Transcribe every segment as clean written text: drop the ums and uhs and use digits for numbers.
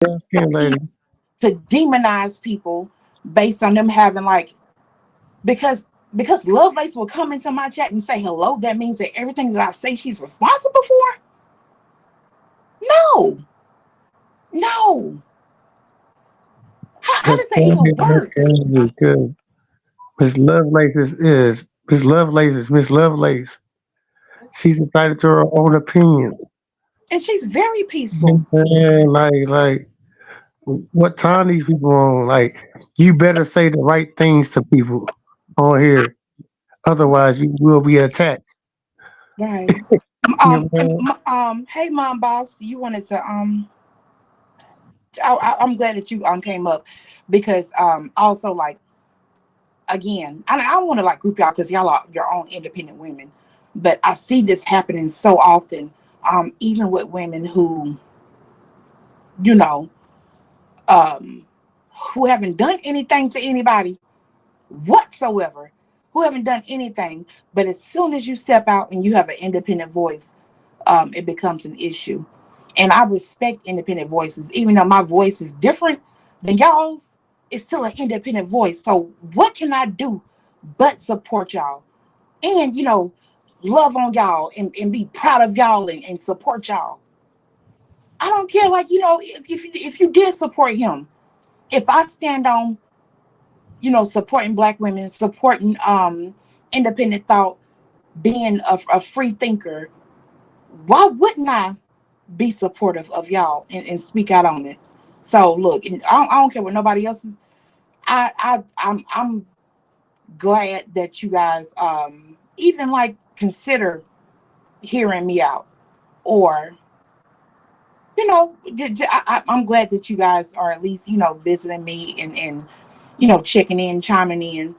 Skin lady. to demonize people based on them having like because Lovelace will come into my chat and say hello. That means that everything that I say she's responsible for. No, no. How That's does that even crazy. That's work? crazy. Cause Miss Lovelace is Miss Lovelace. She's entitled to her own opinions. And she's very peaceful. And like, what time these people on? Like, you better say the right things to people on here, otherwise you will be attacked. Right. You know Hey, mom, boss. You wanted to I'm glad that you came up because also like again I don't want to like group y'all because y'all are your own independent women, but I see this happening so often, even with women who you know um who haven't done anything to anybody whatsoever, who haven't done anything, but as soon as you step out and you have an independent voice, it becomes an issue. And I respect independent voices, even though my voice is different than y'all's. It's still an independent voice. So what can I do but support y'all and love on y'all and be proud of y'all and support y'all. I don't care, like if you did support him, if I stand on supporting black women, supporting independent thought, being a free thinker, why wouldn't I be supportive of y'all and speak out on it? So look, and I don't care what nobody else is. I'm glad that you guys even like consider hearing me out, or I'm glad that you guys are at least visiting me and checking in, chiming in,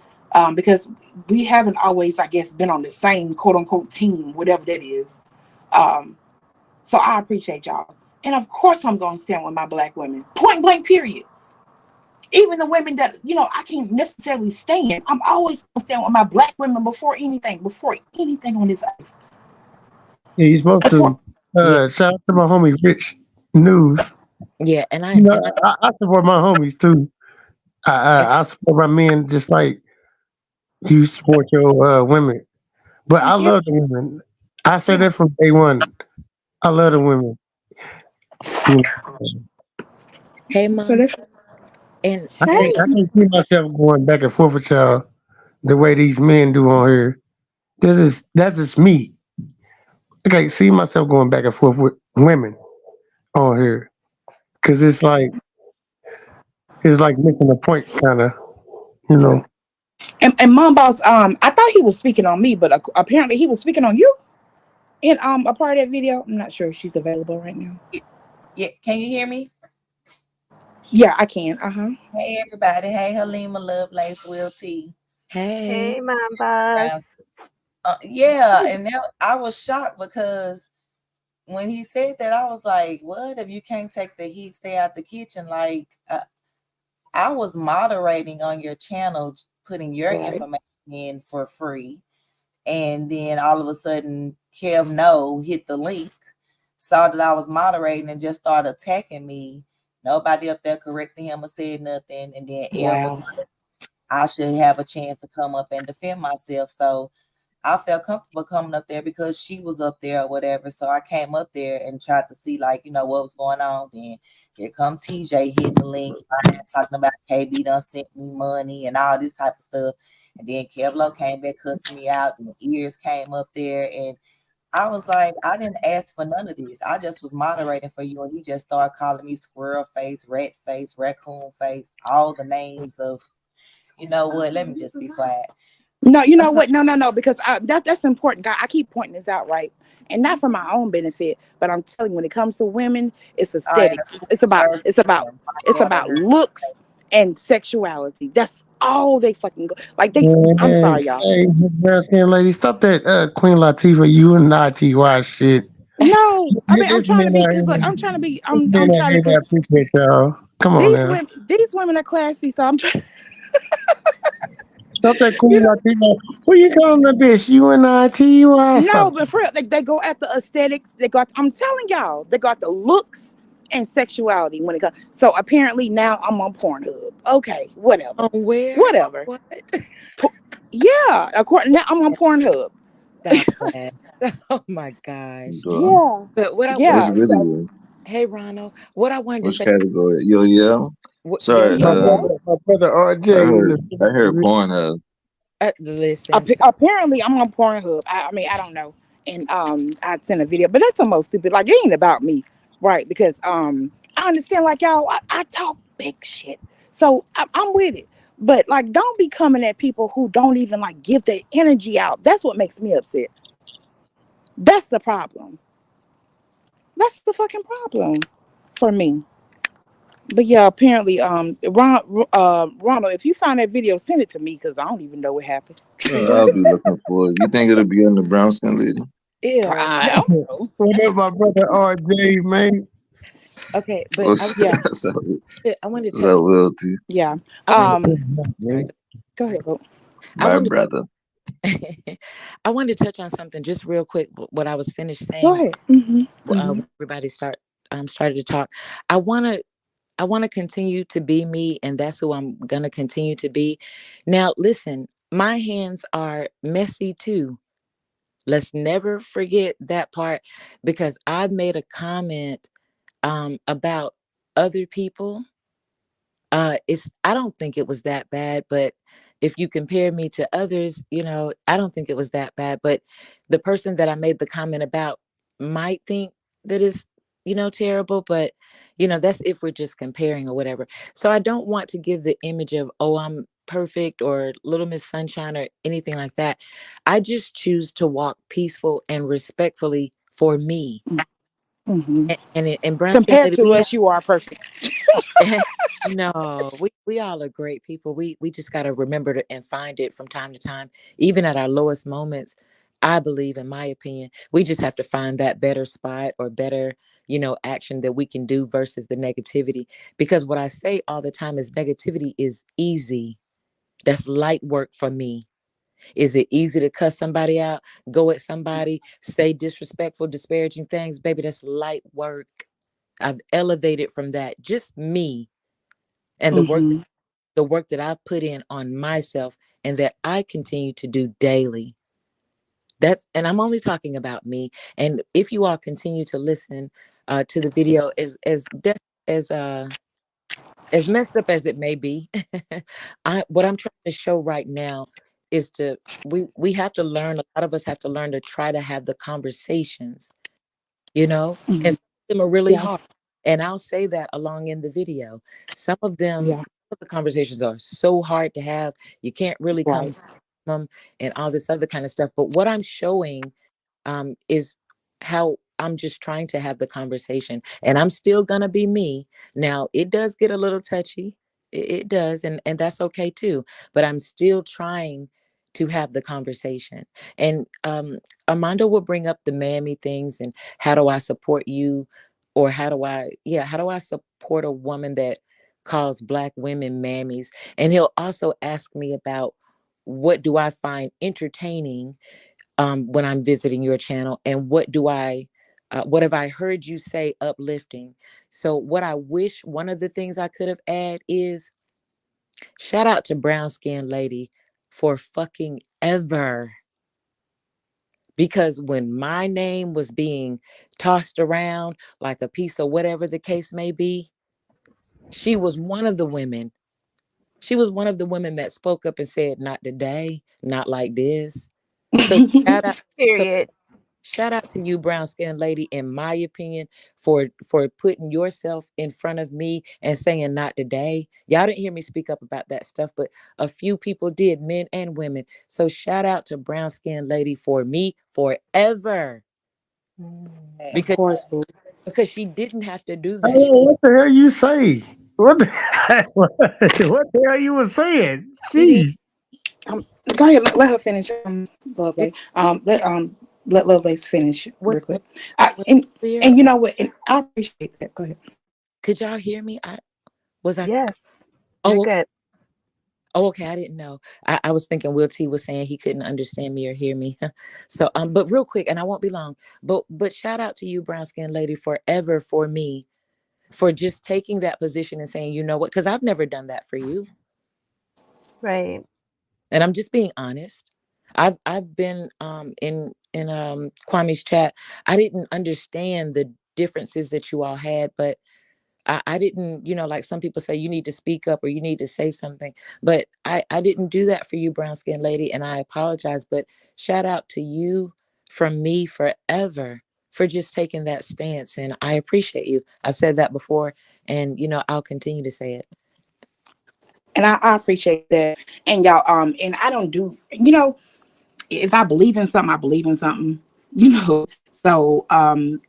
because we haven't always, I guess, been on the same quote unquote team, whatever that is. Um, so I appreciate y'all. And of course, I'm going to stand with my black women, point blank, period. Even the women that, I can't necessarily stand, I'm always going to stand with my black women before anything on this earth. yeah, you're supposed Before, to. Yeah, Shout out to my homie Rich News. yeah, I support my homies too. and I support my men just like you support your women. But I thank you. love the women. I said Yeah. that from day one. I love the women. You know, hey, So mom, that's, and hey, I can't see myself going back and forth with y'all the way these men do on here. That's just me. I can't see myself going back and forth with women on here because it's like missing a point, kind of. You know. and mom boss, I thought he was speaking on me, but apparently he was speaking on you in a part of that video. I'm not sure if she's available right now. Yeah, can you hear me? Yeah, I can. Uh-huh. Hey everybody. Hey Halima Lovelace, Will T. hey, Hey, Mambas. Brown. Yeah, and now I was shocked because when he said that, I was like, "What? If you can't take the heat, stay out the kitchen." Like I was moderating on your channel, putting your Right. information in for free, and then all of a sudden, Kev No hit the link, saw that I was moderating, and just started attacking me. Nobody up there corrected him or said nothing, and then Ev was Wow. I should have a chance to come up and defend myself. So I felt comfortable coming up there because she was up there or whatever. So I came up there and tried to see, like, what was going on. Then here come TJ hitting the link, talking about KB done sent me money and all this type of stuff. And then Kevlo came back cussing me out, and the ears came up there. And I was like, I didn't ask for none of this. I just was moderating for you. And he just started calling me squirrel face, rat face, raccoon face, all the names of, you know what, let me just be quiet. No, you know what? No, because that's important. I keep pointing this out, right? And not for my own benefit, but I'm telling you, when it comes to women, it's I am aesthetics. super It's about church it's about and it's about monitor. looks and sexuality. That's all they fucking go. Like they. I'm Hey, sorry, y'all. hey, brown skin lady, stop that Queen Latifah, you and ITY shit. No, I mean I'm It's trying to men be out because look, here. I'm trying to be. It's men I'm out trying to here that because appreciate y'all. Come on these now. women are classy. So I'm trying. Stop that You Queen know, Latifah. What you calling the bitch? You and ITY? no, Stop. but for real, like they go at the aesthetics. They got. I'm telling y'all, they got the looks and sexuality when it comes. So apparently now I'm on Pornhub. Okay, whatever, On where? whatever. What? Yeah, according now I'm on Pornhub. Stop that. Oh my gosh. Duh. Yeah, But what I Which yeah. wanted, video? So hey Ronald, what I wanted to Which say, category? Yo, yeah. yo Sorry, you yo, said My brother I RJ in heard the I heard Pornhub. listen, so, apparently I'm on Pornhub. I mean I don't know, and I'd send a video, but that's the most stupid. Like it ain't about me, right? Because I understand like y'all, I talk big shit, so I'm with it. But like, don't be coming at people who don't even like give their energy out. That's what makes me upset. That's the problem. That's the fucking problem for me. But yeah, apparently, Ronald, if you find that video, send it to me because I don't even know what happened. I'll be looking for it. You think it'll be on the brown skin lady? ew. I don't know. what up, my brother RJ, man? Okay, but What's Yeah, I wanted to what's touch. up, Wilty? yeah. I wanted to. Sorry, Go ahead. Bo. I My wanted. brother. I wanted to touch on something just real quick. What I was finished Go saying. ahead. When everybody started to talk. I wanna. I want to continue to be me, and that's who I'm going to continue to be. Now, listen, my hands are messy too. Let's never forget that part because I made a comment about other people. I don't think it was that bad, but if you compare me to others, I don't think it was that bad. But the person that I made the comment about might think that is, terrible, but that's if we're just comparing or whatever. So I don't want to give the image of, oh, I'm perfect or Little Miss Sunshine or anything like that. I just choose to walk peaceful and respectfully for me. And Brown Skin Compared Lady, to us, you are perfect. no, we all are great people. We just got to remember to and find it from time to time, even at our lowest moments. I believe, in my opinion, we just have to find that better spot or better, action that we can do versus the negativity. Because what I say all the time is negativity is easy. That's light work for me. Is it easy to cuss somebody out, go at somebody, say disrespectful, disparaging things? Baby, that's light work. I've elevated from that. Just me and the work that I've put in on myself and that I continue to do daily. And I'm only talking about me. And if you all continue to listen to the video, as messed up as it may be, what I'm trying to show right now is we have to learn. A lot of us have to learn to try to have the conversations, and some of them are really Yeah. hard. And I'll say that along in the video. Some of Yeah. the conversations are so hard to have. You can't really come Right. to them and all this other kind of stuff. But what I'm showing is how I'm just trying to have the conversation, and I'm still gonna be me. Now, it does get a little touchy. It does, and that's okay too. But I'm still trying to have the conversation. And Armando will bring up the mammy things and how do I support you, or how do I support a woman that calls Black women mammies? And he'll also ask me about what do I find entertaining when I'm visiting your channel, and what have I heard you say uplifting? So what I wish, one of the things I could have added is shout out to Brown Skin Lady for fucking ever. Because when my name was being tossed around like a piece of whatever the case may be, she was one of the women. She was one of the women that spoke up and said, not today, not like this. So shout out. So Period. shout out to you, Brown Skin Lady, in my opinion, for putting yourself in front of me and saying not today. Y'all didn't hear me speak up about that stuff, but a few people did, men and women. So shout out to Brown Skin Lady for me forever. Of Because course. she didn't have to do Hey, that. what the hell you say? What the, what the hell you was saying? She didn't. Jeez. Go ahead. Let her finish. Lovely. It's, Let Lovelace finish real was quick. was And clear? you know what? And I appreciate that. Go ahead. Could y'all hear me? Was I? Yes, Oh, you're okay. good. Oh, okay. I didn't know. I was thinking Will T was saying he couldn't understand me or hear me. So, but real quick, and I won't be long. But shout out to you, Brown Skin Lady, forever for me. for just taking that position and saying, you know what, because I've never done that for you. Right. And I'm just being honest. I've been in Kwame's chat. I didn't understand the differences that you all had, but I didn't, like some people say you need to speak up or you need to say something, but I didn't do that for you, brown skin lady, and I apologize. But shout out to you from me forever for just taking that stance, and I appreciate you. I've said that before, and I'll continue to say it. And I appreciate that. And y'all, and I don't do, if I believe in something, I believe in something, So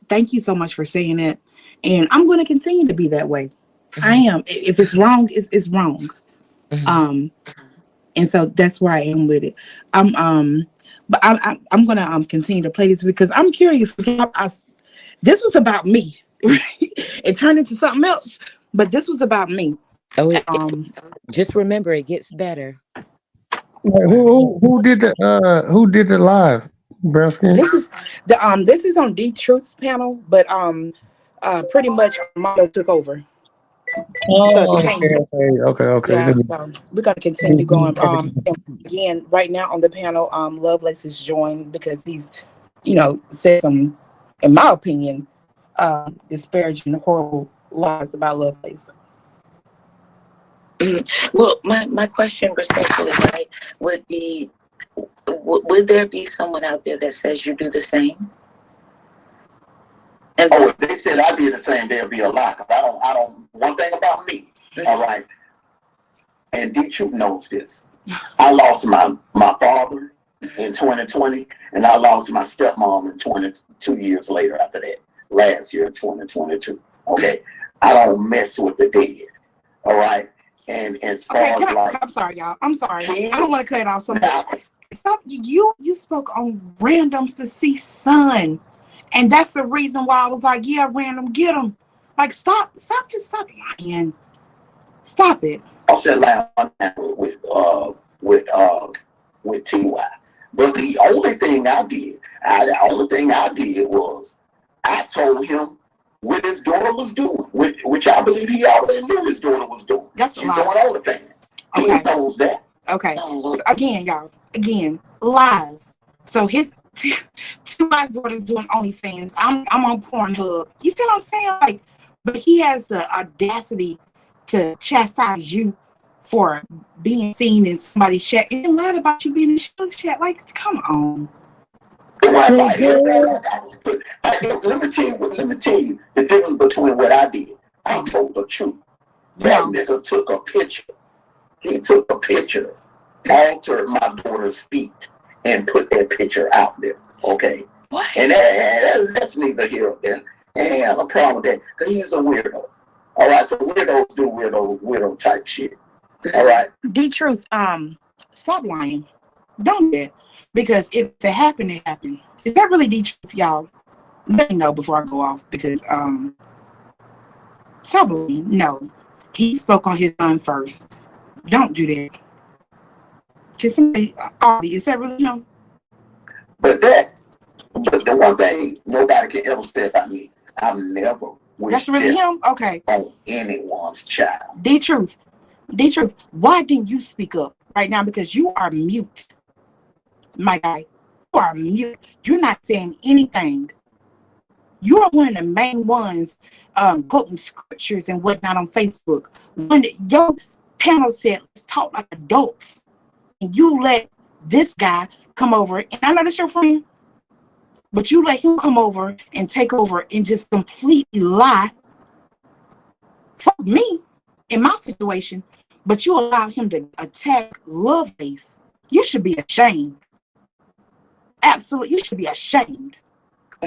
thank you so much for saying it. And I'm going to continue to be that way. Mm-hmm. I am. If it's wrong, it's wrong. Mm-hmm. And so that's where I am with it. But I'm going to continue to play this because I'm curious. This was about me. It turned into something else, but this was about me. Oh, just remember, it gets better. Who did the live, brown skin? This is on D Truth's panel, but pretty much Armando took over. Oh, So okay. yeah, so we're gonna continue going. Again, right now on the panel, Lovelace is joined because he's, said some, in my opinion, disparaging, horrible lies about Lovelace. Well, my question respectfully, right, would be, would there be someone out there that says you do the same? And if they said I did the same, there'll be a lie. Cause I don't. One thing about me, all right, and D Truth knows this. I lost my father in 2020, and I lost my stepmom in 22 years later after that. Last year, 2022. Okay, I don't mess with the dead. All right, and as far as I'm sorry, y'all. I'm sorry. I don't want to cut it off so much. Stop. You spoke on random's deceased son. And that's the reason why I was like, yeah, random, get him. Like, stop lying. Stop it. I said last night with TY. But the only thing I did was I told him what his daughter was doing, which I believe he already knew his daughter was doing. That's She's doing OnlyFans. He knows that. Okay. So again, y'all. Lies. So his TY's daughter's doing OnlyFans. I'm on Pornhub. You see what I'm saying? Like, but he has the audacity to chastise you for being seen in somebody's chat and lied about you being in Suge's chat. Like, come on. Let me tell you the difference between what I did. I told the truth. That nigga took a picture. He took a picture, altered my daughter's feet, and put that picture out there. Okay. What? And that's neither here nor there. I ain't have a problem with that because he's a weirdo. All right. So weirdos do weirdo type shit. All right. D Truth, stop lying. Don't do that. Because if it happened, it happened. Is that really D Truth, y'all? Let me know before I go off because stop lying. No. He spoke on his son first. Don't do that. Can somebody, is that really him? But the one thing nobody can ever say about me, I've never wished that's really him? Okay. On anyone's child. D Truth, why didn't you speak up right now? Because you are mute, my guy. You are mute. You're not saying anything. You are one of the main ones quoting scriptures and whatnot on Facebook. When your panel said, let's talk like adults, and you let this guy come over, and I know that's your friend, but you let him come over and take over and just completely lie. Fuck me in my situation, but you allow him to attack Lovelace. You should be ashamed. Absolutely, you should be ashamed.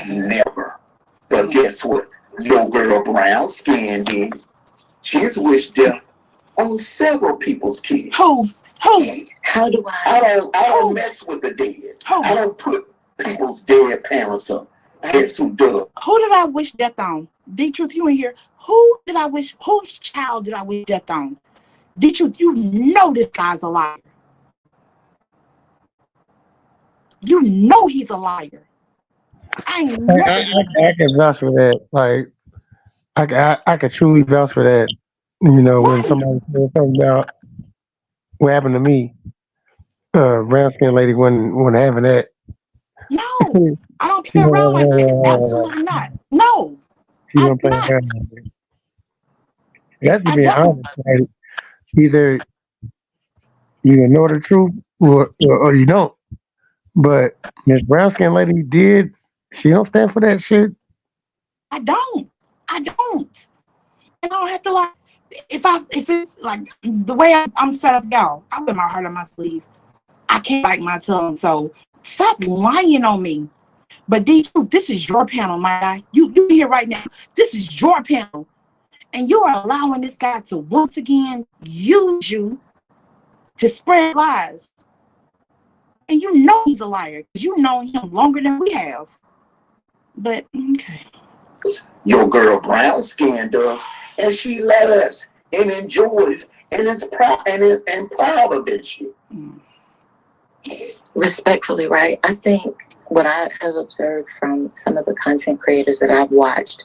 Never. But guess what? Your girl brown skin did. She's wished death on several people's kids. Who? How do I don't mess with the dead. I don't put people's dead parents up. Guess who does? Who did I wish death on? D Truth, you in here? Whose child did I wish death on? D Truth, you know this guy's a liar. You know he's a liar. I can vouch for that. Like, I could truly vouch for that. You know, when Right. somebody said something about what happened to me, brown skin lady wasn't having that. No, I don't She play around like that. wasn't, Absolutely not. No, she I wasn't do playing not. around. That's just I being don't. honest. Like, either you know the truth or you don't. But Miss Brown Skin Lady did. She don't stand for that shit. I don't. I don't. And I don't have to like. If it's like the way I'm set up, y'all, I wear my heart on my sleeve. I can't bite my tongue. So stop lying on me. But D2, this is your panel, my guy. You here right now. This is your panel. And you are allowing this guy to once again use you to spread lies. And you know he's a liar because you've known him longer than we have. But okay. Your girl brown skin does, and she loves and enjoys and is proud and proud of this shit. Respectfully, right? I think what I have observed from some of the content creators that I've watched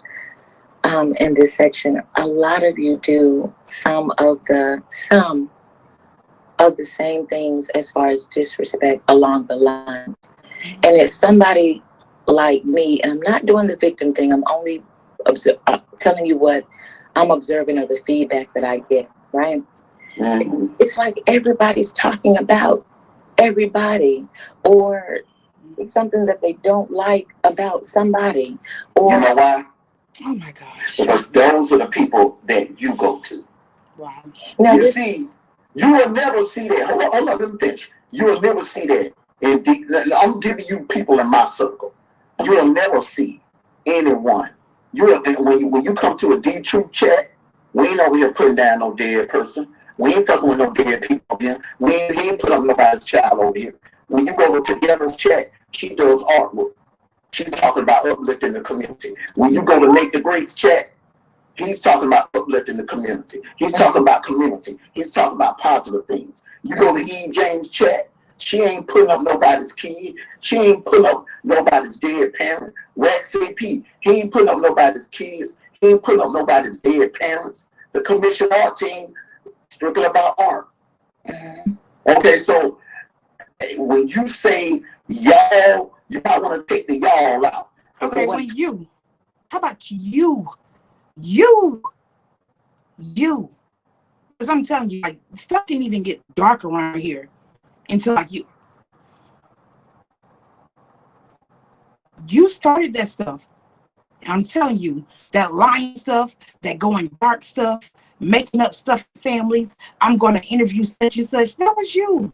in this section, a lot of you do some of the same things as far as disrespect along the lines. And it's somebody like me, and I'm not doing the victim thing. I'm only telling you what I'm observing of the feedback that I get, right? Mm-hmm. It's like everybody's talking about everybody or something that they don't like about somebody. Or You know why? Oh my gosh. Because those are the people that you go to. Wow. now You this, see, you will never see that. Hold on, let me finish. You will never see that. I'm giving you people in my circle. You will never see anyone. When you come to a D Troop chat, we ain't over here putting down no dead person. We ain't fucking with no dead people over here. We ain't put up nobody's child over here. When you go to Together's chat, she does artwork. She's talking about uplifting the community. When you go to Nate the Great's chat, he's talking about uplifting the community. He's talking about community. He's talking about positive things. You go to Eve James' chat, she ain't putting up nobody's kid. She ain't putting up nobody's dead parent. Rex AP, he ain't putting up nobody's kids. He ain't putting up nobody's dead parents. The commission art team, strictly about art. Okay, so when you say y'all, you might want to take the y'all out. Okay, well, you. How about you? You. Because I'm telling you, like, stuff didn't even get dark around here until like you started that stuff. And I'm telling you, that lying stuff, that going dark stuff, making up stuff for families, I'm going to interview such and such. That was you.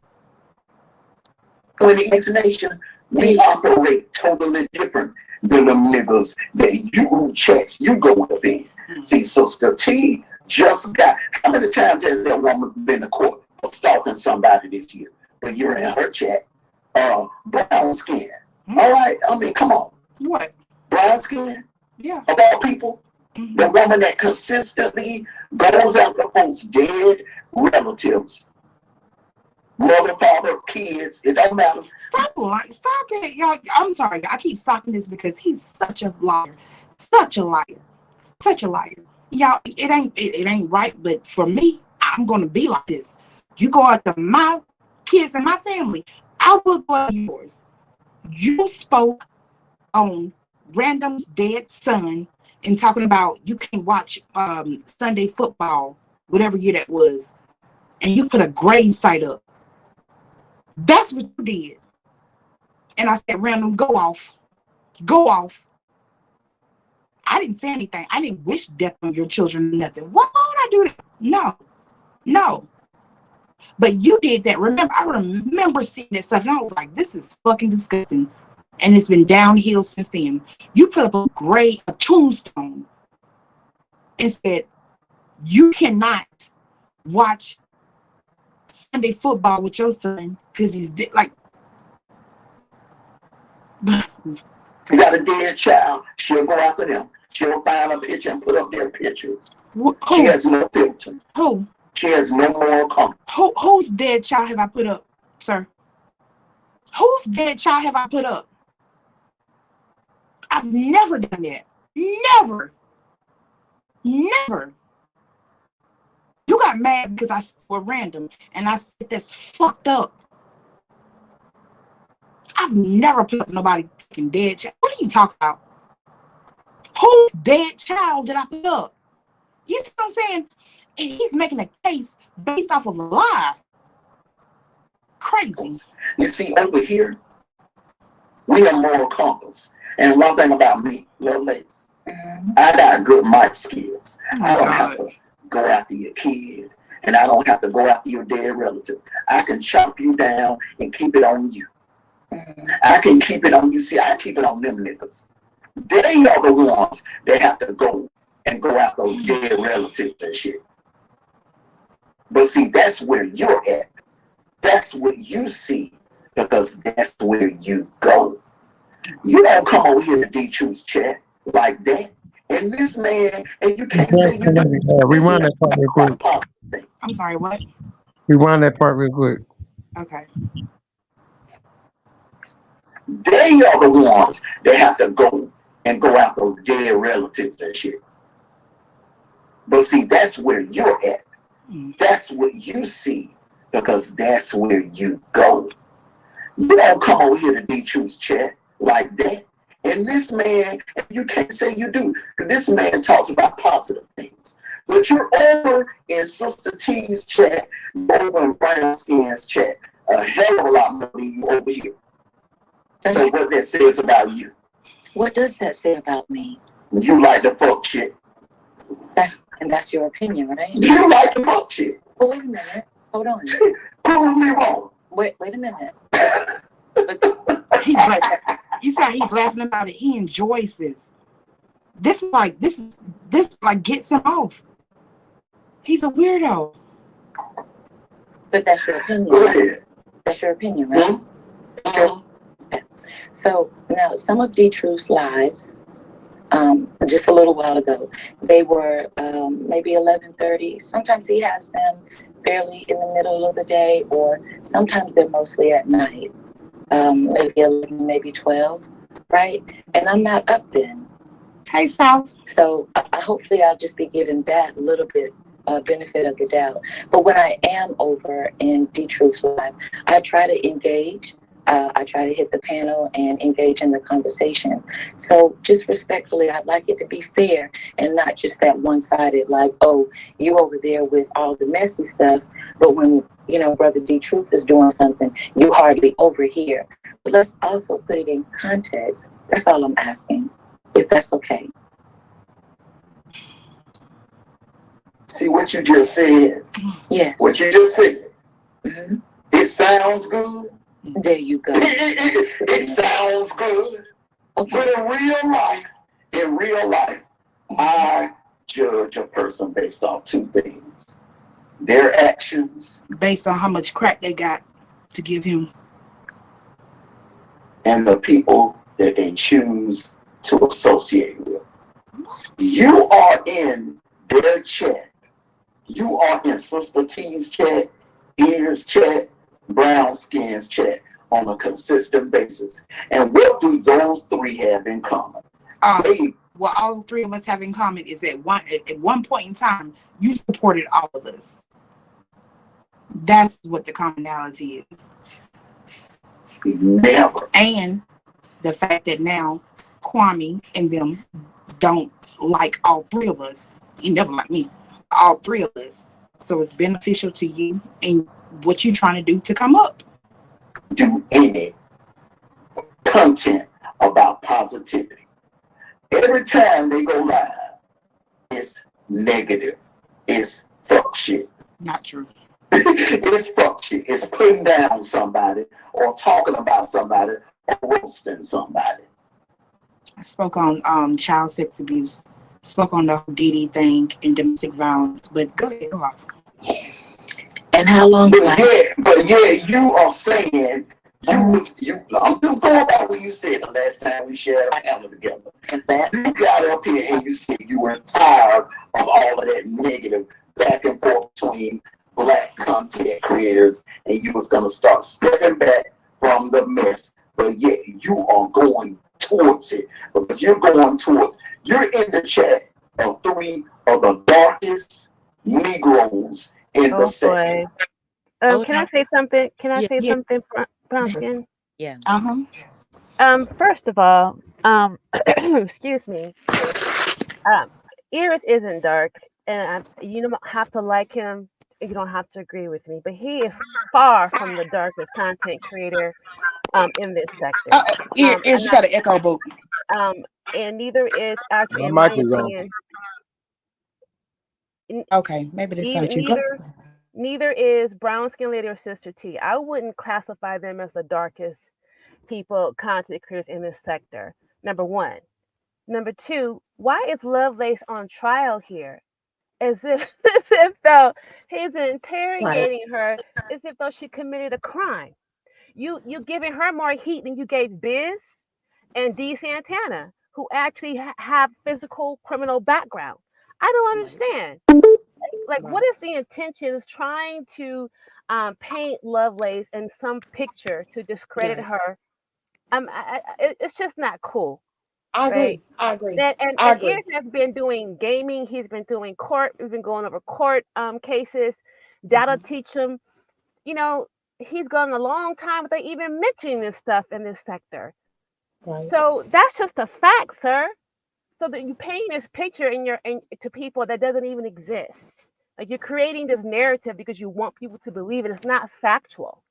In the X Nation, we operate totally different than the niggas that you checks you go up in. See, Sister T just got, how many times has that woman been to court for stalking somebody this year? But you're in her chat. Brown skin. All right, I mean, come on. What? Brown skin, Yeah. of all people, the woman that consistently goes after folks' dead relatives, mother, father, kids, it don't matter. Stop lying. Stop it, y'all. I'm sorry. I keep stopping this because he's such a liar. Such a liar. Such a liar. Y'all, it ain't right, but for me, I'm gonna be like this. You go after my kids and my family, I will go after yours. You spoke on Random's dead son and talking about you can't watch Sunday football, whatever year that was, and you put a grave site up. That's what you did. And I said, Random, go off. Go off. I didn't say anything. I didn't wish death on your children or nothing. Why would I do that? No. But you did that. Remember, I remember seeing that stuff, and I was like, this is fucking disgusting. And it's been downhill since then. You put up a tombstone and said, you cannot watch Sunday football with your son because he's like. You got a dead child, she'll go after them. She'll find a picture and put up their pictures. She has no filter. Who? She has no moral compass. Whose dead child have I put up, sir? Whose dead child have I put up? I've never done that. Never. Never. You got mad because I said we're random, and I said that's fucked up. I've never put up nobody fucking dead child. What are you talking about? Whose dead child did I put up? You see what I'm saying? And he's making a case based off of a lie. Crazy. You see, over here, we have moral compass. And one thing about me, little ladies, I got good mic skills. I don't have to go after your kid, and I don't have to go after your dead relative. I can chop you down and keep it on you. I can keep it on you. See, I keep it on them niggas. They are the ones that have to go after those dead relatives and shit. But see, that's where you're at. That's what you see, because that's where you go. You don't come over here to D-Truth's chat like that. And this man, and you can't say you rewind that part real quick. I'm sorry, what? Rewind that part real quick. Okay. They are the ones that have to go after those dead relatives and shit. But see, that's where you're at. That's what you see, because that's where you go. You don't come over here to D-Truth's chat like that. And this man, and you can't say you do, because this man talks about positive things. But you're over in Sister T's chat, over in Brown Skin's chat, a hell of a lot more than you over here. So what that says about you? What does that say about me? You like the fuck shit. That's your opinion, right? You like the fuck shit. But wait a minute. Hold on. Prove me wrong. Wait a minute. He's like, you saw he's laughing about it. He enjoys this. This gets him off. He's a weirdo. But that's your opinion. Go ahead. That's your opinion, right? Okay. So now some of D-Truth's lives, just a little while ago, they were maybe 11:30. Sometimes he has them fairly in the middle of the day, or sometimes they're mostly at night. Maybe 11, maybe 12, right? And I'm not up then. Hey, South. So hopefully I'll just be given that little bit benefit of the doubt. But when I am over in D-Truth's live, I try to engage. I try to hit the panel and engage in the conversation. So just respectfully, I'd like it to be fair and not just that one-sided, like, oh, you over there with all the messy stuff, but when, Brother D-Truth is doing something, you hardly over here. But let's also put it in context. That's all I'm asking, if that's okay. See what you just said? Yes. What you just said? Mm-hmm. It sounds good. There you go. It sounds good. Okay. But in real life, I judge a person based on two things: their actions, Based on how much crack they got to give him. and the people that they choose to associate with. You are in their chat. You are in Sister T's chat, Ears chat, Brown Skin's chat on a consistent basis. And what do those three have in common? What all three of us have in common is that at one point in time, you supported all of us. That's what the commonality is. Never. And the fact that now Kwame and them don't like all three of us. He never liked me. All three of us. So it's beneficial to you and what you're trying to do to come up. Do any content about positivity. Every time they go live, it's negative. It's fuck shit. Not true. It's fuck shit. It's putting down somebody or talking about somebody or roasting somebody. I spoke on child sex abuse, spoke on the Diddy thing and domestic violence, but go ahead, go off. And how long? But you are saying I'm just going by what you said the last time we shared a hammer together. You got up here and you said you were tired of all of that negative back and forth between Black content creators, and you was gonna start stepping back from the mess. But yet you are going towards it, because you're in the chat of three of the darkest Negroes in the Oh sector. boy. Oh Can no. I say something? Can I Yeah. say Yeah. something, Brown Yes. Skin? Yeah. First of all, excuse me. Iris isn't dark, and you don't have to like him. You don't have to agree with me, but he is far from the darkest content creator in this sector. Here, And you got an echo boot. and neither is actually, My in my mic is on. opinion, Okay, maybe that's not you. Go. neither is Brown Skin Lady or Sister T. I wouldn't classify them as the darkest people, content creators in this sector. Number one. Number two, why is Lovelace on trial here? As if, as if though he's interrogating her, as if though she committed a crime. You giving her more heat than you gave Biz and D Santana, who actually have physical criminal background. I don't understand. Like, what is the intentions trying to paint Lovelace in some picture to discredit her? It's just not cool. I agree. Right? I agree. And I agree. Ian has been doing gaming. He's been doing court. We've been going over court cases. That'll teach him. You know, he's gone a long time without even mentioning this stuff in this sector. Right. So that's just a fact, sir. So that you paint this picture to people that doesn't even exist. Like, you're creating this narrative because you want people to believe it. It's not factual.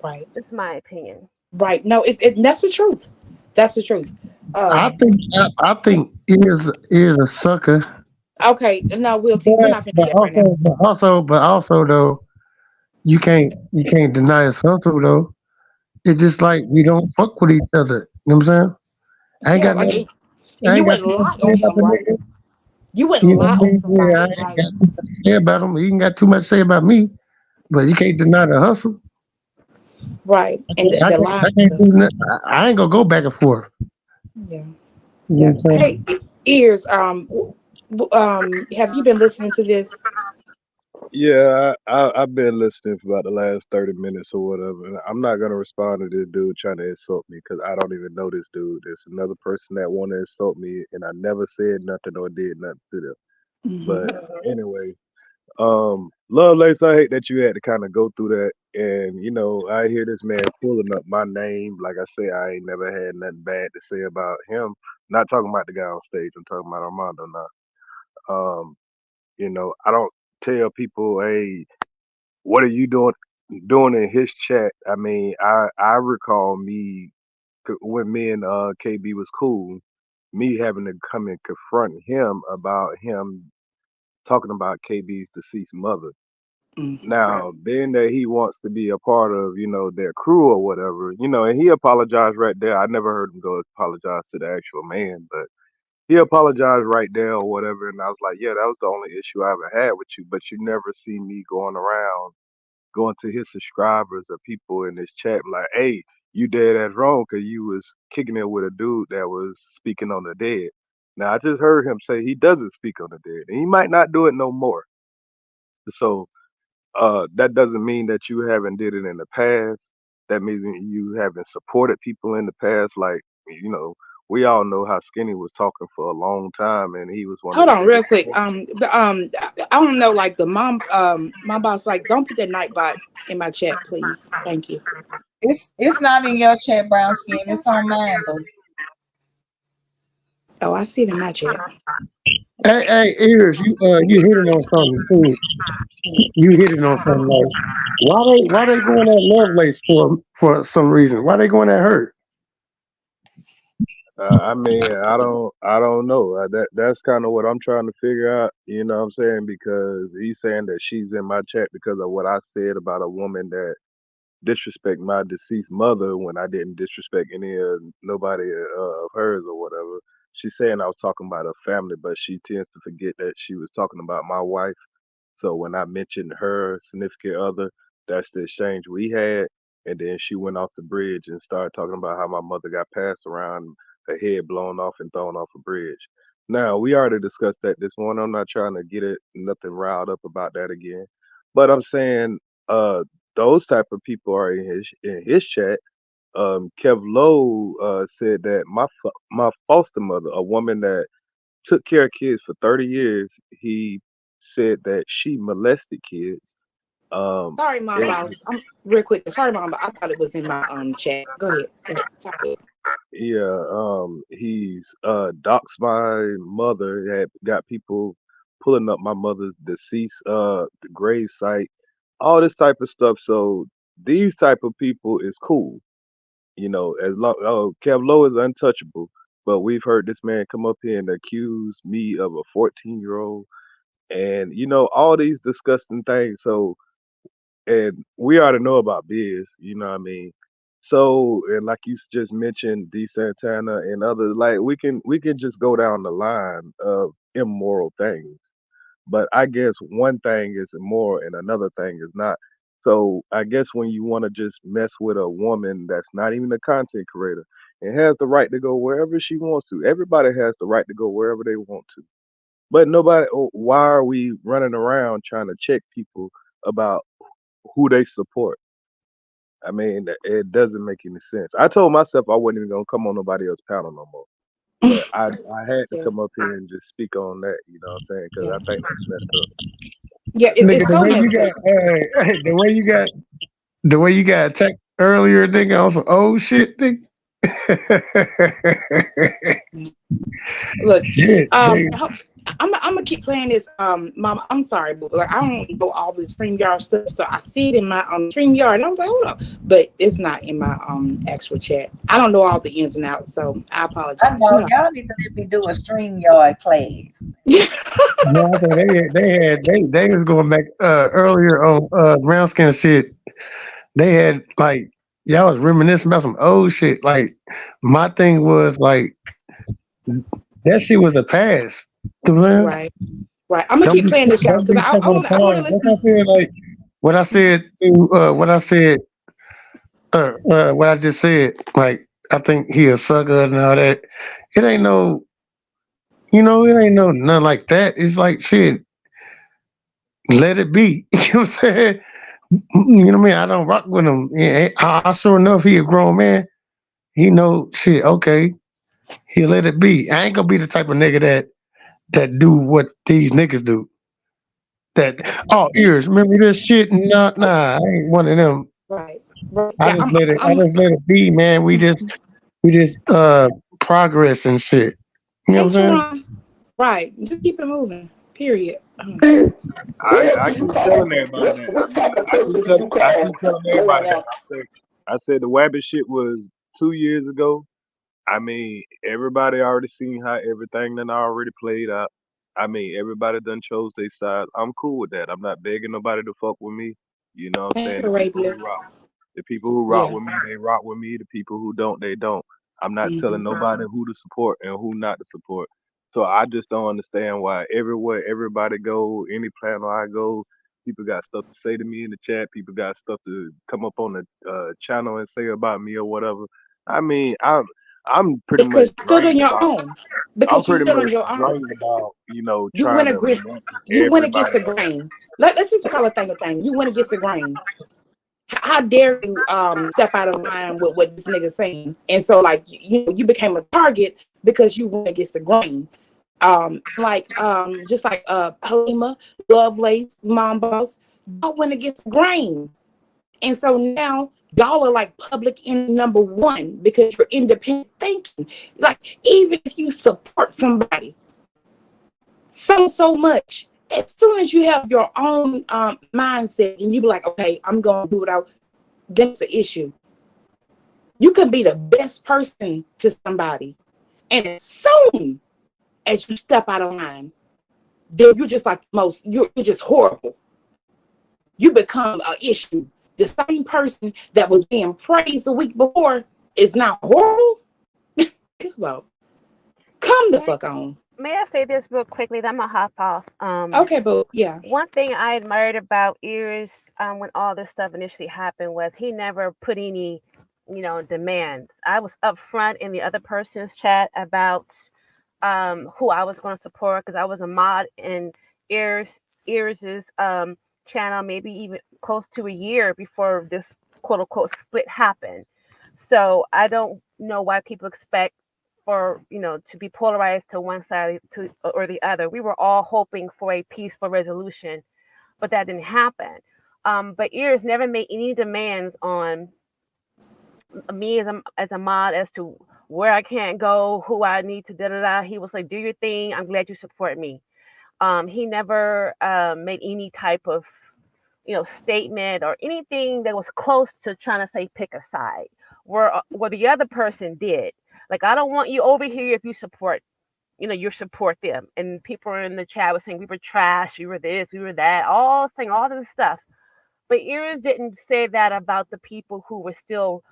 Right. That's my opinion. Right. No, that's the truth. That's the truth. I think is a sucker. Okay. No, Will T, we're not finna But that right now. but also though, you can't deny his hustle though. It's just like we don't fuck with each other. You know what I'm saying? I ain't Yeah, got like, nothing. and I you ain't got wouldn't nothing lie to say on about him, the right? nigga. You wouldn't You know lie what I on mean? Yeah, I somebody, ain't right? got too much to say about him. He ain't got too much to say about me. But you can't deny the hustle. Right. And I the can't, lie. I can't do nothing. I ain't gonna go back and forth. Yeah. You know Yeah. what I'm saying? Hey, Ears. Have you been listening to this? Yeah, I've been listening for about the last 30 minutes or whatever. And I'm not gonna respond to this dude trying to insult me because I don't even know this dude. There's another person that want to insult me, and I never said nothing or did nothing to them. Mm-hmm. But anyway, Lovelace, I hate that you had to kind of go through that. And I hear this man pulling up my name. Like I say, I ain't never had nothing bad to say about him. Not talking about the guy on stage. I'm talking about Armando now. Um, I don't tell people, hey, what are you doing in his chat? I mean, I recall when me and KB was cool, me having to come and confront him about him talking about KB's deceased mother. Mm-hmm. Now, being that he wants to be a part of, their crew or whatever, and he apologized right there. I never heard him go apologize to the actual man, but he apologized right there or whatever. And I was like, yeah, that was the only issue I ever had with you. But you never see me going to his subscribers or people in this chat like, hey, you dead ass wrong because you was kicking it with a dude that was speaking on the dead. Now, I just heard him say he doesn't speak on the dead, and he might not do it no more. So that doesn't mean that you haven't did it in the past. That means you haven't supported people in the past. Like, we all know how Skinny was talking for a long time, and he was one of Hold the on, real biggest quick. supporters. I don't know. Like the my boss, like, don't put that Nightbot in my chat, please. Thank you. It's not in your chat, Brown Skin. It's on mine, but Oh, I see it in my chat. Hey, Ears, you hitting on something too. You hitting on something like why they going at Lovelace for some reason? Why they going at her? I mean, I don't know. That's kind of what I'm trying to figure out. You know what I'm saying? Because he's saying that she's in my chat because of what I said about a woman that disrespect my deceased mother when I didn't disrespect nobody of hers or whatever. She's saying I was talking about her family, but she tends to forget that she was talking about my wife. So when I mentioned her significant other, that's the exchange we had. And then she went off the bridge and started talking about how my mother got passed around, her head blown off and thrown off a bridge. Now, we already discussed that this morning. I'm not trying to get nothing riled up about that again. But I'm saying those type of people are in his chat. Kev Lowe said that my foster mother, a woman that took care of kids for 30 years. He said that she molested kids. Sorry, Mom And Boss. I'm real quick. Sorry, Mom, but I thought it was in my chat. Go ahead. Go ahead. Sorry. yeah, he's doxed my mother. Had got people pulling up my mother's deceased grave site, all this type of stuff. So these type of people is cool. As long Kev Low is untouchable, but we've heard this man come up here and accuse me of a 14-year-old, and all these disgusting things. So, and we already know about Biz, you know what I mean? So, and like you just mentioned, D Santana and others, like we can just go down the line of immoral things. But I guess one thing is immoral and another thing is not. So I guess when you want to just mess with a woman that's not even a content creator and has the right to go wherever she wants to, everybody has the right to go wherever they want to. But nobody, why are we running around trying to check people about who they support? I mean, it doesn't make any sense. I told myself I wasn't even gonna come on nobody else's panel no more. But I had to Yeah. come up here and just speak on that, you know what I'm saying? Because Yeah. I think that's messed up. Yeah, Nigga, it's the so way you messed got, up. the way you got attacked earlier, nigga, on some old shit, nigga. Look, Shit, nigga. I'm gonna keep playing this. Mom, I'm sorry, but like I don't know all this StreamYard stuff, so I see it in my StreamYard, and I was like, hold up, but it's not in my actual chat. I don't know all the ins and outs, so I I apologize. know y'all need to let me do a StreamYard class. Yeah, I think they was going back earlier on brown skin shit. They had like y'all was reminiscing about some old shit. Like my thing was like that shit was a past. You know what I'm saying? Right, right. I'm gonna keep playing this, y'all, Don't because be stuck on the I want to past. That's listen. what I said. Like what I said to what I just said. Like I think he a sucker and all that. It ain't no, it ain't no nothing like that. It's like shit. Let it be. You know what I'm saying? You know what I mean? I don't rock with him. Yeah, I sure enough he a grown man. He know shit. Okay, he let it be. I ain't gonna be the type of nigga that do what these niggas do. That ears. Remember this shit? Nah. I ain't one of them. Right, right. I Yeah, just let it. I I'm. just let it be, man. We just progress and shit. You know Hey, what I'm saying? Teron. Right, just keep it moving. Period. What else I do you keep call? telling everybody that. What type of I keep person do telling you I call? keep telling Go everybody on that. out. I said the Wabbit shit was 2 years ago. I mean, everybody already seen how everything done already played out. I mean, everybody done chose their side. I'm cool with that. I'm not begging nobody to fuck with me. You know what I'm Thank saying? you, Arabia. The people who rock Yeah. with me, they rock with me. The people who don't, they don't. I'm not telling Hmm. nobody who to support and who not to support. So I just don't understand why everywhere everybody go, any panel I go, people got stuff to say to me in the chat. People got stuff to come up on the channel and say about me or whatever. I mean, I'm pretty much Because you stood on drained your about. own. I'm Because you pretty stood much on your own. drained about You trying went to against. match You went against everybody the else. grain. Let's just call a thing a thing. You went against the grain. How dare you step out of line with what this nigga's saying? And so like you became a target because you went against the grain. Just like Halima, Lovelace, Mom Boss, y'all went against the grain. And so now y'all are like public enemy number one because you're independent thinking. Like even if you support somebody so much, as soon as you have your own mindset and you be like, okay, I'm gonna do it out, then it's an issue. You can be the best person to somebody, and as soon as you step out of line, then you're just like you're just horrible. You become an issue. The same person that was being praised the week before is now horrible. Come on. Come the fuck on. May I say this real quickly? Then I'm gonna hop off. Okay, but yeah. One thing I admired about Iris when all this stuff initially happened was he never put any, demands. I was upfront in the other person's chat about who I was going to support because I was a mod in Iris's channel, maybe even close to a year before this quote unquote split happened. So I don't know why people expect for, to be polarized to one side or the other. We were all hoping for a peaceful resolution, but that didn't happen. But Ears never made any demands on me as a mod as to where I can't go, who I need to da. He was like, do your thing. I'm glad you support me. He never made any type of statement or anything that was close to trying to say pick a side, where the other person did. Like, I don't want you over here if you support them. And people in the chat were saying we were trash, we were this, we were that, all saying all this stuff. But Ears didn't say that about the people who were still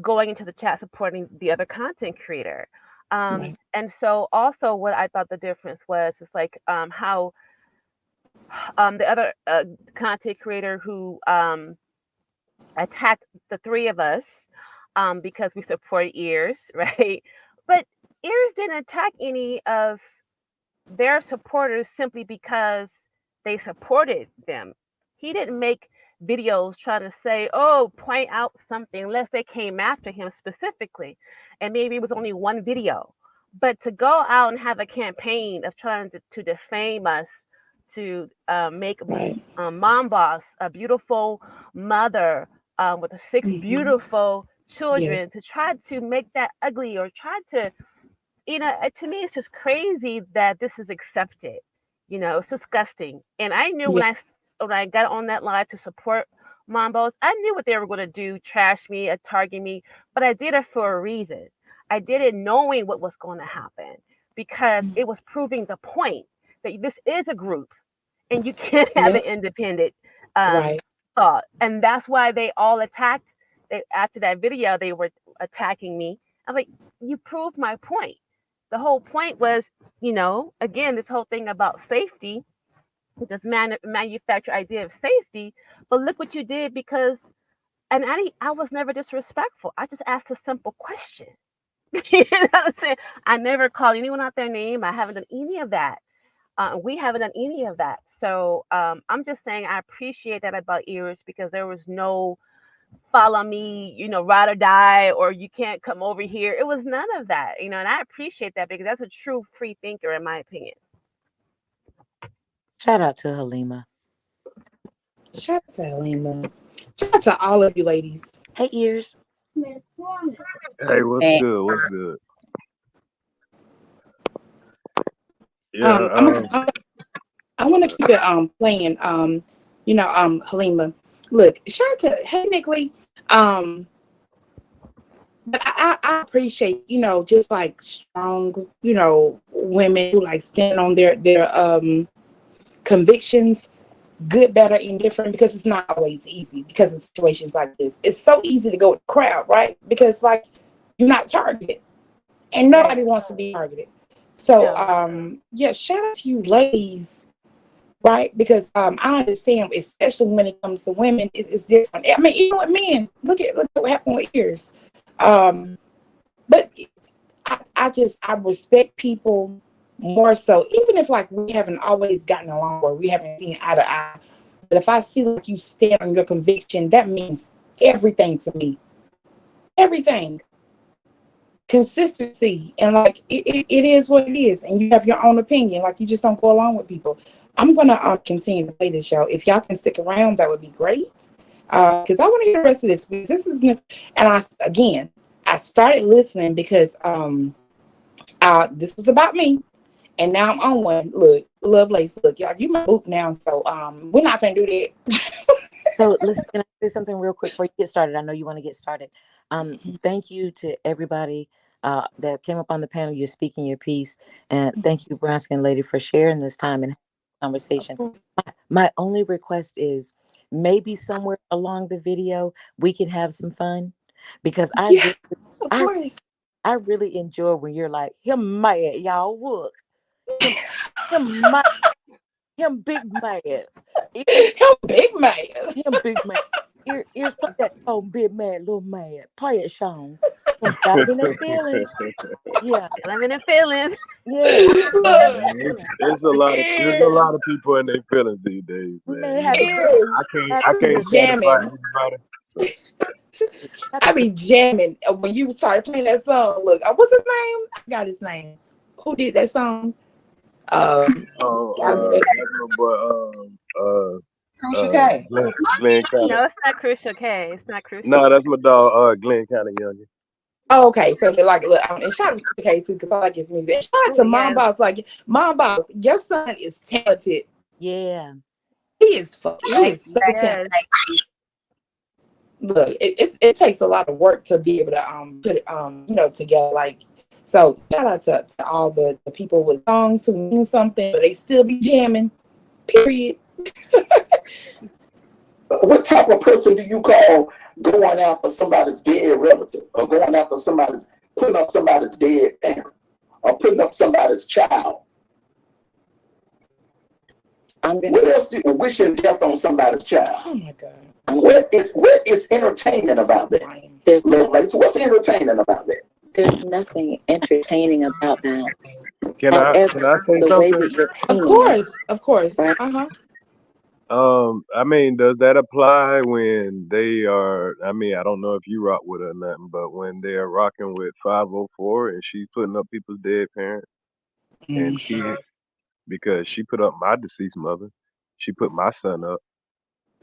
going into the chat supporting the other content creator. Right. And so also what I thought the difference was is like how the other content creator who attacked the three of us because we support Ears, right? But Ears didn't attack any of their supporters simply because they supported them. He didn't make videos trying to say, point out something, unless they came after him specifically. And maybe it was only one video. But to go out and have a campaign of trying to defame us, to make Mom Boss a beautiful mother with 6 beautiful children, to try to make that ugly or try to, to me, it's just crazy that this is accepted. It's disgusting. And I knew when I got on that live to support Mom Boss, I knew what they were going to do, trash me, target me, but I did it for a reason. I did it knowing what was going to happen, because it was proving the point that this is a group and you can't have an independent thought. And that's why they all attacked. After that video, they were attacking me. I was like, you proved my point. The whole point was, again, this whole thing about safety, this manufactured idea of safety. But look what you did, because, and I was never disrespectful. I just asked a simple question. You know what I'm saying? I never called anyone out their name. I haven't done any of that. We haven't done any of that. So I'm just saying I appreciate that about Ears, because there was no follow me, ride or die, or you can't come over here. It was none of that, and I appreciate that, because that's a true free thinker, in my opinion. Shout out to Halima. Shout out to Halima. Shout out to all of you ladies. Hey, Ears. Hey, what's good? What's good? Yeah, I want to keep it playing. Halima. Look, shout out to Nick Lee. But I appreciate, just like strong, women who like stand on their convictions, good, better, indifferent, because it's not always easy because of situations like this. It's so easy to go with the crowd, right? Because like you're not targeted, and nobody wants to be targeted. So shout out to you ladies, right? Because I understand, especially when it comes to women, it's different. I mean, even with men, look at what happened with Ears. But I respect people more so, even if like we haven't always gotten along or we haven't seen eye to eye. But if I see like you stand on your conviction, that means everything to me. Everything. Consistency, and like it is what it is, and you have your own opinion. Like, you just don't go along with people. I'm gonna continue to play this show. If y'all can stick around, that would be great. Because I want to hear the rest of this. Because this is new. And I started listening because this was about me, and now I'm on one. Look, Lovelace, look, y'all, you my book now, so we're not gonna do that. So listen, can I say something real quick before you get started? I know you want to get started. Thank you to everybody that came up on the panel. You're speaking your piece, and thank you, Brown Skin Lady, for sharing this time and conversation. My only request is maybe somewhere along the video we can have some fun, because I really enjoy when you're like, him mad, y'all, look, him big mad, him big mad. Ears play that song, Big Mad, Little Mad. Play it, Sean. Got me in the feelings. Yeah. I'm in the feelings. Yeah. There's a lot of people in their feelings these days, man. I can't justify everybody. So. I be jamming when you started playing that song. Look, what's his name? I got his name. Who did that song? That's my boy. Crucial K. Glenn County. No, it's not Crucial K. It's not Crucial. No, that's my dog. Glenn County Youngin. Oh, okay, so they like, look, and shout out to K too, because I like his music. And shout out to Mom Boss. Like, Mom Boss, your son is talented. Yeah. He is so talented. Look, it takes a lot of work to be able to put it together. Like, so shout out to all the people with songs who mean something, but they still be jamming. Period. What type of person do you call going after somebody's dead relative, or going after putting up somebody's dead parent, or putting up somebody's child? What else do you wishing death on somebody's child? Oh my God. What is entertaining about that? What's entertaining about that? There's nothing entertaining about that. Can I say the way that something? you're painting Of course. Right? I mean, does that apply when they are? I mean, I don't know if you rock with her or nothing, but when they're rocking with 504 and she's putting up people's dead parents and kids, because she put up my deceased mother, she put my son up.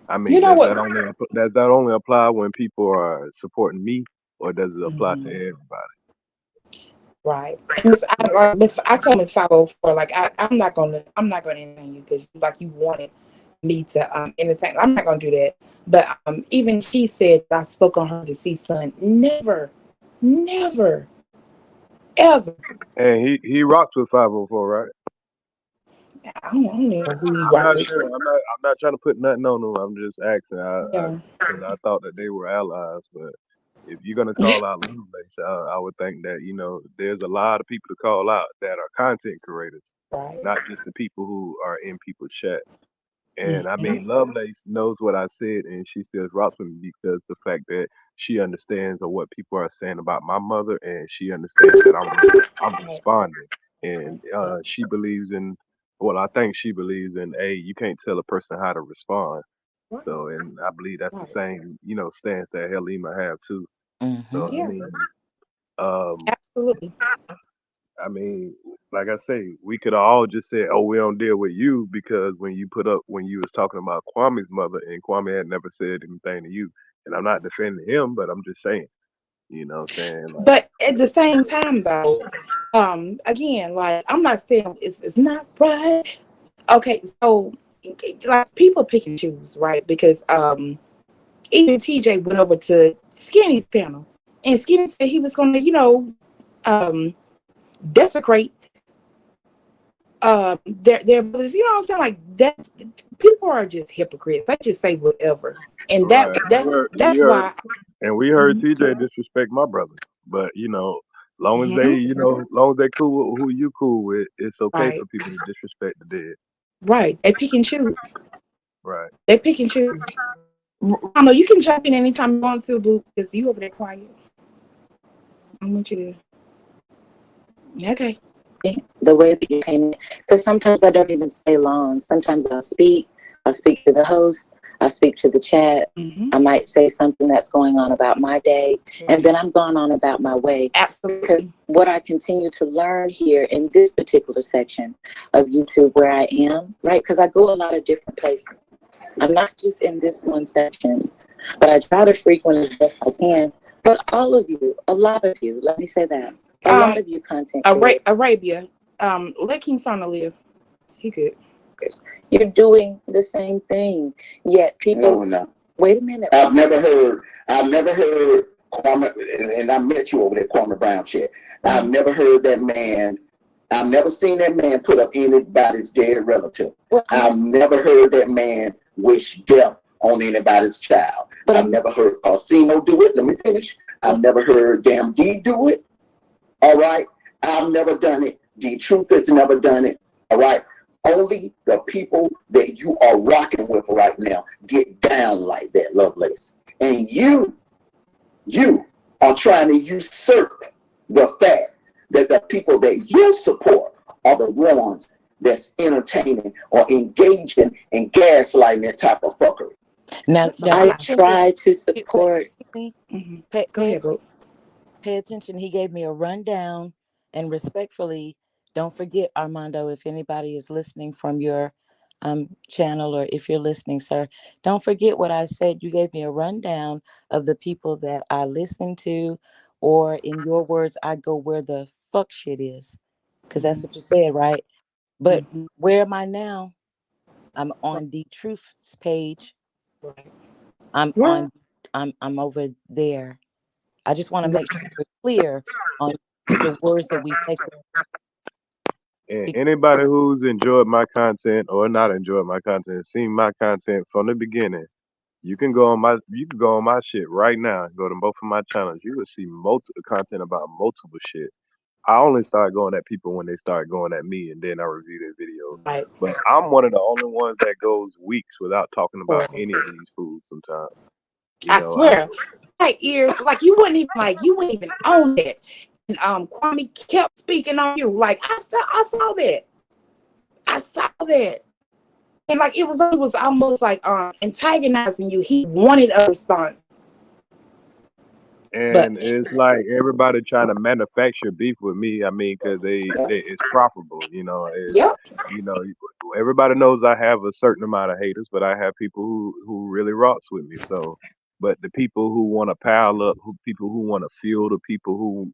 I mean, You know does what? that only apply when people are supporting me, or does it apply to everybody? Right. I told Miss 504, like I'm not gonna entertain you because like you wanted me to entertain. I'm not gonna do that. But even she said I spoke on her deceased son. Never, ever. And he rocks with 504, right? I don't even know who he I'm rocked not with. sure. I'm not trying to put nothing on them. I'm just asking. Yeah. I thought that they were allies, but if you're gonna call out Lovelace, I would think that there's a lot of people to call out that are content creators, Right. not just the people who are in people's chat. And I mean, Lovelace knows what I said, and she still rocks with me because the fact that she understands of what people are saying about my mother, and she understands that I'm responding, and she believes in. Well, I think she believes in you can't tell a person how to respond. Right. So, and I believe that's the same, stance that Halima have too. So, Yeah. Absolutely. I mean, like I say, we could have all just said, "Oh, we don't deal with you," because when you was talking about Kwame's mother, and Kwame had never said anything to you, and I'm not defending him, but I'm just saying, what I'm saying. Like, But at the same time, though, again, like I'm not saying it's not right. Okay, so like people pick and choose, right? Because even TJ went over to Skinny's panel, and Skinny said he was going to, desecrate their brothers. You know what I'm saying? Like that, people are just hypocrites. They just say whatever, and right. that's why. And we heard TJ disrespect my brother, but long as they cool with who you cool with, it's okay for people to disrespect the dead. Right, they pick and choose. Right, they pick and choose. I know you can jump in anytime you want to, Boo, because you over there quiet. I want you to. Okay. The way that you paint it, because sometimes I don't even stay long. Sometimes I'll speak to the host, I'll speak to the chat. I might say something that's going on about my day, and then I'm going on about my way. Absolutely. Because what I continue to learn here in this particular section of YouTube where I am, right? Because I go a lot of different places. I'm not just in this one section, but I try to frequent as best I can. But all of you, a lot of you, let me say that. A lot of you content creators, Arabia, let King Sana live. He could. You're doing the same thing. Yet people. No. Wait a minute. I've never heard Kwame, and I met you over there, Kwame Brown Chat. I've never heard that man. I've never seen that man put up anybody's dead relative. I've never heard that man wish death on anybody's child. I've never heard Carsino do it. Let me finish. I've never heard Damn D do it. All right. I've never done it. D Truth has never done it. All right. Only the people that you are rocking with right now get down like that, Lovelace. And you are trying to usurp the fact that the people that you support are the ones that's entertaining or engaging in gaslighting that type of fuckery. Now I try to support me? Mhm. Pay, Go pay, ahead, bro. pay attention. He gave me a rundown, and respectfully, don't forget, Armando, if anybody is listening from your channel, or if you're listening, sir, don't forget what I said. You gave me a rundown of the people that I listen to, or in your words, I go where the fuck shit is, because that's what you said, right? But Mhm. where am I now? I'm on the Truth's page. Right. I'm Right. on. I'm over there. I just want to make sure we're clear on the words that we say. And Because anybody who's enjoyed my content or not enjoyed my content, seen my content from the beginning, you can go on my shit right now. Go to both of my channels. You will see multiple content about multiple shit. I only start going at people when they start going at me, and then I review their videos. Right. But I'm one of the only ones that goes weeks without talking about Right. any of these foods. Sometimes, I swear, like ears, like you wouldn't even own it. And Kwame kept speaking on you. Like I saw that. I saw that. And like it was almost like antagonizing you. He wanted a response. But and it's like everybody trying to manufacture beef with me. I mean, because they it's profitable. yep. You know, everybody knows I have a certain amount of haters, but I have people who really rocks with me. So, but the people who want to pile up, people who want to fuel the people who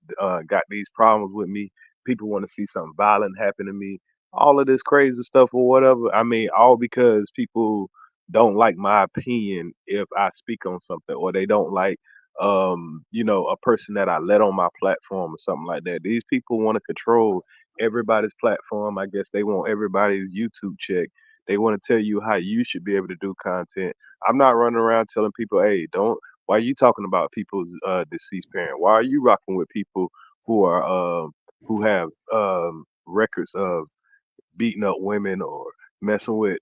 got these problems with me, people want to see something violent happen to me, all of this crazy stuff or whatever. I mean, all because people don't like my opinion if I speak on something, or they don't like a person that I let on my platform or something like that. These people want to control everybody's platform. I guess they want everybody's YouTube check. They want to tell you how you should be able to do content. I'm not running around telling people, hey, don't. Why are you talking about people's deceased parent? Why are you rocking with people who are who have records of beating up women or messing with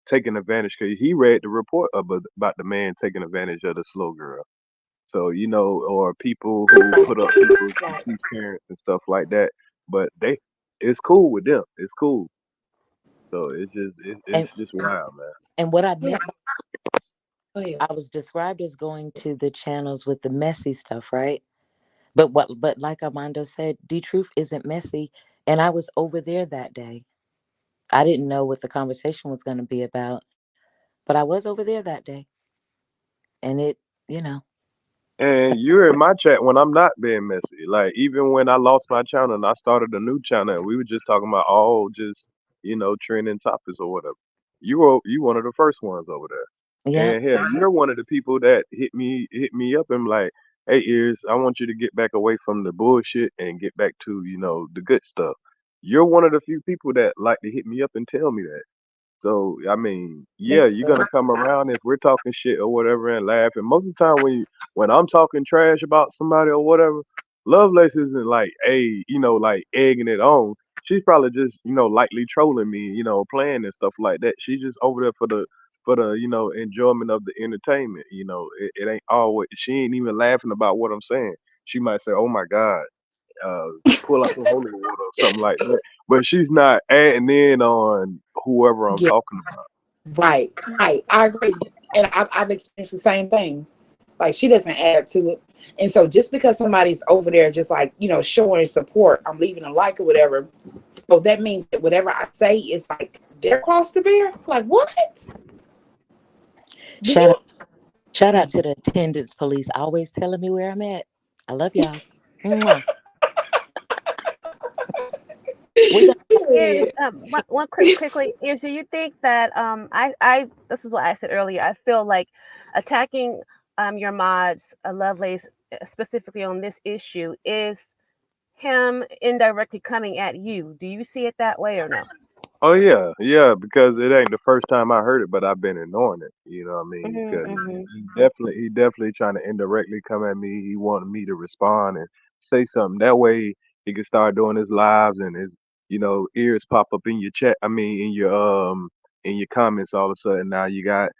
taking advantage? Because he read the report about the man taking advantage of the slow girl. So, or people who put up people's Right. deceased parents and stuff like that. But it's cool with them. It's cool. So and it's just wild, man. what I Yeah. meant, Go ahead. I was described as going to the channels with the messy stuff, right? But like Armando said, D Truth isn't messy, and I was over there that day. I didn't know what the conversation was going to be about, but I was over there that day, and it, you know, so And you're in my chat when I'm not being messy. Like even when I lost my channel and I started a new channel, and we were just talking about all just trending topics or whatever. You one of the first ones over there. yeah. And hell, you're one of the people that hit me up and like, hey, Ears, I want you to get back away from the bullshit and get back to the good stuff. You're one of the few people that like to hit me up and tell me that. So I mean, yeah, Thanks, you're sir. gonna come around if we're talking shit or whatever and laugh. And most of the time when I'm talking trash about somebody or whatever, Lovelace isn't like, hey, like egging it on. She's probably just, lightly trolling me, playing and stuff like that. She's just over there for the enjoyment of the entertainment. It ain't always, she ain't even laughing about what I'm saying. She might say, oh my God, uh, pull out some holy water or something like that. But she's not adding in on whoever I'm Yeah. talking about. Right. Right. I agree. And I've experienced the same thing. Like she doesn't add to it. And so just because somebody's over there just like, showing support, I'm leaving a like or whatever. So that means that whatever I say is like their cross to bear. Like what? Do Shout you? out, shout out to the attendance police, always telling me where I'm at. I love y'all. Mwah. We got Is Period. one quickly is, do you think that I this is what I said earlier. I feel like attacking your mods, Lovelace, specifically on this issue is him indirectly coming at you. Do you see it that way or no? Oh yeah, yeah, because it ain't the first time I heard it, but I've been ignoring it. You know what I mean? Because Mm-hmm. he definitely trying to indirectly come at me. He wanted me to respond and say something. That way he can start doing his lives and his ears pop up in your chat. I mean in your comments all of a sudden. Now you got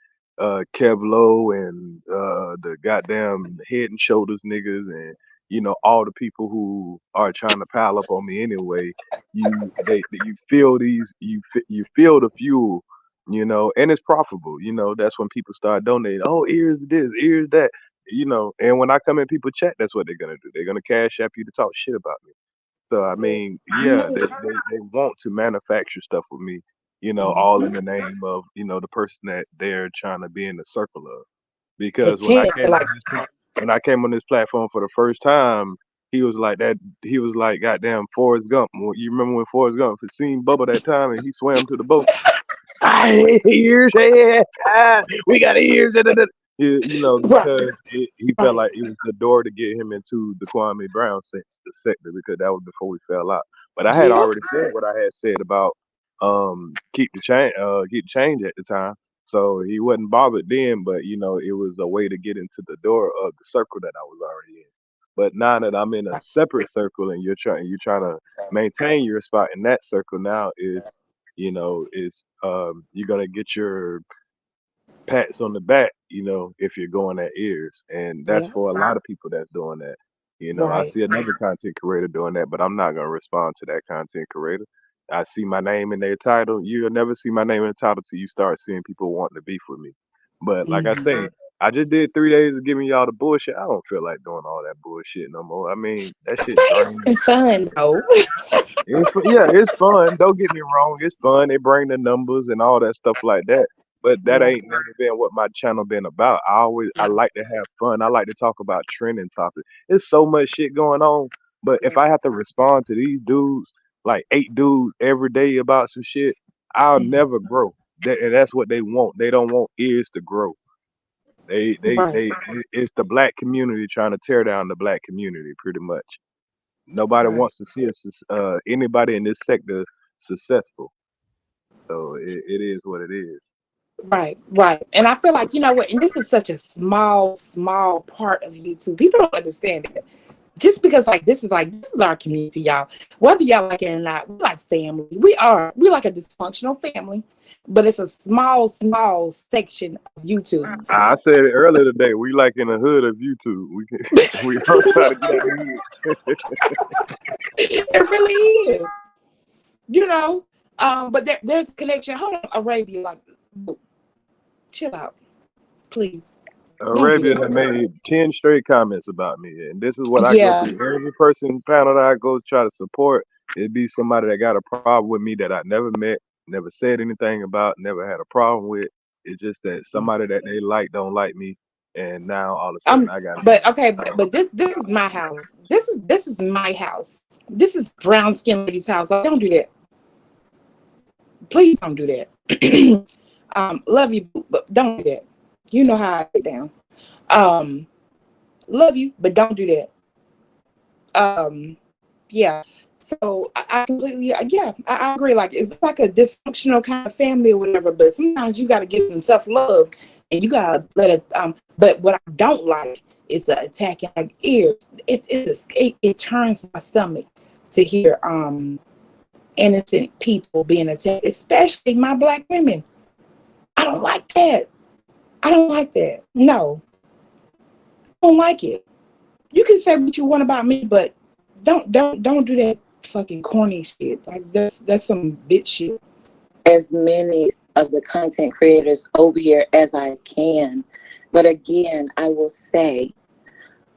Kev Low and the goddamn Head and Shoulders niggas and all the people who are trying to pile up on me anyway. You feel the fuel you know, and it's profitable. You know, that's when people start donating. Oh, here's this, here's that. You know, and when I come in people chat, that's what they're gonna do. They're gonna cash app you to talk shit about me. So I mean, yeah, they want to manufacture stuff with me, you know, all in the name of, you know, the person that they're trying to be in the circle of. Because Like, when I came on this platform for the first time, he was like that. He was like goddamn Forrest Gump. You remember when Forrest Gump had seen Bubba that time and he swam to the boat? I ears, yeah, we got ears. Da, da, da. You know, because he felt like it was the door to get him into the Kwame Brown sector, because that was before we fell out. But I had already said what I had said about keep the change at the time. So he wasn't bothered then, but you know, it was a way to get into the door of the circle that I was already in. But now that I'm in a separate circle and you're trying to maintain your spot in that circle, now is, you know, is you're gonna get your pats on the back, you know, if you're going at ears. And that's for a lot of people that's doing that. You know, I see another content creator doing that, but I'm not gonna respond to that content creator. I see my name in their title. You'll never see my name in the title till you start seeing people wanting to beef with me. But like I say, I just did 3 days of giving y'all the bullshit. I don't feel like doing all that bullshit no more. I mean, that shit it's been fun though. it's fun. Don't get me wrong. It's fun. They bring the numbers and all that stuff like that. But that ain't never been what my channel been about. I like to have fun. I like to talk about trending topics. There's so much shit going on. But if I have to respond to these dudes, like 8 dudes every day about some shit, I'll never grow. And that's what they want. They don't want ears to grow. It's the black community trying to tear down the black community, pretty much. Nobody wants to see anybody in this sector successful. So it is what it is. Right. And I feel like, you know what, and this is such a small part of YouTube. People don't understand it. Just because this is our community, y'all. Whether y'all like it or not, we like family. We're like a dysfunctional family, but it's a small section of YouTube. I said it earlier today. We like in the hood of YouTube. We don't try to get out of here. It really is. You know, but there's a connection. Hold on, Arabia, chill out, please. Arabia had made 10 straight comments about me, and this is what I go through. Every person panel that I go try to support, it'd be somebody that got a problem with me that I never met, never said anything about, never had a problem with. It's just that somebody that they like don't like me, and now all of a sudden I got. But this is my house. This is my house. This is brown skin lady's house. Don't do that. Please don't do that. Love you, but don't do that. You know how I get down. Love you, but don't do that. Yeah. So I completely, I agree. Like, it's like a dysfunctional kind of family or whatever, but sometimes you got to give them tough love and you got to let it, but what I don't like is the attacking like ears. It turns my stomach to hear, innocent people being attacked, especially my black women. I don't like that. No, I don't like it. You can say what you want about me, but don't do that fucking corny shit. Like that's some bitch shit. As many of the content creators over here as I can, but again, I will say,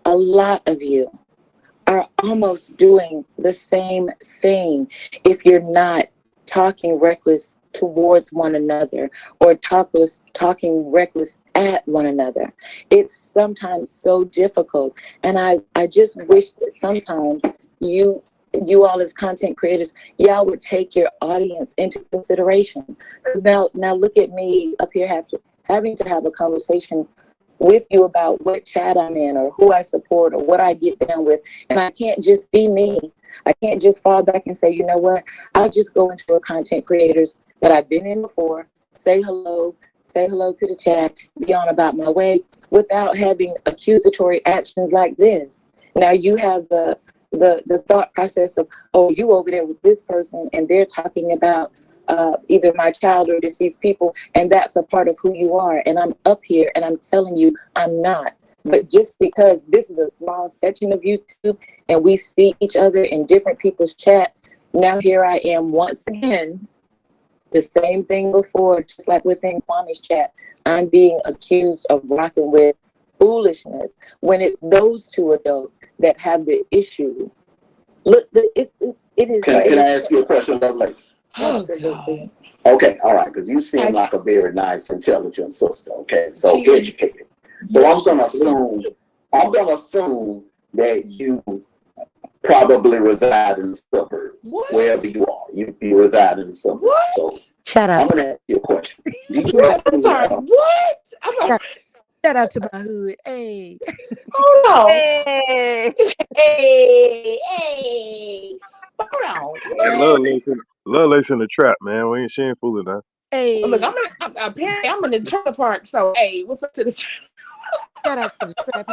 a lot of you are almost doing the same thing. If you're not talking reckless towards one another or talking reckless at one another, it's sometimes so difficult. And I just wish that sometimes you all as content creators, y'all would take your audience into consideration. Because now look at me up here having to have a conversation with you about what chat I'm in or who I support or what I get down with. And I can't just be me. I can't just fall back and say, you know what, I'll just go into a content creators that I've been in before, say hello to the chat, be on about my way without having accusatory actions like this. Now you have the thought process of, oh, you over there with this person and they're talking about either my child or deceased people, and that's a part of who you are. And I'm up here and I'm telling you I'm not. But just because this is a small section of YouTube and we see each other in different people's chat, now here I am once again The same thing before, just like within Kwame's chat. I'm being accused of rocking with foolishness when it's those two adults that have the issue. Look, it is. Can I ask you a question, Lovelace? Oh, Okay, all right, because you seem like a very nice, intelligent sister. Okay, so educated. So I'm gonna assume that you probably reside in the suburbs, wherever you are. You reside in the suburbs. What? So Shout I'm out, gonna ask you a question. Do you have I'm sorry. What? shout out to my hood. Hey, Hold on. Hey. Hey. Hold Hey, on. Lovelace in the trap, man. She ain't fooling us. hey. Look, apparently I'm in the trailer park. So, hey, what's up to the trailer? Shout out to the trap.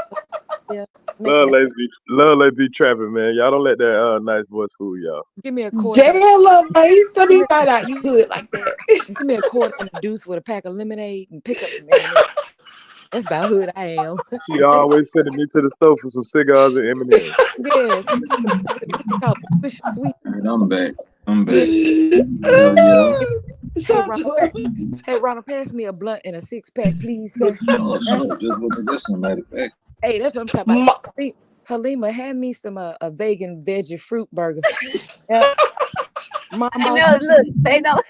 Yeah, make that- Lovelace be trapping, man. Y'all don't let that nice voice fool y'all. give me a quarter. Damn, Lovelace. Let me find out you good like that. Give me a quarter and a deuce with a pack of lemonade and pick up some M&Ms. That's about hood I am. She always sending me to the store for some cigars and M&M's. Yes. What you call it? Sweet. All right, I'm back. Hell yeah. Hey, Ronald, pass me a blunt and a 6-pack, please, sir. Oh, sure. Just went to get some, matter of fact. Hey, that's what I'm talking about. Halima, had me some a vegan veggie fruit burger. Mama, I know. Look, they know.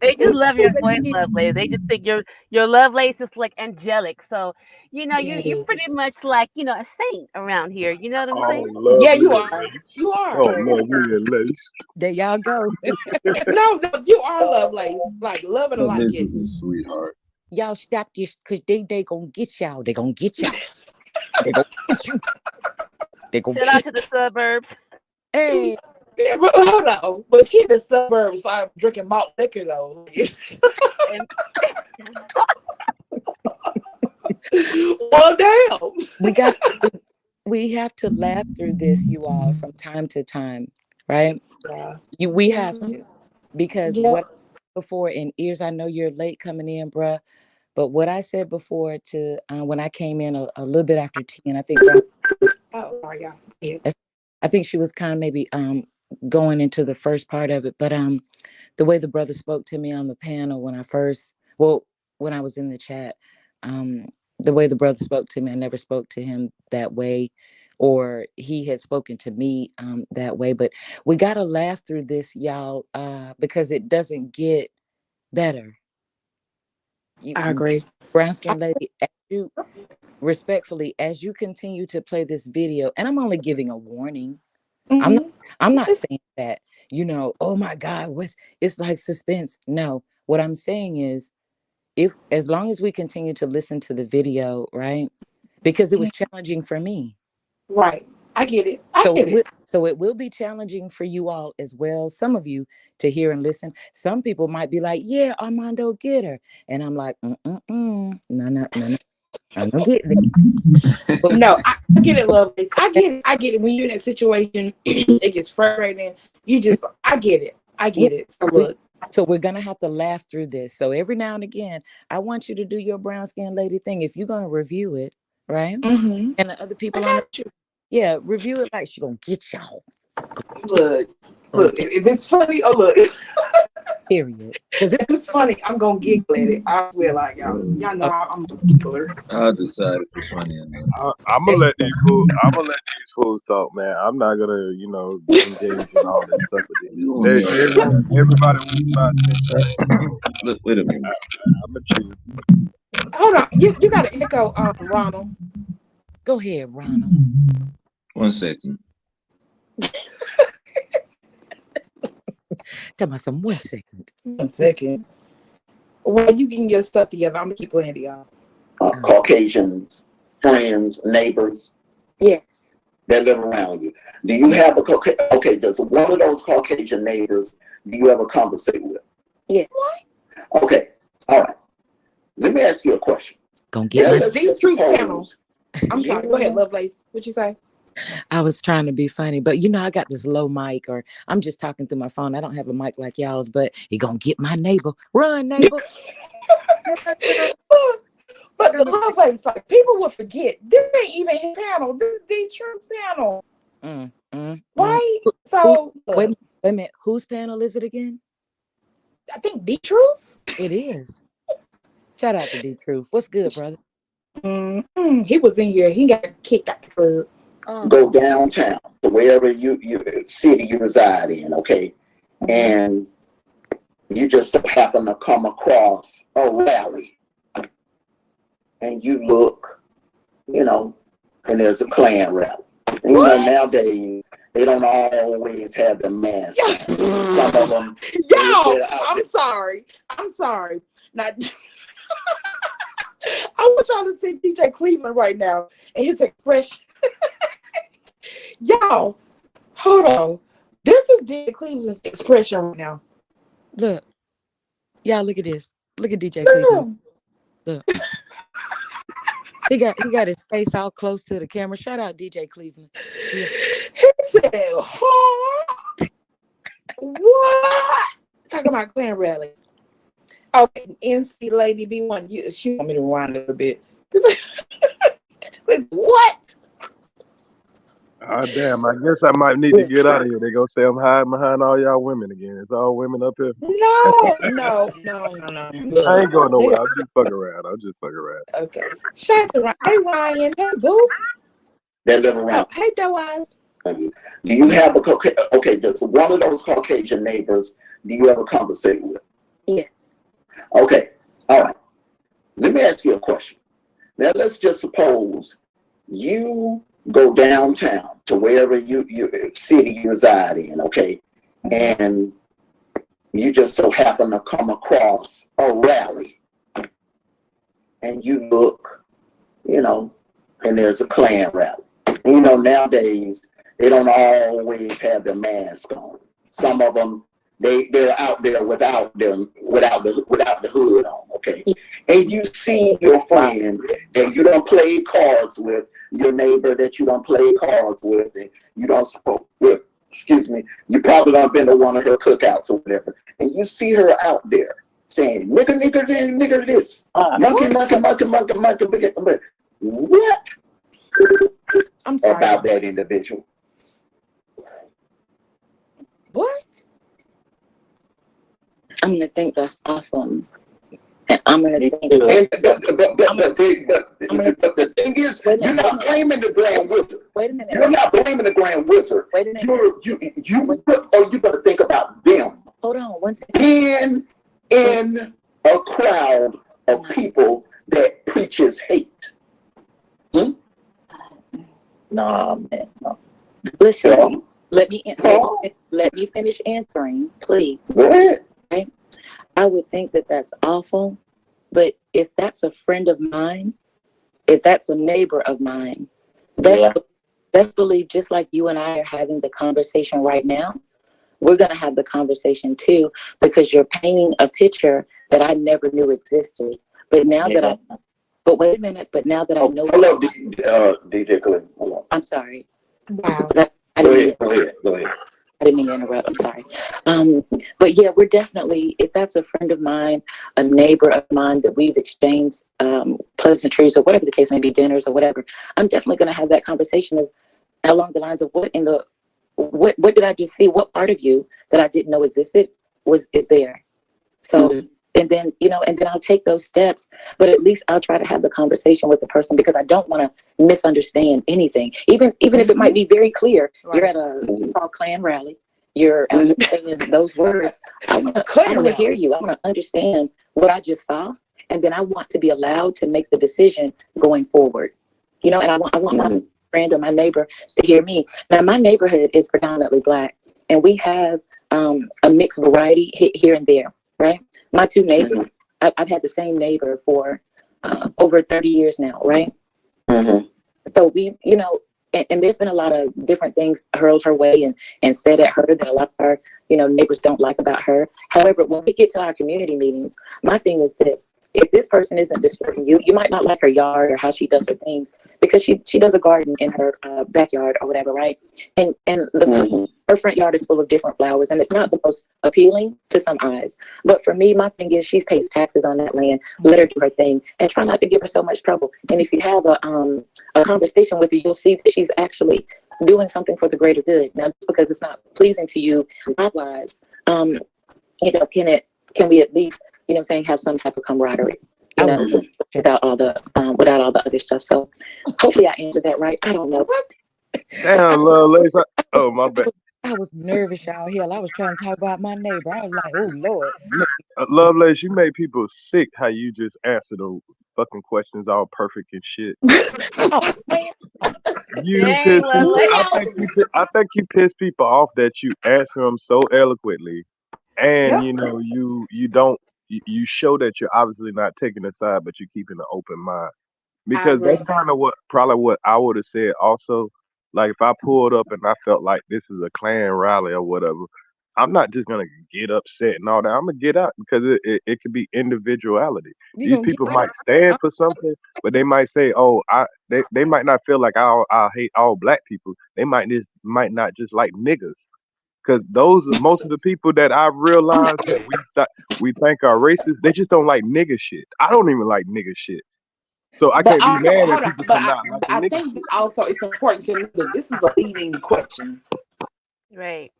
They just love your voice, Lovelace. They just think your Lovelace is like angelic. So you're pretty much like a saint around here. You know what I'm saying? Yeah, you are. You are. Oh, lovely and lace. there y'all go. No, you are Lovelace. Like, love it or like This it. is a sweetheart. Y'all stop this because they gonna get y'all. They gonna get y'all. They gonna get you. They gonna Shout out to the suburbs. Hey, Yeah, but hold on. But she in the suburbs, so I'm drinking malt liquor though. Well, damn. we have to laugh through this, you all, from time to time, right? Yeah. We have to, because Yeah. what before in ears, I know you're late coming in, bruh. But what I said before to when I came in a little bit after 10, I think. Oh, sorry, yeah. I think she was kind of maybe going into the first part of it, but the way the brother spoke to me on the panel when I was in the chat, the way the brother spoke to me, I never spoke to him that way, or he had spoken to me that way. But we got to laugh through this, y'all, because it doesn't get better. I agree. Brown skin lady, respectfully, as you continue to play this video, and I'm only giving a warning. Mm-hmm. I'm not saying that, oh my God, it's like suspense. No, what I'm saying is, as long as we continue to listen to the video, right? Because it was challenging for me. Right. I get it. So it will be challenging for you all as well. Some of you to hear and listen. Some people might be like, yeah, Armando, get her. And I'm like, no. I'm not getting it. But no, I get it, Lovelace. I get it. When you're in that situation, it gets frustrating. I get it. So look. So we're gonna have to laugh through this. So every now and again, I want you to do your brown skin lady thing. If you're gonna review it, right? Mm-hmm. And the other people review it like she gonna get y'all. Look, if it's funny, look. Period. Because if it's funny, I'm gonna giggle at it. I swear, like y'all know I'm a giggler. I'll decide if it's funny or not. I'm gonna let these fools talk, man. I'm not gonna, engage in all that stuff with them. Everybody wants my attention. Look, wait a minute. I'm gonna choose. Hold on, you got to echo, Ronald. Go ahead, Ronald. 1 second. Tell me some 1 second. 1 second. Well, you getting your stuff together. I'm gonna keep playing to y'all. Caucasians, friends, neighbors. Yes. That live around you. Do you have does one of those Caucasian neighbors do you ever conversate with? Yes. Okay. All right. Let me ask you a question. Gonna get these truth panels. I'm sorry. Go ahead, Lovelace. What you say? I was trying to be funny, but I got this low mic, or I'm just talking through my phone. I don't have a mic like y'all's, but he gonna get my neighbor. Run, neighbor. But the Lovelace, like, people will forget. This ain't even his panel. This is the truth panel. Right? So wait a minute. Whose panel is it again? I think D Truth. It is. Shout out to D Truth. What's good, brother? He was in here. He got kicked out the club. Go downtown to wherever you city you reside in, okay? And you just happen to come across a rally, and you look, and there's a Klan rally. And, nowadays they don't always have the mask. Some of them. Yo, I'm sorry. Now, I want y'all to see DJ Cleveland right now and his expression. Y'all, hold on. This is DJ Cleveland's expression right now. Look. Y'all look at this. Look at DJ Cleveland. Look. He got his face all close to the camera. Shout out DJ Cleveland. Yeah. He said, huh? What? Talking about Klan rallies. Okay, NC Lady B1, she want me to rewind a little bit. What? Ah, damn. I guess I might need to get out of here. They gonna say I'm hiding behind all y'all women again. It's all women up here. No. I ain't going nowhere. I'll just fuck around. Okay. Shout out to Ryan. Hey, Ryan. Hey, boo. That live around. Hey, Doaz. Do you have just one of those Caucasian neighbors do you ever conversate with? Yes. Okay. All right. Let me ask you a question. Now, let's just suppose you go downtown to wherever you city you reside in, okay? And you just so happen to come across a rally, and you look, and there's a Klan rally. And, nowadays they don't always have the mask on. Some of them they're out there without the hood on, okay? And you see your friend that you don't play cards with, your neighbor that you don't play cards with, and you don't smoke with, you probably don't been to one of her cookouts or whatever, and you see her out there saying, nigger this, monkey. What? I'm sorry. About that individual. What? I'm gonna think that's awful. And I'm gonna think. But the thing is, you're not blaming the Grand Wizard. Wait a minute. You're not blaming the Grand Wizard. Wait a minute. You better think about them. Hold on one second. In a crowd of people that preaches hate. Nah, man. No. Listen, let me finish answering, please. Go ahead. Right? I would think that that's awful, but if that's a friend of mine, if that's a neighbor of mine, let's believe just like you and I are having the conversation right now, we're going to have the conversation too, because you're painting a picture that I never knew existed. But now but wait a minute, but now that I know. Hello, DJ Clinton. I'm sorry. Wow. Go ahead. I didn't mean to interrupt. I'm sorry. But yeah, we're definitely, if that's a friend of mine, a neighbor of mine that we've exchanged pleasantries or whatever the case may be, dinners or whatever, I'm definitely going to have that conversation as along the lines of what did I just see? What part of you that I didn't know existed is there? So, and then I'll take those steps, but at least I'll try to have the conversation with the person because I don't want to misunderstand anything. Even if it might be very clear, you're at a so-called Klan rally, you're saying those words. I want to hear you. I want to understand what I just saw, and then I want to be allowed to make the decision going forward. And I want my friend or my neighbor to hear me. Now, my neighborhood is predominantly Black, and we have a mixed variety here and there, right? My two neighbors, I've had the same neighbor for over 30 years now, right? So we, and there's been a lot of different things hurled her way and said at her that a lot of our, neighbors don't like about her. However, when we get to our community meetings, my thing is this. If this person isn't disturbing you, you might not like her yard or how she does her things because she does a garden in her backyard or whatever, right? And her front yard is full of different flowers, and it's not the most appealing to some eyes. But for me, my thing is she pays taxes on that land. Let her do her thing, and try not to give her so much trouble. And if you have a conversation with her, you'll see that she's actually doing something for the greater good. Now, just because it's not pleasing to you, otherwise, can it can we at least, you know what I'm saying, have some type of camaraderie, I you was know, without all the other stuff. So hopefully I answered that right. I don't know. Damn, Lovelace. Oh, my bad. I was nervous, y'all. Hell, I was trying to talk about my neighbor. I was like, oh Lord. Lovelace, you made people sick how you just answer the fucking questions all perfect and shit. Oh man. You Dang, pissed people. Lovelace. I think you piss people off that you answer them so eloquently, and Yep. you know you don't you show that you're obviously not taking a side, but you're keeping an open mind. Because agree. that's kind of probably what I would have said also. Like if I pulled up and I felt like this is a Klan rally or whatever, I'm not just gonna get upset and all that. I'm gonna get out because it could be individuality. You These gonna people get might stand for something, but they might say, "Oh, they might not feel like I hate all black people. They might not just like niggas." Because most of the people that I realize that we think are racist, they just don't like nigga shit. I don't even like nigga shit. So I But can't be also, mad hold at on. people But for not liking I nigga think shit. also it's important to know that this is a leading question. Right.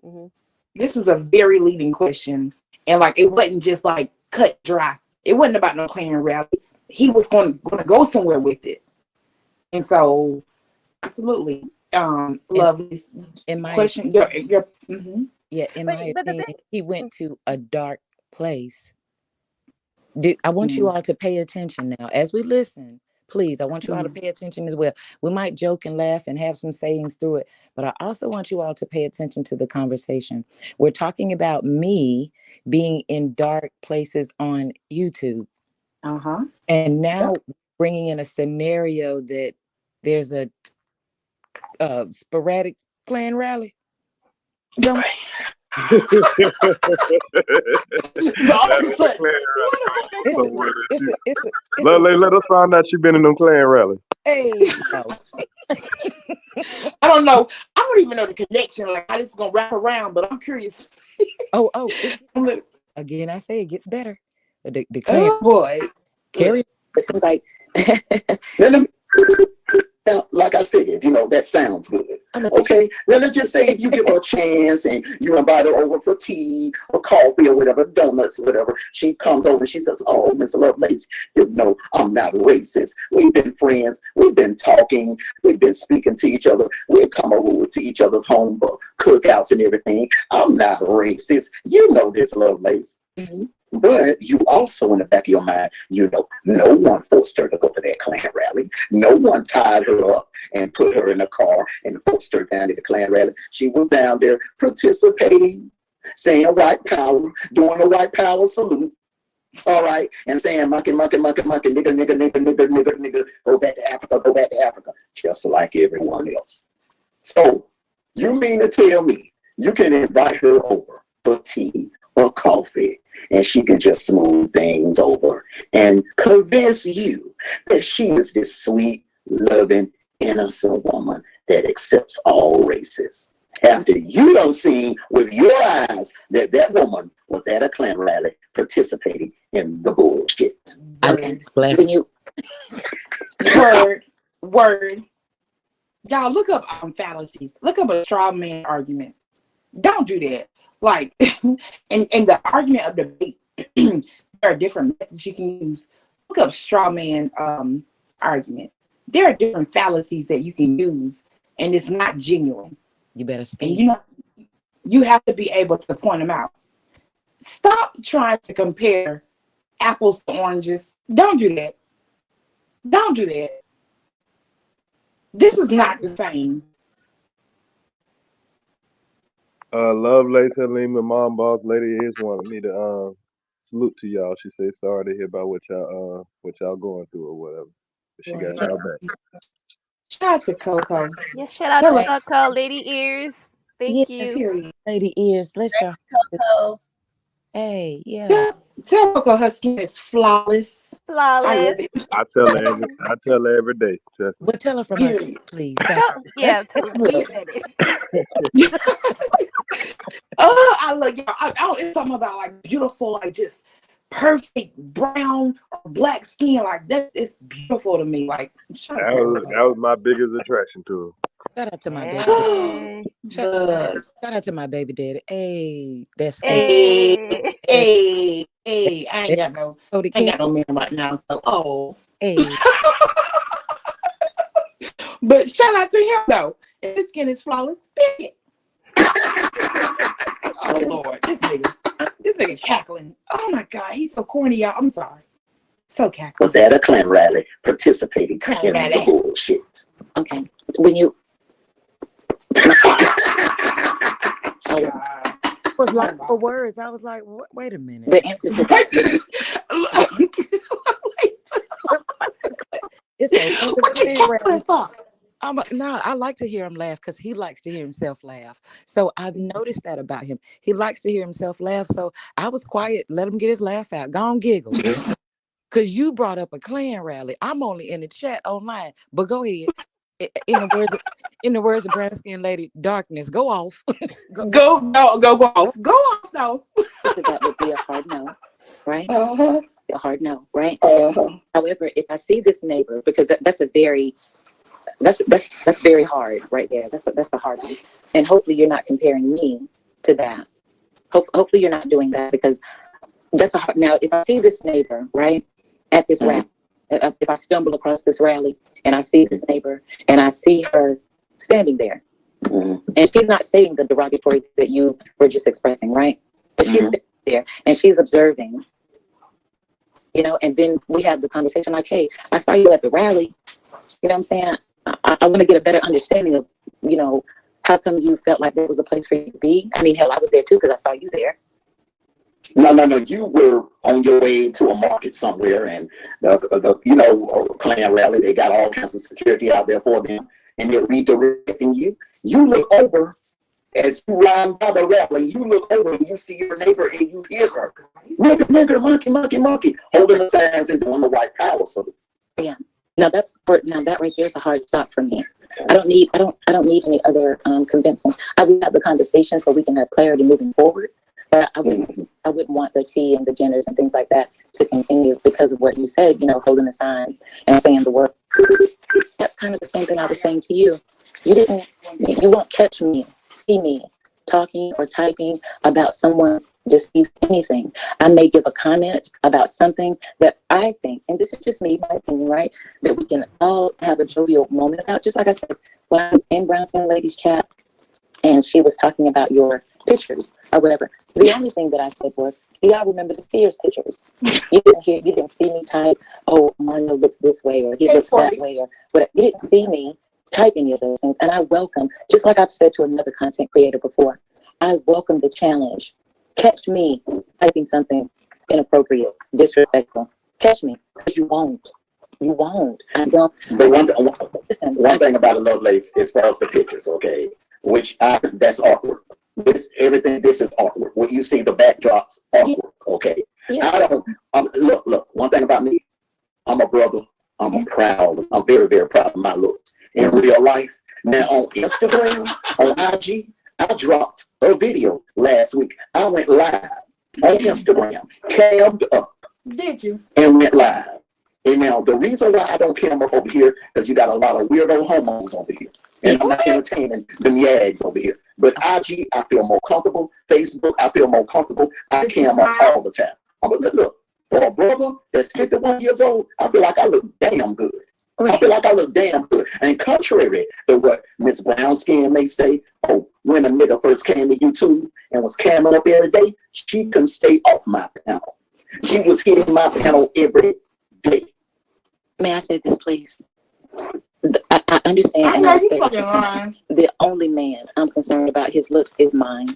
Hmm. This was a very leading question, and like it wasn't just like cut dry. It wasn't about no Klan rally. He was going to go somewhere with it, and so absolutely, lovely in my question. yeah, in But my the opinion, thing, he went to a dark place. I want you all to pay attention now as we listen. Please, I want you all to pay attention as well. We might joke and laugh and have some sayings through it, but I also want you all to pay attention to the conversation. We're talking about me being in dark places on YouTube. And now bringing in a scenario that there's a sporadic Klan rally. So Let us find out you've been in them Klan rallies. Hey, no. I don't know. I don't even know the connection, like how this is gonna wrap around, but I'm curious. Again, I say it gets better. The Oh boy. Carry. It seems like like I said, you know, that sounds good. Okay, well, let's just say if you give her a chance and you invite her over for tea or coffee or whatever, donuts or whatever, she comes over and she says, "Oh, Miss Lovelace, you know, I'm not racist. We've been friends. We've been talking. We've been speaking to each other. We've come over to each other's home for cookouts and everything. I'm not racist. You know this, Lovelace." Mm-hmm. But you also, in the back of your mind, you know, no one forced her to go to that Klan rally. No one tied her up and put her in a car and forced her down to the Klan rally. She was down there participating, saying white power, doing a white power salute. All right, and saying monkey, nigga, go back to Africa, just like everyone else. So you mean to tell me you can invite her over for tea or coffee, and she can just smooth things over and convince you that she is this sweet, loving, innocent woman that accepts all races? After you don't see with your eyes that that woman was at a Klan rally participating in the bullshit. Bless you. Word. Y'all look up fallacies. Look up a straw man argument. Don't do that. Like, in the argument of debate, there are different methods you can use. Look up straw man argument. There are different fallacies that you can use, and it's not genuine. You better speak. And you have to be able to point them out. Stop trying to compare apples to oranges. Don't do that. Don't do that. This is not the same. Lovelace Halima, mom boss lady is wanted me to salute to y'all. She said sorry to hear about what y'all going through or whatever. But she got y'all back. Shout out to Coco. Yeah, shout out to Coco, Lady Ears. Thank you. Lady Ears, bless you. Coco. Hey, yeah. Tell Coco her skin is flawless. Flawless. I tell her every day. Well, tell her from us, please. Yeah, we said it. Oh, I love y'all. It's something about like beautiful, like just perfect brown or black skin. Like that is beautiful to me. Like that was my biggest attraction to her. Shout out to my baby daddy. Hey. Good. Shout out to my baby daddy. Hey, that's Hey, Hey. hey, I ain't got no Cody man King. right now. So Hey, but shout out to him though. His skin is flawless. Period. Oh Lord, this nigga cackling. Oh my God, he's so corny, y'all. I'm sorry. So cackling. Was at a Clan rally participating Clan in rally. the bullshit. Okay. When you God. was like for words. I was like, wait a minute. the answer to that is It's a fucking What you clan cackling rally. for? No, I like to hear him laugh because he likes to hear himself laugh. So I've noticed that about him. He likes to hear himself laugh. So I was quiet. Let him get his laugh out. Go on, giggle. Because you brought up a Klan rally. I'm only in the chat online. But go ahead. In the words of brown skin lady, darkness, go off. Go off. Go off though. that would be a hard no, right? Uh-huh. A hard no, right? Uh-huh. However, if I see this neighbor, because that's very hard right there. That's the hard one. And hopefully you're not comparing me to that. Hopefully you're not doing that, because that's a hard. Now, if I see this neighbor, right, at this rally, if I stumble across this rally and I see this neighbor and I see her standing there, and she's not saying the derogatory that you were just expressing, right? But she's standing there and she's observing, and then we have the conversation like, hey, I saw you at the rally. You know what I'm saying? I want to get a better understanding of, how come you felt like there was a place for you to be? I mean, hell, I was there too because I saw you there. No. You were on your way to a market somewhere, and the Klan rally, they got all kinds of security out there for them, and they're redirecting you. You look over as you run by the rally. You look over and you see your neighbor, and you hear her, nigger, monkey, holding the signs and doing the white power salute. Yeah. Now that right there is a hard stop for me. I don't need any other convincing. I would have the conversation so we can have clarity moving forward. But I wouldn't want the T and the genders and things like that to continue because of what you said, holding the signs and saying the word. That's kind of the same thing I was saying to you. You won't catch me, see me talking or typing about someone's dispute, anything. I may give a comment about something that I think, and this is just me, my opinion, right, that we can all have a jovial moment about. Just like I said, when I was in Brown Skin Ladies chat, and she was talking about your pictures or whatever. The only thing that I said was, do y'all remember the Sears pictures? You didn't see me type, oh, Mario looks this way or he looks that way or whatever. You didn't see me type any of those things. And I welcome, just like I've said to another content creator before, I welcome the challenge. Catch me typing something inappropriate, disrespectful. Catch me, because you won't. You won't. I don't. But one thing about a Lovelace as far as the pictures, okay? That's awkward. This is awkward. When you see the backdrops, awkward. Okay. Yeah. I don't. Look. One thing about me, I'm a brother. I'm very, very proud of my looks in real life. Now on Instagram, on IG, I dropped a video last week. I went live on Instagram, cammed up. Did you? And went live. And now the reason why I don't cam up over here, because you got a lot of weirdo homos over here. And I'm not entertaining them yags over here. But IG, I feel more comfortable. Facebook, I feel more comfortable. I cam up all the time. I'm gonna look, for a brother that's 51 years old, I feel like I look damn good. I feel like I look damn good. And contrary to what Miss Brown Skin may say, when a nigga first came to YouTube and was camming up every day, she couldn't stay off my panel. She was hitting my panel every day. May I say this, please? I understand. I know you fucking lying. The only man I'm concerned about his looks is mine.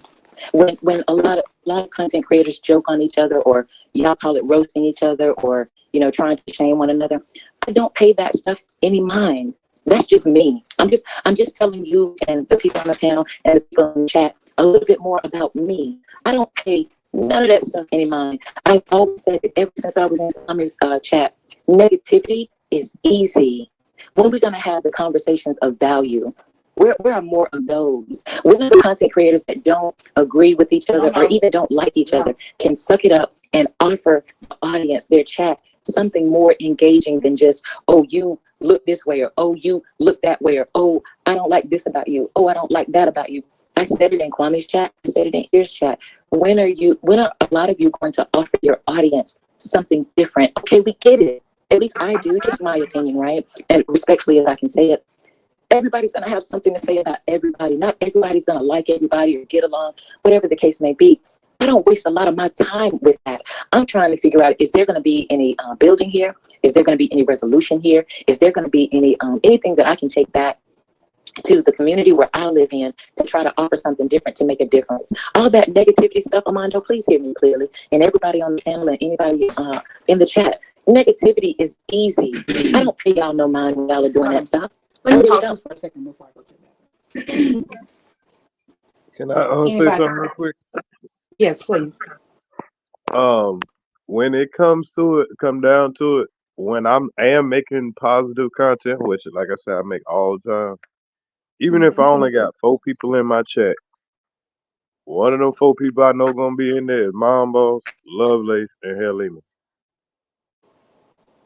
When a lot of content creators joke on each other, or y'all call it roasting each other, or trying to shame one another, I don't pay that stuff any mind. That's just me. I'm just telling you and the people on the panel and the people in the chat a little bit more about me. I don't pay none of that stuff any mind. I've always said it ever since I was in the comments chat. Negativity is easy. When we're going to have the conversations of value, where are more of those? When the content creators that don't agree with each other or even don't like each other can suck it up and offer the audience, their chat, something more engaging than just, oh, you look this way, or oh, you look that way, or oh, I don't like this about you, oh, I don't like that about you. I said it in Kwame's chat, I said it in Ear's chat. When are a lot of you going to offer your audience something different? Okay, we get it. At least I do, just my opinion, right? And respectfully as I can say it, everybody's going to have something to say about everybody. Not everybody's going to like everybody or get along, whatever the case may be. I don't waste a lot of my time with that. I'm trying to figure out, is there going to be any building here? Is there going to be any resolution here? Is there going to be any anything that I can take back to the community where I live in to try to offer something different to make a difference? All that negativity stuff, Armando, please hear me clearly. And everybody on the panel and anybody in the chat, negativity is easy. I don't pay y'all no mind when y'all are doing that stuff. Let me pause for a second before I go to that. Can I say Anybody? something real quick? Yes, please. When it come down to it, when I am making positive content, which like I said, I make all the time, even if I only got 4 people in my chat, one of them 4 people I know gonna be in there is Mom Boss, Lovelace, and Helena.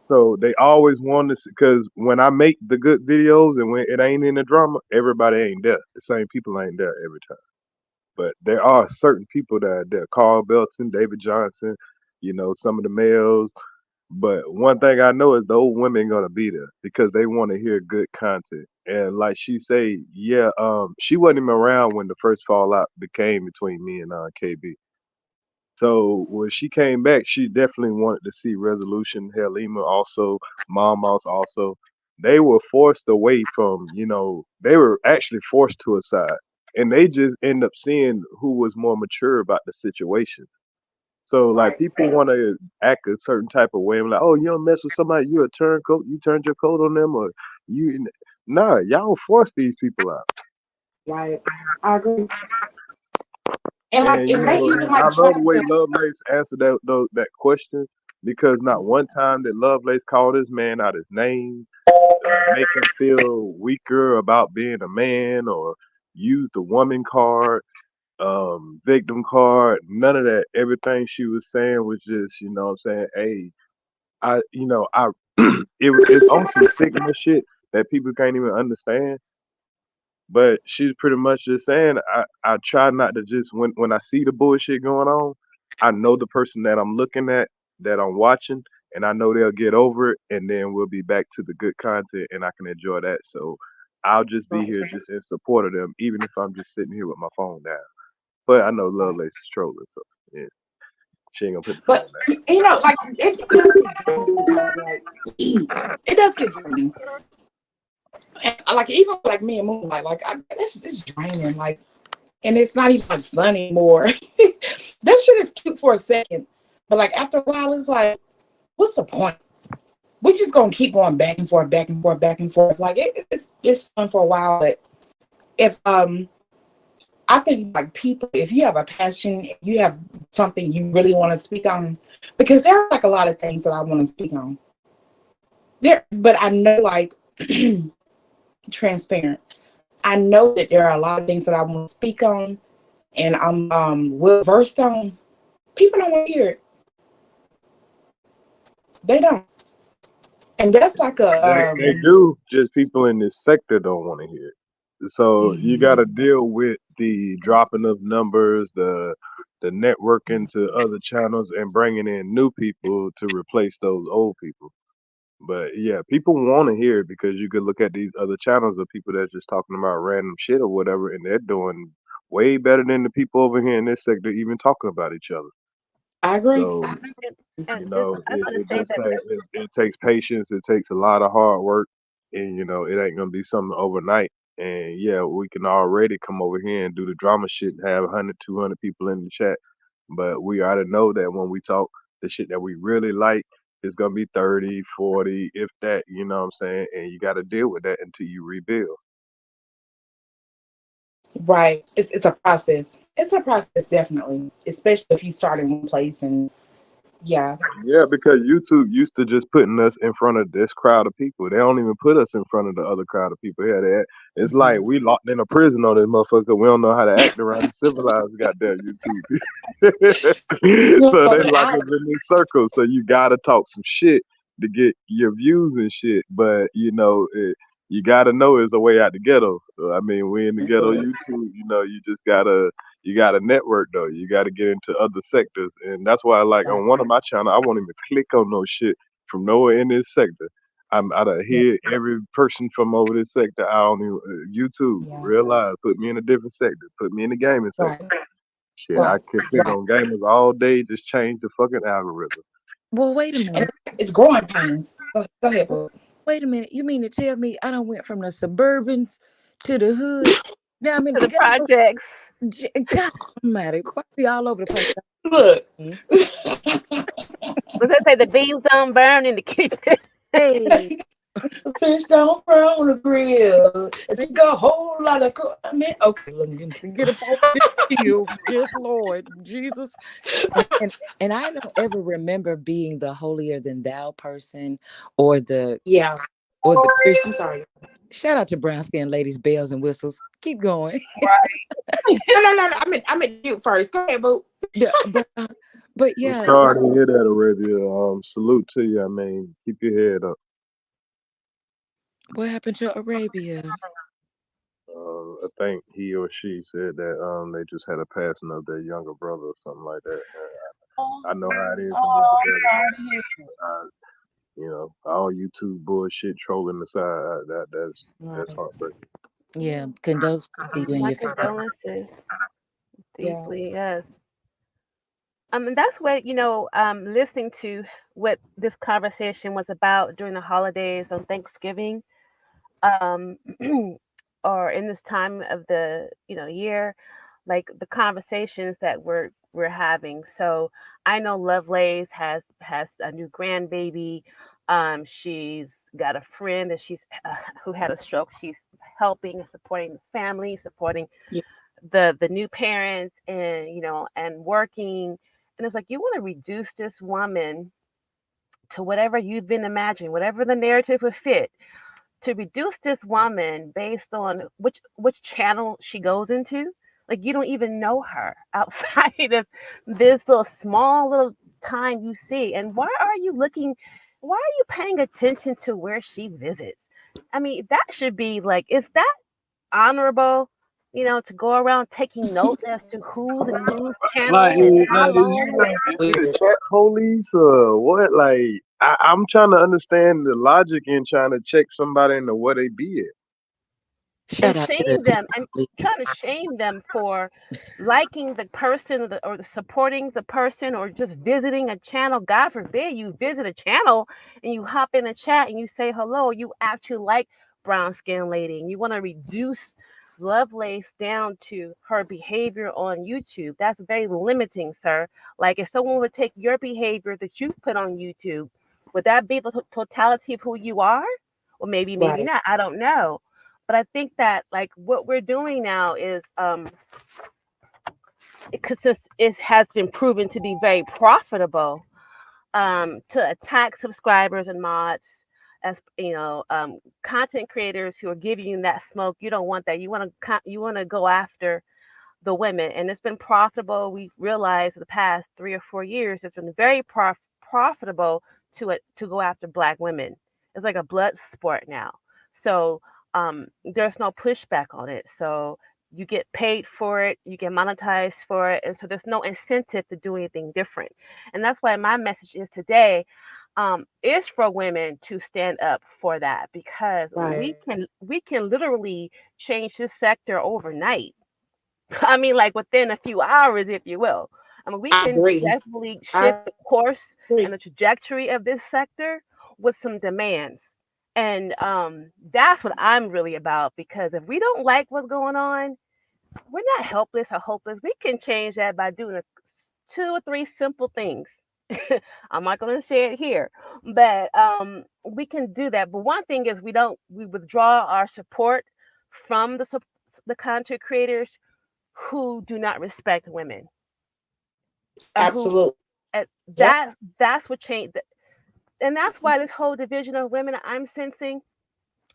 So they always want to, because when I make the good videos and when it ain't in the drama, everybody ain't there. The same people ain't there every time. But there are certain people that are there. Carl Belton, David Johnson, some of the males. But one thing I know is the old women gonna be there because they want to hear good content. And like she say, yeah, she wasn't even around when the first fallout became between me and KB. So when she came back, she definitely wanted to see resolution. Helima also, Mom Mouse also. They were forced away from, they were actually forced to a side. And they just end up seeing who was more mature about the situation. So like Right. people want to act a certain type of way. I'm like, oh, you don't mess with somebody, you a turncoat, you turned your coat on them, or nah, y'all force these people out. Right. I agree. And like, And if they even I like love try the way to, Lovelace answered that question because not one time did Lovelace call this man out his name, make him feel weaker about being a man, or use the woman card, victim card, none of that. Everything she was saying was just, what I'm saying, hey, it's on some signal shit that people can't even understand. But she's pretty much just saying, I try not to just, when I see the bullshit going on, I know the person that I'm looking at, that I'm watching, and I know they'll get over it, and then we'll be back to the good content, and I can enjoy that. So I'll just be right. here just in support of them, even if I'm just sitting here with my phone down. But I know Right. Lovelace is trolling, so yeah, she ain't gonna put the But phone down. like it does get draining sometimes. Like it does get draining. And like even like me and Moonlight, like this is draining. Like, and it's not even like fun anymore. That shit is cute for a second, but like after a while, it's like, what's the point? We're just gonna keep going back and forth, back and forth, back and forth. Like it's fun for a while, but if I think like people, if you have a passion, if you have something you really want to speak on, because there are like a lot of things that I want to speak on. But I know like transparent. I know that there are a lot of things that I want to speak on, and I'm well versed on. People don't want to hear it. They don't, and that's like They do. Just people in this sector don't want to hear it. So you got to deal with the dropping of numbers, the networking to other channels, and bringing in new people to replace those old people. But yeah, people want to hear it because you could look at these other channels of people that's just talking about random shit or whatever, and they're doing way better than the people over here in this sector even talking about each other. I agree. So And this, I was going to say that. it takes patience, it takes a lot of hard work, and it ain't gonna be something overnight. And yeah, we can already come over here and do the drama shit and have 100, 200 people in the chat, but we already know that when we talk the shit that we really like, it's gonna be 30, 40, if that, you know what I'm saying? And you got to deal with that until you rebuild. Right. It's a process. It's a process, definitely. Especially if you start in one place and Yeah. Yeah, because YouTube used to just putting us in front of this crowd of people. They don't even put us in front of the other crowd of people. Yeah, it's Mhm. like we locked in a prison on this motherfucker. We don't know how to act around the civilized goddamn YouTube. So they So lock us in this circle. So you gotta talk some shit to get your views and shit. But you gotta know there's a way out the ghetto. So I mean, we in the ghetto YouTube. You just gotta network though. You gotta get into other sectors, and that's why like on one of my channel, I won't even click on no shit from nowhere in this sector. I done Yeah. hear every person from over this sector out on YouTube. Yeah. Realize, put me in a different sector, put me in the gaming sector. Right. Shit, I Right. can click Right. on gamers all day, just change the fucking algorithm. Well, wait a And minute. it's growing pains. Go ahead, boo. Wait a minute. You mean to tell me I done went from the suburbans to the hood? Now I'm in To the the ghetto. projects. God almighty. Why be all over the place? Look. Was that say the beans don't burn in the kitchen? Hey, The fish don't fry on the grill. It's got a whole lot of. Okay, let me get up off this field. Yes, Lord Jesus. And I don't ever remember being the holier than thou person or the Yeah. Christian. I'm sorry. Shout out to brown skin ladies, bells and whistles. Keep going. No. I'm at you first. Go ahead, boo. Yeah, but I'm yeah, sorry to hear that, Arabia. Salute to you. I mean, keep your head up. what happened to Arabia? I think he or she said that they just had a passing of their younger brother or something like that. I know how it is. Sorry to hear that. All YouTube bullshit trolling aside, that's heartbreaking. Yeah, condolences to you and My your family. condolences. Yeah. Deeply, yes. And that's what, listening to what this conversation was about during the holidays on Thanksgiving, um, or in this time of the, year, like the conversations that we're having. So I know Lovelace has a new grandbaby. She's got a friend that she's who had a stroke. She's helping and supporting the family, supporting Yeah. the new parents, and and working. And it's like, you want to reduce this woman to whatever you've been imagining, whatever the narrative would fit, to reduce this woman based on which channel she goes into. Like, you don't even know her outside of this small little time you see. And why are you paying attention to where she visits? I mean, that should be like, is that honorable, to go around taking notes as to who's and whose Like, channel and how is long? you the chat police or what? Like, I'm trying to understand the logic in trying to check somebody into where they be at. Shout And out to shame them, and the trying to shame them for liking the person, or supporting the person, or just visiting a channel. God forbid you visit a channel and you hop in a chat and you say hello. You actually like brown skin lady, and you want to reduce Lovelace down to her behavior on YouTube. That's very limiting, sir. Like, if someone would take your behavior that you put on YouTube, would that be the totality of who you are? Or maybe Right. not. I don't know. But I think that, like, what we're doing now is because it has been proven to be very profitable, to attack subscribers and mods, as content creators who are giving you that smoke. You don't want that. You want to go after the women, and it's been profitable. We realized in the past 3 or 4 years, it's been very profitable to go after Black women. It's like a blood sport now. So there's no pushback on it. So you get paid for it, you get monetized for it, and so there's no incentive to do anything different. And that's why my message is today is for women to stand up for that, because Right. we can literally change this sector overnight. I mean, like within a few hours, if you will. I mean, we I can agree. definitely I shift the course agree. and the trajectory of this sector with some demands. And that's what I'm really about, because if we don't like what's going on, we're not helpless or hopeless. We can change that by doing 2 or 3 simple things. I'm not going to share it here, but we can do that. But one thing is, we withdraw our support from the content creators who do not respect women, who Absolutely. That's what changed, and that's why this whole division of women I'm sensing.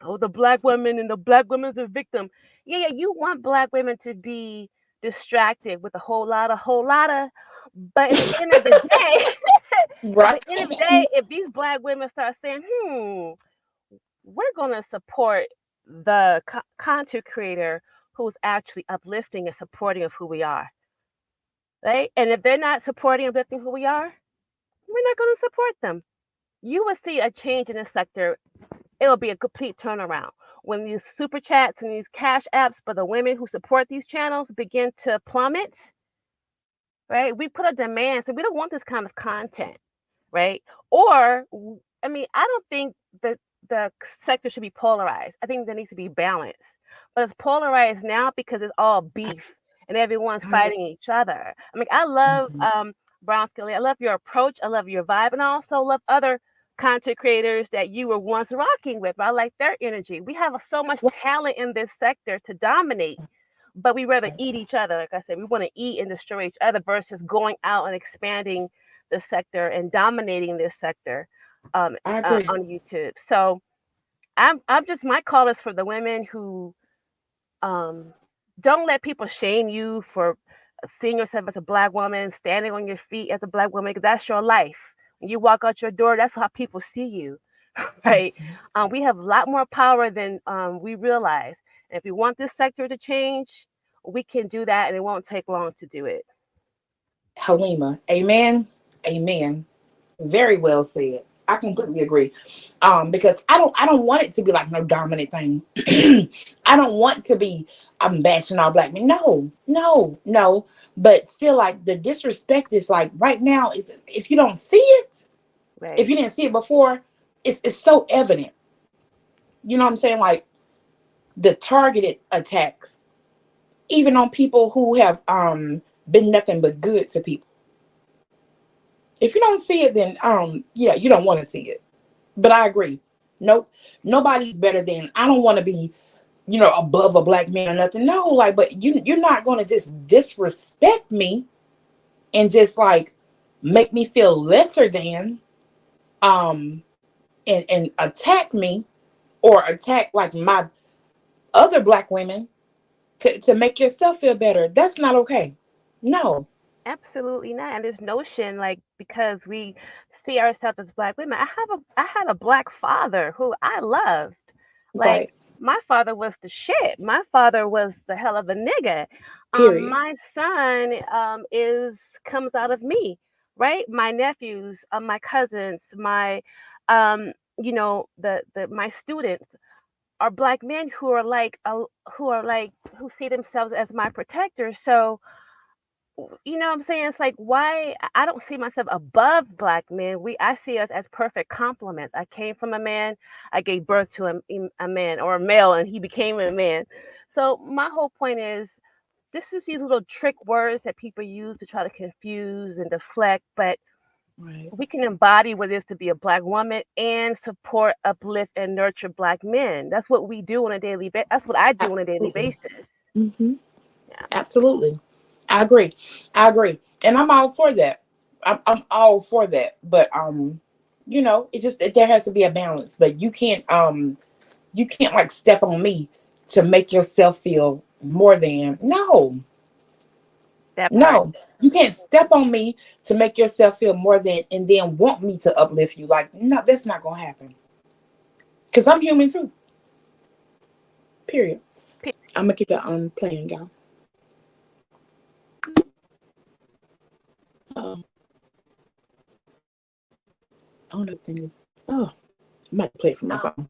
Oh, the black woman and the black woman's a victim. Yeah, you want black women to be distracted with a whole lot of. But at the end of the day, Right. if these black women start saying, we're going to support the content creator who's actually uplifting and supporting of who we are, right? And if they're not supporting and uplifting who we are, we're not going to support them. You will see a change in the sector. It'll be a complete turnaround when these super chats and these cash apps for the women who support these channels begin to plummet, right? We put a demand, so we don't want this kind of content, right? Or, I mean, I don't think that the sector should be polarized. I think there needs to be balance, but it's polarized now because it's all beef and everyone's fighting each other. I mean, I love Brown Skelly. I love your approach. I love your vibe, and I also love other content creators that you were once rocking with. I like their energy. We have so much talent in this sector to dominate, but we rather eat each other. Like I said, we want to eat and destroy each other versus going out and expanding the sector and dominating this sector on YouTube. So I'm just, my call is for the women who don't let people shame you for seeing yourself as a black woman, standing on your feet as a black woman, because that's your life. When you walk out your door, that's how people see you, right? We have a lot more power than we realize. And if we want this sector to change, we can do that, and it won't take long to do it. Halima, amen, amen. Very well said. I completely agree. Because I don't want it to be like no dominant thing. I don't want to be I'm bashing all black men. No. But still, like, the disrespect is like right now is, if you don't see it, Right. if you didn't see it before, it's so evident. You know what I'm saying? Like the targeted attacks, even on people who have been nothing but good to people. If you don't see it, then yeah, you don't want to see it. But I agree. Nope, nobody's better than. I don't want to be, above a black man or nothing. No, like, but you're not going to just disrespect me and just like make me feel lesser than, and attack me or attack like my other black women to make yourself feel better. That's not okay. No. Absolutely not. And this notion, like, because we see ourselves as black women, I had a black father who I loved. Like, Right. my father was the shit. My father was the hell of a nigga. Period. My son comes out of me, right? My nephews, my cousins, my my students are black men who who see themselves as my protectors. So, you know what I'm saying? It's like, why I don't see myself above black men. I see us as perfect complements. I came from a man, I gave birth to a man or a male, and he became a man. So my whole point is, this is these little trick words that people use to try to confuse and deflect, but Right. we can embody what it is to be a black woman and support, uplift, and nurture black men. That's what we do on a daily basis. That's what I do on a daily basis. Mm-hmm. Yeah. Absolutely. I agree. And I'm all for that. I'm all for that. But there has to be a balance. But you can't like step on me to make yourself feel more than. No. No. You can't step on me to make yourself feel more than and then want me to uplift you. Like, no, that's not gonna happen. Because I'm human too. Period. I'm gonna keep it playing, y'all. Oh, the thing is, I might play it from my phone.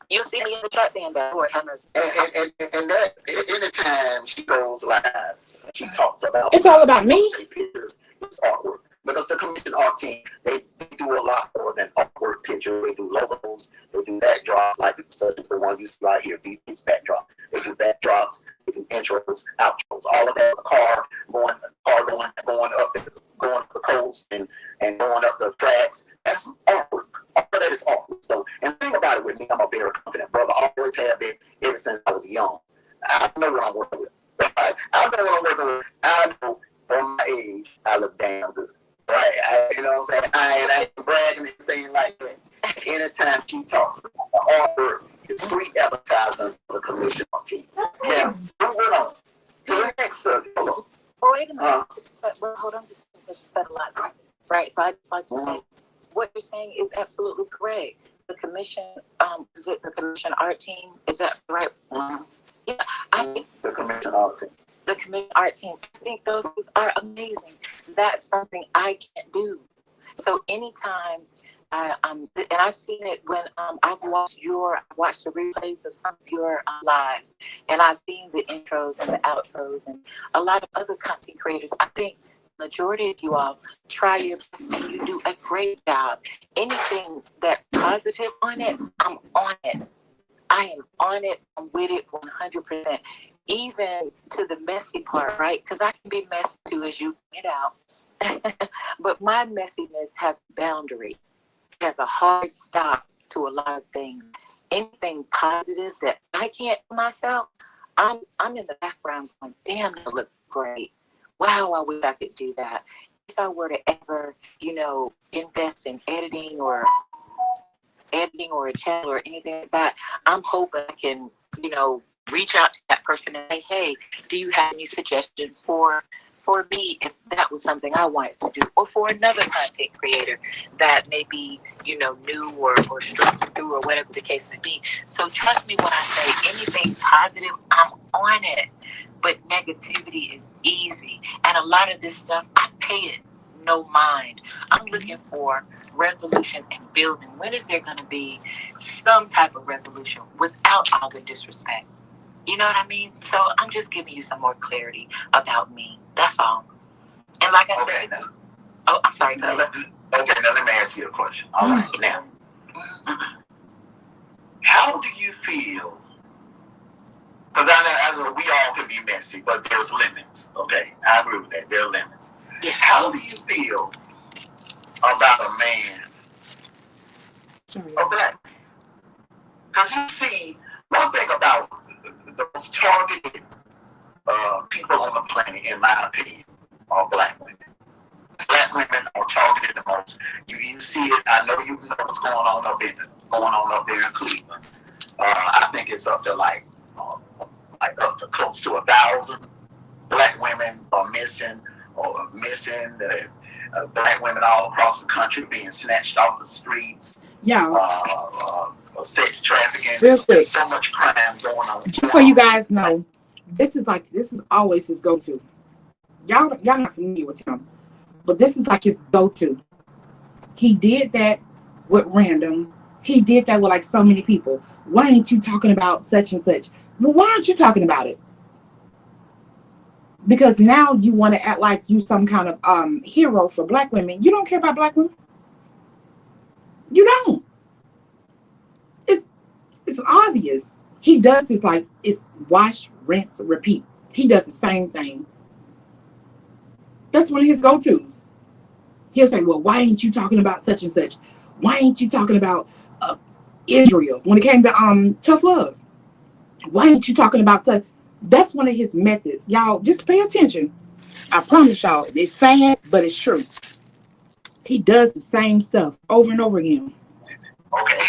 You see me in the chat saying that Lord Hammers. And that anytime she goes live, she talks about It's all about me. Pictures, it's awkward. Because the commission art team, they do a lot more than artwork pictures. They do logos, they do backdrops, like such as the one you see right here, Deep's backdrop. They do backdrops, they do intros, outros, all of that. The car going up the coast and going up the tracks. That's artwork. All of that is artwork. So, and think about it with me, I'm a very confident brother. I always have been ever since I was young. I know what I'm working with. I know what I'm working with. I know from my age, I look damn good. Right. You know what I'm saying? I ain't bragging anything like that. Anytime she talks about the hard work, it's free advertising for the commission on TV. Yeah. Moving on to the next subject. Oh, wait a minute. Well, hold on, just because you said a lot, right? So I just like to say, what you're saying is absolutely correct. The commission, is it the commission art team? Is that right? Yeah, I think the commission art team. The commission art team. I think those are amazing. That's something I can't do. So anytime and I've seen it when I've watched the replays of some of your lives, and I've seen the intros and the outros and a lot of other content creators. I think the majority of you all try your best and you do a great job. Anything that's positive on it, I'm on it. I am on it. I'm with it 100%. Even to the messy part, right? Because I can be messy too, as you point out. But my messiness has boundary. Has a hard stop to a lot of things. Anything positive that I can't do myself, I'm in the background going, damn, that looks great. Wow, I wish I could do that. If I were to ever, invest in editing or a channel or anything like that, I'm hoping I can, reach out to that person and say, hey, do you have any suggestions for me if that was something I wanted to do, or for another content creator that may be, new or struggling through or whatever the case may be. So trust me when I say anything positive, I'm on it. But negativity is easy. And a lot of this stuff, I pay it no mind. I'm looking for resolution and building. When is there going to be some type of resolution without all the disrespect? You know what I mean? So I'm just giving you some more clarity about me. That's all. And like I said, oh, I'm sorry. Go ahead. Okay, now let me ask you a question. All right, now, how do you feel? Because I know we all can be messy, but there's limits. Okay, I agree with that. There are limits. Yeah. How do you feel about a man, a black man? Because you see, one thing about the most targeted people on the planet, in my opinion, are black women. Black women are targeted the most. You see it. I know you know what's going on up there in Cleveland. I think it's up to like up to close to 1,000 black women are missing. Black women all across the country being snatched off the streets. Yeah. Sex trafficking. Real quick. There's so much crime going on. Just so you guys know, this is always his go-to. Y'all not familiar with him, but this is like his go-to. He did that with Random. He did that with like so many people. Why ain't you talking about such and such? Well, why aren't you talking about it? Because now you want to act like you some kind of hero for black women. You don't care about black women. You don't. It's obvious. He does this like it's wash, rinse, repeat. He does the same thing. That's one of his go-tos. He'll say, well, why ain't you talking about such and such? Why ain't you talking about Israel when it came to tough love? Why ain't you talking about such? That's one of his methods. Y'all just pay attention. I promise y'all, it's sad, but it's true. He does the same stuff over and over again. Okay.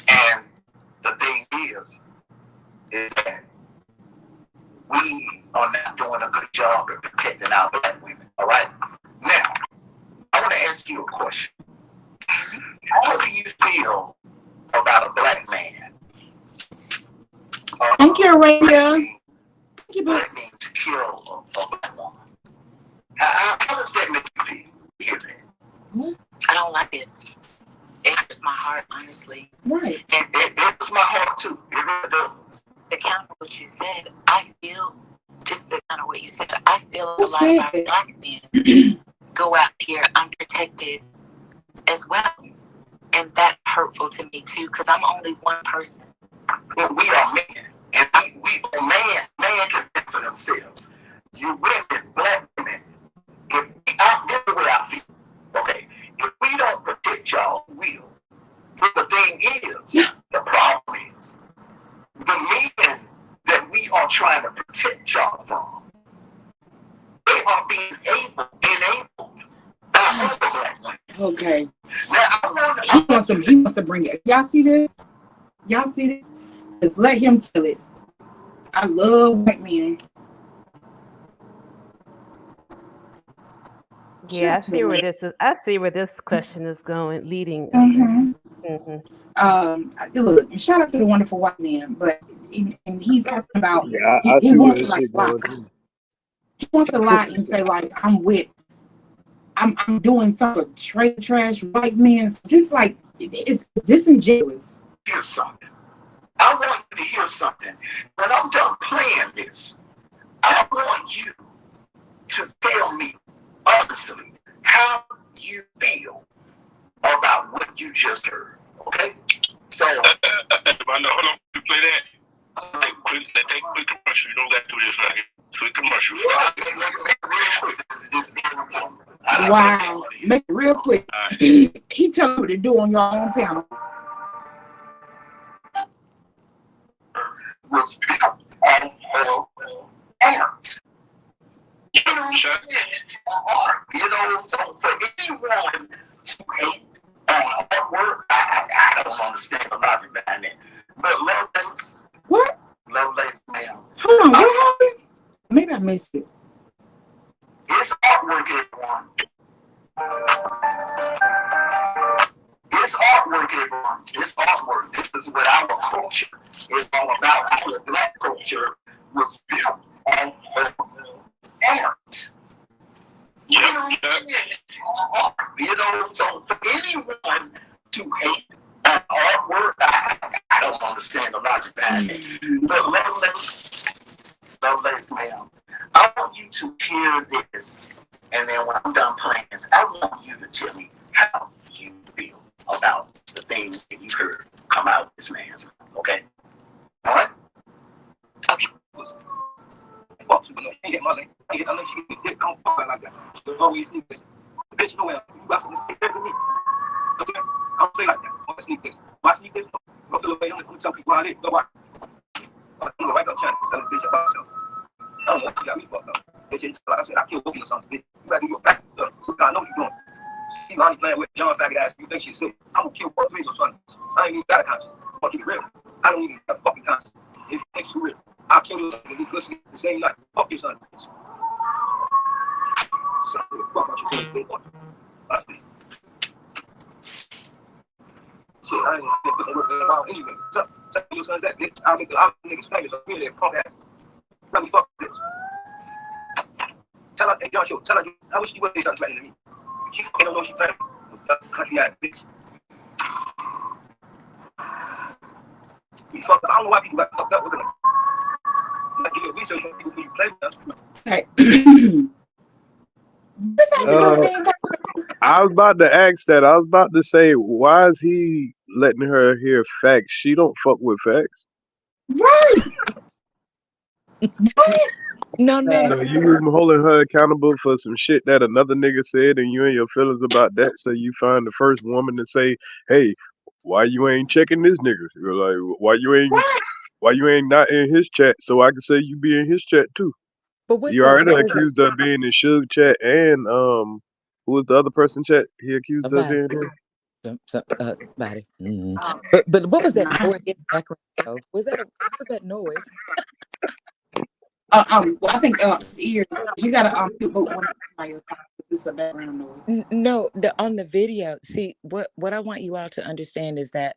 And the thing is that we are not doing a good job of protecting our black women. All right. Now, I want to ask you a question. How do you feel about a black man? Thank you, Arabia. Thank you, Black man to kill a black woman. How does that make you feel? Hear that? I don't like it. It hurts my heart, honestly. Right. It hurts my heart too. It really does. To counter what you said, I feel, just to counter what you said, I feel a Who lot said of our that? black men go out here unprotected as well. And that's hurtful to me too, because I'm only one person. But we are men. And man can think for themselves. You women, black women, this is the way I feel. Okay. If we don't protect y'all, we will. But the thing is, the problem is, the men that we are trying to protect y'all from, they are being enabled by other Okay. Now, He wants to bring it. Y'all see this? Y'all see this? Just let him tell it. I love white men. Yeah, I Shut see your where lip. this is. I see where this question is going, leading. Mhm. Mm-hmm. Look, shout out to the wonderful white man, but and he's talking about Yeah, he, I he see where wants to this like shit lie. going too. He wants to lie and say like I'm doing something for trash white men. Just like it's disingenuous. hear something. I want you to hear something. When I'm done playing this, I want you to tell me honestly how you feel about what you just heard. Okay? So, I know. Hold on. You play that. Take quick commercial. You don't got to do this right here. Quick commercial. Make it real quick. This is very important. Wow, make it real quick. He tell you what to do on your own panel. Was built on her art. You know what I'm saying? You know, so for anyone to hate on artwork, I don't understand the logic behind it. But Lovelace, What? Lovelace, ma'am. Hold on, what happened? Maybe I missed it. It's artwork, everyone. It's artwork, everyone. It's artwork. This is what our culture is all about. Our black culture was built on her art. You know what I'm saying? You know, so for anyone to hate on artwork, I don't understand the logic behind it. But Lovelace, ma'am, I want you to hear this, and then when I'm done playing this, I want you to tell me how you feel about the things that you heard come out of this man's mouth. Okay? All right? Okay. Bitch, no way. You got some stick to me. Okay? I don't say like that. I sneak this. Why sneak this? Go feel away. I'm going to tell people how it is. Go watch. I'm going to write up chat. Tell this bitch about herself. I don't know what you got me fucked up. Bitch, like I said, I killed Wookie or something. Bitch, you got to do your back stuff. So I know what you're doing. See, Lonnie playing with John faggot ass. You think she's sick? I'm going to kill both threes or something. I ain't even got a conscience. Fuck you real. I don't even have a fucking conscience. If you think you real, I'll kill you and you good sleep the same night. Fuck your son. Son of a fuck out your face, bitch. Shit, I ain't gonna put no work around anyway. Tell your son's that bitch. I'll make the niggas famous up here. Punk ass. Let me fuck this. Tell her, hey, John, tell her, I wish you would say something threatening to me. She fucking don't know she threatening. Country ass bitch. You fucked up. I don't know why people got fucked up with them. You gotta do your research on people who you play with. Hey. What's happening? I was about to ask that. I was about to say, why is he letting her hear facts? She don't fuck with facts. Right. No. So you holding her accountable for some shit that another nigga said, and you and your feelings about that. So you find the first woman to say, "Hey, why you ain't checking this nigga? You're like, why you ain't not in his chat? So I can say you be in his chat too." But what's You the already accused her of being in Suge chat, and who was the other person chat he accused her of being in? Somebody. But what was that noise in the background? Though? What was that noise? Well, I think it's ears. You gotta mute both one by yourself. This is a background noise. No, on the video. See, what I want you all to understand is that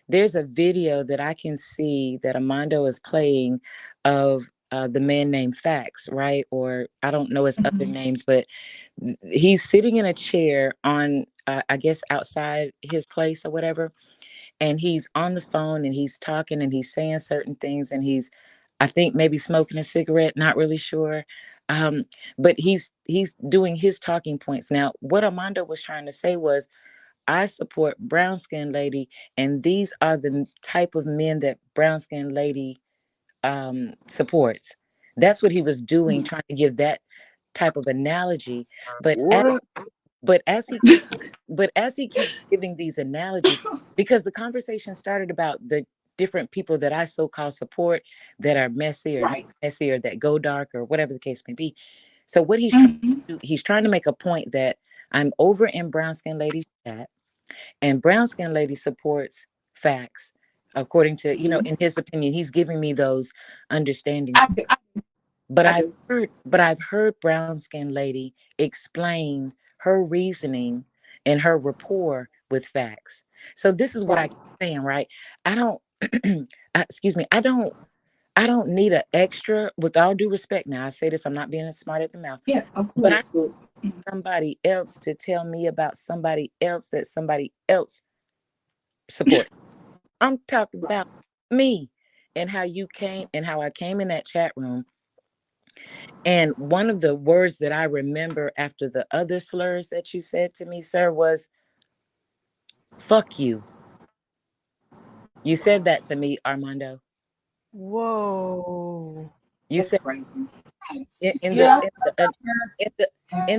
there's a video that I can see that Armando is playing of the man named Fax, right? Or I don't know his other names, but he's sitting in a chair on, I guess, outside his place or whatever. And he's on the phone and he's talking and he's saying certain things and he's, I think, maybe smoking a cigarette, not really sure. But he's doing his talking points. Now, what Armando was trying to say was, I support Brown Skin Lady, and these are the type of men that Brown Skin Lady supports. That's what he was doing, trying to give that type of analogy. But as he keeps giving these analogies, because the conversation started about the different people that I so-called support that are messy or not messy or that go dark or whatever the case may be. So what he's trying to do, he's trying to make a point that I'm over in Brown Skin Lady chat, and Brown Skin Lady supports facts according to, you know, in his opinion, he's giving me those understandings. But I've heard Brown Skin Lady explain her reasoning and her rapport with facts. So this is what I keep saying, right? I don't excuse me, I don't need an extra, with all due respect. Now I say this, I'm not being smart at the mouth. Yeah, of But I course. need somebody else to tell me about somebody else that somebody else support. I'm talking about me and how you came and how I came in that chat room. And one of the words that I remember after the other slurs that you said to me, sir, was fuck you. You said that to me, Armando. Whoa. You That's said crazy. in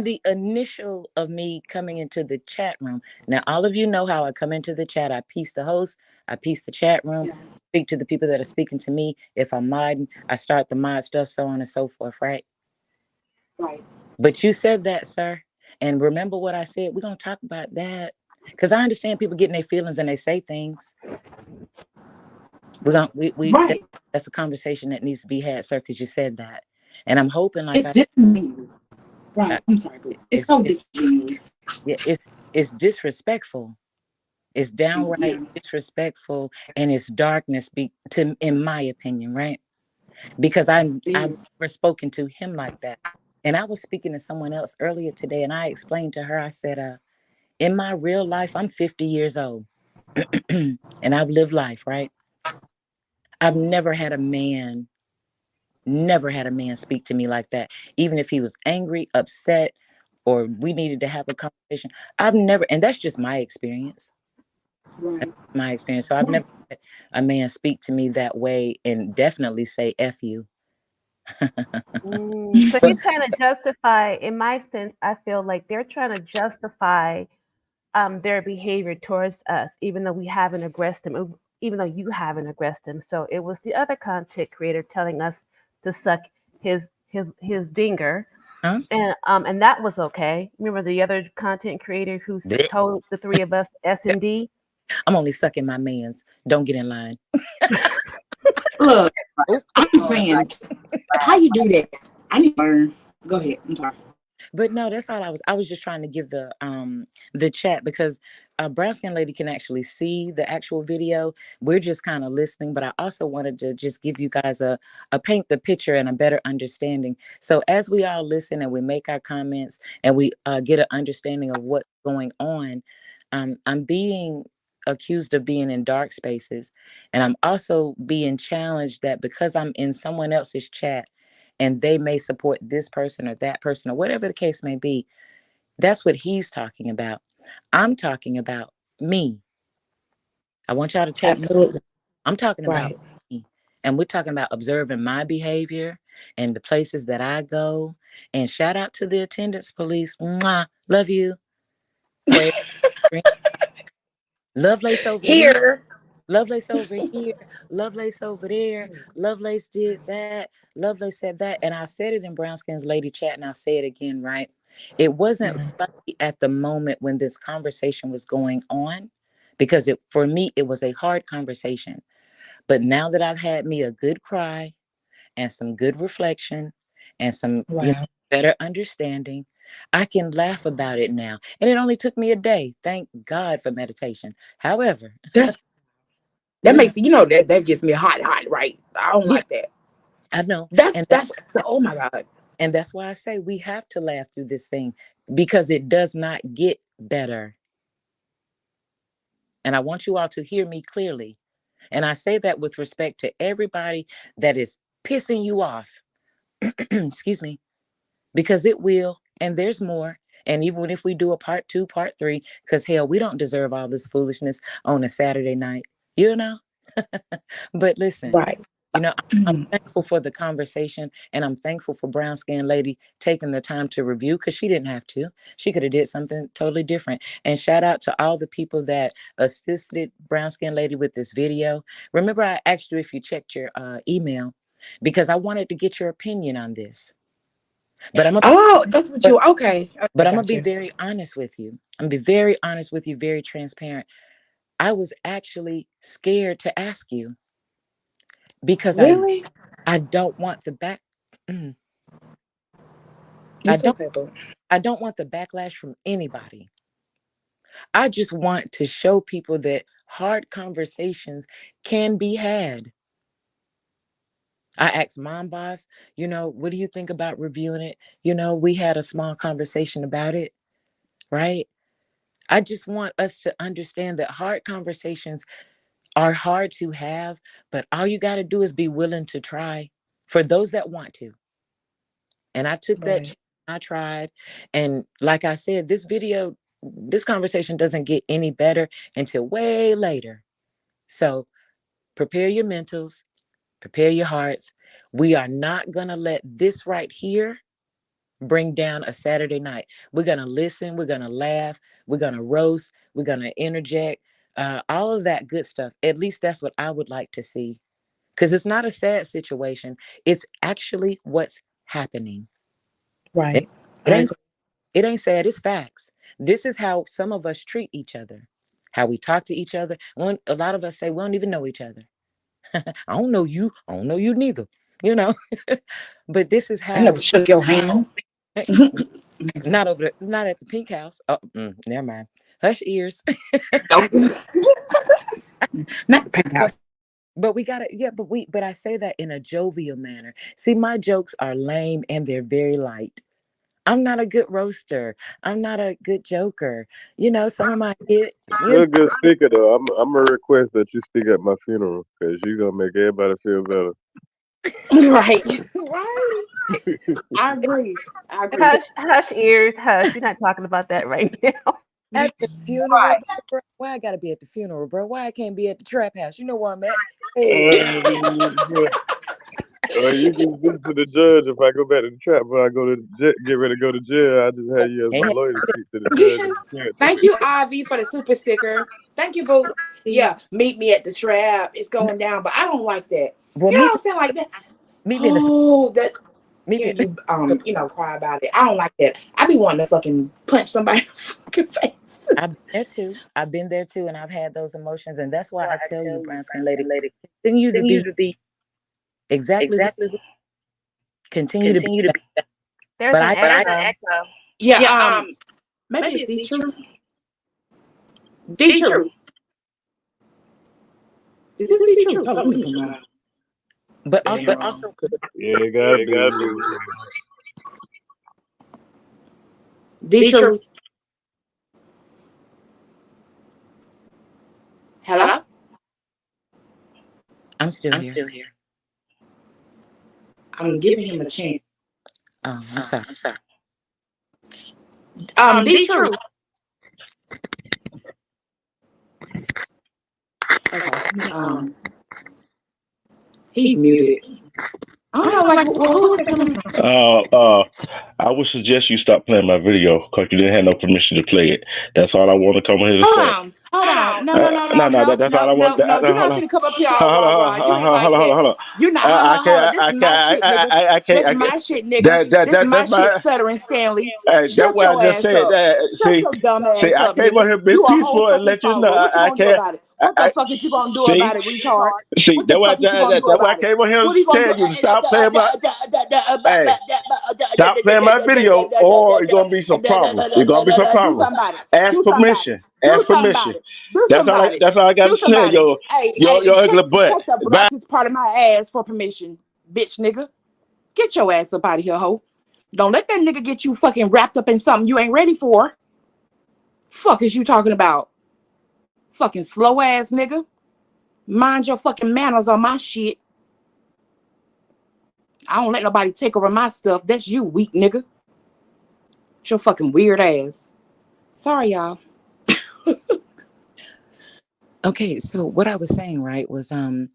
the initial of me coming into the chat room. Now, all of you know how I come into the chat. I piece the host, I piece the chat room, Yes. speak to the people that are speaking to me. If I'm modding, I start the mod stuff, so on and so forth, right? Right. But you said that, sir. And remember what I said. We're going to talk about that. Because I understand people getting their feelings and they say things. Right. That's a conversation that needs to be had, sir, because you said that. And I'm hoping, like, It's disingenuous. Right. I'm sorry, but it's so disingenuous. Yeah, it's disrespectful. It's downright disrespectful, and it's darkness, in my opinion, right? Because I've never spoken to him like that. And I was speaking to someone else earlier today, and I explained to her, I said, in my real life, I'm 50 years old and I've lived life, right? I've never had a man speak to me like that. Even if he was angry, upset, or we needed to have a conversation. I've never, and that's just my experience. Right. My experience. So I've never had a man speak to me that way and definitely say F you. So he's trying to justify, in my sense, I feel like they're trying to justify their behavior towards us, even though we haven't aggressed them, even though you haven't aggressed them. So it was the other content creator telling us to suck his dinger. Huh? And that was okay. Remember the other content creator who told the three of us S&D? I'm only sucking my man's. Don't get in line. Look, I'm saying, how you do that? I need to learn. Go ahead. I'm sorry. But no, that's all I was just trying to give the chat, because Brown Skin Lady can actually see the actual video. We're just kind of listening, but I also wanted to just give you guys a paint the picture and a better understanding. So as we all listen and we make our comments and we get an understanding of what's going on, I'm being accused of being in dark spaces, and I'm also being challenged that because I'm in someone else's chat and they may support this person or that person or whatever the case may be. That's what he's talking about. I'm talking about me. I want y'all to take Absolutely. I'm talking about me. And we're talking about observing my behavior and the places that I go. And shout out to the attendance police. Mwah. Love you. Lovelace over here. Lovelace over here, Lovelace over there, Lovelace did that, Lovelace said that. And I said it in Brown Skin's Lady chat, and I'll say it again, right? It wasn't funny at the moment when this conversation was going on, because for me, it was a hard conversation. But now that I've had me a good cry and some good reflection and some better understanding, I can laugh about it now. And it only took me a day. Thank God for meditation. However, that makes that gets me hot, right? I don't like that. I know. That's oh my God. And that's why I say we have to laugh through this thing, because it does not get better. And I want you all to hear me clearly. And I say that with respect to everybody that is pissing you off. Excuse me. Because it will, and there's more. And even if we do a part 2, part 3, because hell, we don't deserve all this foolishness on a Saturday night, you know? But listen, right. I'm thankful for the conversation, and I'm thankful for Brown Skin Lady taking the time to review, because she didn't have to. She could have did something totally different. And shout out to all the people that assisted Brown Skin Lady with this video. Remember, I asked you if you checked your email, because I wanted to get your opinion on this. But I'm a, Oh, that's what but, you okay. but I I'm gonna got be you. very honest with you. I'm gonna be very honest with you, very transparent. I was actually scared to ask you because Really? I don't want the back. I It's don't okay, boo. I don't want the backlash from anybody. I just want to show people that hard conversations can be had. I asked Mom Boss, what do you think about reviewing it? We had a small conversation about it, right? I just want us to understand that hard conversations are hard to have, but all you got to do is be willing to try for those that want to. And I took that Right. chance, I tried. And like I said, this conversation doesn't get any better until way later. So prepare your mentals, prepare your hearts. We are not going to let this right here bring down a Saturday night. We're going to listen. We're going to laugh. We're going to roast. We're going to interject. All of that good stuff. At least that's what I would like to see. Because it's not a sad situation. It's actually what's happening. Right. It ain't sad. It's facts. This is how some of us treat each other, how we talk to each other. A lot of us say we don't even know each other. I don't know you. I don't know you neither. But this is I how. never shook your hand. Not at the Pink House. Oh, never mind. Hush ears. Not the Pink House. But we gotta, but I say that in a jovial manner. See, my jokes are lame and they're very light. I'm not a good roaster. I'm not a good joker. Some of my hit. You're a good speaker though. I'm gonna request that you speak at my funeral because you're gonna make everybody feel better. Right. Right. I agree. Hush ears, hush. We're not talking about that right now. At the funeral, bro? Why I gotta be at the funeral, bro? Why I can't be at the trap house? You know where I'm at. You can speak to the judge if I go back to the trap. But I get ready to go to jail. I just have you as my lawyer to speak to the judge. Thank you, Ivy, for the super sticker. Thank you, boo. Yeah, meet me at the trap. It's going down, but I don't like that. Well, you know what I'm saying? Like that. Meet me in the cry about it. I don't like that. I be wanting to fucking punch somebody in the fucking face. I've been there too, and I've had those emotions, and that's why I tell you, brown skin lady, continue to be exactly. Continue to be. There's an echo. Yeah. Maybe it's the truth. The truth. Is this the truth? Oh, let me come out. But also, yeah, it gotta be. The truth. Hello? I'm still here. I'm giving him a chance. Oh, I'm sorry. The truth. Okay. He's muted. I don't know, like, who's it coming from? I would suggest you stop playing my video because you didn't have no permission to play it. That's all I want to come here to say. Hold on. No. That's all I want. You're not going to come up here all raw. You ain't like that. You're not. This is my shit, nigga. This is my shit, nigga. This is my shit, Stuttering Stanley. Shut your ass up. Shut your dumb ass up, nigga. You a whole fucking follower. What you gonna do about it? What the fuck is you gonna do about it, retard? What the fuck is you gonna do about it? What are you gonna do? Stop playing my video, or it's gonna be some problems. It's gonna be some problems. Ask permission. Ask permission. That's all I got to say. Your ugly butt. Check the blackest part of my ass for permission, bitch, nigga. Get your ass up out of here, hoe. Don't let that nigga get you fucking wrapped up in something you ain't ready for. Fuck is you talking about? Fucking slow ass nigga. Mind your fucking manners on my shit. I don't let nobody take over my stuff. That's you, weak nigga. It's your fucking weird ass. Sorry, y'all. Okay, so what I was saying, right, was what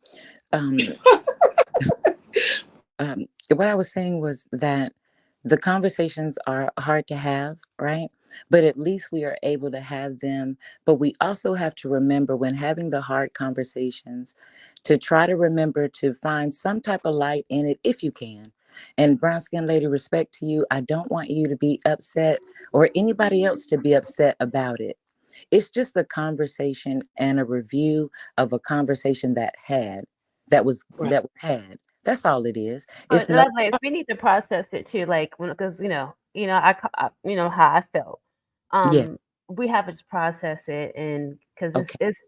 I was saying was that The conversations are hard to have, right? But at least we are able to have them. But we also have to remember when having the hard conversations to try to remember to find some type of light in it if you can. And brown skin lady, respect to you. I don't want you to be upset or anybody else to be upset about it. It's just a conversation and a review of a conversation that was had. That's all it is. It's no Lovelace, we need to process it too, like because you know how I felt. yeah. We have to process it, and because Okay. it's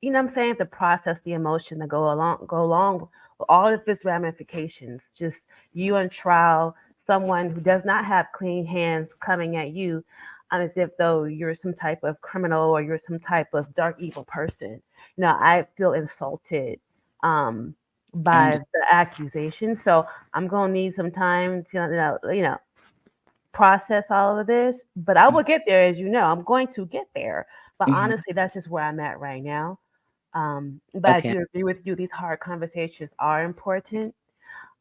you know what I'm saying, to process the emotion that go along with all of its ramifications. Just you on trial, someone who does not have clean hands coming at you, as if though you're some type of criminal or you're some type of dark evil person. You know, I feel insulted. By the accusation. So I'm gonna need some time to process all of this. But I will get there, as you know. I'm going to get there. But Mhm. honestly, that's just where I'm at right now. But I Okay. do agree with you. These hard conversations are important.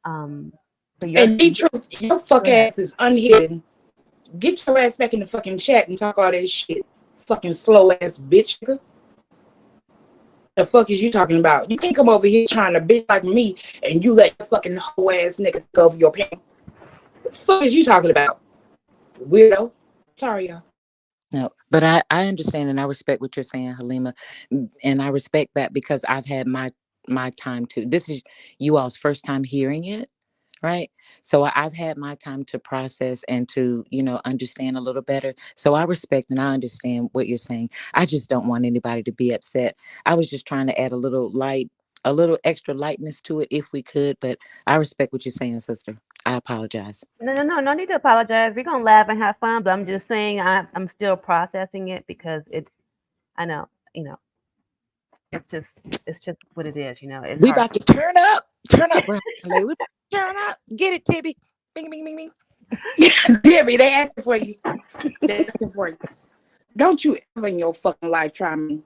But And the truth, your fuck ass is unhidden. Get your ass back in the fucking chat and talk all that shit. Fucking slow ass bitch, nigga. The fuck is you talking about? You can't come over here trying to bitch like me and you let your fucking hoe ass nigga go over your panel. What the fuck is you talking about? Weirdo. Sorry, y'all. No, but I understand and I respect what you're saying, Halima. And I respect that because I've had my time to this is you all's first time hearing it, right? So I've had my time to process and to, understand a little better. So I respect and I understand what you're saying. I just don't want anybody to be upset. I was just trying to add a little extra lightness to it if we could, but I respect what you're saying, sister. I apologize. No need to apologize. We're gonna laugh and have fun, but I'm just saying I'm still processing it because I know, it's just what it is, It's We hard. about to turn up, brown lady. We turn up. Get it, Tibby. Bing, bing, bing, bing. Debbie, they asking for you. They asking for you. Don't you ever in your fucking life try me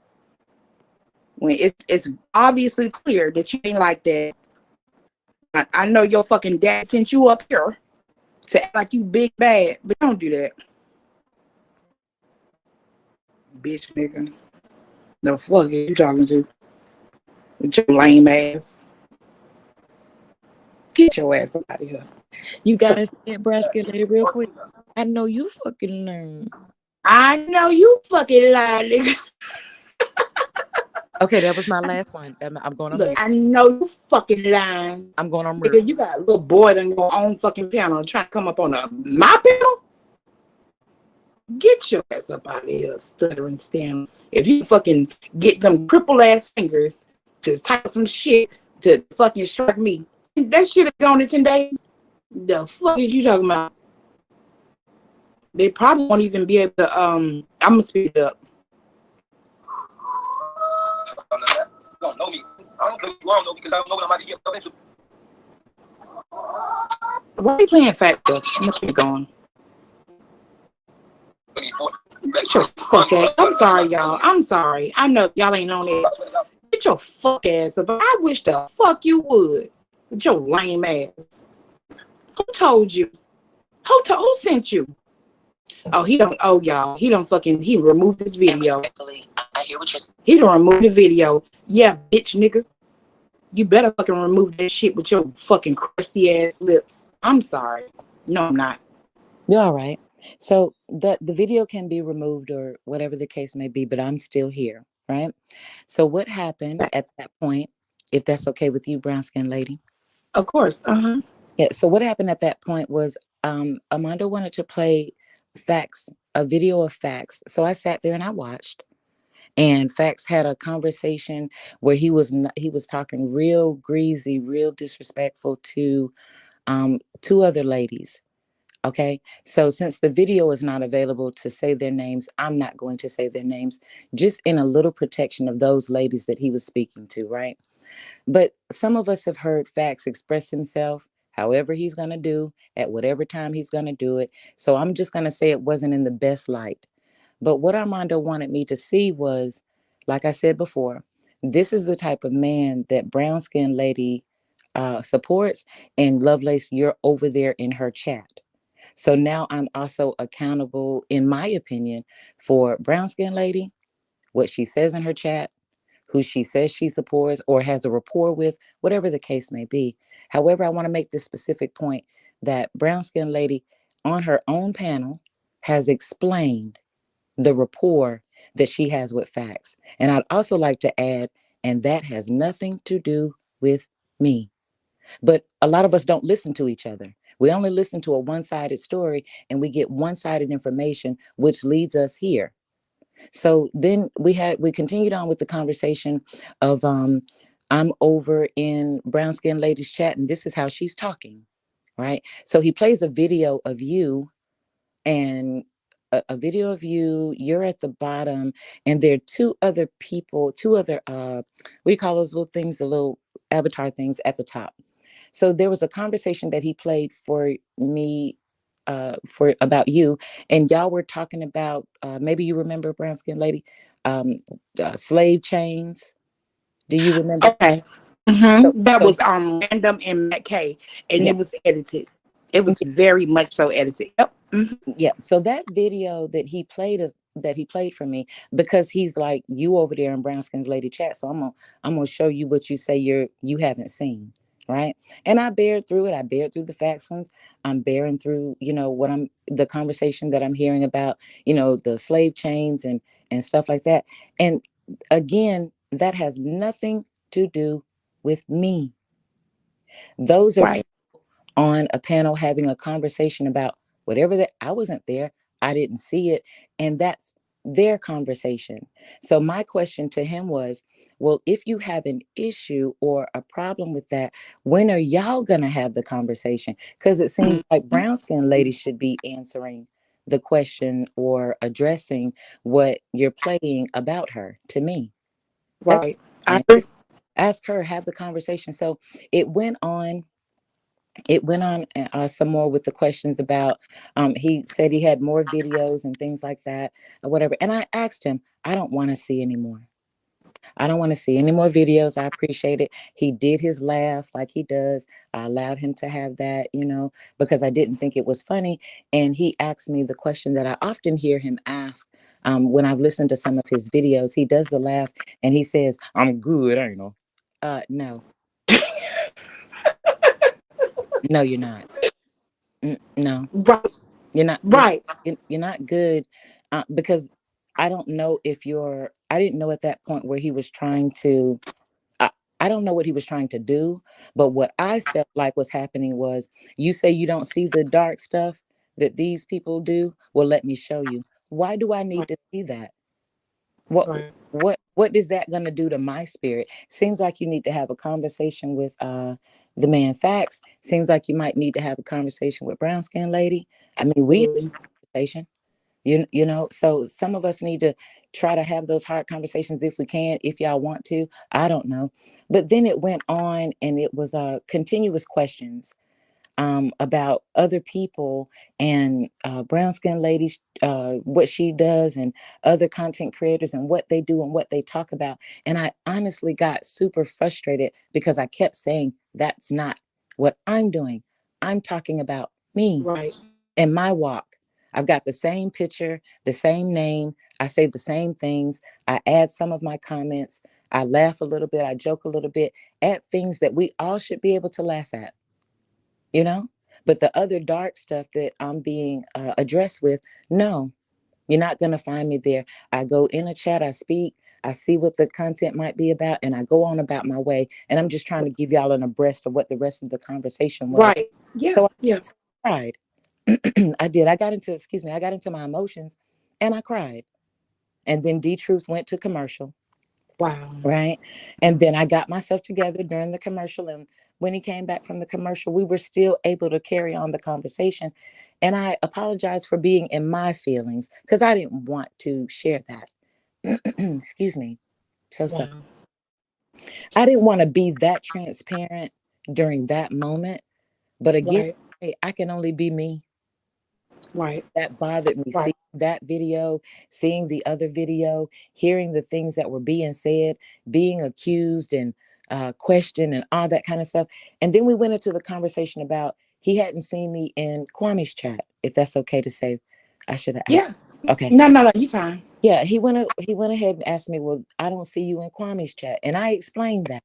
when it's obviously clear that you ain't like that. I know your fucking dad sent you up here to act like you big bad, but don't do that. Bitch nigga. The fuck are you talking to? With your lame ass. Get your ass up out of here. You gotta say it, Brasket lady, real quick. I know you fucking learn. I know you fucking lie, nigga. Okay, that was my last one. I'm going on Look, mute. I know you fucking lying. I'm going on mute. Nigga, you got a little boy on your own fucking panel trying to come up on my panel? Get your ass up out of here, stuttering stem. If you fucking get them cripple ass fingers to type some shit to fucking strike me, that shit is gone in 10 days. The fuck is you talking about? They probably won't even be able to, I'm gonna speed it up. You don't know me. I don't know you don't know because I don't know what I'm about to get up into. Why are you playing fat stuff? I'm gonna keep it going. Get your fuck ass. I'm sorry, y'all. I'm sorry. I know y'all ain't on it. Get your fuck ass up. I wish the fuck you would. With your lame ass. Who told you? Who sent you? Oh, he don't. Oh, y'all. He removed this video. I hear what you're saying. He don't remove the video. Yeah, bitch, nigga. You better fucking remove that shit with your fucking crusty ass lips. I'm sorry. No, I'm not. You're all right. So the video can be removed or whatever the case may be, but I'm still here, right? So what happened at that point, if that's okay with you, brown skin lady? Of course. Uh-huh. Yeah. So what happened at that point was Amanda wanted to play a video of Facts. So I sat there and I watched. And Facts had a conversation where he was talking real greasy, real disrespectful to two other ladies. Okay, so since the video is not available to say their names, I'm not going to say their names, just in a little protection of those ladies that he was speaking to, right? But some of us have heard Facts express himself however he's going to do at whatever time he's going to do it. So I'm just going to say it wasn't in the best light. But what Armando wanted me to see was, like I said before, this is the type of man that brown skin lady supports. And Lovelace, you're over there in her chat. So now I'm also accountable, in my opinion, for brown skin lady, what she says in her chat, who she says she supports or has a rapport with, whatever the case may be. However, I want to make this specific point that brown skin lady on her own panel has explained the rapport that she has with facts. And I'd also like to add, and that has nothing to do with me. But a lot of us don't listen to each other. We only listen to a one-sided story and we get one-sided information, which leads us here. So then we continued on with the conversation of I'm over in brown skin lady's chat and this is how she's talking, right? So he plays a video of you and a video of you, you're at the bottom, and there are two other people, what do you call those little things, the little avatar things at the top. So there was a conversation that he played for me for about you, and y'all were talking about maybe you remember, brown skin lady, slave chains. Do you remember? Okay. That was Random and Matt K, and Yeah. it was edited. It was very much so edited. Yep. Yeah. So that video that he played for me, because he's like, you over there in brown skin's lady chat, so I'm gonna show you what you say you haven't seen, right? And I bared through it. I bared through the facts ones. I'm bearing through, the conversation that I'm hearing about, the slave chains and stuff like that. And again, that has nothing to do with me. Those are Right. on a panel having a conversation about whatever that I wasn't there. I didn't see it. And that's their conversation. So my question to him was, well, if you have an issue or a problem with that, when are y'all going to have the conversation? Because it seems like brown skin ladies should be answering the question or addressing what you're playing about her to me. Right. Ask her, have the conversation. So it went on some more with the questions about he said he had more videos and things like that or whatever, and I asked him, I don't want to see anymore. I don't want to see any more videos. I appreciate it. He did his laugh like he does. I allowed him to have that, because I didn't think it was funny. And he asked me the question that I often hear him ask when I've listened to some of his videos. He does the laugh and he says, I'm good, ain't no. No. No, you're not. No. Right. You're not. Right. You're not good because I don't know I didn't know at that point where he was trying to, I don't know what he was trying to do, but what I felt like was happening was, you say you don't see the dark stuff that these people do. Well, let me show you. Why do I need to see that? What is that going to do to my spirit? Seems like you need to have a conversation with the man Facts. Seems like you might need to have a conversation with brown skin lady. I mean, we have a conversation. So some of us need to try to have those hard conversations if we can, if y'all want to. I don't know. But then it went on and it was continuous questions about other people and brown skin ladies, what she does, and other content creators and what they do and what they talk about. And I honestly got super frustrated because I kept saying, that's not what I'm doing. I'm talking about me and my walk. I've got the same picture, the same name. I say the same things. I add some of my comments. I laugh a little bit. I joke a little bit at things that we all should be able to laugh at. But the other dark stuff that I'm being addressed with, no, you're not going to find me there. I go in a chat, I speak, I see what the content might be about, and I go on about my way. And I'm just trying to give y'all an abreast of what the rest of the conversation was. Right. Yeah. So yeah. I cried. I did. I got into my emotions and I cried. And then D-Truth went to commercial. Wow. Right. And then I got myself together during the commercial. And when he came back from the commercial, we were still able to carry on the conversation. And I apologize for being in my feelings because I didn't want to share that. Excuse me. So sorry. I didn't want to be that transparent during that moment. But again, I can only be me. Right. That bothered me. Right. Seeing that video, seeing the other video, hearing the things that were being said, being accused and questioned and all that kind of stuff. And then we went into the conversation about he hadn't seen me in Kwame's chat, if that's okay to say. I should have asked. Yeah. Okay. No, you fine. Yeah, he went ahead and asked me, well, I don't see you in Kwame's chat. And I explained that.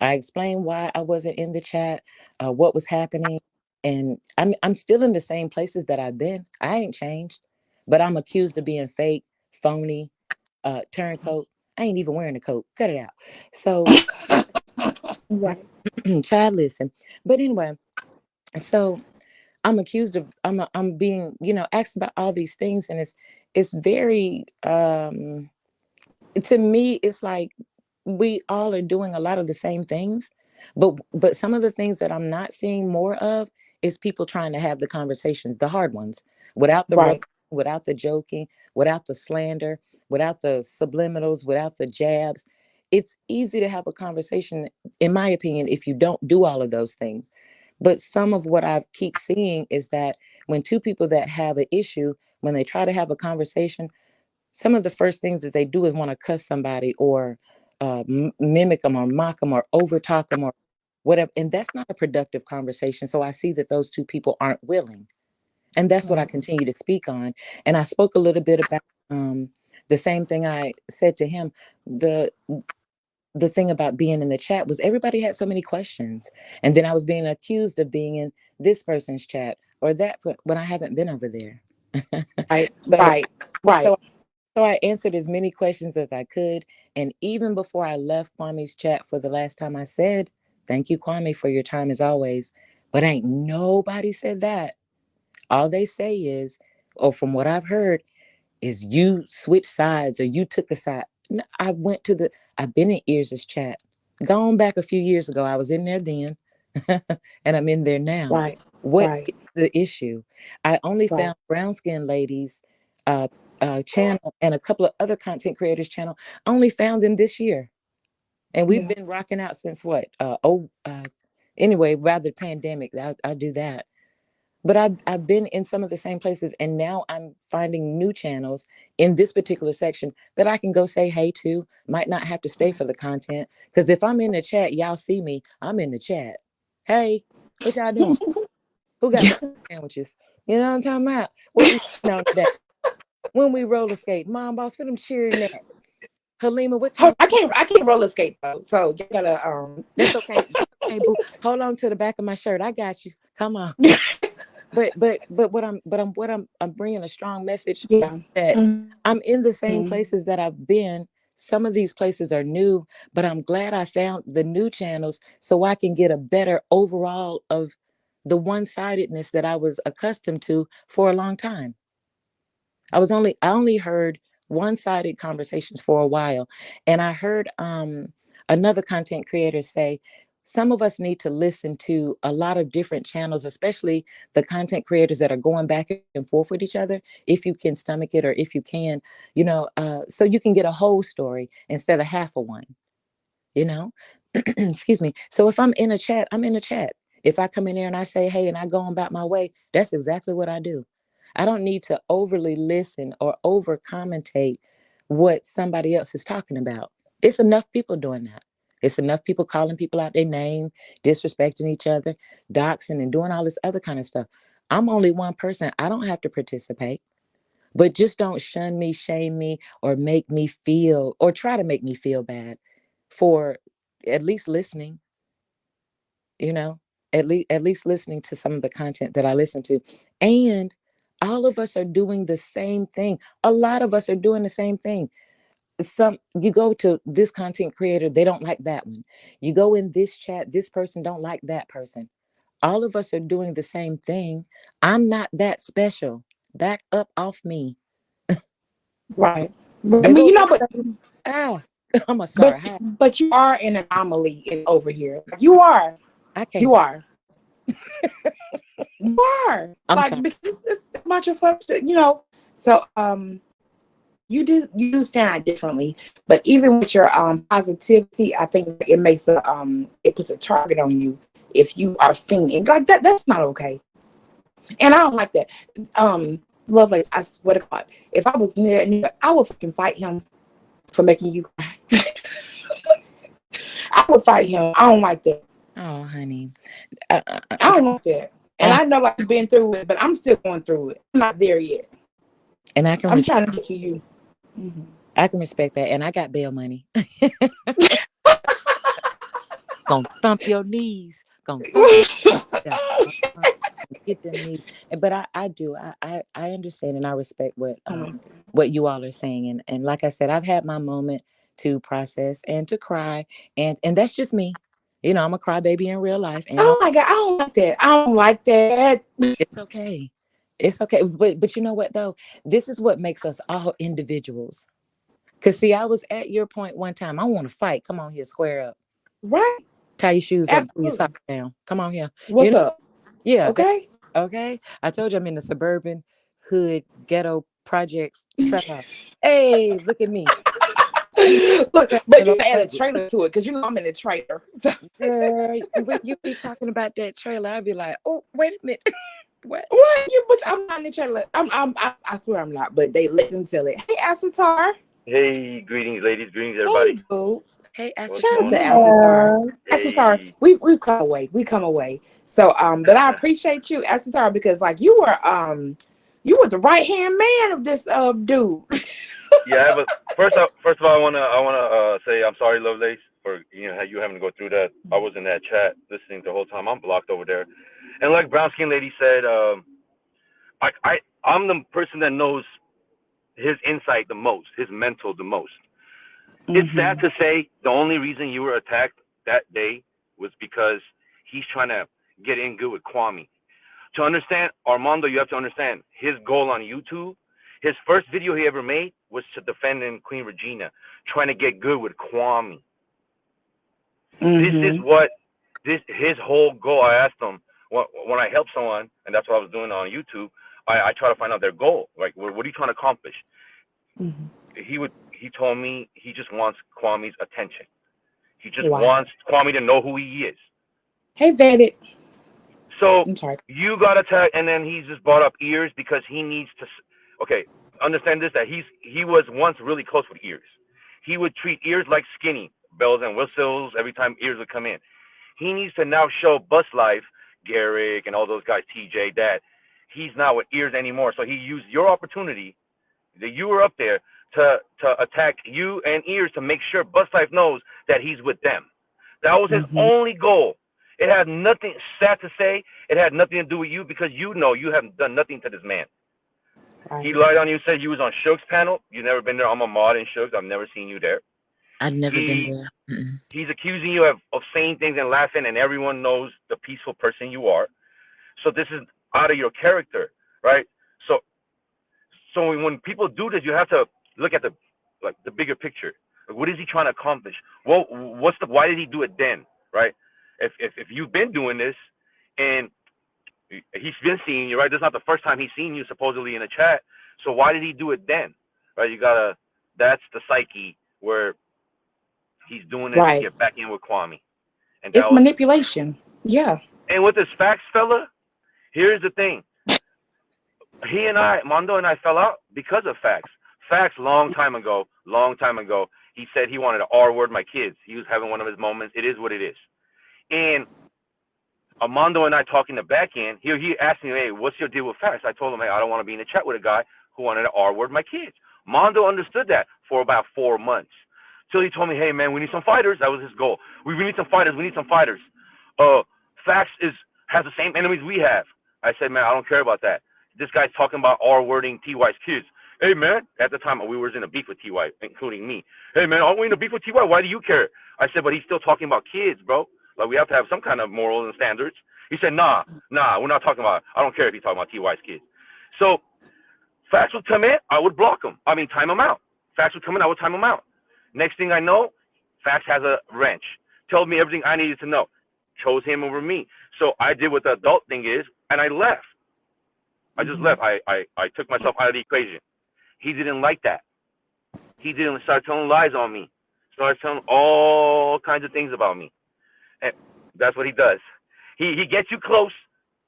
I explained why I wasn't in the chat, what was happening. And I'm still in the same places that I've been. I ain't changed, but I'm accused of being fake, phony, turncoat. I ain't even wearing a coat. Cut it out. So Right. child, listen. But anyway, so I'm accused of I'm being, asked about all these things, and it's very to me, it's like we all are doing a lot of the same things, but some of the things that I'm not seeing more of is people trying to have the conversations, the hard ones, without the Right. without the joking, without the slander, without the subliminals, without the jabs. It's easy to have a conversation, in my opinion, if you don't do all of those things. But some of what I keep seeing is that when two people that have an issue, when they try to have a conversation, some of the first things that they do is want to cuss somebody or mimic them or mock them or overtalk them or whatever. And that's not a productive conversation. So I see that those two people aren't willing. And that's what I continue to speak on. And I spoke a little bit about the same thing I said to him. The thing about being in the chat was everybody had so many questions. And then I was being accused of being in this person's chat or that, when I haven't been over there. Right. So I answered as many questions as I could. And even before I left Kwame's chat for the last time, I said, thank you, Kwame, for your time as always. But ain't nobody said that. All they say is, or from what I've heard, is you switch sides or you took a side. No, I've been in Ears' chat. Gone back a few years ago. I was in there then and I'm in there now. Right. What Right. is the issue? I only Right. found Brown Skin Ladies channel and a couple of other content creators channel. I only found them this year. And we've been rocking out since what? Anyway, rather pandemic. I'll do that. But I've been in some of the same places, and now I'm finding new channels in this particular section that I can go say hey to. Might not have to stay for the content, because if I'm in the chat, y'all see me. I'm in the chat. Hey, what y'all doing? Who got sandwiches? You know what I'm talking about? What we know today? When we roller skate, Mom, boss, put them cheering that. Halima, what time? I can't roller skate though, so you gotta That's okay. Hey, boo, hold on to the back of my shirt. I got you. Come on. But what I'm bringing a strong message that I'm in the same places that I've been. Some of these places are new, but I'm glad I found the new channels so I can get a better overall of the one-sidedness that I was accustomed to for a long time. I only heard one-sided conversations for a while, and I heard another content creator say some of us need to listen to a lot of different channels, especially the content creators that are going back and forth with each other, if you can stomach it or if you can, so you can get a whole story instead of half of one, excuse me. So if I'm in a chat, I'm in a chat. If I come in there and I say, hey, and I go on about my way, that's exactly what I do. I don't need to overly listen or over commentate what somebody else is talking about. It's enough people doing that. It's enough people calling people out their name, disrespecting each other, doxing, and doing all this other kind of stuff. I'm only one person. I don't have to participate. But just don't shun me, shame me, or make me feel, or try to make me feel bad for at least listening, at least listening to some of the content that I listen to. And all of us are doing the same thing. A lot of us are doing the same thing. You go to this content creator, they don't like that one. You go in this chat, this person don't like that person. All of us are doing the same thing. I'm not that special. Back up off me. Right. I mean, I'm gonna start. But you are an anomaly over here. You are. I can't. You are. You are. I'm sorry. Because it's a bunch of folks that, So you do stand differently. But even with your positivity, I think it makes it puts a target on you if you are seen. And like that, that's not okay. And I don't like that. Lovelace, I swear to God, if I was near, I would fucking fight him for making you cry. I would fight him. I don't like that. Oh, honey. I don't like that. And I know I've been through it, but I'm still going through it. I'm not there yet. And I'm trying to get to you. Mm-hmm. I can respect that. And I got bail money. Gonna thump your knees. Gonna thump get them knees. But I do. I understand and I respect what you all are saying. And like I said, I've had my moment to process and to cry. And that's just me. You know, I'm a crybaby in real life. And oh my God, I don't like that. I don't like that. It's okay. It's okay. But you know what though? This is what makes us all individuals. Cause see, I was at your point one time. I want to fight. Come on here, square up. Right. Tie your shoes up, pull your socks down. Come on here. What's up? Yeah. Okay. Okay. I told you I'm in the suburban hood ghetto projects trap house. Hey, look at me. Look, but you add a trailer to it because you know I'm in a trailer. Girl, when you be talking about that trailer, I'd be like, oh, wait a minute. What? But I'm not in the trailer. I swear I'm not. But they let them tell it. Hey, Asatar. Hey, greetings, ladies. Greetings, everybody. Hey, boo. Hey, Shout out to Asatar. Asatar, we come away. We come away. So, but I appreciate you, Asatar, because like you were the right hand man of this dude. Yeah, but first of all, I wanna say I'm sorry, Lovelace, for you having to go through that. I was in that chat listening the whole time. I'm blocked over there, and like Brown Skin Lady said, I'm the person that knows his insight the most, his mental the most. Mm-hmm. It's sad to say the only reason you were attacked that day was because he's trying to get in good with Kwame. To understand, Armando, you have to understand his goal on YouTube. His first video he ever made was to defend Queen Regina, trying to get good with Kwame. Mm-hmm. This is his whole goal. I asked him when I help someone, and that's what I was doing on YouTube. I try to find out their goal. Like, what are you trying to accomplish? Mm-hmm. He told me he just wants Kwame's attention. He just wants Kwame to know who he is. Hey, Vetted. So you got attacked, and then he just brought up Ears because he needs to. Okay, understand this, that he was once really close with Ears. He would treat Ears like Skinny, bells and whistles every time Ears would come in. He needs to now show Bus Life, Garrick, and all those guys, TJ, that he's not with Ears anymore. So he used your opportunity that you were up there to attack you and Ears to make sure Bus Life knows that he's with them. That was his only goal. It had nothing, sad to say, it had nothing to do with you because you know you haven't done nothing to this man. Right. He lied on you, said you was on Shook's panel. You've never been there. I'm a mod in Shook's. I've never seen you there. I've never been there. He's accusing you of saying things and laughing, and everyone knows the peaceful person you are. So this is out of your character, right? So when people do this, you have to look at the bigger picture. Like, what is he trying to accomplish? Well, why did he do it then, right? If you've been doing this and he's been seeing you, right? This is not the first time he's seen you supposedly in a chat. So why did he do it then, right? That's the psyche where he's doing it to get back in with Kwame. And it's manipulation. Yeah. And with this Facts fella, here's the thing. Mondo and I fell out because of Facts. Facts long time ago, he said he wanted to R-word my kids. He was having one of his moments. It is what it is. And Armando and I talking the back end, he asked me, hey, what's your deal with Facts? I told him, hey, I don't want to be in a chat with a guy who wanted to R-word my kids. Mondo understood that for about 4 months. Till he told me, hey, man, we need some fighters. That was his goal. We need some fighters. Facts has the same enemies we have. I said, man, I don't care about that. This guy's talking about R-wording TY's kids. Hey, man, at the time, we were in a beef with TY, including me. Hey, man, aren't we in a beef with TY? Why do you care? I said, but he's still talking about kids, bro. Like, we have to have some kind of morals and standards. He said, nah, we're not talking about, I don't care if he's talking about TY's kids. So Facts would come in, I would block him. Time him out. Facts would come in, I would time him out. Next thing I know, Facts has a wrench. Told me everything I needed to know. Chose him over me. So I did what the adult thing is, and I left. I just left. I took myself out of the equation. He didn't like that. He didn't start telling lies on me. Started telling all kinds of things about me. And that's what he does. He gets you close,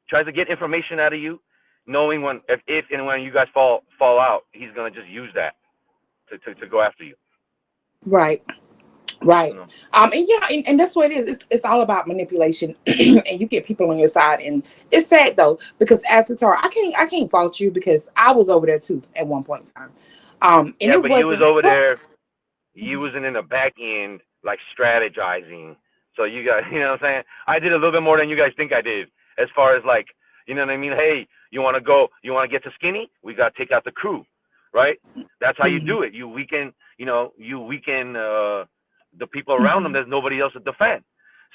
tries to get information out of you, knowing if and when you guys fall out, he's gonna just use that to go after you. Right. Right. You know. And yeah, and that's what it is. It's all about manipulation, and you get people on your side, and it's sad though because as a Tara, I can't fault you because I was over there too at one point in time, and Yeah, it but you was wasn't. over Well, there. You wasn't in the back end like strategizing. So you got, you know what I'm saying? I did a little bit more than you guys think I did, as far as like, you know what I mean? Hey, you want to go? You want to get to skinny? We got to take out the crew, right? That's how you mhm, do it. You weaken, you weaken the people around them. mhm, There's nobody else to defend.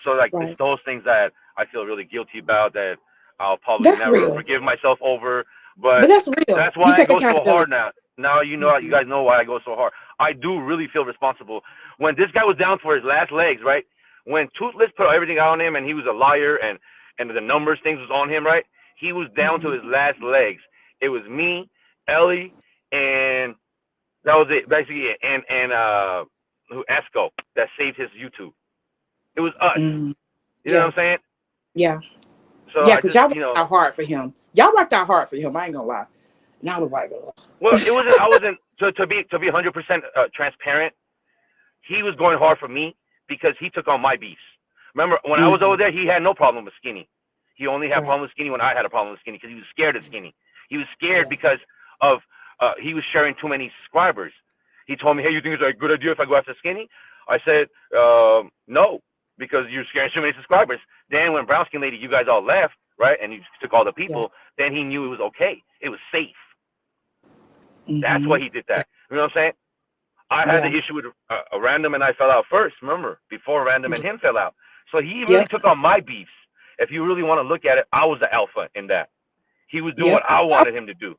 So like it's right. those things that I feel really guilty about that I'll probably That's never real, forgive myself over. but But that's real. that's You why I take go so accountability. hard now. Now you Mhm, guys know why I go so hard. I do really feel responsible. When this guy was down for his last legs, right? When Toothless put everything out on him and he was a liar and the numbers things was on him, right? He was down to mhm. his last legs. It was me, Ellie, and that was it basically. And who Esco that saved his YouTube. It was us. Mm, You know what yeah, I'm saying? yeah, So yeah. I Because just y'all worked out hard for him. Y'all worked out hard for him. I ain't gonna lie. And I was like, ugh. well, it wasn't. I wasn't to be 100% transparent. He was going hard for me because he took on my beefs. Remember, when I was over Mhm, there, he had no problem with Skinny. He only had a right. problem with Skinny when I had a problem with Skinny because he was scared of Skinny. He was scared Yeah, because of he was sharing too many subscribers. He told me, "Hey, you think it's a good idea if I go after Skinny?" I said, "No, because you're scaring too many subscribers." Then when Brown Skin Lady, you guys all left, right, and you took all the yeah. people, then he knew it was okay. It was safe. That's why Mhm. he did Yeah, that. You know what I'm saying? I had the yeah. issue with Random and I fell out first. Remember, before Random and him fell out. So he really Yep. took on my beefs. If you really want to look at it, I was the alpha in that. He was doing what Yep. I wanted him to do.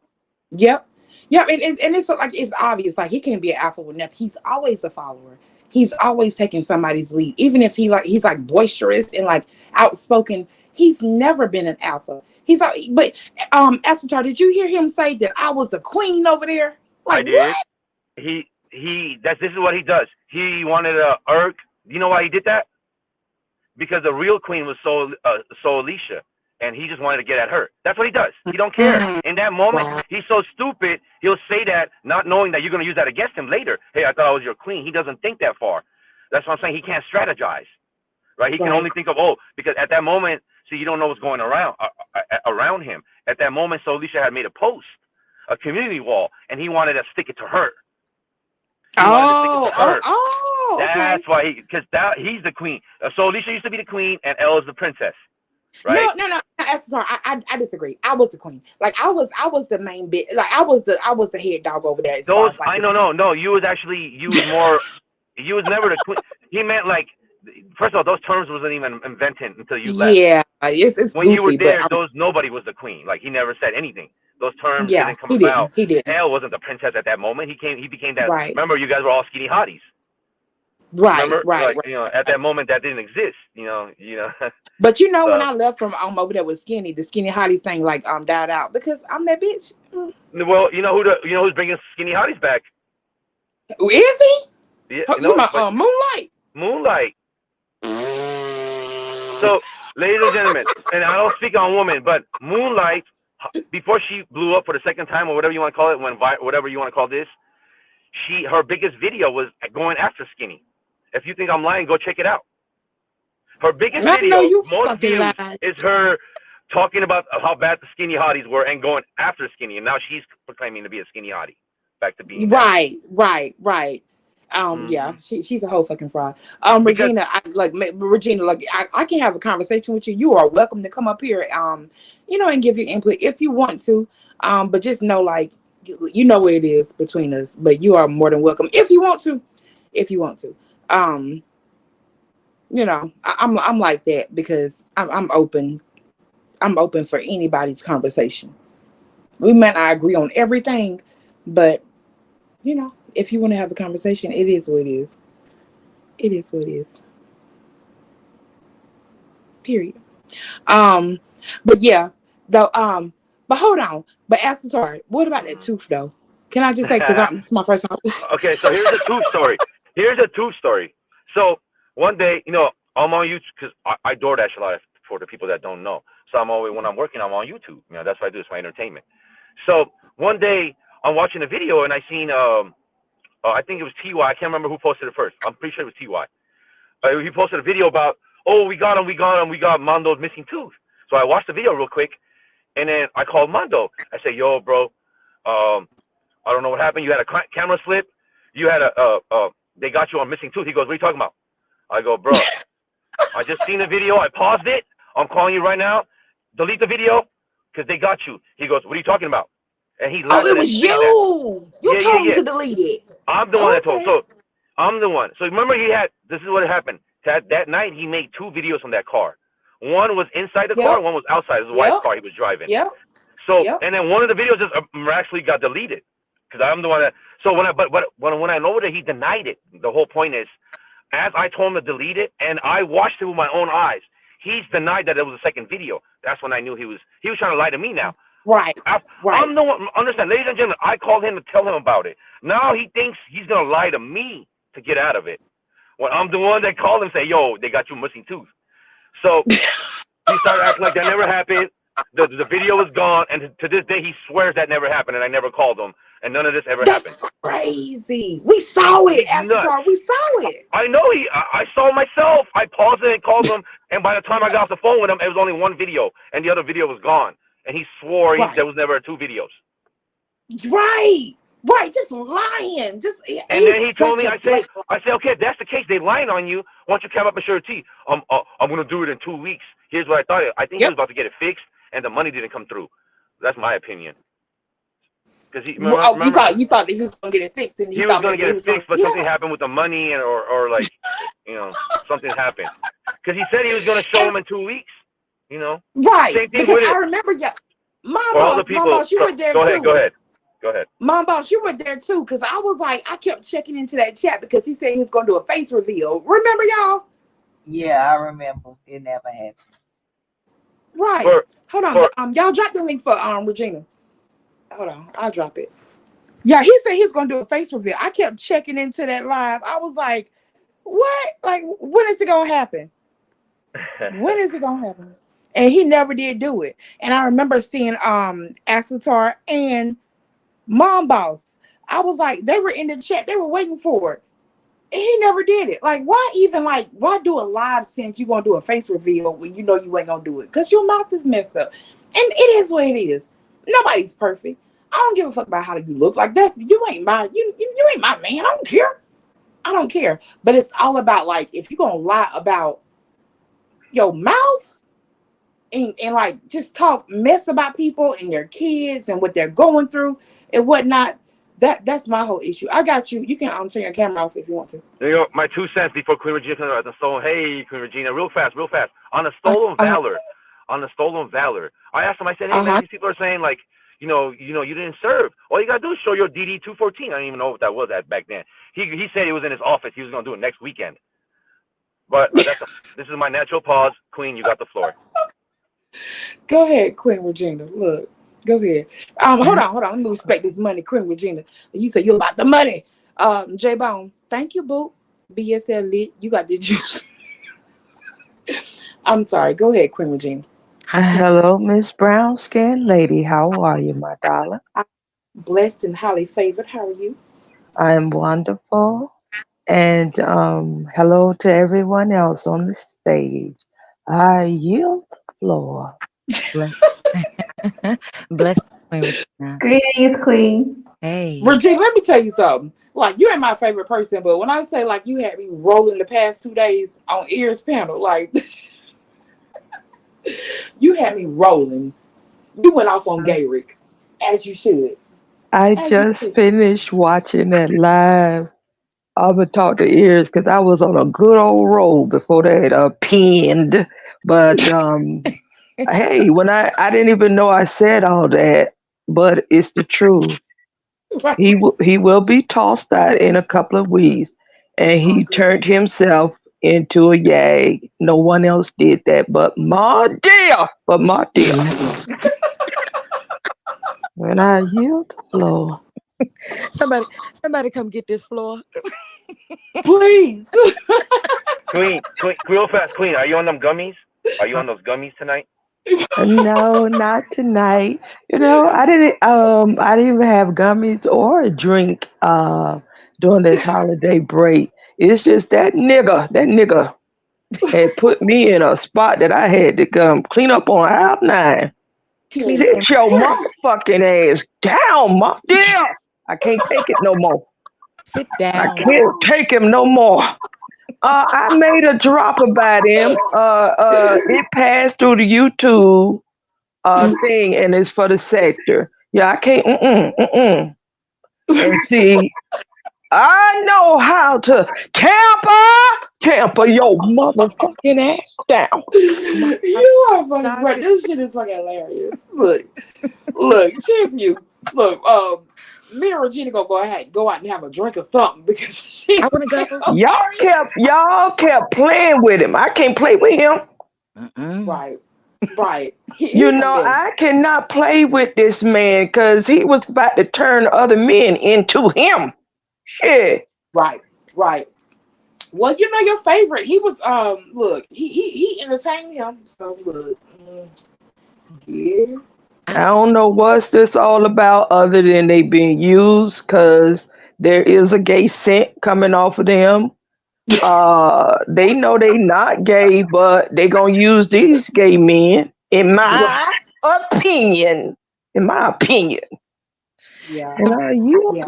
Yep. Yep. And it's like it's obvious, like he can't be an alpha with nothing. He's always a follower. He's always taking somebody's lead. Even if he's like boisterous and like outspoken, he's never been an alpha. He's but Asatar, did you hear him say that I was the queen over there? I Like did. what? This is what he does. He wanted a irk. You know why he did that? Because the real queen was so Alicia, and he just wanted to get at her. That's what he does. He don't care. Mm, In that moment, wow. he's so stupid. He'll say that, not knowing that you're going to use that against him later. Hey, I thought I was your queen. He doesn't think that far. That's what I'm saying. He can't strategize, right? He can Right. only think of because at that moment, see, you don't know what's going around him. At that moment, so Alicia had made a post, a community wall, and he wanted to stick it to her. He wanted to stick it to her. Okay. That's why because he's the queen. So Alicia used to be the queen, and Elle is the princess, right? No. Sorry, I disagree. I was the queen. Like I was the main bit. Like I was the head dog over there as far Those as like I no. You was more. You was never the queen. He meant like, first of all, those terms wasn't even invented until you left. yeah, it's When you were goofy, but there, nobody was the queen. Like he never said anything. Those terms yeah, didn't come he about. didn't. He didn't. Elle wasn't the princess at that moment. He became that. Right. Remember, you guys were all skinny hotties. Right, Remember, right, like right, at right. that moment that didn't exist. But when So I left from over there with Skinny, the Skinny Hotties thing like died out because I'm that bitch. well, who's bringing skinny hotties back? Is he? Yeah, You my but Moonlight? Moonlight. So, ladies and gentlemen, and I don't speak on women, but Moonlight, before she blew up for the second time or whatever you want to call it, whatever you want to call this, her biggest video was going after Skinny. If you think I'm lying, go check it out. Her biggest I know video, you most fucking views, lied. is her talking about how bad the skinny hotties were and going after Skinny, and now she's proclaiming to be a skinny hottie. Back to being that. Right. Yeah, Mm-hmm. she's a whole fucking fraud. Because Regina, Regina, I can have a conversation with you. You are welcome to come up here, and give your input if you want to. But just know, like, you know where it is between us. But you are more than welcome if you want to. If you want to, I'm like that because I'm open. I'm open for anybody's conversation. We might not agree on everything, but if you want to have a conversation, it is what it is. It is what it is. Period. Um, but yeah, though. But hold on. But sorry. What about that tooth though? Can I just say because this is my first time? okay, so here's a tooth story. So one day, I'm on YouTube because I DoorDash a lot for the people that don't know. So I'm always when I'm working, I'm on YouTube. That's what I do. It's my entertainment. So one day I'm watching a video and I seen I think it was Ty. I can't remember who posted it first. I'm pretty sure it was Ty. He posted a video about, oh, we got Mondo's missing tooth. So I watched the video real quick, and then I called Mondo. I said, yo, bro, I don't know what happened. You had a camera slip. You had they got you on missing tooth. He goes, what are you talking about? I go, bro, I just seen the video. I paused it. I'm calling you right now. Delete the video because they got you. He goes, what are you talking about? And he Oh, it was you. You told him to delete it. I'm the one that told. So I'm the one. So remember, this is what happened. That night, he made 2 videos from that car. One was inside the car, one was outside. It was a white car he was driving. So, and then one of the videos just miraculously got deleted because I'm the one that. So when I know that he denied it, the whole point is, as I told him to delete it, and I watched it with my own eyes, he's denied that it was a second video. That's when I knew he was trying to lie to me now. Right. I'm the one. Understand, ladies and gentlemen. I called him to tell him about it. Now he thinks he's gonna lie to me to get out of it. When I'm the one that called him, say, "Yo, they got you missing tooth." So he started acting like that never happened. The video is gone, and to this day he swears that never happened, and I never called him, and none of this ever happened. That's crazy. We saw it, Astor. We saw it. I know I saw it myself. I paused it and called him, and by the time I got off the phone with him, it was only one video, and the other video was gone. And he swore there was never 2 videos. Right, just lying. And then he told me, I said, okay, if that's the case, they lying on you. Why don't you come up and show your teeth? I'm gonna do it in 2 weeks. Here's what I thought. I think he was about to get it fixed, and the money didn't come through. That's my opinion. Because you thought that he was gonna get it fixed, and he was gonna get it fixed, but something happened with the money, or like, something happened. Because he said he was gonna show him in 2 weeks. Right. Same thing because with I remember Mom Boss, you were there too. Go ahead. Mom Boss, you were there too, because I was like, I kept checking into that chat because he said he was going to do a face reveal. Remember, y'all? Yeah, I remember. It never happened. Right. Hold on. Y'all drop the link for Regina. Hold on, I'll drop it. Yeah, he said he's going to do a face reveal. I kept checking into that live. I was like, what? Like, when is it going to happen? When is it going to happen? And he never did do it. And I remember seeing Asatar and Mom Boss. I was like, they were in the chat. They were waiting for it. And he never did it. Like, why do a live since you're going to do a face reveal when you know you ain't going to do it? Because your mouth is messed up. And it is what it is. Nobody's perfect. I don't give a fuck about how you look. Like, that. You ain't my man. I don't care. But it's all about, like, if you're going to lie about your mouth, and like just talk mess about people and their kids and what they're going through and whatnot. That's my whole issue. I got you. You can turn your camera off if you want to. There you go. My 2 cents before Queen Regina comes out. The stolen. Hey, Queen Regina, real fast. On the stolen valor. I asked him. I said, hey man, these people are saying like, you didn't serve. All you gotta do is show your DD 214. I didn't even know what that was back then. He said it was in his office. He was gonna do it next weekend. But this is my natural pause. Queen, you got the floor. Go ahead, Queen Regina. Look, go ahead. Hold on. Let me respect this money, Queen Regina. You said you about the money. J Bone, thank you, boo. BSL lit. You got the juice. I'm sorry. Go ahead, Queen Regina. Hello, Miss Brown Skin Lady. How are you, my darling? I'm blessed and highly favored. How are you? I am wonderful. And hello to everyone else on the stage. I yield the floor. Bless Queen Regina. Greetings, Queen. Hey. Regina, let me tell you something. Like, you ain't my favorite person, but when I say, like, you had me rolling the past 2 days on Ears panel, like, you had me rolling. You went off on Gayrick, as you should. I just finished watching that live. I'm going to talk to Ears because I was on a good old roll before that pinned. But, hey, when I didn't even know I said all that, but it's the truth. Right. He will be tossed out in a couple of weeks, and he turned himself into a yag. No one else did that but my dear. When I yield the floor. Somebody come get this floor. Please. Queen, real fast, Queen, are you on them gummies? Are you on those gummies tonight? No, not tonight. I didn't even have gummies or a drink during this holiday break. It's just that nigga had put me in a spot that I had to clean up on half 9. Sit your motherfucking ass down, damn. I can't take it no more. Sit I down. can't take him no more. I made a drop about him. It passed through the YouTube thing, and it's for the sector. Yeah, I can't. And see, I know how to tamper your motherfucking ass down. You are funny, bro. This shit is fucking hilarious. Look, cheers you. Look, me and Regina gonna go out and have a drink or something because she. I wanna go. Y'all kept playing with him. I can't play with him. Right. You know, I cannot play with this man because he was about to turn other men into him. Shit. Right. Well, you know your favorite. He was look, he entertained him. So look, yeah. I don't know what's this all about other than they being used because there is a gay scent coming off of them. They know they not gay, but they gonna use these gay men. In my opinion. Yeah. And you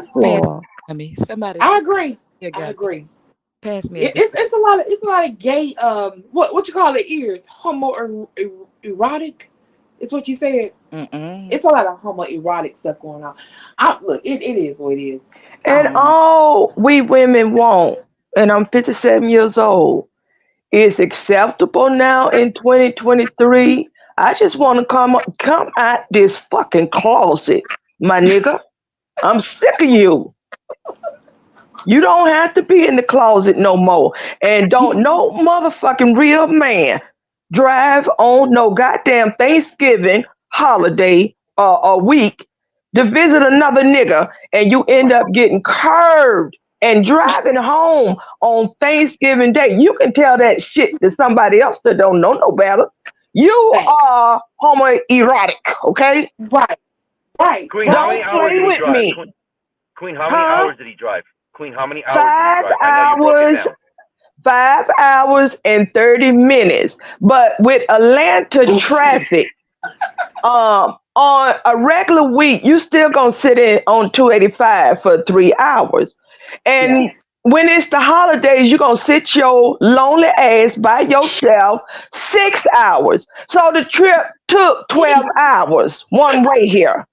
Somebody. I agree. Pass me. It's a lot of gay. What you call it? Ears homoerotic. Is what you said. It's a lot of homoerotic stuff going on. Look, it is what it is. And all we women want, and I'm 57 years old, is acceptable now in 2023. I just want to come out this fucking closet, my nigga. I'm sick of you. You don't have to be in the closet no more. And don't no motherfucking real man drive on no goddamn Thanksgiving holiday a week to visit another nigga and you end up getting curved and driving home on Thanksgiving Day. You can tell that shit to somebody else that don't know no better. You are homoerotic, okay? Right. Queen, how many hours did he drive? Queen, how many hours did he drive? Queen, how many hours 5 did he drive? I know you broke it down. 5 hours and 30 minutes. But with Atlanta traffic, on a regular week, you still gonna sit in on 285 for 3 hours. And when it's the holidays, you're gonna sit your lonely ass by yourself 6 hours. So the trip took 12 hours one way here.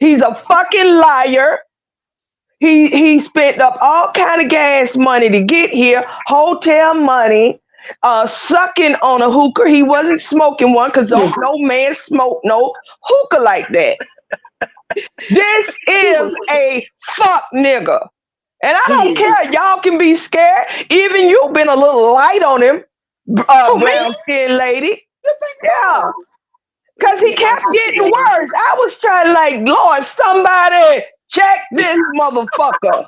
He's a fucking liar. He spent up all kind of gas money to get here, hotel money, sucking on a hookah. He wasn't smoking one because no man smoked no hookah like that. This is a fuck nigga. And I don't care. Y'all can be scared. Even you've been a little light on him, brown skin lady. Yeah. Because he kept getting worse. I was trying to like, Lord, somebody check this motherfucker.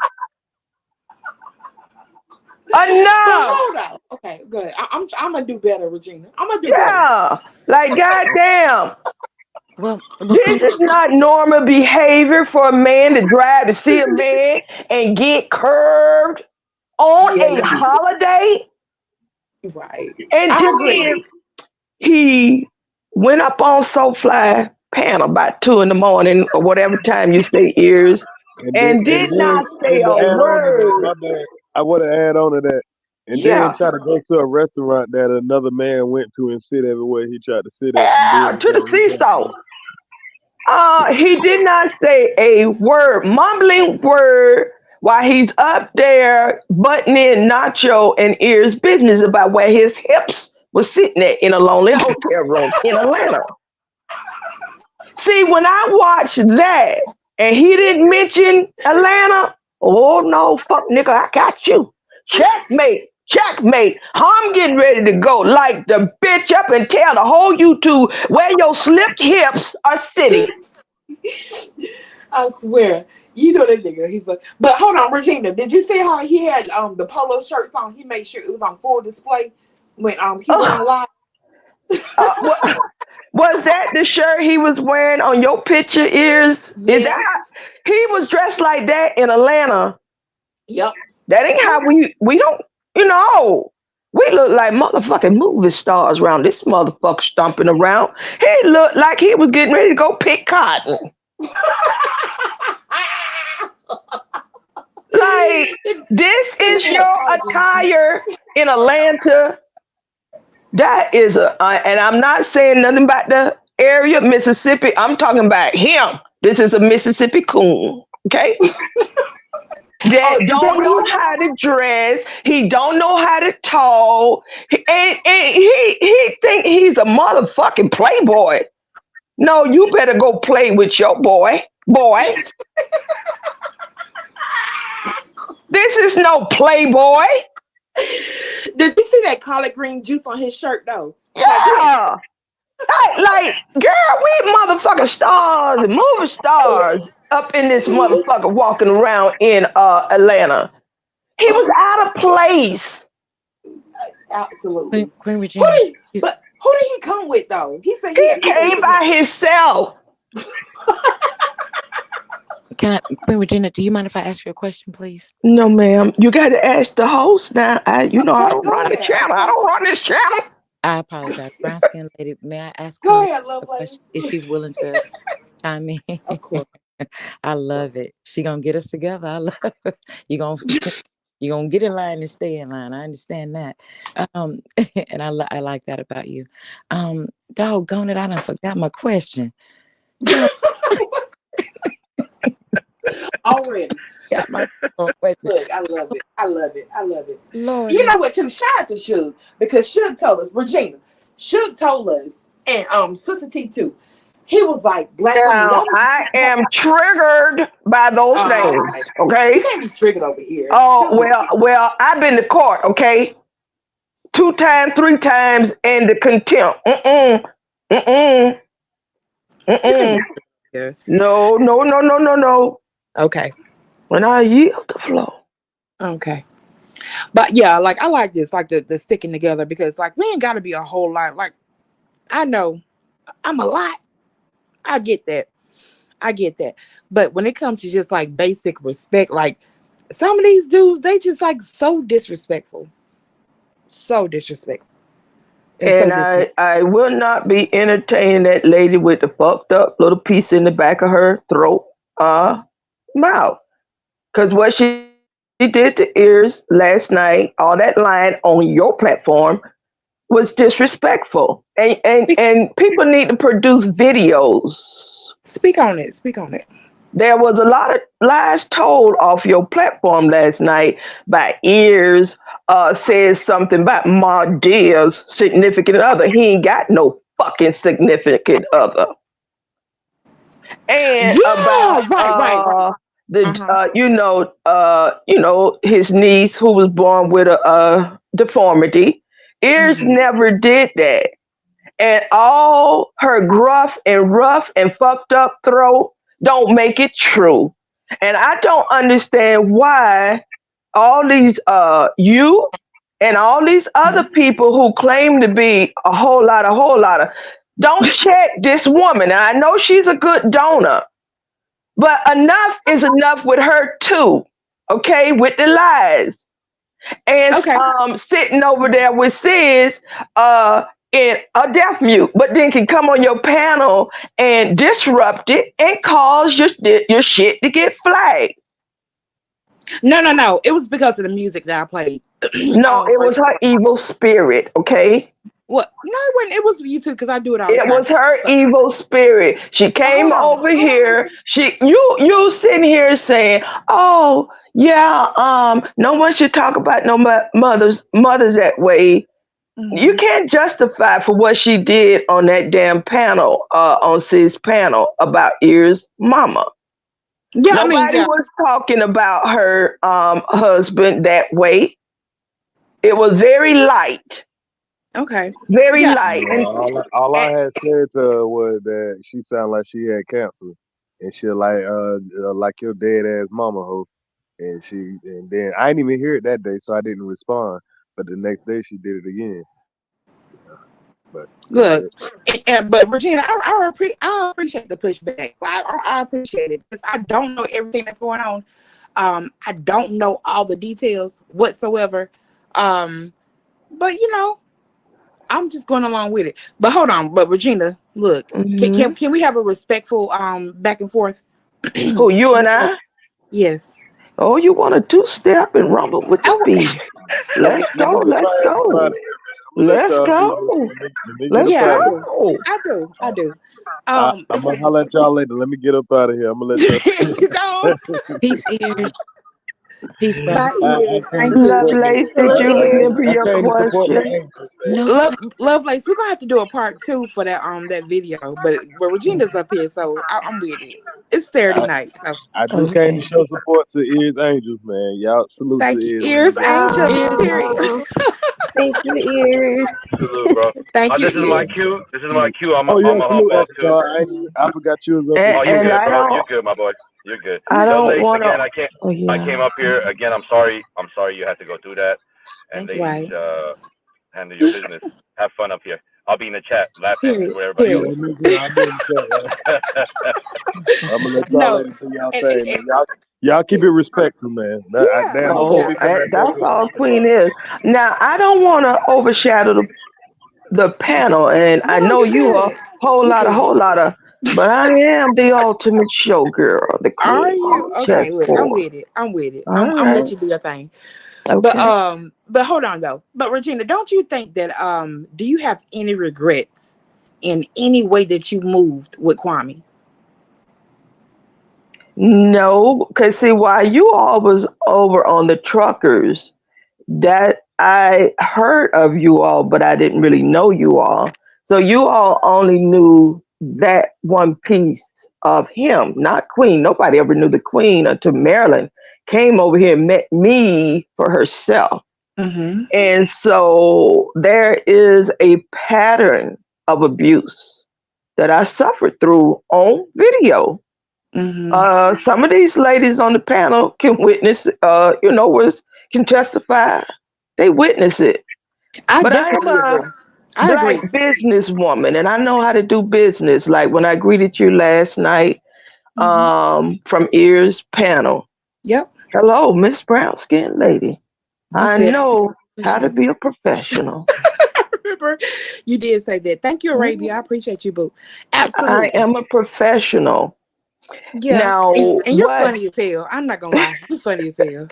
Enough. Hold on. Okay, good. I'm gonna do better, Regina. I'm gonna do better. Yeah. Like, goddamn. Well, this is not normal behavior for a man to drive to see a man and get curved on a holiday. Right. And then he went up on SoFly panel about 2 a.m. or whatever time you say ears, and did not say a word. I want to add on to that. And then try to go to a restaurant that another man went to and sit everywhere he tried to sit at. Yeah, to the seesaw. He did not say a word, mumbling word, while he's up there butting in Nacho and Ears' business about where his hips was sitting at in a lonely hotel room in Atlanta. See, when I watched that and he didn't mention Atlanta, oh no, fuck nigga, I got you. Checkmate. I'm getting ready to go like the bitch up and tell the whole YouTube where your slipped hips are sitting. I swear. You know that nigga. But hold on, Regina. Did you see how he had the polo shirts on? He made sure it was on full display when he went live. Was that the shirt he was wearing on your picture, Ears? Is that he was dressed like that in Atlanta? Yep. That ain't how we don't, you know. We look like motherfucking movie stars around this motherfucker stomping around. He looked like he was getting ready to go pick cotton. Like, this is your attire in Atlanta. That is and I'm not saying nothing about the area, Mississippi. I'm talking about him. This is a Mississippi coon, okay? That don't know how to dress. He don't know how to talk. And he think he's a motherfucking playboy. No, you better go play with your boy. This is no playboy. Did you see that collard green juice on his shirt though? Yeah. Like, girl, we motherfucking stars and movie stars up in this motherfucker walking around in Atlanta. He was out of place. Absolutely. Queen Regina. But who did he come with though? He said he came by himself. Queen Regina, do you mind if I ask you a question, please? No, ma'am. You got to ask the host now. I don't run the channel. I don't run this channel. I apologize. Brown skin lady, may I ask Go her ahead, love a question if she's willing to chime in? Of course. I love it. She gonna get us together. I love it. You gonna get in line and stay in line. I understand that. And I like that about you. Doggone it, I done forgot my question. Already. Got my question. Look, I love it. I love it. I love it. Lord. You know what? Tim, shout out to Suge, because Suge told us, Regina, Suge told us, and Sister T too. He was like, black women. Now, I am triggered by those names. Okay. You can't be triggered over here. Oh, well, I've been to court, okay? 2 times, 3 times, and the contempt. Yeah. No. Okay. When I yield the floor. Okay. But yeah, like I like this, like the sticking together, because like we ain't gotta be a whole lot. Like I know I'm a lot. I get that. But when it comes to just like basic respect, like some of these dudes, they just like so disrespectful. So disrespectful. And I will not be entertaining that lady with the fucked up little piece in the back of her throat, mouth. Because what she did to ears last night, all that lying on your platform, was disrespectful. And people need to produce videos. Speak on it. There was a lot of lies told off your platform last night by ears. Says something about Mardea's significant other. He ain't got no fucking significant other. And about his niece who was born with a deformity. Ears never did that. And all her gruff and rough and fucked up throat don't make it true. And I don't understand why all these you and all these other people who claim to be a whole lot of don't check this woman. And I know she's a good donor, but enough is enough with her too. Okay, with the lies. And sitting over there with Sis in a deaf mute, but then can come on your panel and disrupt it and cause your shit to get flagged. No. It was because of the music that I played. No, it was her evil spirit, okay? What? No, it wasn't. It was you too, because I do it all the time. It was her evil spirit. She came over here. You sitting here saying, "Oh, yeah, no one should talk about no mothers that way." You can't justify for what she did on that damn panel, on Sis' panel about Ears' mama. Yeah, Nobody was talking about her husband that way. It was very light. Okay. Very light. And all I had said to her was that she sounded like she had cancer, and she like your dead ass mama hoe. And then I didn't even hear it that day, so I didn't respond. But the next day she did it again. But look, but Regina, I appreciate the pushback. I appreciate it because I don't know everything that's going on. I don't know all the details whatsoever. But you know, I'm just going along with it. But hold on, but Regina, look, can we have a respectful back and forth? Who, you and I? Yes. Oh, you want to two-step and rumble with the beat? Let's go. Let's go. Let's go. Let's go. I do. I'm gonna holler at y'all later. Let me get up out of here. I'm gonna let y'all. You know. Peace, ears. Peace, brother. Lovelace, did you remember your question? Lovelace, we're gonna have to do a part 2 for that that video. But Regina's up here, so I'm with it. It's Saturday night. So. I just came to show support to Ears Angels, man. Y'all salute Thank to you, Ears Angels. Period. Thank you, Ears. Salute, bro. Thank you. This is my cue. This is my cue. I'm yeah, a salute, hop off too. I forgot you was up Oh, there. you're good, bro. You're good, my boy. You're good. I don't Lovelace, want again, to. I came up here again. I'm sorry. You had to go through that. And they handle your business. Have fun up here. I'll be in the chat laughing with everybody else. I'm gonna let y'all later do y'all thing, man. Y'all keep it respectful, man. That's all Queen is. Now, I don't want to overshadow the panel, and I know you a whole lot of, but I am the ultimate showgirl, the queen. Are you? Okay, look, I'm with it. I'm gonna let you do your thing. Okay. But hold on though. But Regina, don't you think that do you have any regrets in any way that you moved with Kwame? No, because see, while you all was over on the truckers, that I heard of you all, but I didn't really know you all. So you all only knew that one piece of him, not Queen. Nobody ever knew the Queen until Marilyn came over here and met me for herself. And so there is a pattern of abuse that I suffered through on video. Some of these ladies on the panel can witness, can testify. They witness it. But I am a black businesswoman, and I know how to do business. Like when I greeted you last night from Ears panel. Yep. Hello, Miss Brown Skin Lady. I know how to be a professional. I remember you did say that. Thank you, Arabia. I appreciate you, boo. Absolutely. I am a professional. Yeah. Now, and you're funny as hell. I'm not gonna lie. You're funny as hell.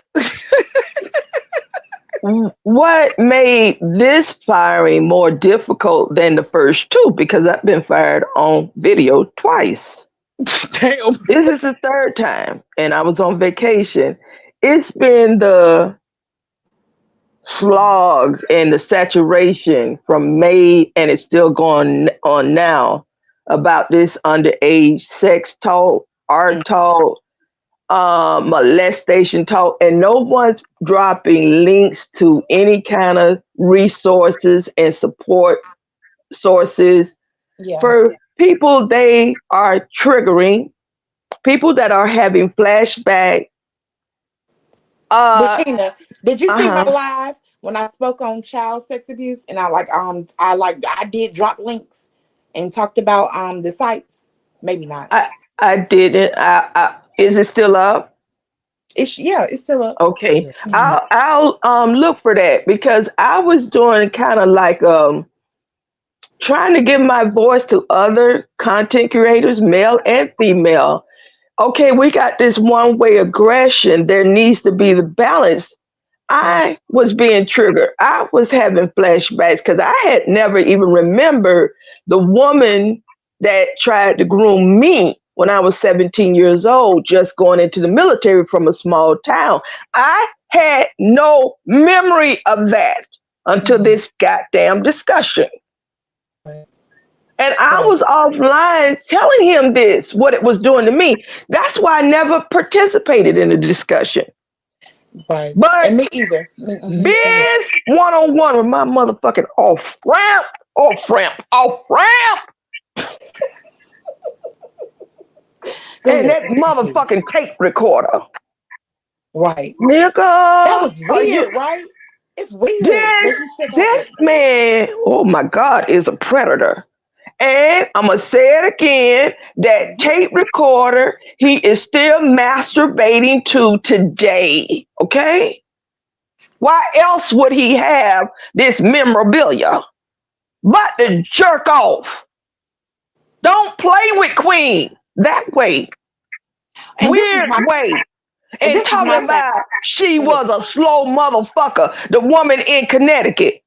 What made this firing more difficult than the first two? Because I've been fired on video twice. Damn. This is the third time, and I was on vacation. It's been the slog and the saturation from May, and it's still going on now, about this underage sex talk, art talk, molestation talk, and no one's dropping links to any kind of resources and support sources for people they are triggering, people that are having flashback. Regina, did you see my live when I spoke on child sex abuse? And I did drop links and talked about the sites. Maybe not. I didn't. Is it still up? It's still up. Okay. I'll look for that, because I was doing kind of like trying to give my voice to other content creators, male and female. Okay, we got this one-way aggression. There needs to be the balance. I was being triggered. I was having flashbacks because I had never even remembered the woman that tried to groom me when I was 17 years old, just going into the military from a small town. I had no memory of that until this goddamn discussion. And I was offline telling him what it was doing to me. That's why I never participated in the discussion. Right. But and me either. Biz one-on-one with my motherfucking off-ramp. And that motherfucking tape recorder. Right. Nigga. That was weird, right? It's weird. This man, oh my God, is a predator. And I'm going to say it again, that tape recorder, he is still masturbating to today. Okay? Why else would he have this memorabilia but to jerk off? Don't play with Queen that way. And this is Weird my way. and And this is talking my thing. about she Go ahead. was a slow motherfucker, the woman in Connecticut.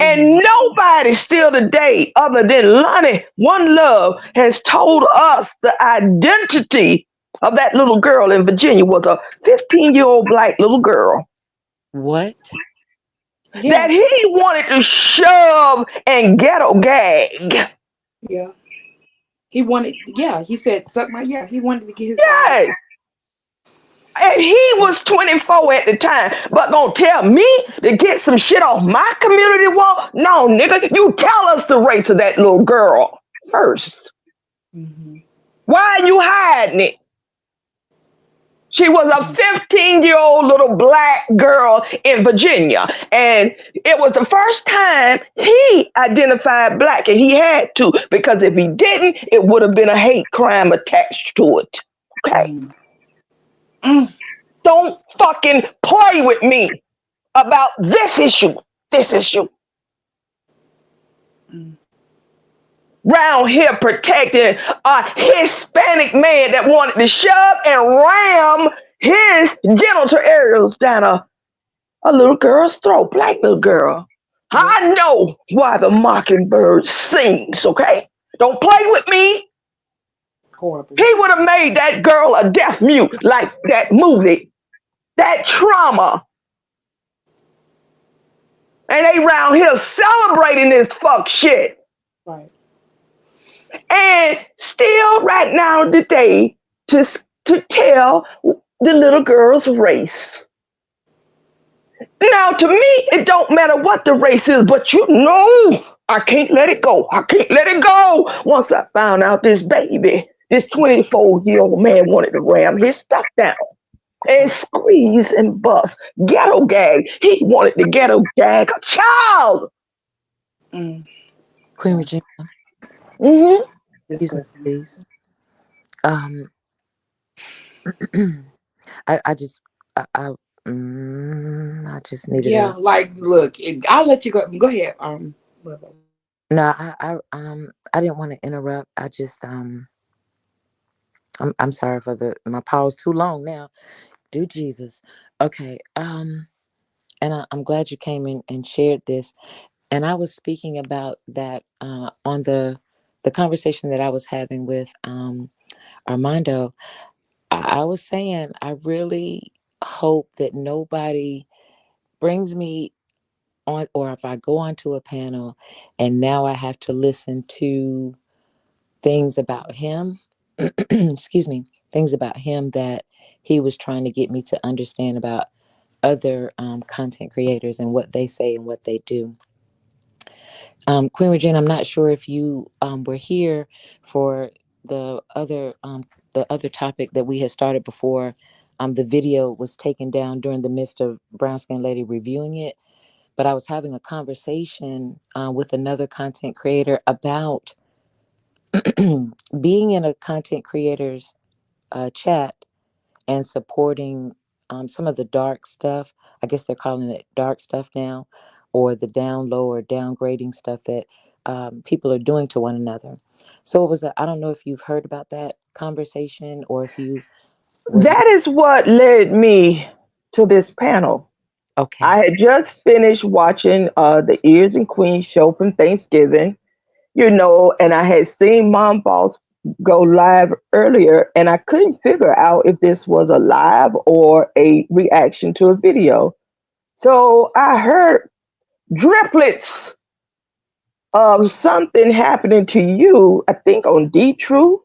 And Mhm. nobody still today, other than Lonnie One Love, has told us the identity of that little girl in Virginia was a 15-year-old black little girl What? that Yeah, he wanted to shove and ghetto gag. yeah. He wanted, yeah, he said, suck my, yeah, he wanted to get his Yes. And he was 24 at the time, but gonna tell me to get some shit off my community wall? No, nigga, you tell us the race of that little girl first. Mhm. Why are you hiding it? She was a 15-year-old little black girl in Virginia. And it was the first time he identified black, and he had to, because if he didn't, it would have been a hate crime attached to it. Okay? Mm. Don't fucking play with me about this issue. This issue. Mm. Round here protecting a Hispanic man that wanted to shove and ram his genital areas down a little girl's throat, black little girl. I know why the mockingbird sings, okay? Don't play with me. Horrible. He would have made that girl a deaf mute like that movie. That trauma. And they round here celebrating this fuck shit. Right. And still right now today to tell the little girl's race. Now to me, it don't matter what the race is, but you know I can't let it go. I can't let it go. Once I found out this baby, this 24-year-old man wanted to ram his stuff down and squeeze and bust. Ghetto gag. He wanted to ghetto gag a child. Mm. Queen Regina, Mm-hmm. excuse me, please. I just I just needed Yeah, a like, look, I'll let you go. Go ahead. no. I didn't want to interrupt. I just I'm sorry for my pause too long now. Do Jesus. Okay. And I'm glad you came in and shared this. And I was speaking about that on the conversation that I was having with Armando. I was saying I really hope that nobody brings me on, or if I go onto a panel and now I have to listen to things about him, excuse me, things about him that he was trying to get me to understand about other content creators and what they say and what they do. Queen Regina, I'm not sure if you were here for the other topic that we had started before. The video was taken down during the midst of Brown Skin Lady reviewing it, but I was having a conversation with another content creator about being in a content creator's chat and supporting some of the dark stuff. I guess they're calling it dark stuff now, or the down low or downgrading stuff that people are doing to one another. So it was I don't know if you've heard about that conversation or if you That is what led me to this panel. Okay. I had just finished watching the Ears and Queens show from Thanksgiving, and I had seen Mom Boss go live earlier, and I couldn't figure out if this was a live or a reaction to a video. So I heard driplets of something happening to you, I think on D-Truth.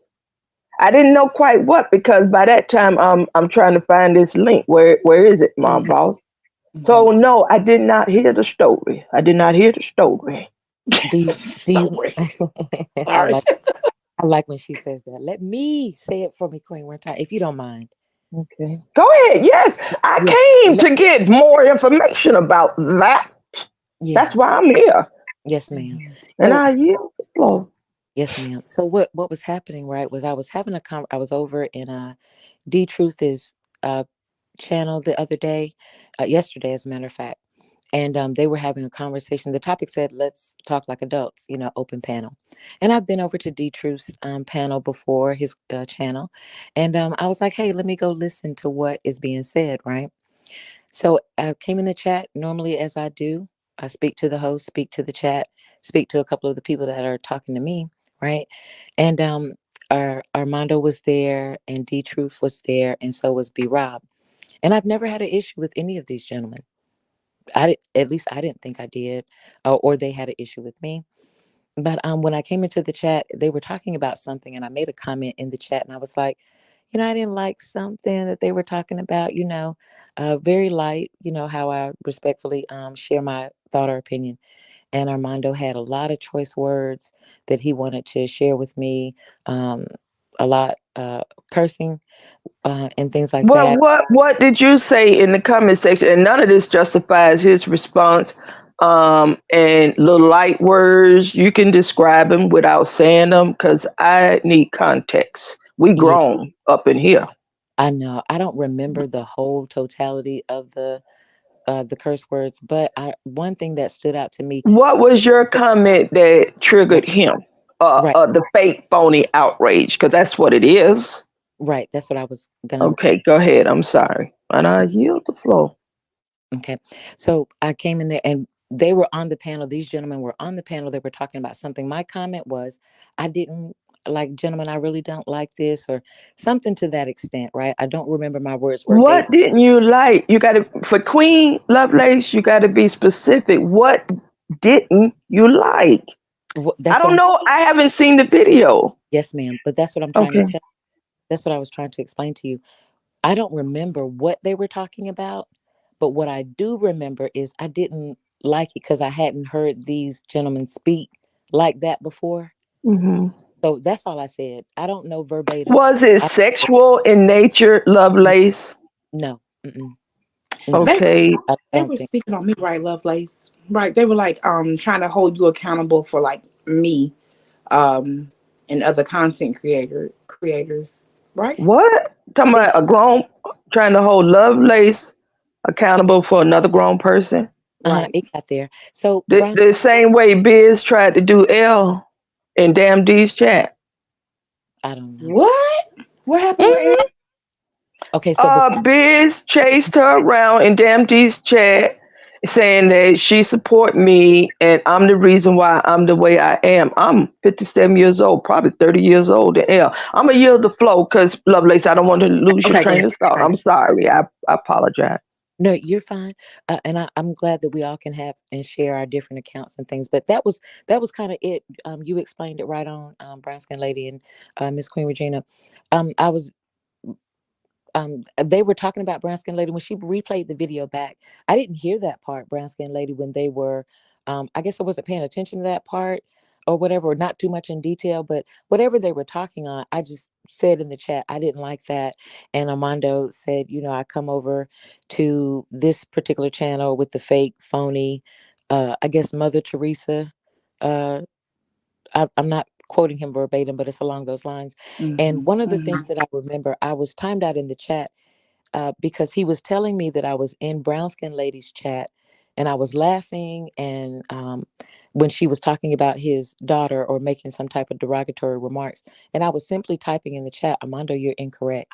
I didn't know quite what, because by that time I'm trying to find this link. Where is it, Mom Boss? Mm-hmm. So no, I did not hear the story. Do you I like when she says that. Let me say it for me, Queen, one time, if you don't mind. Okay. Go ahead. Yes. I came to get more information about that. Yeah. That's why I'm here. Yes, ma'am. And I yield the floor. Yes, ma'am. So what was happening, right, was I was having I was over in D Truth's channel the other day, yesterday, as a matter of fact. And they were having a conversation. The topic said, "Let's talk like adults," open panel. And I've been over to D Truth's panel before, his channel. And I was like, hey, let me go listen to what is being said, right? So I came in the chat normally, as I do. I speak to the host, speak to the chat, speak to a couple of the people that are talking to me, right? And Armando was there, and D Truth was there, and so was B Rob. And I've never had an issue with any of these gentlemen. At least I didn't think I did, or they had an issue with me. But when I came into the chat, they were talking about something, and I made a comment in the chat, and I was like, I didn't like something that they were talking about, very light, how I respectfully share my thought or opinion. And Armando had a lot of choice words that he wanted to share with me, a lot cursing and things like Well, that. what did you say in the comment section? And none of this justifies his response. And little light words, you can describe them without saying them, because I need context. We Yeah, grown up in here. I know. I don't remember the whole totality of the curse words, but one thing that stood out to me. What was your comment that triggered Right, him? right, The fake, phony outrage, because that's what it is. right. That's what I was gonna. Okay, go ahead. I'm sorry. And I yield the floor. Okay, so I came in there, and they were on the panel. These gentlemen were on the panel. They were talking about something. My comment was, I didn't like, gentlemen, I really don't like this, or something to that extent, right? I don't remember my words verbatim. What didn't you like? You got to, for Queen Lovelace, you got to be specific. What didn't you like? I That's what don't I'm. know. I haven't seen the video. Yes, ma'am. But that's what I'm trying to Okay. tell. That's what I was trying to explain to you. I don't remember what they were talking about, but what I do remember is I didn't like it because I hadn't heard these gentlemen speak like that before. hmm So that's all I said. I don't know verbatim. Was it sexual in nature, Lovelace? No. Mm-mm. They No, Okay. I they don't were think. speaking on me, right, Lovelace? Right. They were like trying to hold you accountable for like me, and other content creators, right? What? Talking They about a grown trying to hold Lovelace accountable for another grown person? Right. it got there. So The, Brown, the same way Biz tried to do L in Damn D's chat. I don't know. What happened with Mhm. Ed? Okay, so before, Biz chased her around in Damn D's chat saying that she support me and I'm the reason why I'm the way I am. I'm 57 years old, probably 30 years old in L. I'm going to yield the flow because, Lovelace, I don't want to lose your Okay, go train ahead. of thought. Okay. I'm sorry. I apologize. no, you're fine, and I'm glad that we all can have and share our different accounts and things. But that was kind of it. You explained it right on, Brown Skin Lady and Miss Queen Regina. I was they were talking about Brown Skin Lady when she replayed the video back. I didn't hear that part, Brown Skin Lady, when they were. I guess I wasn't paying attention to that part or whatever, or not too much in detail. But whatever they were talking on, I just said in the chat I didn't like that. And Armando said, I come over to this particular channel with the fake, phony, I guess Mother Teresa. Uh, I'm not quoting him verbatim, but it's along those lines. And one of the things that I remember, I was timed out in the chat because he was telling me that I was in Brown Skin Lady's chat, and I was laughing. And when she was talking about his daughter or making some type of derogatory remarks, and I was simply typing in the chat, Armando, you're incorrect.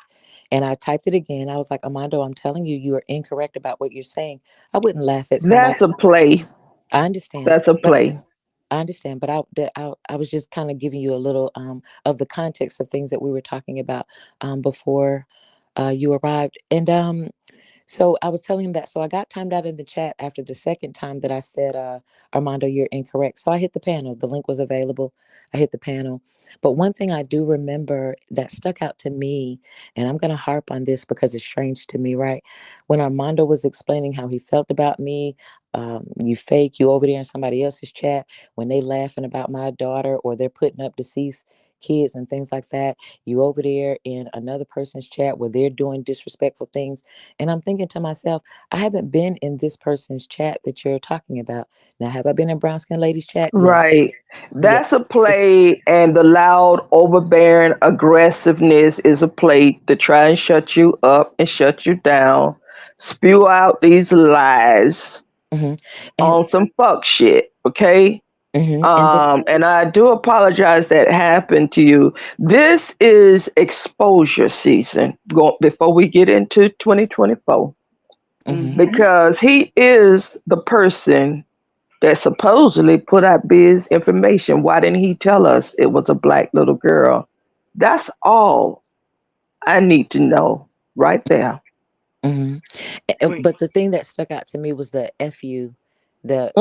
And I typed it again. I was like, Armando, I'm telling you, you are incorrect about what you're saying. I wouldn't laugh at somebody. That's a play. I understand. That's a But play. I understand, but I was just kind of giving you a little of the context of things that we were talking about before you arrived. And so I was telling him that. So I got timed out in the chat after the second time that I said, Armando, you're incorrect. So I hit the panel. The link was available. I hit the panel. But one thing I do remember that stuck out to me, and I'm going to harp on this because it's strange to me, right? When Armando was explaining how he felt about me, you fake, you over there in somebody else's chat when they laughing about my daughter or they're putting up deceased kids and things like that. You over there in another person's chat where they're doing disrespectful things. And I'm thinking to myself, I haven't been in this person's chat that you're talking about. Now, have I been in Brown Skin Lady's chat? Yes. Right. That's Yes. a play, and the loud, overbearing aggressiveness is a play to try and shut you up and shut you down, spew out these lies hmm And on some fuck shit. Okay. And I do apologize that happened to you. This is exposure season. Before we get into 2024, because he is the person that supposedly put out Biz information. Why didn't he tell us it was a black little girl? That's all I need to know right there. But the thing that stuck out to me was the FU, the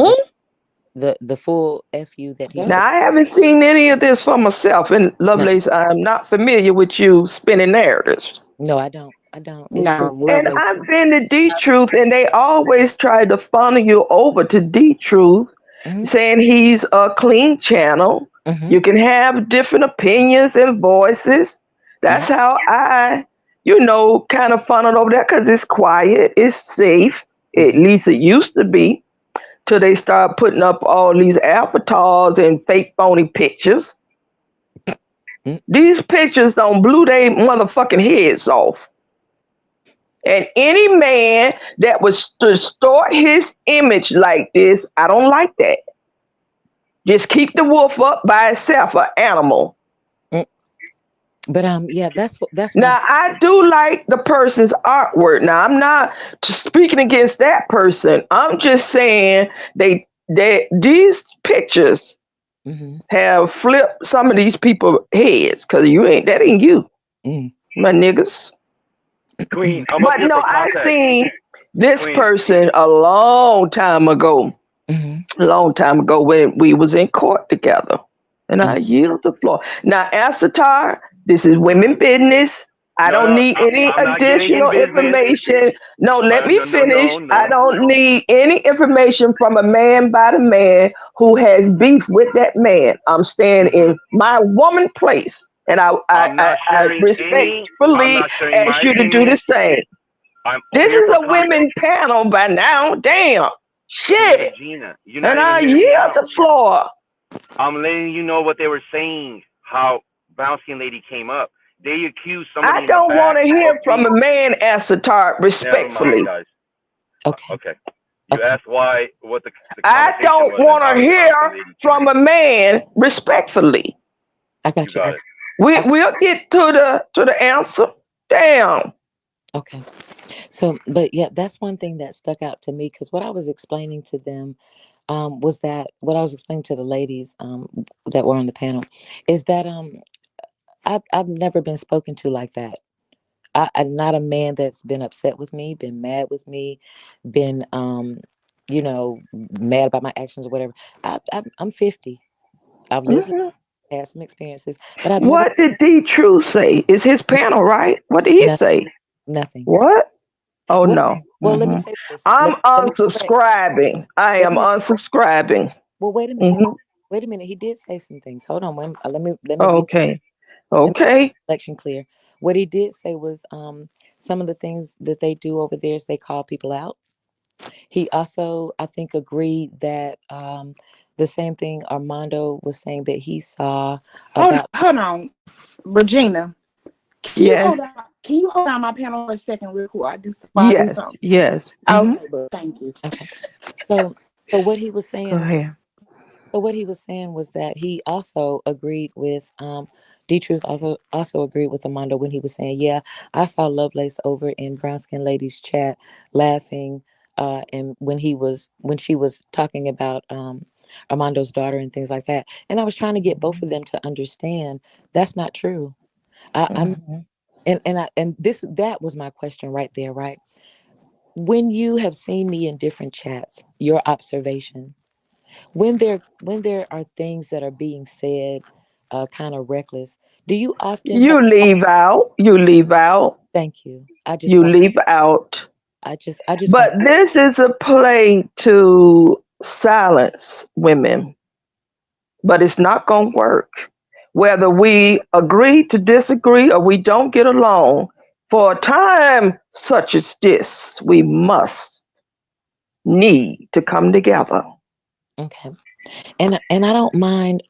full FU that he Now, said. I haven't seen any of this for myself. And Lovelace, I'm not familiar with you spinning narratives. No, I don't. It's No, And Lovelace. I've been to D-Truth, and they always try to funnel you over to D-Truth, saying he's a clean channel. You can have different opinions and voices. That's how I, kind of funneled over there, because it's quiet, it's safe. At least it used to be, till they start putting up all these avatars and fake phony pictures. These pictures don't blew their motherfucking heads off. And any man that was to distort his image like this, I don't like that. Just keep the wolf up by itself, an animal. But yeah, that's now I do like the person's artwork. Now I'm not speaking against that person. I'm just saying these pictures have flipped some of these people's heads, because that ain't you, my niggas. Queen, But no, I seen this person a long time ago. When we was in court together, and I yield the floor. Now, Asatar, this is women business. I don't need any additional information. No, let me finish. I don't need any information from a man by the man who has beef with that man. I'm staying in my woman place, and I respectfully ask you to do the same. This is a women panel by now. Damn. Shit. Gina, and I yield the floor. I'm letting you know what they were saying, how Brown Skin Lady came up. They accused somebody. I don't want to hear from a man, Asatar, respectfully. Never mind, guys. Okay. You asked what the I don't want to hear from a man, respectfully. I got you. We'll get to the answer. Damn. Okay. So, but yeah, that's one thing that stuck out to me, because what I was explaining to them was that what I was explaining to the ladies that were on the panel is that I've never been spoken to like that. I'm not a man that's been upset with me, been mad with me, been mad about my actions or whatever. I'm 50. I've lived, had some experiences, but what did D-Truth say? Is his panel right? What did he say? Nothing. What? Oh, no. Well, let me say this. I'm unsubscribing. I am unsubscribing. Well, wait a minute. Wait a minute. He did say some things. Hold on. Let me. Okay. Election clear. What he did say was some of the things that they do over there is they call people out. He also, I think, agreed that the same thing Armando was saying that he saw about. Hold on, Regina. Yes. Can you hold on my panel for a second, real quick? I just Yes. Okay, but thank you. Okay. So what he was saying. Go ahead. So what he was saying was that he also agreed with D-Truth also agreed with Armando when he was saying, yeah, I saw Lovelace over in Brown Skin Lady's chat laughing, and when she was talking about Armando's daughter and things like that. And I was trying to get both of them to understand that's not true. That was my question right there, right? When you have seen me in different chats, your observation, when there are things that are being said kind of reckless, do you often leave out? Thank you. Leave out. I just want But this is a play to silence women, but it's not going to work. Whether we agree to disagree or we don't get along, for a time such as this, we need to come together. okay. And I don't mind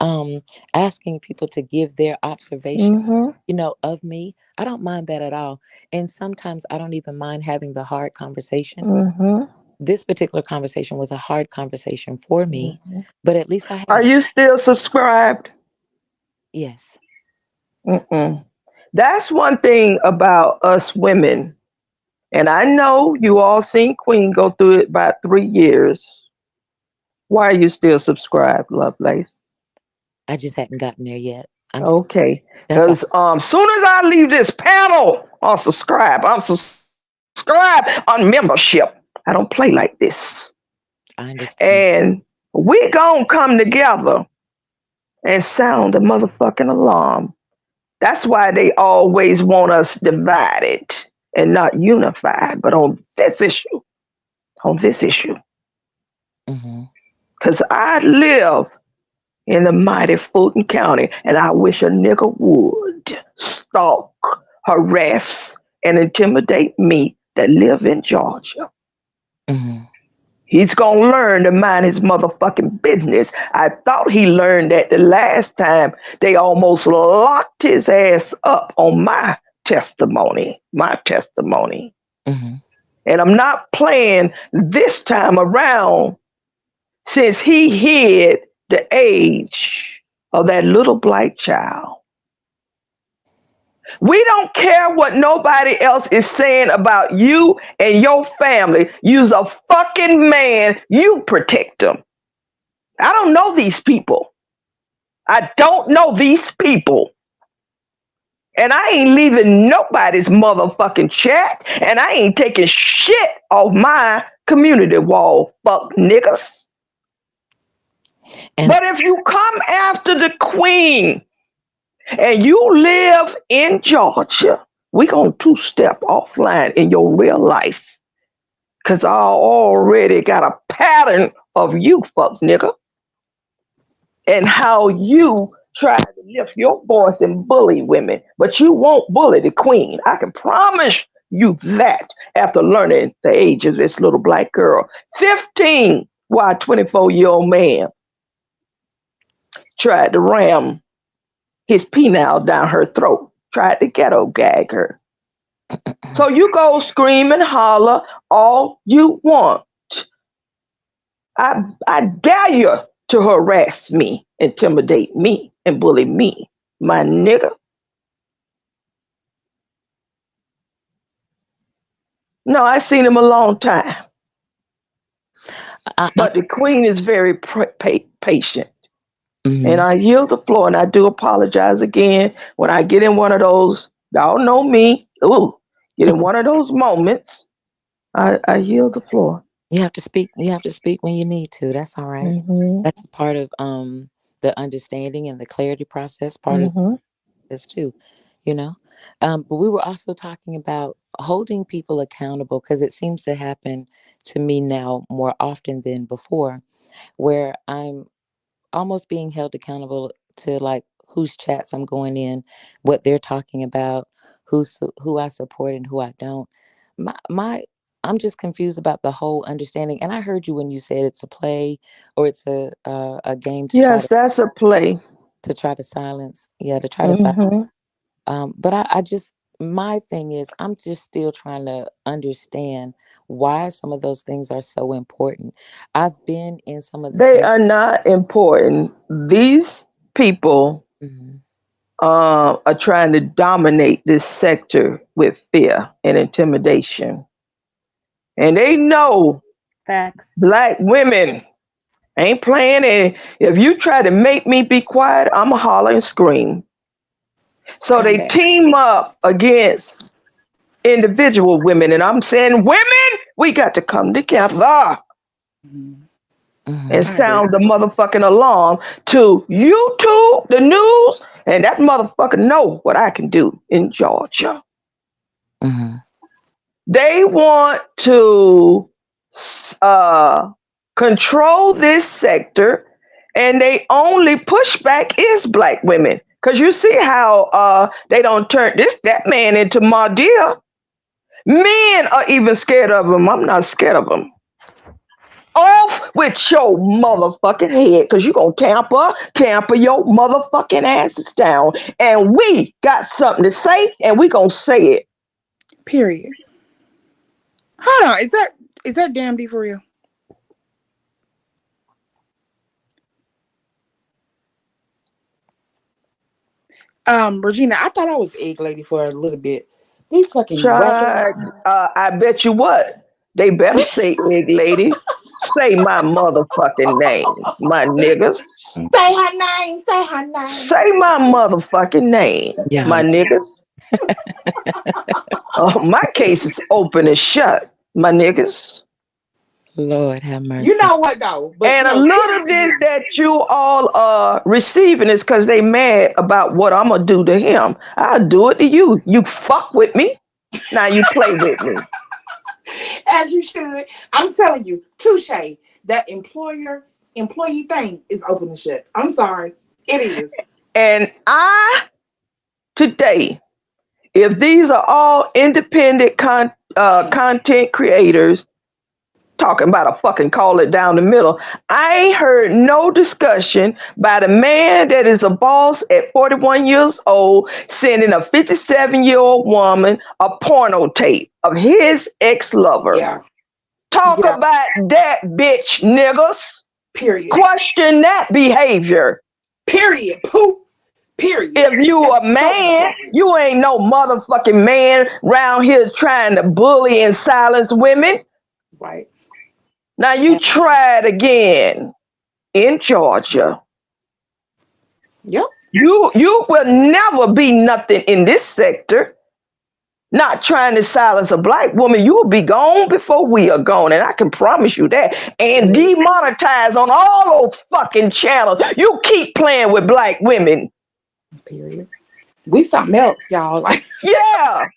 asking people to give their observation, Mm-hmm. of me. I don't mind that at all. And sometimes I don't even mind having the hard conversation. Mm-hmm. This particular conversation was a hard conversation for me, but at least I had Are you still subscribed? Yes. That's one thing about us women. And I know you all seen Queen go through it about 3 years. Why are you still subscribed, Lovelace? I just hadn't gotten there yet. Okay. That's Because soon as I leave this panel on subscribe, I'm subscribed on membership. I don't play like this. I understand. And we gonna come together and sound the motherfucking alarm. That's why they always want us divided and not unified. But on this issue, because I live in the mighty Fulton County, and I wish a nigga would stalk, harass, and intimidate me that live in Georgia. He's gonna learn to mind his motherfucking business. I thought he learned that the last time they almost locked his ass up on my testimony. And I'm not playing this time around, since he hid the age of that little black child. We don't care what nobody else is saying about you and your family. You's a fucking man. You protect them. I don't know these people. I don't know these people. And I ain't leaving nobody's motherfucking chat. And I ain't taking shit off my community wall, fuck niggas. But if you come after the Queen and you live in Georgia, we gonna two-step offline in your real life. Cause I already got a pattern of you, fuck nigga. And how you try to lift your voice and bully women, but you won't bully the Queen. I can promise you that after learning the age of this little black girl. 15, while a 24-year-old man tried to ram his penile down her throat, tried to ghetto gag her. So you go scream and holler all you want. I dare you to harass me, intimidate me, and bully me, my nigga. No, I've seen him a long time. But the Queen is very patient. And I yield the floor, and I do apologize again when I get in one of those, y'all know me, get in one of those moments, I yield the floor. You have to speak when you need to. That's all right. That's a part of the understanding and the clarity process part of this too, But we were also talking about holding people accountable, because it seems to happen to me now more often than before, where I'm almost being held accountable to like whose chats I'm going in, what they're talking about, who I support and who I don't. I'm just confused about the whole understanding. And I heard you when you said it's a play or it's a game to yes, that's a play to try to silence. Yeah, to try to silence. But I just, my thing is, I'm just still trying to understand why some of those things are so important. I've been in some of the They are not important. These people are trying to dominate this sector with fear and intimidation. And they know Black women ain't playing it. If you try to make me be quiet, I'ma holler and scream. So they team up against individual women. And I'm saying, women, we got to come together and sound the motherfucking alarm to YouTube, the news, and that motherfucker know what I can do in Georgia. They want to control this sector, and they only pushback is black women. Cause you see how they don't turn that man into Mahdia. Men are even scared of him. I'm not scared of him. Off with your motherfucking head, cause you gonna tamper your motherfucking asses down. And we got something to say, and we gonna say it. Period. Hold on, is that Damn D for real? Regina, I thought I was egg lady for a little bit. These fucking I bet you what? They better say egg lady. Say my motherfucking name, my niggas. Say her name. Say her name. Say my motherfucking name, my niggas. My case is open and shut, my niggas. Lord have mercy. You know what though? And a lot of this that you all are receiving is because they mad about what I'm gonna do to him. I'll do it to you. You fuck with me. Now you play with me. As you should. I'm telling you, touche. That employee thing is open and shut. I'm sorry. It is. And today, if these are all independent content creators talking about a fucking call it down the middle, I ain't heard no discussion by the man that is a boss at 41 years old sending a 57-year-old woman a porno tape of his ex-lover. Yeah. Talk about that, bitch, niggas. Period. Question that behavior. Period. Poop. Period. If you a man, you ain't no motherfucking man around here trying to bully and silence women. Right. Now you try it again in Georgia. Yep. You will never be nothing in this sector. Not trying to silence a black woman. You will be gone before we are gone. And I can promise you that. And demonetized on all those fucking channels. You keep playing with black women. Period. We something else, y'all. Like, yeah.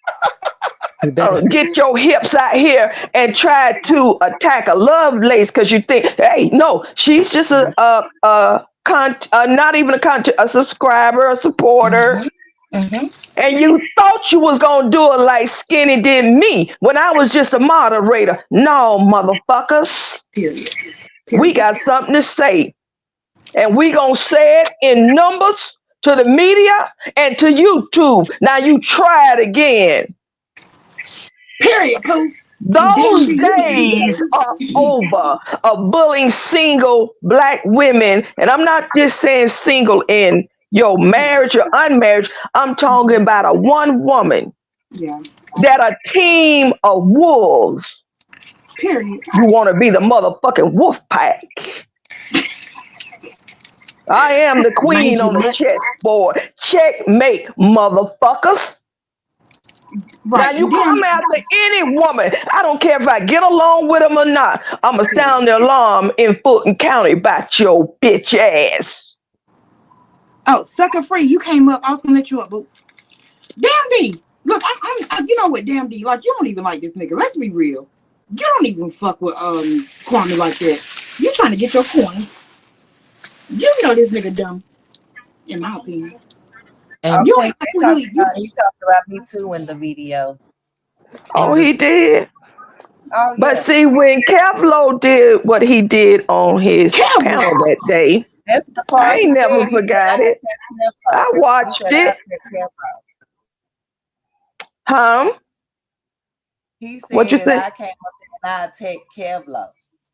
Get your hips out here and try to attack a Lovelace because you think, hey, no, she's just not even a subscriber, a supporter. And you thought you was gonna do it like Skinny did me when I was just a moderator. No, motherfuckers. Period. We got something to say, and we gonna say it in numbers to the media and to YouTube. Now you try it again. Period. Pooh. Those days are over of bullying single black women, and I'm not just saying single in your marriage or unmarried. I'm talking about a one woman that a team of wolves. Period. You want to be the motherfucking wolf pack. I am the queen on the chessboard. Checkmate, motherfuckers. Right. Now you come after any woman. I don't care if I get along with them or not. I'ma sound the alarm in Fulton County about your bitch ass. Oh, sucker free, you came up. I was gonna let you up, boo. Damn D. Look, I'm you know what, Damn D, like you don't even like this nigga. Let's be real. You don't even fuck with Kwame like that. You trying to get your coin. You know this nigga dumb, in my opinion. And he talked about me too in the video. Oh, he did. Oh, yeah. But see, when Kevlo did what he did on his panel that day, that's the part I ain't never forgot it. I watched it. Huh? He said what you said? I came up and I attacked Kevlo.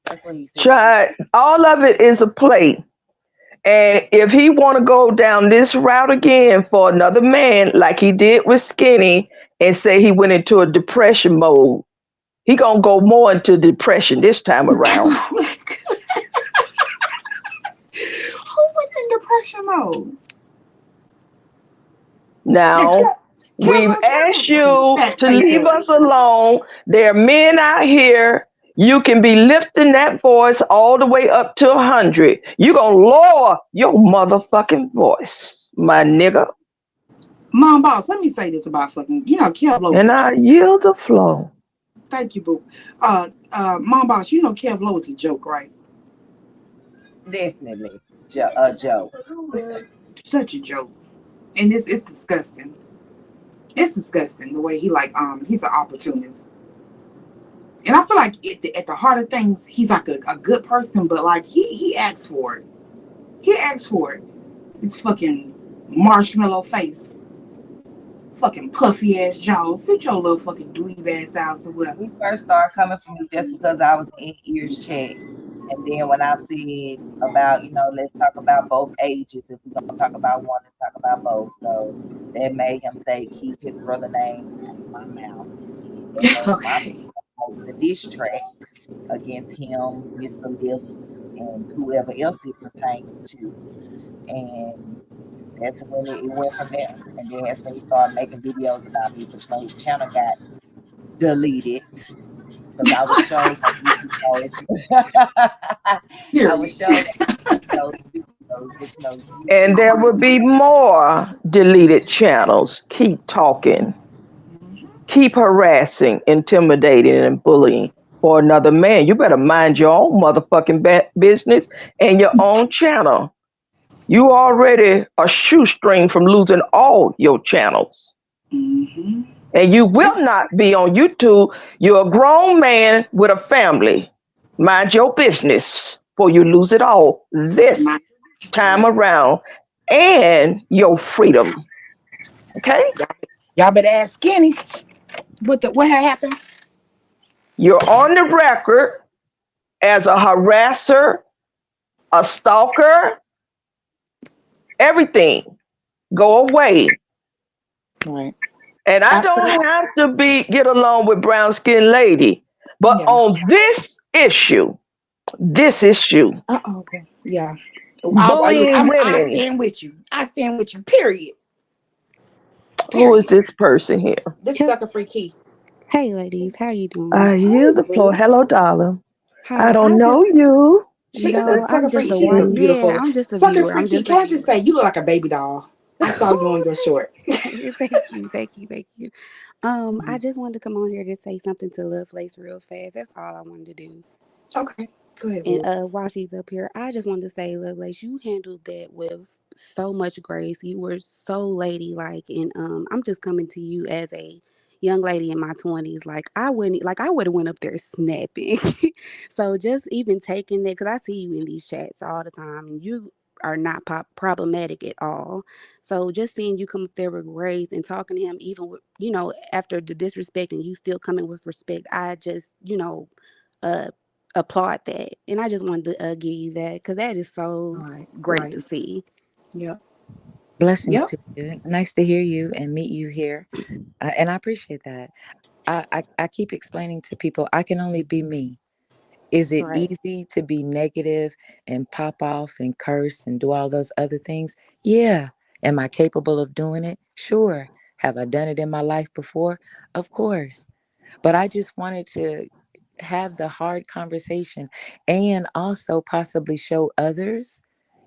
That's what he said. Try all of it is a play. And if he want to go down this route again for another man, like he did with Skinny, and say he went into a depression mode, he gonna go more into depression this time around. Who went in depression mode? Now, we've asked you to leave us alone. There are men out here. You can be lifting that voice all the way up to 100. You gonna lower your motherfucking voice, my nigga. Mom boss, let me say this about fucking, Kevlo. And I yield the floor. Thank you, boo. Mom Boss, you know Kev Lowe is a joke, right? Definitely a joke. Such a joke. And it's disgusting. It's disgusting the way he he's an opportunist. And I feel like at the heart of things, he's like a good person, but like he asks for it. He asks for it. His fucking marshmallow face. Fucking puffy ass jaws. Sit your little fucking dweeb ass out somewhere. We first started coming from you just because I was in Ears chat. And then when I said about, let's talk about both ages. If we're gonna talk about one, let's talk about both. So that made him say, keep his brother name out of my mouth. And that made my the diss track against him, Mr. Lifts, and whoever else it pertains to. And that's when it went from there. And then that's when he started making videos about me, but his channel got deleted. Because I was showing I was showing and there will be more deleted channels. Keep talking. Keep harassing, intimidating, and bullying for another man. You better mind your own motherfucking business and your own channel. You already a shoestring from losing all your channels. Mm-hmm. And you will not be on YouTube. You're a grown man with a family. Mind your business before you lose it all this time around and your freedom. Okay? Y'all better ask Skinny. What happened? You're on the record as a harasser, a stalker, everything. Go away. Right. And I don't have to get along with brown skinned lady, but on this issue, okay. Yeah. bullying women. I stand with you. I stand with you. Period. Who is this person here? This sucker free Key. Hey, ladies, how you doing? I hear the floor. Hello, darling. Hi, I don't know you. Sucker free. She's so beautiful. Yeah, I'm just a sucker viewer. free Key. Can I just say you look like a baby doll? I saw you on your short. Thank you. I just wanted to come on here to say something to Lovelace real fast. That's all I wanted to do. Okay, go ahead. And while she's up here, I just wanted to say, Lovelace, you handled that with so much grace. You were so ladylike, and I'm just coming to you as a young lady in my 20s. I would have went up there snapping. So just even taking that, because I see you in these chats all the time, and you are not problematic at all. So just seeing you come up there with grace and talking to him, even with, after the disrespect, and you still coming with respect, I just applaud that. And I just wanted to give you that, because that is so great to see. Yep. Blessings to you. Nice to hear you and meet you here. And I appreciate that. I keep explaining to people, I can only be me. Is it easy to be negative and pop off and curse and do all those other things? Yeah. Am I capable of doing it? Sure. Have I done it in my life before? Of course. But I just wanted to have the hard conversation and also possibly show others,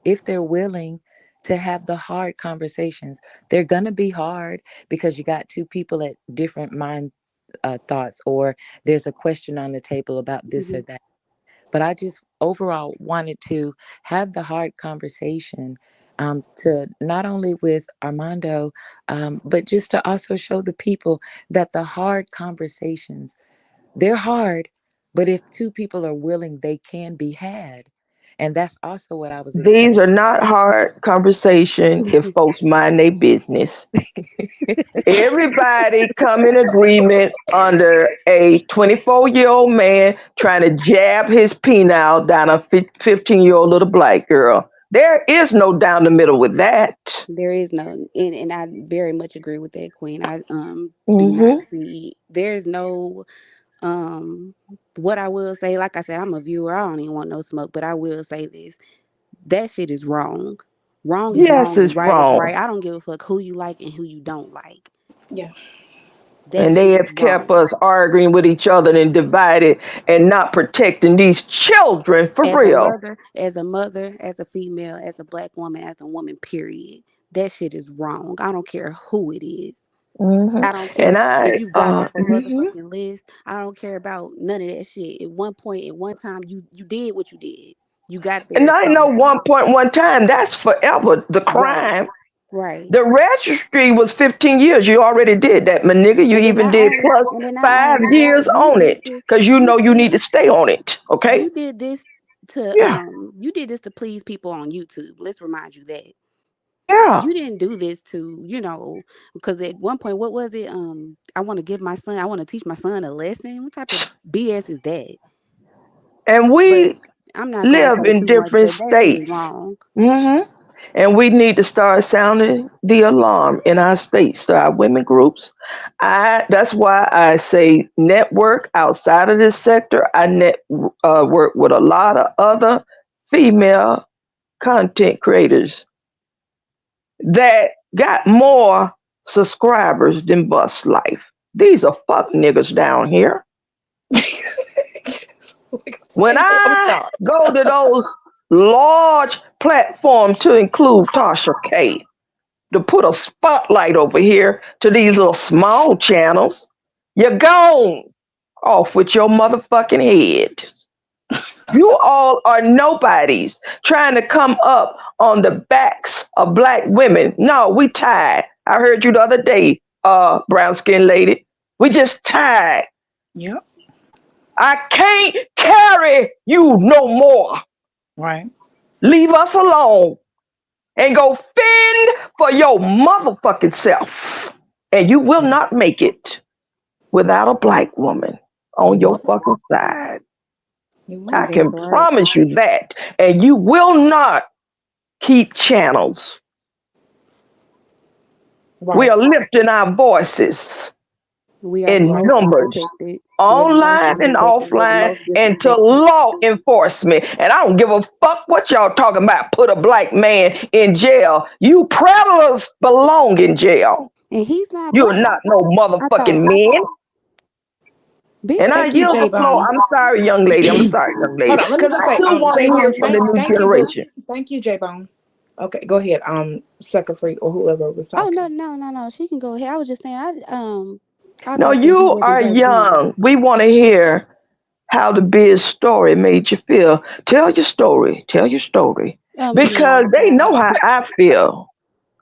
if they're willing, to have the hard conversations. They're going to be hard because you got two people at different mind thoughts, or there's a question on the table about this or that. But I just overall wanted to have the hard conversation to not only with Armando, but just to also show the people that the hard conversations, they're hard, but if two people are willing, they can be had. And that's also what I was explaining. These are not hard conversation if folks mind their business. Everybody come in agreement under a 24-year-old man trying to jab his penile down a 15-year-old little black girl. There is no down the middle with that. There is no, and I very much agree with that, Queen. I do not see, there's no, what I will say, like I said, I'm a viewer. I don't even want no smoke, but I will say this. That shit is wrong. Wrong is Yes, wrong. it's Right wrong. is right. I don't give a fuck who you like and who you don't like. Yeah. And they have kept us arguing with each other and divided and not protecting these children for real. As a mother, as a female, as a black woman, as a woman, period. That shit is wrong. I don't care who it is. I don't And care if I, you got off a mhm. motherfucking list. I don't care about none of that shit. At one point, at one time, you did what you did. You got And there. I know So 1.1 time, that's forever. The right, crime. right. The registry was 15 years. You already did that, my nigga. You And then even not did only, plus and then not only 5 years that, you on did it this. because you You know you did need to stay on it. Okay? you did this to Yeah. you did this to please people on YouTube. Let's remind you that. Yeah. You didn't do this to, because at one point, what was it? I want to teach my son a lesson. What type of BS is that? And But we I'm not gonna live go in too much, different but that's just states. wrong. hmm And we need to start sounding the alarm in our states, to our women groups. That's why I say network outside of this sector. Work with a lot of other female content creators that got more subscribers than Bust Life. These are fuck niggas down here. When I go to those large platforms to include Tasha K, to put a spotlight over here to these little small channels, you're gone off with your motherfucking head. You all are nobodies trying to come up on the backs of black women. No, we tired. I heard you the other day, brown skinned lady. We just tired. Yep. I can't carry you no more. Right. Leave us alone and go fend for your motherfucking self. And you will not make it without a black woman on your fucking side. I That's can right. promise you that. And you will not keep channels. Right. We are lifting our voices We are the in most numbers, disrespected. We're the most online and disrespected. We're the offline, most and to disrespected. law enforcement. And I don't give a fuck what y'all talking about. Put a black man in jail. You predators belong in jail. And he's not You're black. not no I thought, motherfucking men. And I Thank you, yield the J floor. Bone. I'm sorry, young lady. I'm sorry, young lady. Hold on, let me Because just I say, do want to J hear Bone, from the new thank you, boo. generation. Thank you, J Bone. Okay, go ahead. Sucker Free or whoever was oh talking. no. She can go ahead. I was just saying, I No, thought that he you wasn't are black either. young. We want to hear how the Biz story made you feel. Tell your story. Tell your story. Because they know how I feel.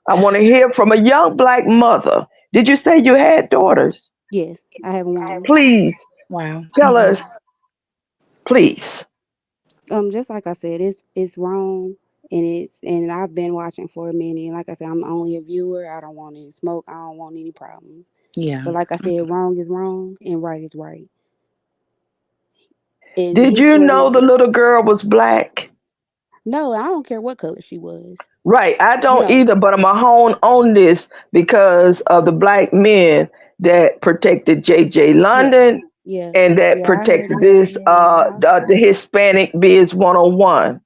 I want to hear from a young black mother. Did you say you had daughters? Yes, I have one. Please Wow. tell us, please. Just like I said, it's wrong, and I've been watching for a minute. And like I said, I'm only a viewer. I don't want any smoke. I don't want any problems. Yeah. But like I said, wrong is wrong and right is right. And Did his you story, know the little girl was black? no, I don't care what color she was. Right. I You don't know, either, but I'm a hone on this because of the black men that protected JJ London yeah, and that I heard protected about this that. the Hispanic Biz 101.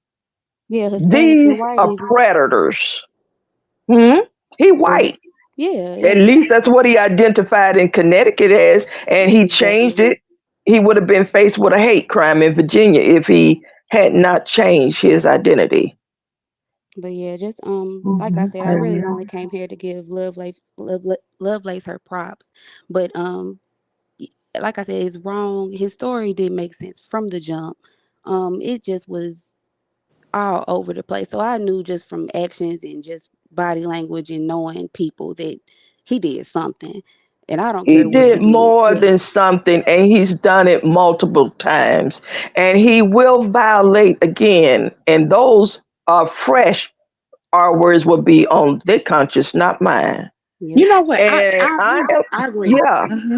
Yeah, Hispanics and These white are is predators. He white. yeah, At and least that's what he identified in Connecticut as, and he changed it. He would have been faced with a hate crime in Virginia if he had not changed his identity. but yeah, just like I said, I really only came here to give Lovelace her props. But like I said, it's wrong. His story didn't make sense from the jump. It just was all over the place. So I knew just from actions and just body language and knowing people that he did something. And I don't He care what you did did. more Yeah. than something, and he's done it multiple times. And he will violate again. And those are fresh R words will be on their conscience, not mine. You know what? And I agree.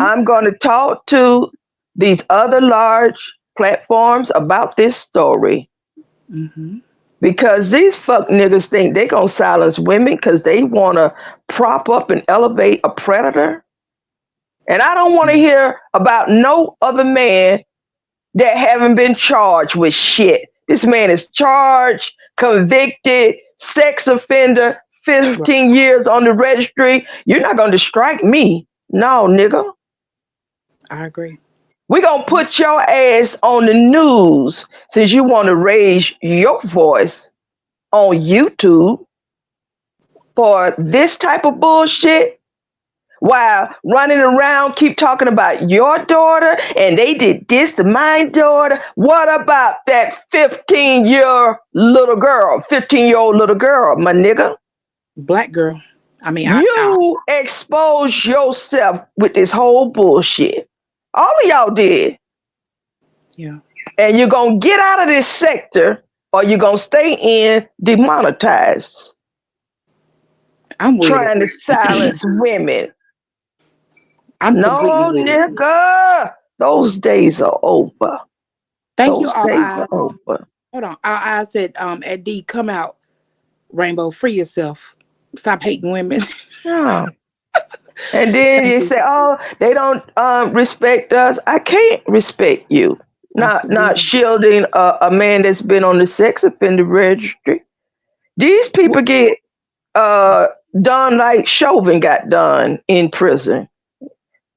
I'm going to talk to these other large platforms about this story. Because these fuck niggas think they gonna silence women because they want to prop up and elevate a predator. And I don't want to hear about no other man that haven't been charged with shit. This man is charged, convicted, sex offender, 15 years on the registry. You're not going to strike me. No, nigga. I agree. We're going to put your ass on the news since you want to raise your voice on YouTube for this type of bullshit. while running around keep talking about your daughter and they did this to my daughter. What about that 15-year little girl, 15-year-old little girl, my nigga? Black girl. I mean, You expose yourself with this whole bullshit. All of y'all did. Yeah. And you're going to get out of this sector or you're going to stay in demonetized. I'm with trying it. to silence women. I'm completely No, with it. nigga. Those days are over. Thank you, Those All days Eyes. are over. Hold on. All Eyes said, at D, come out. Rainbow, free yourself. Stop hating women. Yeah. And then you say, oh, they don't respect us. I can't respect you. Not shielding a man that's been on the sex offender registry. These people get done like Chauvin got done in prison.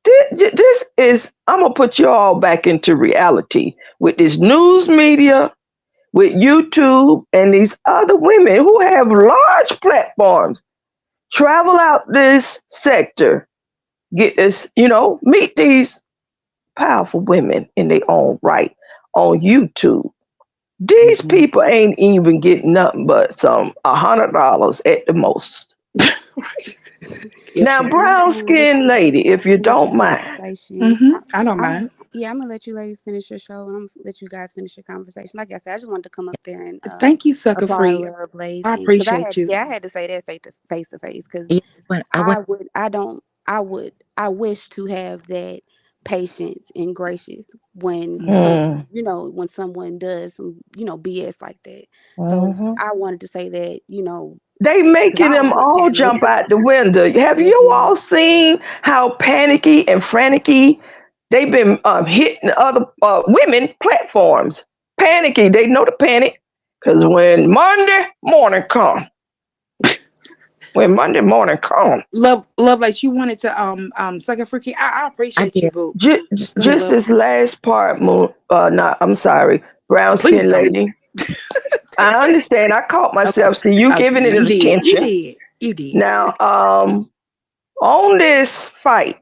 This is, I'm going to put you all back into reality with this news media, with YouTube, and these other women who have large platforms. Travel out this sector, get this, meet these powerful women in their own right on YouTube. These people ain't even getting nothing but some $100 at the most. Now, brown skinned lady, if you don't mind. I don't mind. Yeah, I'm gonna let you ladies finish your show, and I'm gonna let you guys finish your conversation. Like I said, I just wanted to come up there and thank you, Sucker applaud Free. Lovelace. I appreciate you. Yeah, I had to say that face to face because I wish to have that patience and gracious when when someone does some BS like that. So I wanted to say that they making them all jump out the window. Have you all seen how panicky and frantic they've been hitting other women platforms? Panicky, they know the panic because when Monday morning come, Lovelace, you wanted to Sucker Freaky. I appreciate you, boo. Just this last part, I'm sorry, brown skin lady. I understand. I caught myself. See, you giving it attention. You did. Now, on this fight,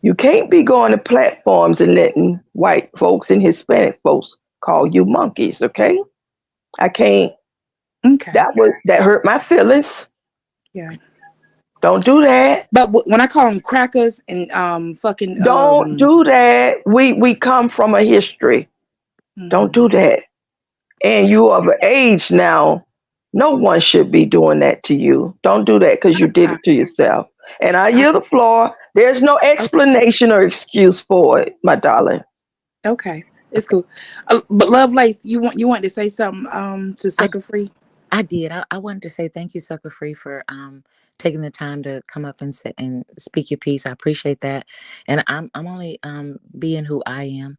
you can't be going to platforms and letting white folks and Hispanic folks call you monkeys. Okay, I can't. Okay. That hurt my feelings. Yeah. Don't do that. But when I call them crackers and fucking don't do that. We come from a history. Don't do that. And you are of age now. No one should be doing that to you. Don't do that because you did it to yourself. And I yield the floor. There's no explanation or excuse for it, my darling. Okay, it's cool. But Lovelace, you want to say something to Sucker Free? I did. I wanted to say thank you, Sucker Free, for taking the time to come up and speak your piece. I appreciate that. And I'm only being who I am.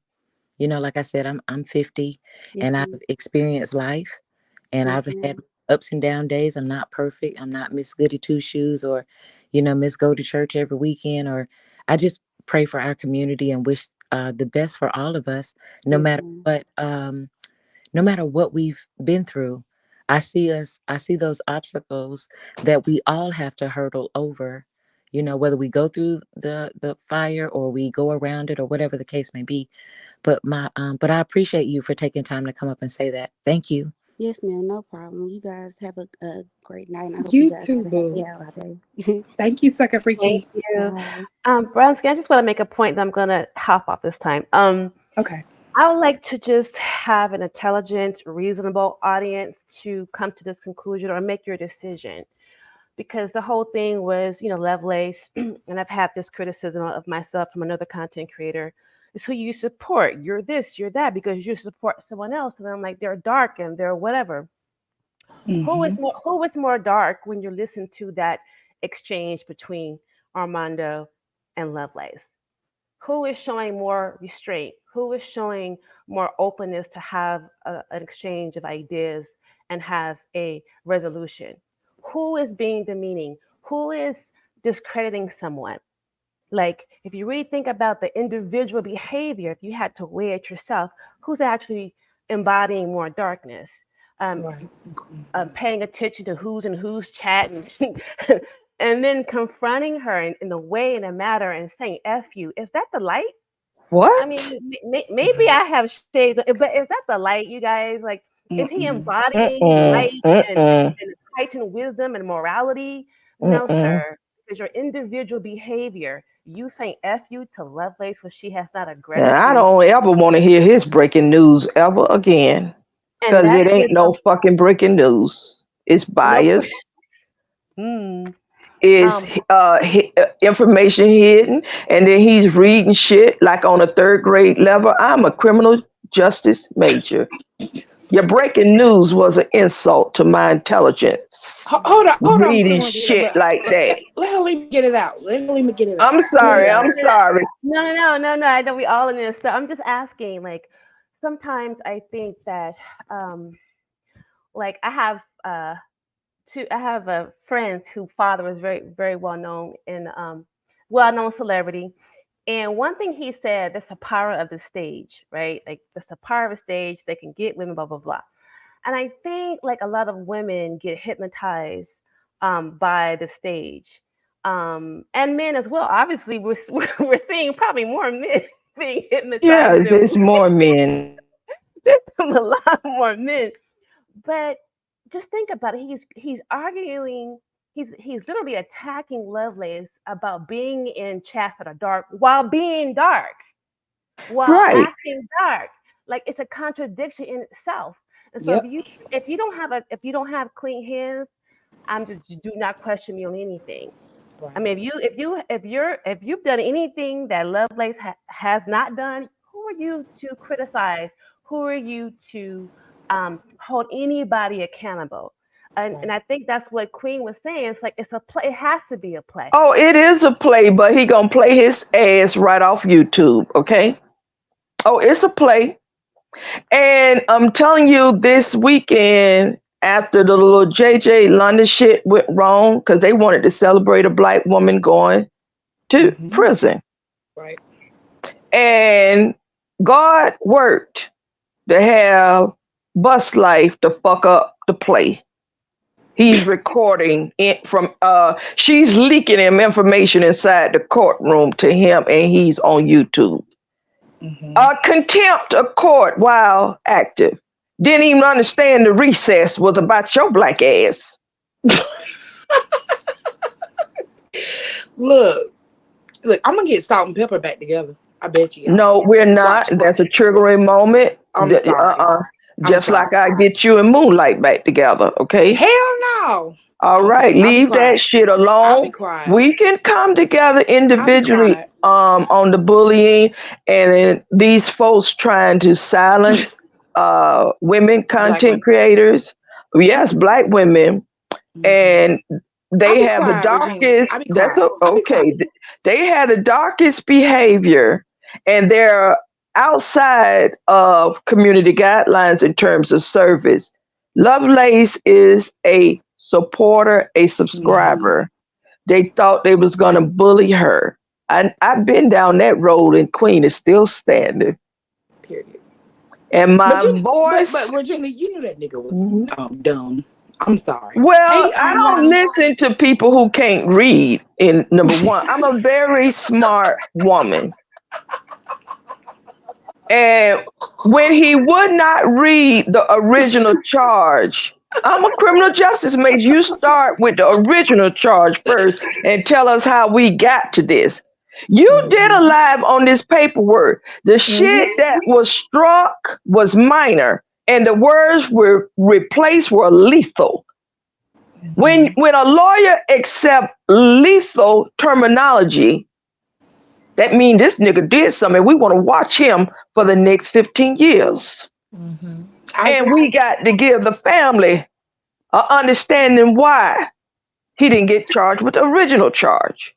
Like I said, I'm 50 and I've experienced life and I've had ups and down days. I'm not perfect. I'm not Miss Goody Two Shoes or, Miss Go to Church every weekend, or I just pray for our community and wish the best for all of us, no matter what we've been through. I see those obstacles that we all have to hurdle over, whether we go through the fire or we go around it or whatever the case may be. But I appreciate you for taking time to come up and say that. Thank you. Yes, ma'am. No problem. You guys have a great night. And I hope you guys too, have boo. a happy holiday. Thank you, Sucker Freaky. Thank you. Brown Skin, I just want to make a point that I'm gonna hop off this time. Okay. I would like to just have an intelligent, reasonable audience to come to this conclusion or make your decision. Because the whole thing was, Lovelace, and I've had this criticism of myself from another content creator, is who you support. You're this, you're that, because you support someone else. And I'm like, they're dark and they're whatever. Who is more dark when you listen to that exchange between Armando and Lovelace? Who is showing more restraint? Who is showing more openness to have an exchange of ideas and have a resolution? Who is being demeaning? Who is discrediting someone? Like, if you really think about the individual behavior, if you had to weigh it yourself, who's actually embodying more darkness? Paying attention to who's in who's chat and and then confronting her in the way and the matter and saying "f you." Is that the light? I What? mean, maybe I have shades, but is that the light, you guys? Like, is he Mm-mm. embodying Mm-mm. light Mm-mm. and heightened wisdom and morality? No, Mm-mm. sir. Because your individual behavior, you saying "f you" to Lovelace when she has not And aggressed I you, don't ever want to hear his breaking news ever again. and Because it that's ain't with no fucking breaking news. It's no. biased. Mm, Is information hidden, and then he's reading shit like on a third grade level. I'm a criminal justice major. Your breaking news was an insult to my intelligence. Hold on, Reading Queen. shit like that. Let me get it out. Let me get it out. I'm sorry. no, I'm sorry. no. I know we all in this. So I'm just asking. Like, sometimes I think that, like, I have friends whose father was very, very well known and well known celebrity. And one thing he said, there's a power of the stage, right? Like, there's a power of the stage. They can get women, blah blah blah. And I think like a lot of women get hypnotized by the stage, and men as well. Obviously, we're seeing probably more men being Yeah, hypnotized than it's more men. a lot more men. But just think about it. He's arguing. He's literally attacking Lovelace about being in chats that are dark while being dark, while Right. acting dark. Like, it's a contradiction in itself. And so Yep. if you don't have clean hands, do not question me on anything. Right. I mean, if you've done anything that Lovelace has not done, who are you to criticize? Who are you to hold anybody accountable? And I think that's what Queen was saying. It's like it's a play. It has to be a play. Oh, it is a play, but he gonna play his ass right off YouTube, okay? Oh, it's a play. And I'm telling you, this weekend, after the little JJ London shit went wrong, because they wanted to celebrate a black woman going to prison. Right. And God worked to have Bus Life to fuck up the play. He's recording it from she's leaking him information inside the courtroom to him, and he's on YouTube. Contempt of court while active. Didn't even understand the recess was about your black ass. Look, I'm gonna get Salt and Pepper back together. I bet you. No, we're not. That's a triggering moment. I'm sorry. Just like I get you and Moonlight back together, okay? Hell no. All right, leave that shit alone. We can come together individually on the bullying and then these folks trying to silence women content creators. Yes, black women. And they have the darkest they have the darkest behavior, and they're outside of community guidelines in terms of service. Lovelace is a supporter, a subscriber. They thought they was gonna bully her. I've been down that road, and Queen is still standing. Period. And my voice. But Regina, you knew that nigga was dumb. I'm sorry. Well, I don't listen to people who can't read. In number one, I'm a very smart woman. And when he would not read the original charge, I'm a criminal justice major. You start with the original charge first and tell us how we got to this. You did a live on this paperwork. The shit that was struck was minor, and the words were replaced were lethal. When a lawyer accepts lethal terminology, that means this nigga did something. We want to watch him for the next 15 years. And we got to give the family an understanding why he didn't get charged with the original charge.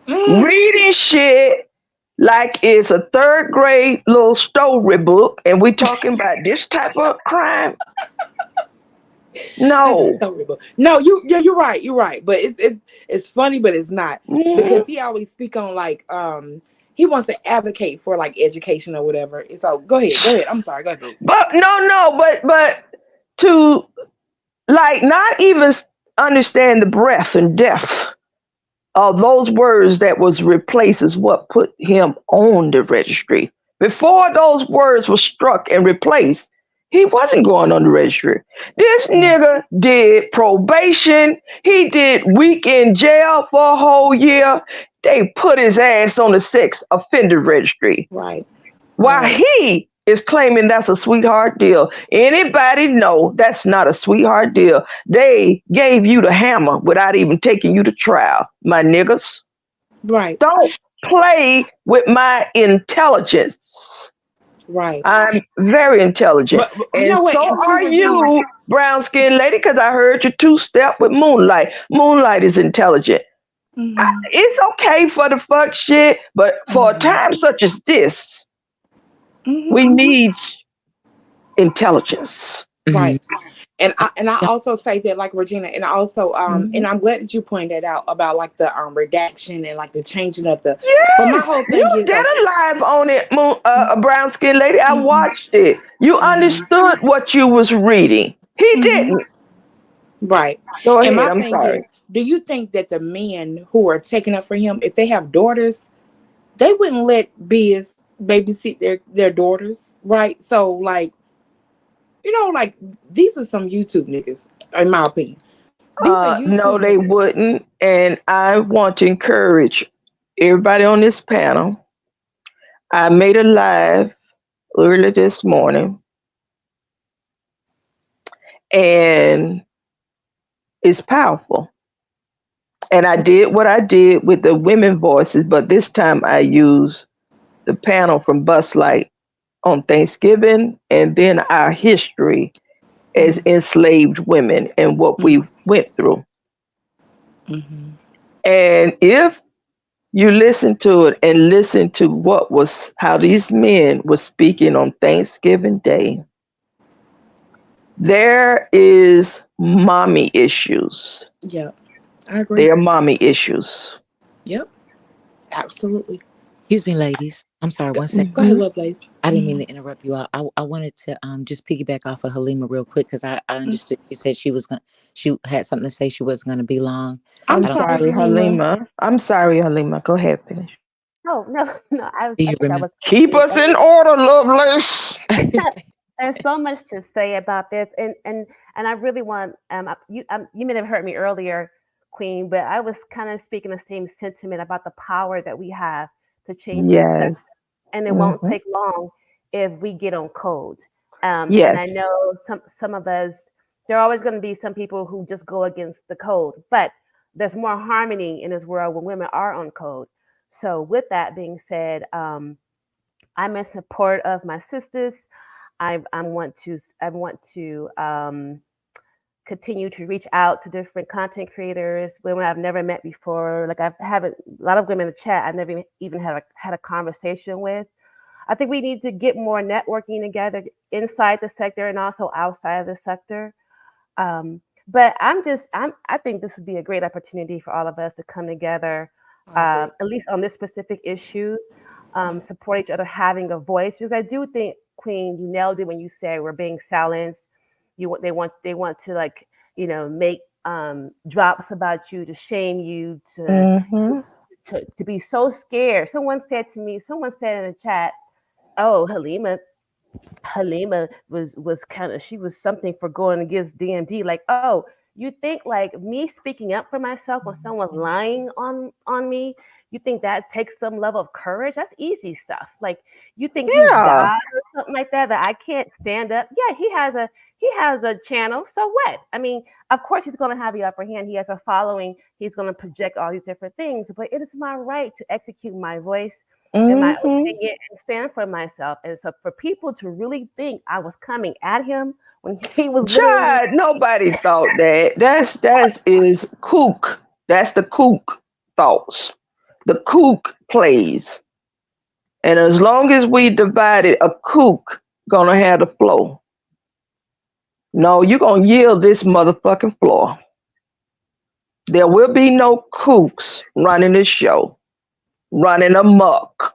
Reading shit like it's a third grade little story book, and we talking about this type of crime. No, you're right. You're right. But it's funny, but it's not because he always speak on like he wants to advocate for like education or whatever. So go ahead. I'm sorry. Go ahead. But but to like not even understand the breadth and depth of those words that was replaced is what put him on the registry. Before those words were struck and replaced, he wasn't going on the registry. This nigga did probation. He did week in jail for a whole year. They put his ass on the sex offender registry. Right. While Right. he is claiming that's a sweetheart deal. Anybody know that's not a sweetheart deal? They gave you the hammer without even taking you to trial, my niggas. Right. Don't play with my intelligence. Right. I'm very intelligent. But you And know what? so And too, are Regina. you, brown skinned lady, because I heard you two-step with Moonlight. Moonlight is intelligent. Mhm. It's okay for the fuck shit, but for a time such as this, we need intelligence. Right. And I also say that, like Regina, and I also and I'm glad that you pointed that out about like the redaction and like the changing of the. But my Yes, whole you thing is did like, a live on it, a brown skinned lady. I watched it. You understood what you was reading. He didn't. right. Go And ahead. my I'm thing sorry. is, do you think that the men who are taking up for him, if they have daughters, they wouldn't let Biz babysit their daughters, right? So like, you know, like these are some YouTube niggas, in my opinion. These are YouTube No, they niggas. wouldn't. And I want to encourage everybody on this panel. I made a live early this morning, and it's powerful. And I did what I did with the women voices, but this time I used the panel from Bus Light on Thanksgiving and then our history as enslaved women and what we went through. And if you listen to it and listen to how these men were speaking on Thanksgiving Day, there is mommy issues. Yeah, I agree. There are mommy issues. Yep, absolutely. Excuse me, ladies. I'm sorry, 1 second. Go ahead, Lovelace. I didn't mean to interrupt you all. I wanted to just piggyback off of Halima real quick because I understood you said she had something to say. She wasn't going to be long. I'm sorry, Halima. I'm sorry, Halima. Go ahead, finish. Oh no! I Do you think I remember? was. Keep us in order, Lovelace. There's so much to say about this, and I really want you may have heard me earlier, Queen, but I was kind of speaking the same sentiment about the power that we have to change this sector, Yes. and it won't take long if we get on code. And I Yes. know some of us, there are always going to be some people who just go against the code, but there's more harmony in this world when women are on code. So with that being said, I'm in support of my sisters. I want to continue to reach out to different content creators, women I've never met before. Like a lot of women in the chat I've never even had a conversation with. I think we need to get more networking together inside the sector and also outside of the sector. But I think this would be a great opportunity for all of us to come together, at least on this specific issue, support each other, having a voice. Because I do think, Queen, you nailed it when you say we're being silenced. They want to like, make drops about you, to shame you, to be so scared. Someone said in the chat, "Oh, Halima she was something for going against DMD." Like, oh, you think like me speaking up for myself when someone's lying on me, you think that takes some level of courage? That's easy stuff. Like, you think he's God or something like that I can't stand up? Yeah, he has a channel. So what? I mean, of course he's going to have the upper hand. He has a following. He's going to project all these different things. But it is my right to execute my voice and my opinion and stand for myself. And so for people to really think I was coming at him when he was Child, nobody thought that. That is kook. That's the kook thoughts. The kook plays. And as long as we divided, a kook gonna have the flow. No, you're gonna yield this motherfucking floor. There will be no kooks running this show, running amok.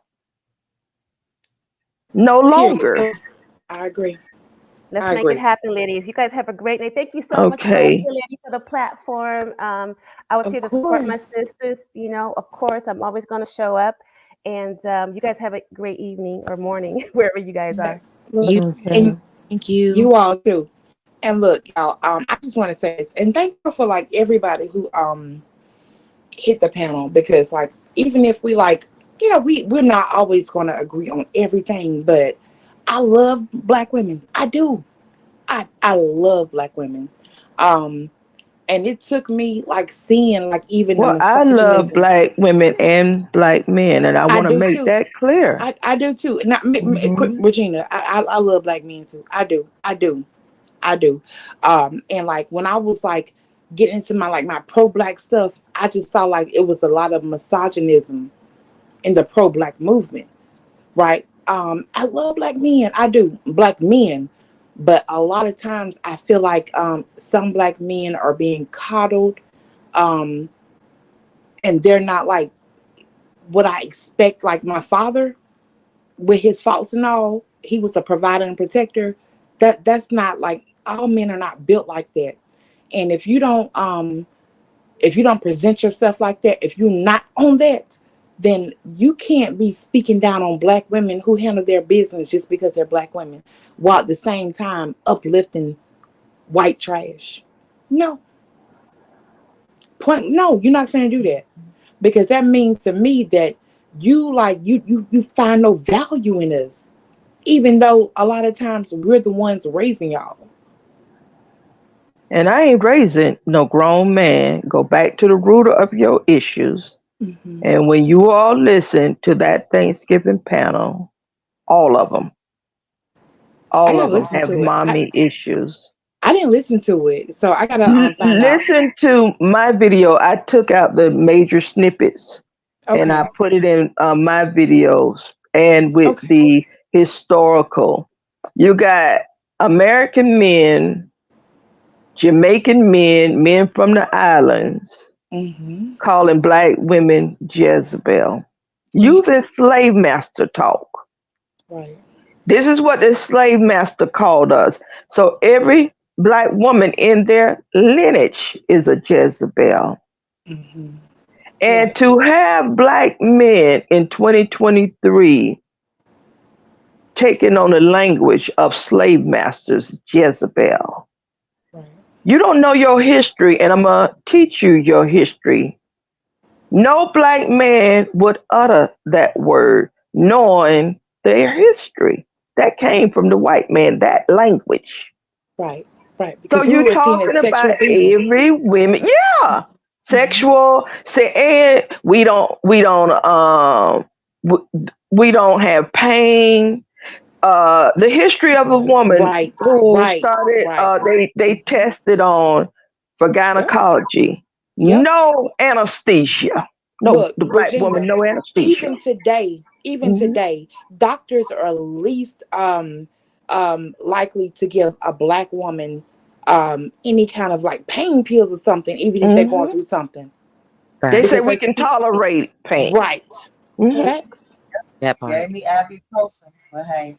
No longer. I agree. Let's I make it agree. happen, ladies. You guys have a great night. Thank you so much, Brown Okay. Skin Lady, for the platform. I was Of here to support my course. sisters. You know, of course, I'm always going to show up. And you guys have a great evening or morning, wherever you guys are. Look, You, Okay. and thank you. you all too. And look, y'all, I just want to say this, and thank you for like everybody who hit the panel, because like even if we like, you know, we're not always going to agree on everything, but I love Black women. I do. I love Black women. And it took me like seeing like even the Well, I love misogynism. Black women and Black men, and I I want to do make too. that clear. I do too. Not Mhm. Regina. I love Black men too. I do. And like when I was like getting into my pro-Black stuff, I just felt like it was a lot of misogynism in the pro-Black movement, right? I love Black men. I do. Black men. But a lot of times I feel like some Black men are being coddled, and they're not like what I expect. Like my father, with his faults and all, he was a provider and protector. That's not like, all men are not built like that. And if you don't present yourself like that, if you're not on that, then you can't be speaking down on Black women who handle their business just because they're Black women, while at the same time uplifting white trash. No, no, you're not going to do that, because that means to me that you find no value in us, even though a lot of times we're the ones raising y'all. And I ain't raising no grown man. Go back to the root of your issues. Mm-hmm. And when you all listen to that Thanksgiving panel, all of them I gotta listen have to it. mommy issues. I didn't listen to it, so I gotta find out. Listen to my video. I took out the major snippets and I Okay. put it in my videos, and with Okay. the historical. You got American men, Jamaican men, men from the islands, Mm-hmm. calling Black women Jezebel, using slave master talk. Right. This is what the slave master called us. So every Black woman in their lineage is a Jezebel. Mm-hmm. And Right. to have Black men in 2023 taking on the language of slave masters, Jezebel. Right. You don't know your history, and I'm going to teach you your history. No Black man would utter that word knowing their history. That came from the white man, that language. Right. Right. So Because we you're were seen as talking about sexual beings. every women, yeah, sexual. Say, and we don't have pain. The history of a woman Right. who Right. started, Right. they tested on for gynecology. Yep. No anesthesia. No, Look, the Black woman, Regina, no anesthesia. even today, doctors are least likely to give a Black woman any kind of like pain pills or something, even if they're going through something. They say Because we can tolerate pain. Right. Mhm. Facts. That part. Gave me ibuprofen, but hey,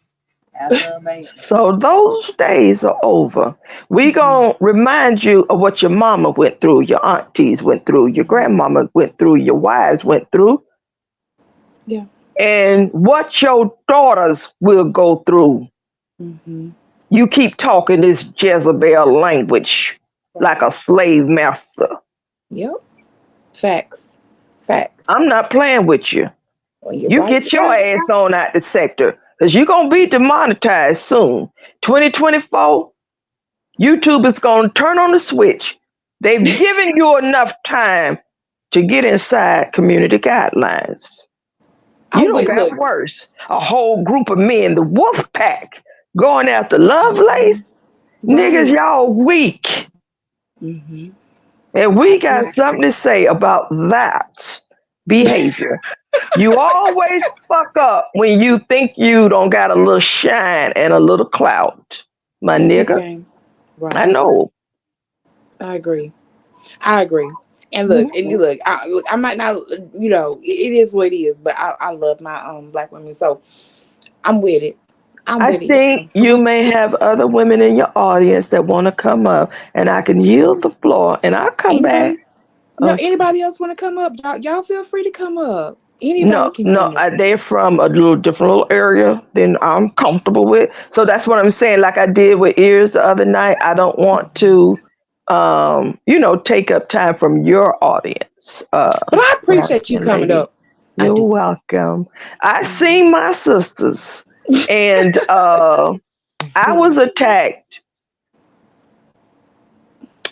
after a mate. So those days are over. We gonna remind you of what your mama went through, your aunties went through, your grandmama went through, your wives went through, Yeah. and what your daughters will go through. Mm-hmm. You keep talking this Jezebel language like a slave master. Yep. Facts. Facts. I'm not playing with you. Well, you're You right. get your ass on out the sector, because you're going to be demonetized soon. 2024, YouTube is going to turn on the switch. They've given you enough time to get inside community guidelines. You don't got worse. A whole group of men, the wolf pack, going after Lovelace. Niggas, y'all weak. Mm-hmm. And we got something to say about that behavior. You always fuck up when you think you don't got a little shine and a little clout, my nigga. Right. I know. I agree. And look, I might not, you know, it is what it is, but I love my Black women, so I'm with it. I'm I ready. think you may have other women in your audience that want to come up, and I can yield the floor, and I'll come back. Anybody? No, Okay. anybody else want to come up? Y'all feel free to come up. Anybody No, can no, come up. they're from a little different little area than I'm comfortable with. So that's what I'm saying. Like I did with ears the other night, I don't want to, take up time from your audience. But I appreciate you Brown-skinned coming lady. up. I You're do. welcome. I seen my sisters, and I was attacked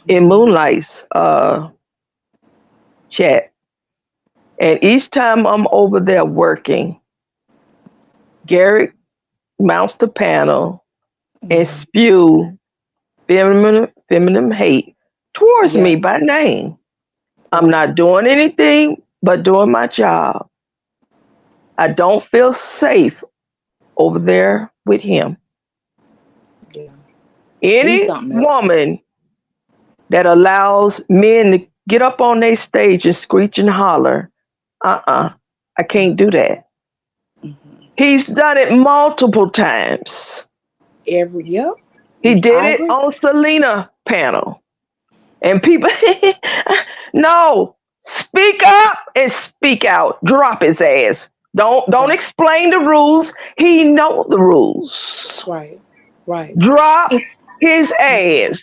in Moonlight's chat, and each time I'm over there working, Garrett mounts the panel and spew feminine hate towards me Yeah. by name. I'm not doing anything but doing my job. I don't feel safe over there with him. Yeah. He's Any something else. woman that allows men to get up on their stage and screech and holler, I can't do that. He's done it multiple times. Yep. He did I it agree. on Selena panel. And people, no, speak up and speak out. Drop his ass. Don't explain the rules. He know the rules. Right. Drop his ass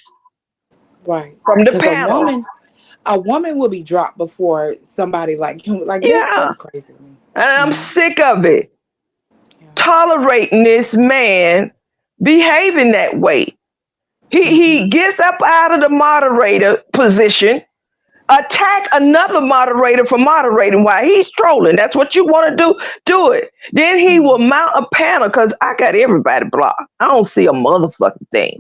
Right. from the Because panel. a woman will be dropped before somebody like him. Like Yeah, that's crazy to me. and I'm sick of it. Tolerating this man behaving that way. He gets up out of the moderator position, attack another moderator for moderating while he's trolling. That's what you want to do it. Then he will mount a panel because I got everybody blocked. I don't see a motherfucking thing.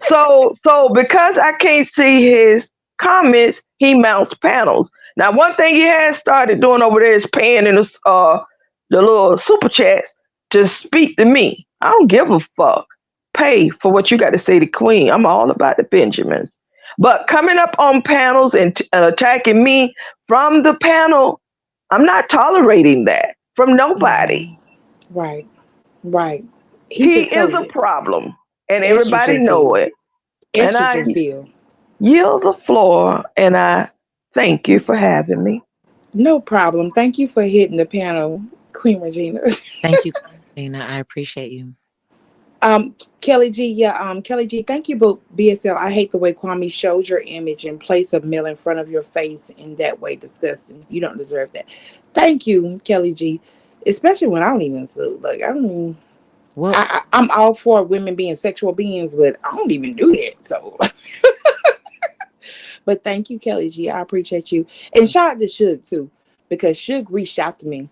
So because I can't see his comments, he mounts panels. Now, one thing he has started doing over there is paying in the little super chats to speak to me. I don't give a fuck. Pay for what you got to say to Queen. I'm all about the Benjamins. But coming up on panels and attacking me from the panel, I'm not tolerating that from nobody. Right. He is a problem, and everybody Estrogen know field. it. And I Estrogen field. yield the floor, and I thank you for having me. No problem. Thank you for hitting the panel, Queen Regina. Thank you, Regina. I appreciate you. Kelly G, Kelly G, thank you, but BSL. I hate the way Kwame showed your image in place of Mill in front of your face in that way. Disgusting. You don't deserve that. Thank you, Kelly G. Especially when I don't even sue. Like I don't. Well, I'm all for women being sexual beings, but I don't even do that. So, but thank you, Kelly G. I appreciate you, and shout out to Suge too, because Suge reached out to me.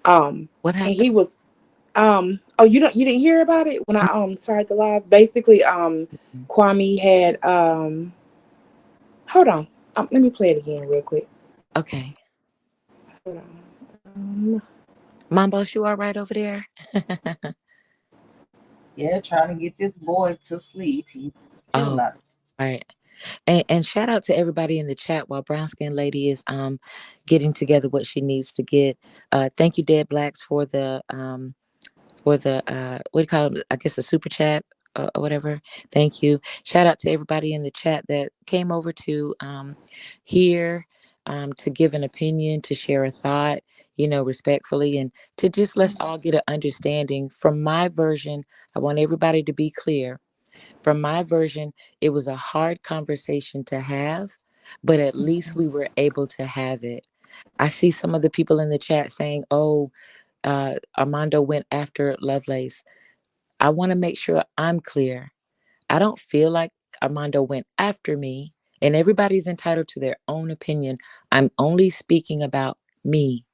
What happened? And he was. Oh, you didn't hear about it when I started the live. Basically, Kwame had hold on. Let me play it again real quick. Okay. Hold on. Mom Boss, you all right over there? Yeah, trying to get this boy to sleep. He's still not. All right. And shout out to everybody in the chat while Brown Skin Lady is getting together what she needs to get. Thank you, Dead Blacks, for the what do you call them? I guess a super chat or whatever. Thank you. Shout out to everybody in the chat that came over to hear, to give an opinion, to share a thought, respectfully, and to just let's all get an understanding. From my version, I want everybody to be clear. From my version, it was a hard conversation to have, but at least we were able to have it. I see some of the people in the chat saying, oh, Armando went after Lovelace. I want to make sure I'm clear. I don't feel like Armando went after me, and everybody's entitled to their own opinion. I'm only speaking about me.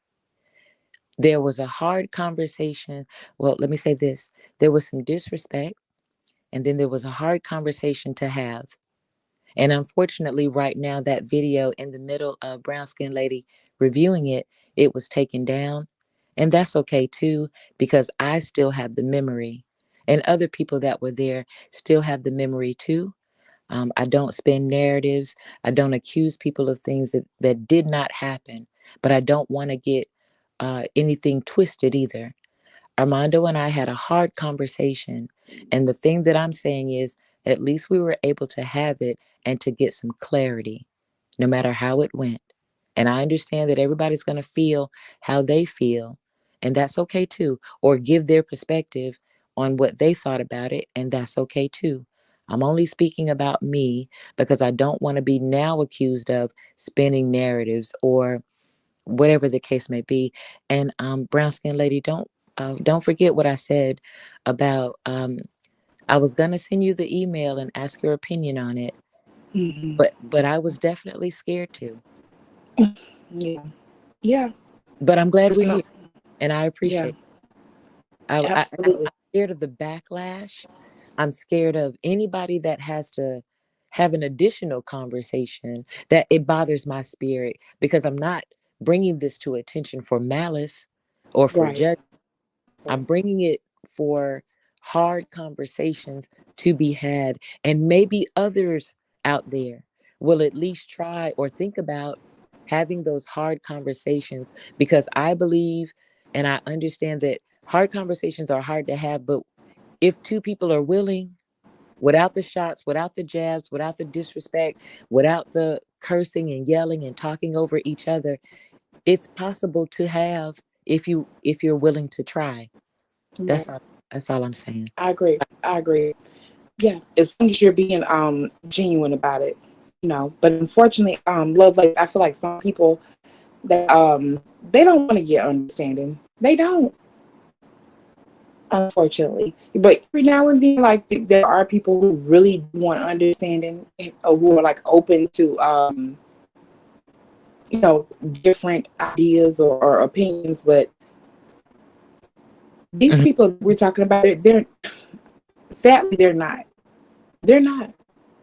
There was a hard conversation. Well, let me say this. There was some disrespect, and then there was a hard conversation to have. And unfortunately, right now, that video in the middle of Brown Skin Lady reviewing it, it was taken down. And that's okay too, because I still have the memory. And other people that were there still have the memory too. I don't spin narratives. I don't accuse people of things that did not happen. But I don't want to get anything twisted either. Armando and I had a hard conversation. And the thing that I'm saying is, at least we were able to have it and to get some clarity, no matter how it went. And I understand that everybody's going to feel how they feel, and that's okay too, or give their perspective on what they thought about it, and that's okay too. I'm only speaking about me because I don't want to be now accused of spinning narratives or whatever the case may be. And brown skin lady, don't forget what I said about I was gonna send you the email and ask your opinion on it, Mhm. but I was definitely scared too. Yeah. Yeah. But I'm glad Just we're no. here, and I Yeah. appreciate it. I'm Absolutely. scared of the backlash. I'm scared of anybody that has to have an additional conversation, that it bothers my spirit because I'm not bringing this to attention for malice or for Right. judgment. I'm bringing it for hard conversations to be had. And maybe others out there will at least try or think about having those hard conversations, because I believe and I understand that hard conversations are hard to have. But if two people are willing, without the shots, without the jabs, without the disrespect, without the cursing and yelling and talking over each other, it's possible to have, if you're willing to try. That's Right. all. That's all I'm saying. I agree. I agree. Yeah. As long as you're being genuine about it, you know. But unfortunately, love, like, I feel like some people that they don't want to get understanding. They don't, unfortunately. But every now and then, like, there are people who really want understanding, and who are like open to you know, different ideas or opinions. But these Mhm. people we're talking about, they're sadly they're not. They're not.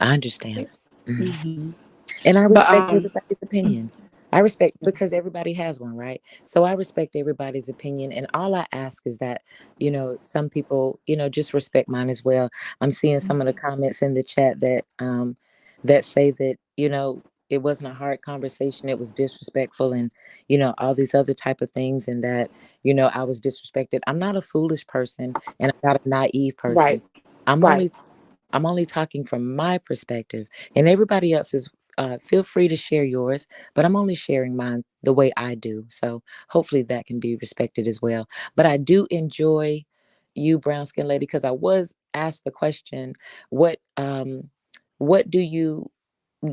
I understand. Mhm. Hmm. And I But respect everybody's opinion. I respect, because everybody has one, right? So I respect everybody's opinion. And all I ask is that, some people, just respect mine as well. I'm seeing some of the comments in the chat that say that, it wasn't a hard conversation, it was disrespectful, and all these other type of things, and that I was disrespected. I'm not a foolish person, and I'm not a naive person. right, I'm right. only I'm only talking from my perspective, and everybody else's. Feel free to share yours, but I'm only sharing mine the way I do. So hopefully that can be respected as well. But I do enjoy you, brown skin lady, because I was asked the question, what do you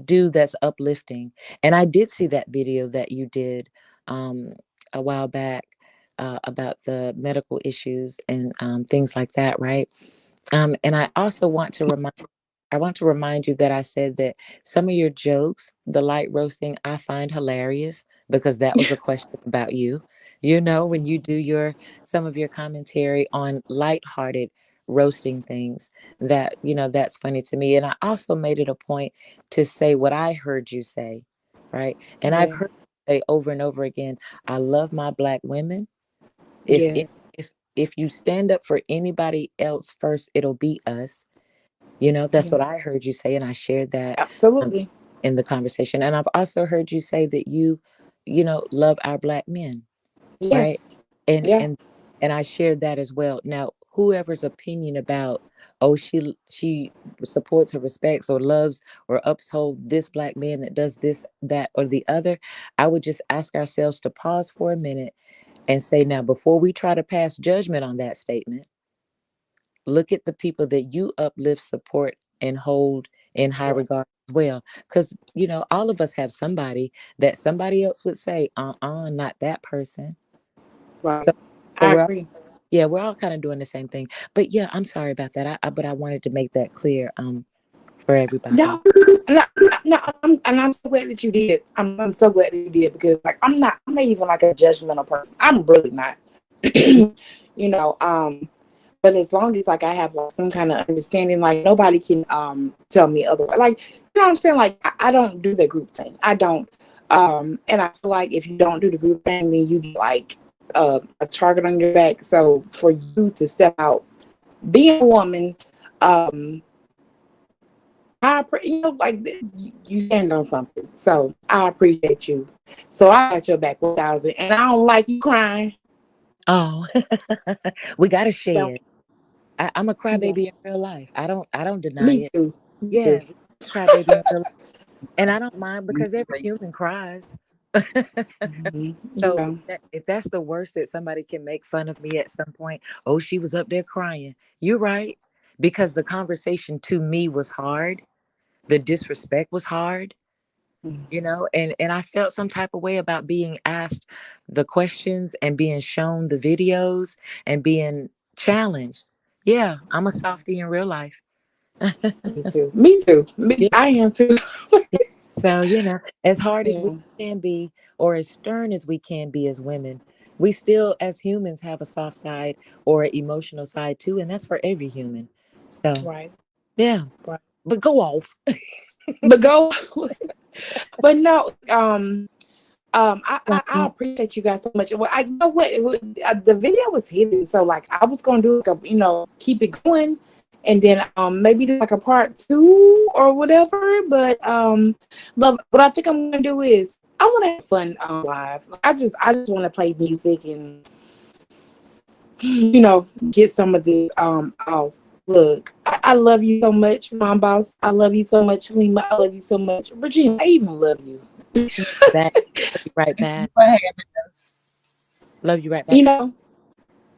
do that's uplifting? And I did see that video that you did um, a while back about the medical issues and things like that, right? And I want to remind you that I said that some of your jokes, the light roasting, I find hilarious, because that was a question about you. When you do some of your commentary on lighthearted roasting things, that's funny to me. And I also made it a point to say what I heard you say, right? And I've Yeah. heard you say over and over again, I love my Black women. If if Yes. if you stand up for anybody else first, it'll be us. That's Yeah. what I heard you say, and I shared that um, Absolutely. in the conversation. And I've also heard you say that love our Black men, right? Yes. And Yeah. and and I shared that as well. Now, whoever's opinion about, oh, she supports or respects or loves or upholds this Black man that does this, that, or the other, I would just ask ourselves to pause for a minute and say, now, before we try to pass judgment on that statement, look at the people that you uplift, support, and hold in high Right. regard as well. Because, all of us have somebody that somebody else would say, not that person. Right. So, so I we're all, agree. yeah, we're all kind of doing the same thing. But yeah, I'm sorry about that. But I wanted to make that clear for everybody. No, no, no. I'm so glad that you did. I'm so glad that you did, because like I'm not even like a judgmental person. I'm really not. you know, but as long as like I have like some kind of understanding, like nobody can tell me otherwise. Like, what I'm saying? Like, I don't do the group thing. I don't. And I feel like if you don't do the group thing, then you get like a target on your back. So for you to step out, being a woman, like you stand on something. So I appreciate you. So I got your back 1,000, and I don't like you crying. Oh, we gotta Yeah, share. I'm a yeah. crybaby in real life. I don't deny Me it. too. Me Yeah, too. crybaby in real life. And I don't mind because every human cries. Mhm. So Yeah. if that's the worst that somebody can make fun of me at some point, oh, she was up there crying. You're right. Because the conversation to me was hard. The disrespect was hard, Mhm. and I felt some type of way about being asked the questions and being shown the videos and being challenged. Yeah, I'm a softie in real life. Me too. Me too. Yeah. I am too. So, as hard as we Yeah. can be, or as stern as we can be as women, we still, as humans, have a soft side or an emotional side too. And that's for every human. So, Right. yeah, Right. but go off. But go. But no. I appreciate you guys so much. Well, I you know what the video was hidden, so like I was gonna do like keep it going, and then maybe do like a part 2 or whatever. But love. What I think I'm gonna do is I want to have fun live. I just want to play music and get some of this off. Look, I love you so much, Mom Boss. I love you so much, Lima. I love you so much, Regina. I even love you. Back. Love you right back. For having us. Love you right back.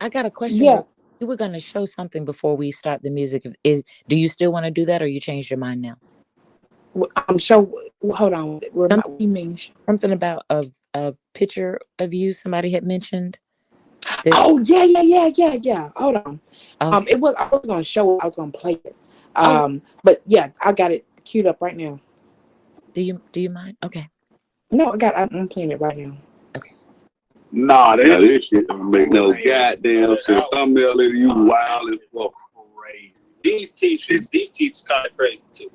I got a question. Yeah. You were going to show something before we start the music. Do you still want to do that, or you changed your mind now? I'm sure. Hold on. What do you mean? Something about a picture of you somebody had mentioned. Oh yeah. Hold on. Okay. I was gonna show it. I was gonna play it. But yeah, I got it queued up right now. Do you mind? Okay. No, I'm playing it right now. Okay. Nah, this shit don't make no goddamn sense. Thumbnail in you wild as fuck. These teachers kind of crazy too.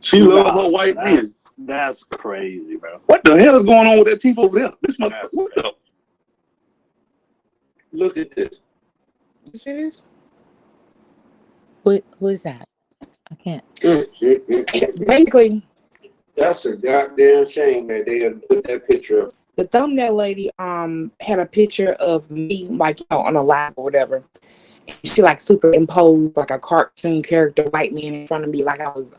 She love her white men. That's crazy, bro. What the hell is going on with that teeth over there? This motherfucker. What the? Look at this. You see this? Who is that? I can't. Basically, That's a goddamn shame that they have put that picture up. the thumbnail lady had a picture of me like on a live or whatever. She like superimposed like a cartoon character white man in front of me, like I was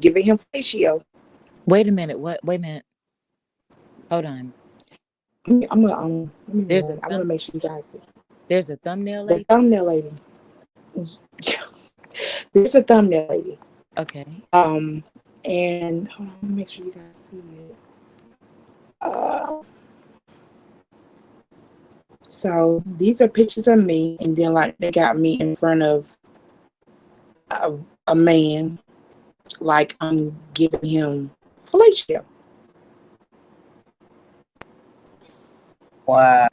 giving him fellatio. Wait a minute. What? Wait a minute. Hold on. I'm gonna There's I want to make sure you guys see. There's a thumbnail The lady. thumbnail lady. There's a thumbnail lady. Okay. And hold on, let me make sure you guys see it. So these are pictures of me, and then like they got me in front of a man, like I'm giving him fellatio. Wow.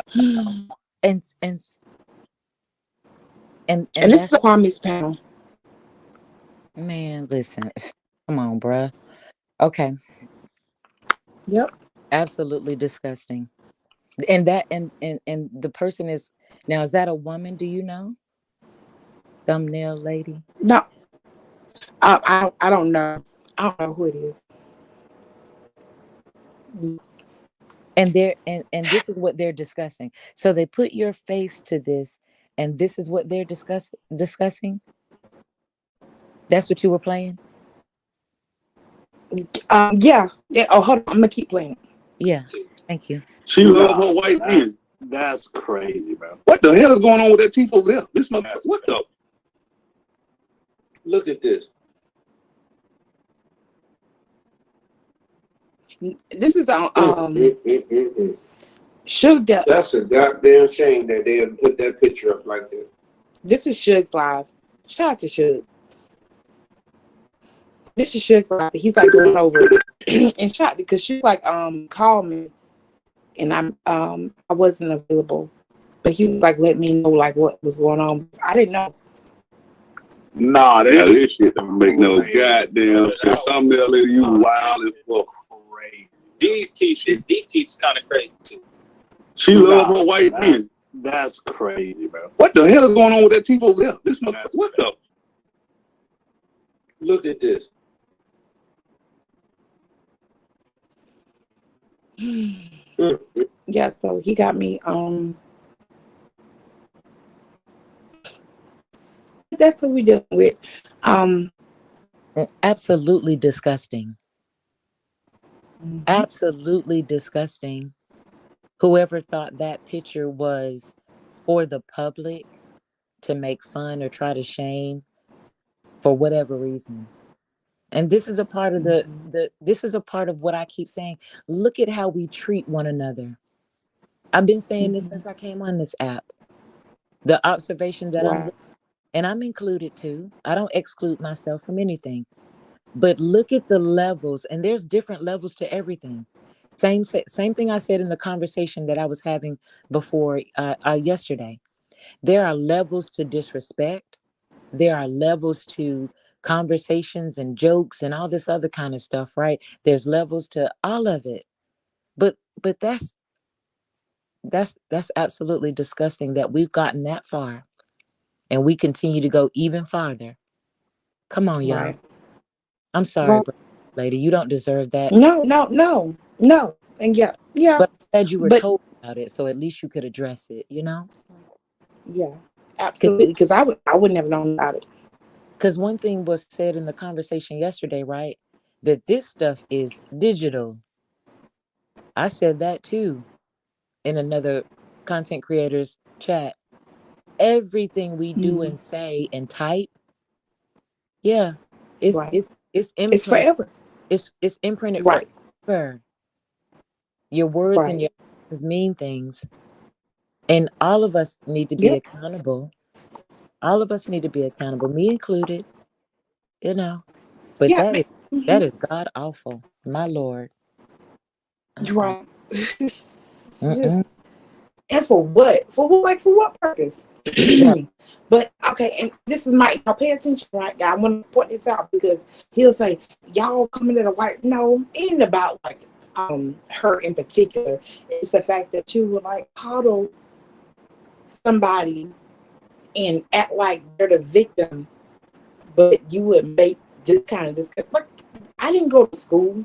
And this is the Kwame's panel. Man, listen. Come on, bruh. Okay. Yep. Absolutely disgusting. And that and the person is now, is that a woman? Do you know? Thumbnail lady. No, I don't know. I don't know who it is. And they're and this is what they're discussing. So they put your face to this, and this is what they're discussing. That's what you were playing? Yeah. Oh, hold on. I'm gonna keep playing. Yeah. Thank you. She love her white men. That's crazy, bro. What the hell is going on with that teeth over there? This motherfucker. What the? Look at this. This is Suge. That's a goddamn shame that they have put that picture up like that. This is Suge's live. Shout out to Suge. This is Suge's live. He's like going over it and shot because she like called me, and I wasn't available, but he was like let me know like what was going on. I didn't know. Nah, this shit don't make no goddamn sense. Thumbnail in you wild as fuck. These teachers kind of crazy too. She love her white men. That's crazy, bro. What the hell is going on with that teeth over there? This motherfucker. What the? Look at this. Yeah, so he got me that's what we're dealing with. Absolutely disgusting. Mhm. Absolutely disgusting. Whoever thought that picture was for the public to make fun or try to shame for whatever reason. And this is a part of this is a part of what I keep saying. Look at how we treat one another. I've been saying this since I came on this app. The observation that Right. and I'm included too. I don't exclude myself from anything. But look at the levels, and there's different levels to everything. Same thing I said in the conversation that I was having before yesterday. There are levels to disrespect. There are levels to conversations and jokes and all this other kind of stuff, right? There's levels to all of it. But that's absolutely disgusting that we've gotten that far and we continue to go even farther. Come on, y'all. Right. I'm sorry, lady. You don't deserve that. No. And yeah. But I'm glad you were But told about it, so at least you could address it, you know? yeah, absolutely. Because I wouldn't have known about it. Because one thing was said in the conversation yesterday, right? That this stuff is digital. I said that too in another content creators chat. Everything we do and say and type, yeah, it's Right. it's imprinted. It's forever. It's imprinted Right. forever. Your words and your actions mean things. And all of us need to be accountable. All of us need to be accountable, me included, you know. But that is God awful, my Lord. You're right. And for what? For what purpose? But okay, and this is y'all pay attention, right? I want to point this out because he'll say, y'all coming to the white. No, it ain't about like her in particular. It's the fact that you would like coddle somebody and act like they're the victim, but you would make this kind of this. Like, I didn't go to school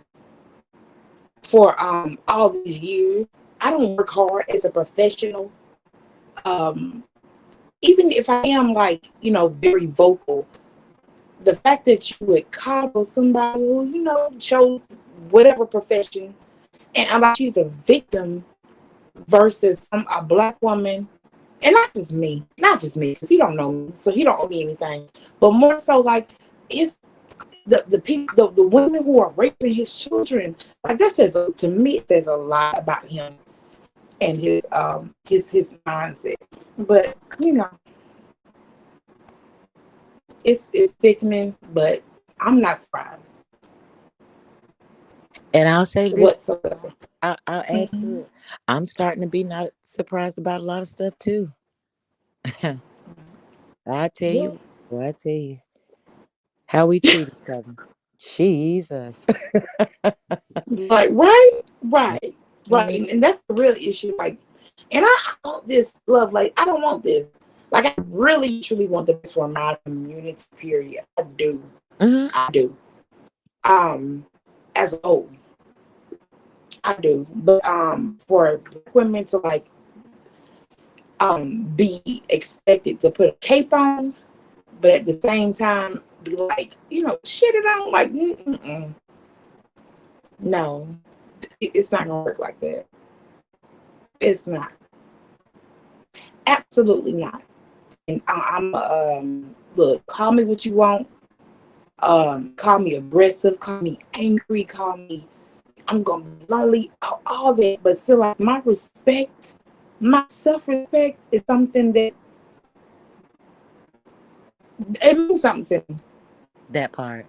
for all these years. I don't work hard as a professional. Even if I am like, very vocal, the fact that you would coddle somebody who, chose whatever profession and like she's a victim versus a black woman, and not just me, because he don't know me, so he don't owe me anything, but more so like it's the people, the women who are raising his children. Like that says, to me, it says a lot about him and his mindset. But it's sickening, but I'm not surprised. And I'll say this whatsoever. I'll add to it. I'm starting to be not surprised about a lot of stuff too. I tell you how we treat each other. Jesus. Like right. And that's the real issue. Like, and I want this love. Like, I don't want this. Like, I really, truly want this for my community. Period. I do. I do. As a whole, I do. But for black women to like be expected to put a cape on, but at the same time be like, shit it on. Like, no, it's not gonna work like that. It's not. Absolutely not. And I'm look, call me what you want. Call me aggressive, call me angry, call me I'm gonna be lonely, all that, but still like my respect, my self-respect is something that it means something to me. That part.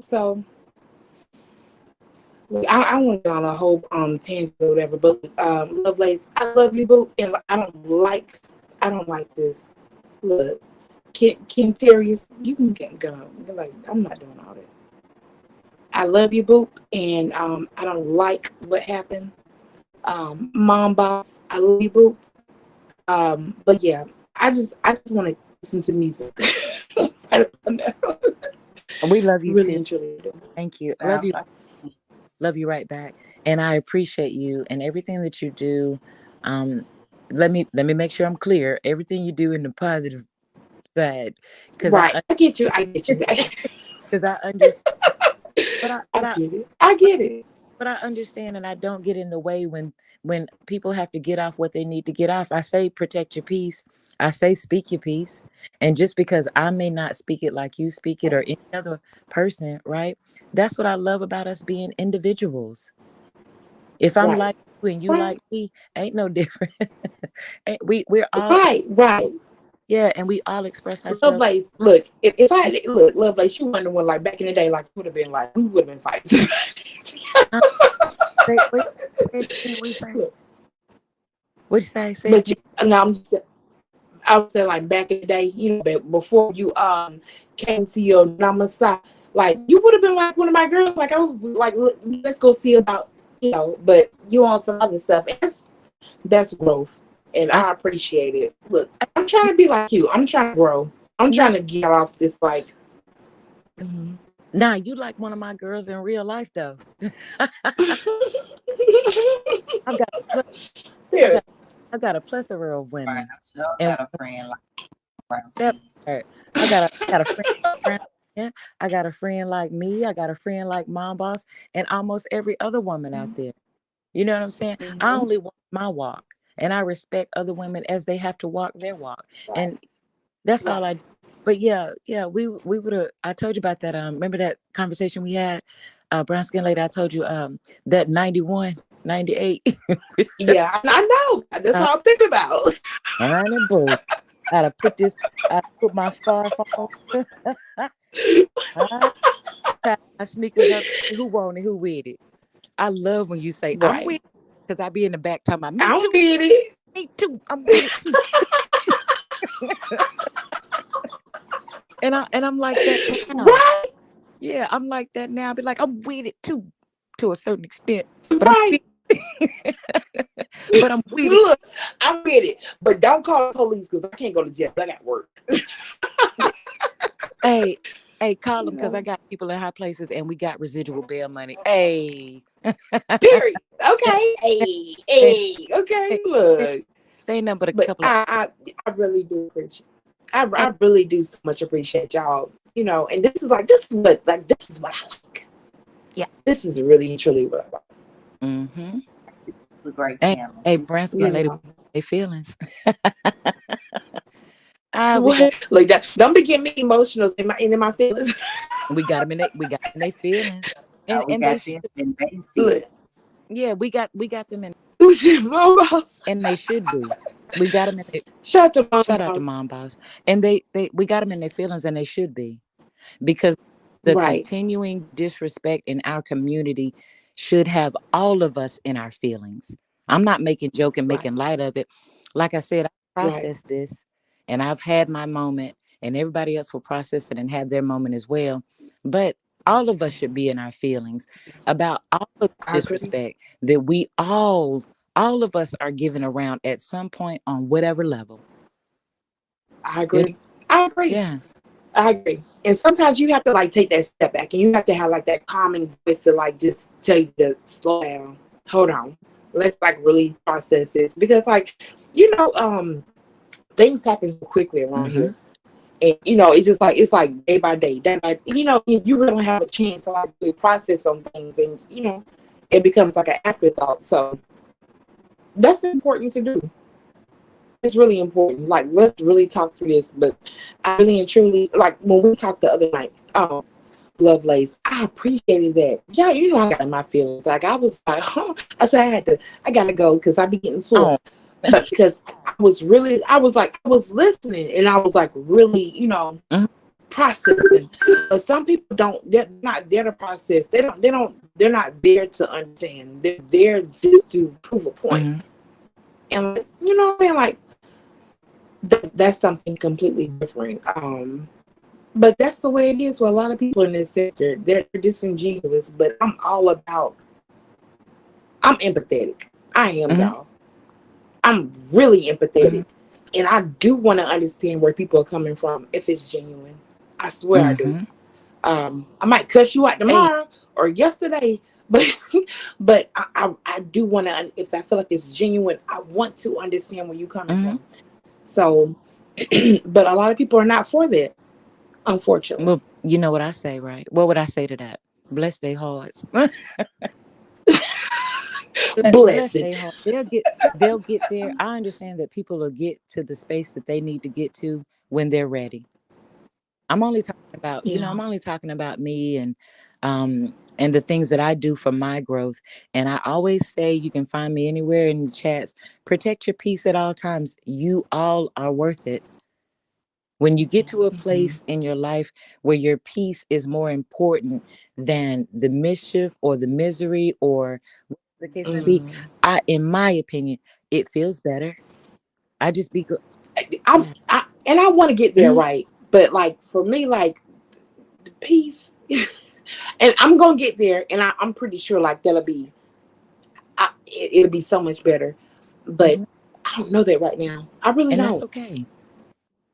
So I want to go on a whole tangent or whatever, but Lovelace, I love you, boo, and I don't like this. Look, Kentarius, you can go. Like, I'm not doing all that. I love you, boo, and I don't like what happened. Mom boss, I love you, boo. But yeah, I just want to listen to music. I don't know. We love you really too. Thank you. Love you. Love you right back. And I appreciate you and everything that you do. let me make sure I'm clear. Everything you do in the positive side, because Right. I get you. I get you. because I understand. I get it. I get it. But I understand, and I don't get in the way when people have to get off what they need to get off. I say protect your peace. I say speak your peace. And just because I may not speak it like you speak it or any other person, right? That's what I love about us being individuals. If I'm Right. like you and you Right. like me, ain't no different. We're all Right. yeah, and we all express ourselves. Lovelace, look, if I look, Lovelace, you wonder when, like, back in the day, like, would have been like, we would have been fighting. Wait, what you say? What you say? Say But it no, I was saying, like, back in the day, you know, before you came to your namaste, like, you would have been like one of my girls, like, I was like, let's go see about, you know, but you on some other stuff. That's growth, and I appreciate it. Look, I'm trying to be like you. I'm trying to grow. I'm trying to get off this, like. Nah, you like one of my girls in real life, though. I got a plethora of women. I got a friend like that part. I got a friend. Yeah, I got a friend like me. I got a friend like Mom Boss, and almost every other woman out there. You know what I'm saying? I only walk my walk, and I respect other women as they have to walk their walk, and that's all I do. But yeah, we would have. I told you about that. Remember that conversation we had, brown skin lady. I told you that 91, 98. Yeah, I know. That's all I'm thinking about. Honey boo, I put my scarf on. I sneakers up. Who want it? Who with it? I love when you say I'm with it, because I be in the back talking about me I'm too. with it. Me too. I'm with it too. And I'm like that now. Right? Yeah, I'm like that now. I be like, I'm with it too, to a certain extent. But Right. I'm with it. Look, I'm with it. But don't call the police, because I can't go to jail. I got work. Hey, call them, because I got people in high places and we got residual bail money. Hey. Period. Okay. Hey. Okay. Look. They ain't nothing but a But couple of. I really do appreciate. I really do so much appreciate y'all. You know, and this is what I like. Yeah. This is really truly what I like. Mm-hmm. The great Hey, brown skin lady, they feelings. Like that. Don't be getting me emotional in my feelings. We got them in their feelings, and they should. Look. Yeah, we got them in. And they should be. We got them in. Shout out to Mom Boss. And we got them in their feelings, and they should be, because the continuing disrespect in our community should have all of us in our feelings. I'm not making joke and making light of it. Like I said, I processed this, and I've had my moment, and everybody else will process it and have their moment as well. But all of us should be in our feelings about all of the disrespect that we all of us are giving around at some point on whatever level. I agree. I agree. Yeah. I agree. And sometimes you have to like take that step back, and you have to have like that calming voice to like just tell you to slow down. Hold on. Let's like really process this, because like, you know, things happen quickly around here. And you know, it's like day by day, you know, you really don't have a chance to like really process some things, and you know, it becomes like an afterthought. So that's important to do. It's really important. Like, let's really talk through this. But I really and truly, like when we talked the other night, Lovelace, I appreciated that. Yeah, you know, I got in my feelings. Like I was like, I said I gotta go, because I be getting sore. But because I was listening, and I was like really, you know, processing. But some people they're not there to process. They're not there to understand. They're there just to prove a point. And you know what I'm saying? Like that's something completely different. But that's the way it is for a lot of people in this sector. They're disingenuous, but I'm empathetic. I am, y'all. I'm really empathetic. And I do want to understand where people are coming from if it's genuine. I swear I do. I might cuss you out tomorrow or yesterday, but I do want to, if I feel like it's genuine, I want to understand where you're coming Mhm. from. So, but a lot of people are not for that, unfortunately. Well, you know what I say, right? What would I say to that? Bless their hearts. Bless their Blessed. heart. They'll get there. I understand that people will get to the space that they need to get to when they're ready. I'm only talking about, Yeah. I'm only talking about me and the things that I do for my growth. And I always say you can find me anywhere in the chats. Protect your peace at all times. You all are worth it. When you get to a Mhm. place in your life where your peace is more important than the mischief or the misery or whatever the case may be, Mhm. in my opinion, it feels better. I just be good. I want to get there, Mhm. right? But like for me, like the peace, and I'm gonna get there, and I'm pretty sure like that'll be, it'll be so much better. But Mhm. I don't know that right now. I really And that's don't. okay.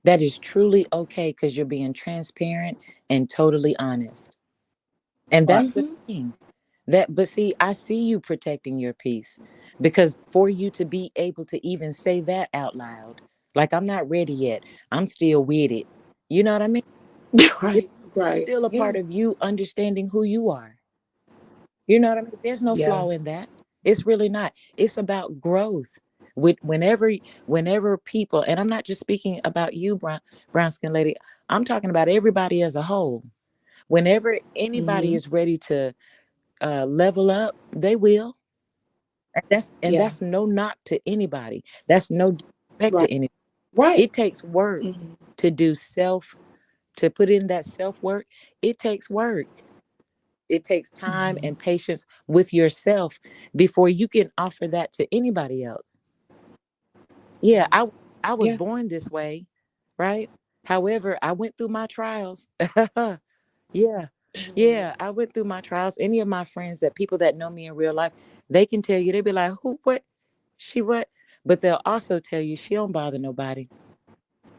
That is truly okay because you're being transparent and totally honest. And that's the Mhm. thing. But see, I see you protecting your peace because for you to be able to even say that out loud, like I'm not ready yet. I'm still with it. You know what I mean? It's Right. Right. still a Yeah. part of you understanding who you are. You know what I mean? There's no Yeah. flaw in that. It's really not. It's about growth. With whenever people, and I'm not just speaking about you, brown skin lady. I'm talking about everybody as a whole. Whenever anybody Mhm. is ready to level up, they will. And Yeah. that's no knock to anybody. That's no disrespect to Right. anybody. Right. It takes work Mhm. to do to put in that self work. It takes work. It takes time Mhm. and patience with yourself before you can offer that to anybody else. Yeah, I was Yeah. born this way, right? However, I went through my trials. Yeah. Yeah, I went through my trials. Any of my friends, that people that know me in real life, they can tell you, they'd be like, who, what, she, what? But they'll also tell you she don't bother nobody.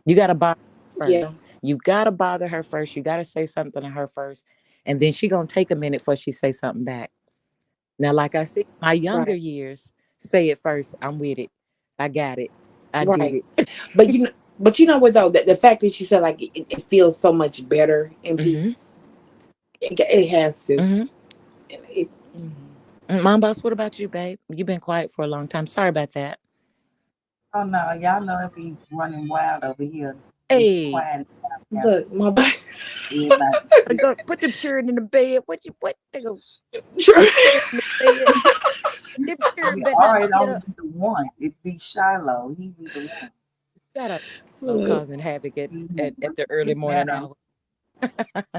You got to bother her Yeah. first. You got to bother her first. You got to say something to her first. And then she going to take a minute before she say something back. Now, like I said, my younger Right. years, say it first. I'm with it. I got it. I did Right. it. But you know what though? The fact that you said like it feels so much better in Mm-hmm. peace. It has to. Mm-hmm. Mhm. Mom Boss, what about you, babe? You've been quiet for a long time. Sorry about that. Oh no, y'all know it be running wild over here. It's Hey, quiet now. Look, my Everybody, gotta go put the children in the bed. What they go True. in the bed? Them children we better not are it be only up. be the one. It be Shiloh. He be the one. Shout out to Look, causing havoc He at the early get morning better. hour.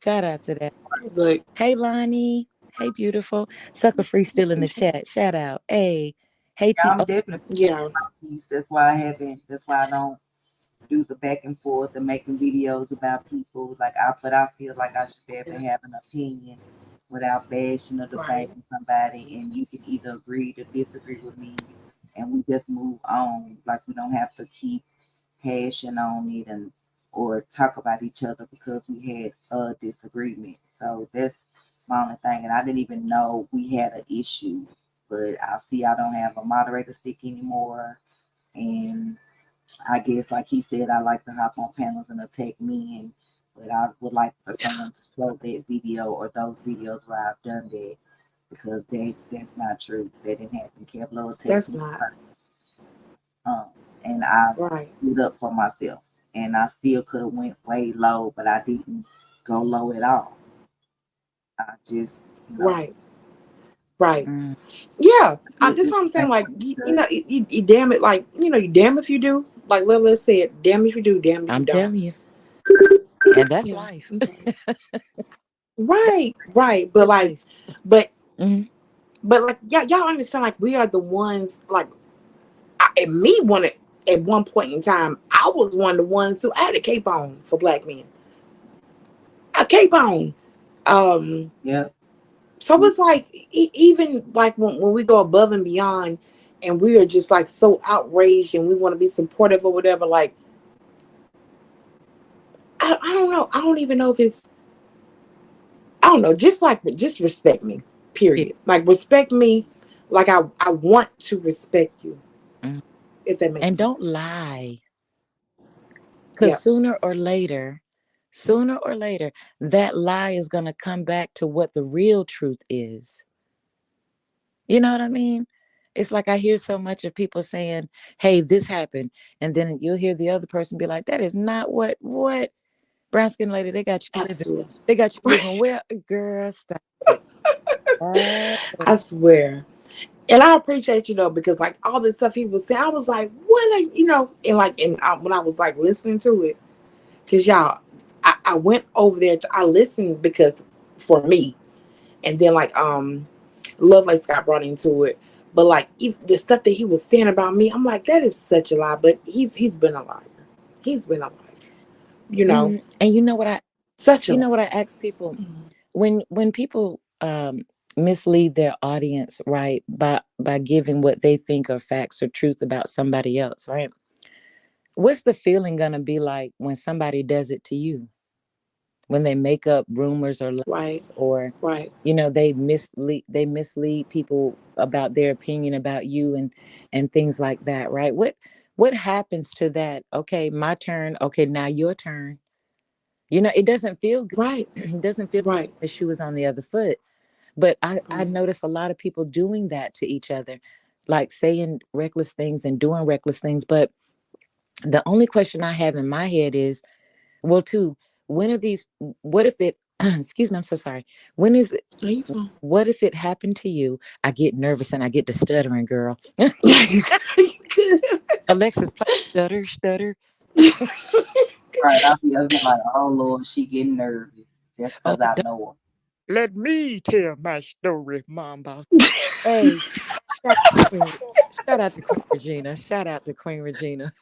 Shout out to that. look. Hey Lonnie. Hey beautiful. Sucker Free still in the chat. Shout out. Hey. Hey Yeah, T. I'm Oh, definitely Yeah. peace. That's why I haven't. That's why I don't do the back and forth and making videos about people. But I feel like I should be able to have an opinion without bashing or Right. defaming somebody, and you can either agree to disagree with me, and we just move on. Like we don't have to keep hashing on it and or talk about each other because we had a disagreement. So that's my only thing, and I didn't even know we had an issue. But I see I don't have a moderator stick anymore, and I guess, like he said, I like to hop on panels and attack men, but I would like for someone to show that video or those videos where I've done that because that's not true. That didn't happen. Kevlo attacked That's me not first, and I right. stood up for myself, and I still could have went way low, but I didn't go low at all. I just, Right. Right. mm, Yeah. just That's did what I'm the saying. Like you thing. know, you damn it. Like you damn if you do. Like Lila said, damn if you do, damn if you I'm don't. telling you. And that's Yeah. life. Right. Right. Real But like, life. but Hmm. but like, y'all understand? Like we are the ones. Like and me wanted at one point in time, I was one of the ones who had a cape on for black men. A cape on. Um, Yeah. so it's like even like when we go above and beyond and we are just like so outraged and we want to be supportive or whatever, like I don't know. I don't even know if it's I don't know, just respect me. Period. Like respect me like I want to respect you. Mm. If that makes And sense. don't lie. Because Yep. sooner or later, that lie is going to come back to what the real truth is. You know what I mean? It's like I hear so much of people saying, hey, this happened. And then you'll hear the other person be like, that is not what brown skin lady, they got you living. Absolutely. They got you living well. Girl, stop it. I swear. And I appreciate you though, because like all this stuff he was saying, I was like, what are you know, and when I was like listening to it, because y'all, I went over there I listened because for me, and then like Lovelace got brought into it. But like the stuff that he was saying about me, I'm like, that is such a lie. But he's been a liar. He's been a liar. You know. And you know what I Such a you know what I ask people? When people mislead their audience, right, by giving what they think are facts or truth about somebody else, right? What's the feeling gonna be like when somebody does it to you? When they make up rumors or lies, or you know, they mislead people about their opinion about you and things like that, right? What happens to that? Okay, my turn. Okay, now your turn. You know, it doesn't feel good. Right. It doesn't feel like the shoe is on the other foot. But I notice a lot of people doing that to each other, like saying reckless things and doing reckless things. But the only question I have in my head is, well, when are these, what if it, excuse me, I'm so sorry. When is it, what if it happened to you? I get nervous and I get to stuttering, girl. Alexis, stutter. Right, I'll be like, oh Lord, she getting nervous just because I know her. Let me tell my story, Mom Boss. Hey, shout out to Queen Regina. Shout out to Queen Regina.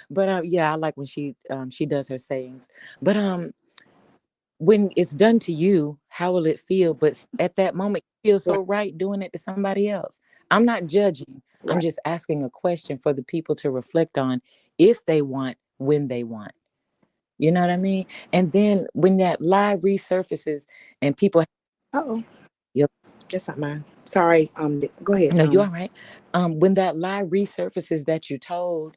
But yeah, I like when she does her sayings. But when it's done to you, how will it feel? But at that moment, it feels so right doing it to somebody else. I'm not judging. I'm just asking a question for the people to reflect on if they want, when they want. You know what I mean? And then when that lie resurfaces and people Yep. That's not mine. Sorry. Go ahead. No, you're all right. When that lie resurfaces that you told,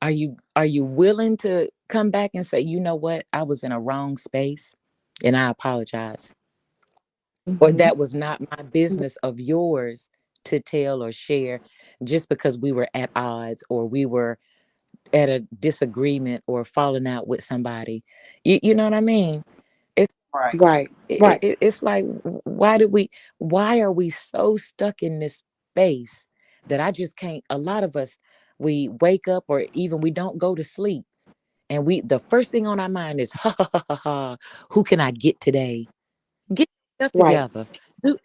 are you willing to come back and say, you know what, I was in a wrong space and I apologize? Or that was not my business of yours to tell or share just because we were at odds or we were at a disagreement or falling out with somebody. You know what I mean? It's Right. it's like, why are we so stuck in this space that I just can't? A lot of us, we wake up or even we don't go to sleep and the first thing on our mind is who can I get today? Get yourself together. Do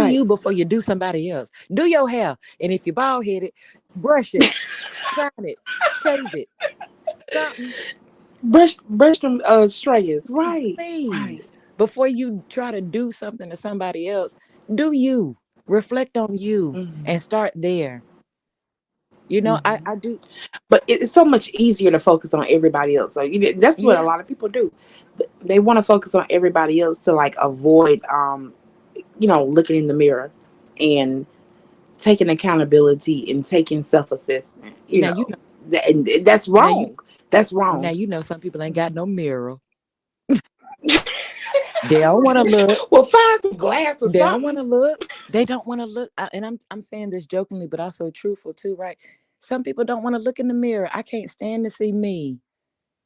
you before you do somebody else. Do your hair, and if you're bald headed, brush it, shine it, shave it, something. Brush them strands, right? Please, before you try to do something to somebody else, do you reflect on you and start there. You know, I do. But it's so much easier to focus on everybody else. So that's what a lot of people do. They want to focus on everybody else to like avoid, looking in the mirror and taking accountability and taking self-assessment. That's wrong. That's wrong. Now you know some people ain't got no mirror. They don't want to look. Well, find some glass or they something. Don't want to look. They don't want to look. And I'm saying this jokingly, but also truthful too, right? Some people don't want to look in the mirror. I can't stand to see me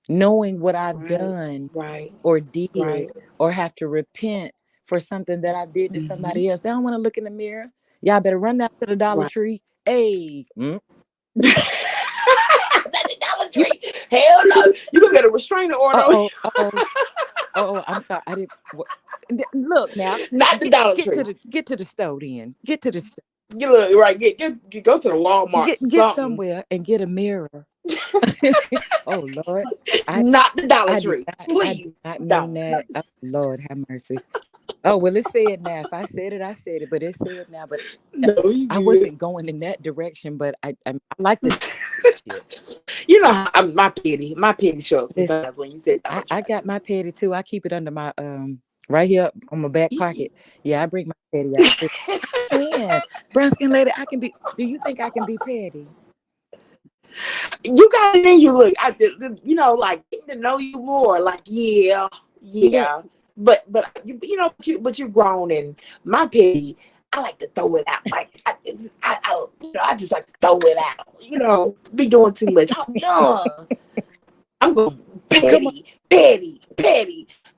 knowing what I've done or did or have to repent for something that I did to somebody else. They don't want to look in the mirror. Y'all better run down to the Dollar Tree. Hey. Dollar Tree. Hell no. You gonna get a restraining order. Oh, I'm sorry. I didn't look now. Not the Dollar Tree. Get to the store then. Get to the store. Get go to the Walmart. Get somewhere and get a mirror. Oh Lord. Not the Dollar Tree. Please. I did not mean that. Oh, Lord have mercy. Oh, well, it's said now. If I said it, I said it, but it's said now. But I wasn't going in that direction, but I like this. You know, my pity show up Listen, sometimes when you said I got my petty too. I keep it under my right here on my back pocket. Yeah, I bring my petty out too. And brown skin lady, I can be. Do you think I can be petty? You got it in you. Look, you know, like getting to know you more. Like, yeah. But but you're grown, and my petty, I like to throw it out. Like I just like to throw it out. You know, be doing too much. I'm going petty.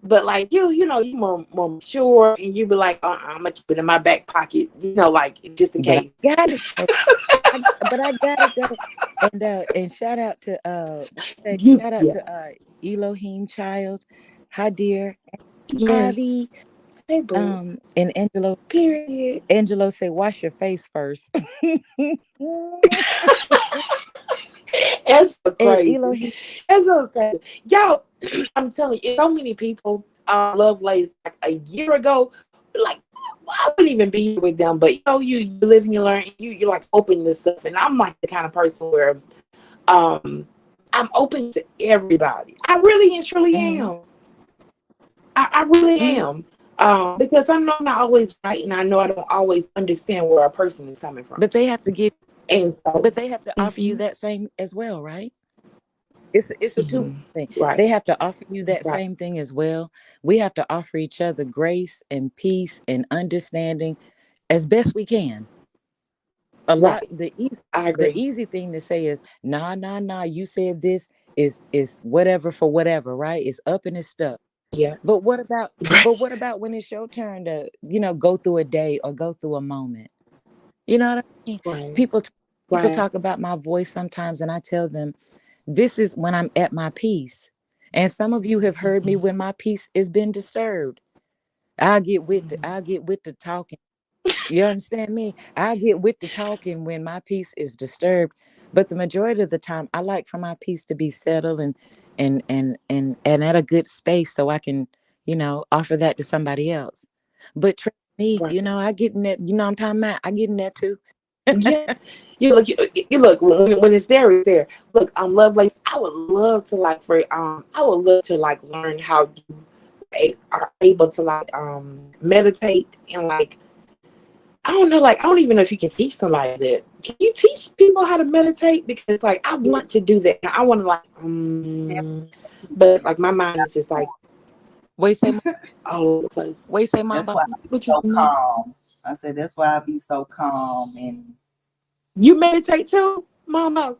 But like you know, you more mature, and you be like, I'm gonna keep it in my back pocket. You know, like just in case. But I got it. But I got it though. And shout out to to Elohim Child, hi dear, Ivy, hey boo, and Angelo. Period. Angelo said, wash your face first. That's so crazy. That's so crazy. Y'all, I'm telling you, so many people love Lace like a year ago. Like, I wouldn't even be here with them, but you know, you live and you learn. You like open this stuff, and I'm like the kind of person where I'm open to everybody. I really and truly am. I really am. Because I know I'm not always right, and I know I don't always understand where a person is coming from. But they have to give, and so, but they have to offer you that same as well, right? It's a two thing. Right. They have to offer you that same thing as well. We have to offer each other grace and peace and understanding as best we can. The easy thing to say is nah. You said this is whatever for whatever, right? It's up and it's stuck. Yeah. But what about when it's your turn to, you know, go through a day or go through a moment? You know what I mean? Right. People talk about my voice sometimes, and I tell them this is when I'm at my peace. And some of you have heard me when my peace has been disturbed. I'll get with the talking. You understand me? I get with the talking when my peace is disturbed. But the majority of the time, I like for my peace to be settled and at a good space, so I can, you know, offer that to somebody else. But trust me, you know, I get in that. You know, I'm talking about. I get in that too. Yeah, you look when it's there, it's there. Look, Lovelace, I would love to learn how you are able to like meditate and like. I don't know, like I don't even know if you can teach somebody that. Can you teach people how to meditate? Because like I want to do that. I want to like but like my mind is just like what you say all over the place. What you say, That's why I be so calm. I said that's why I be so calm. And you meditate too, Mama?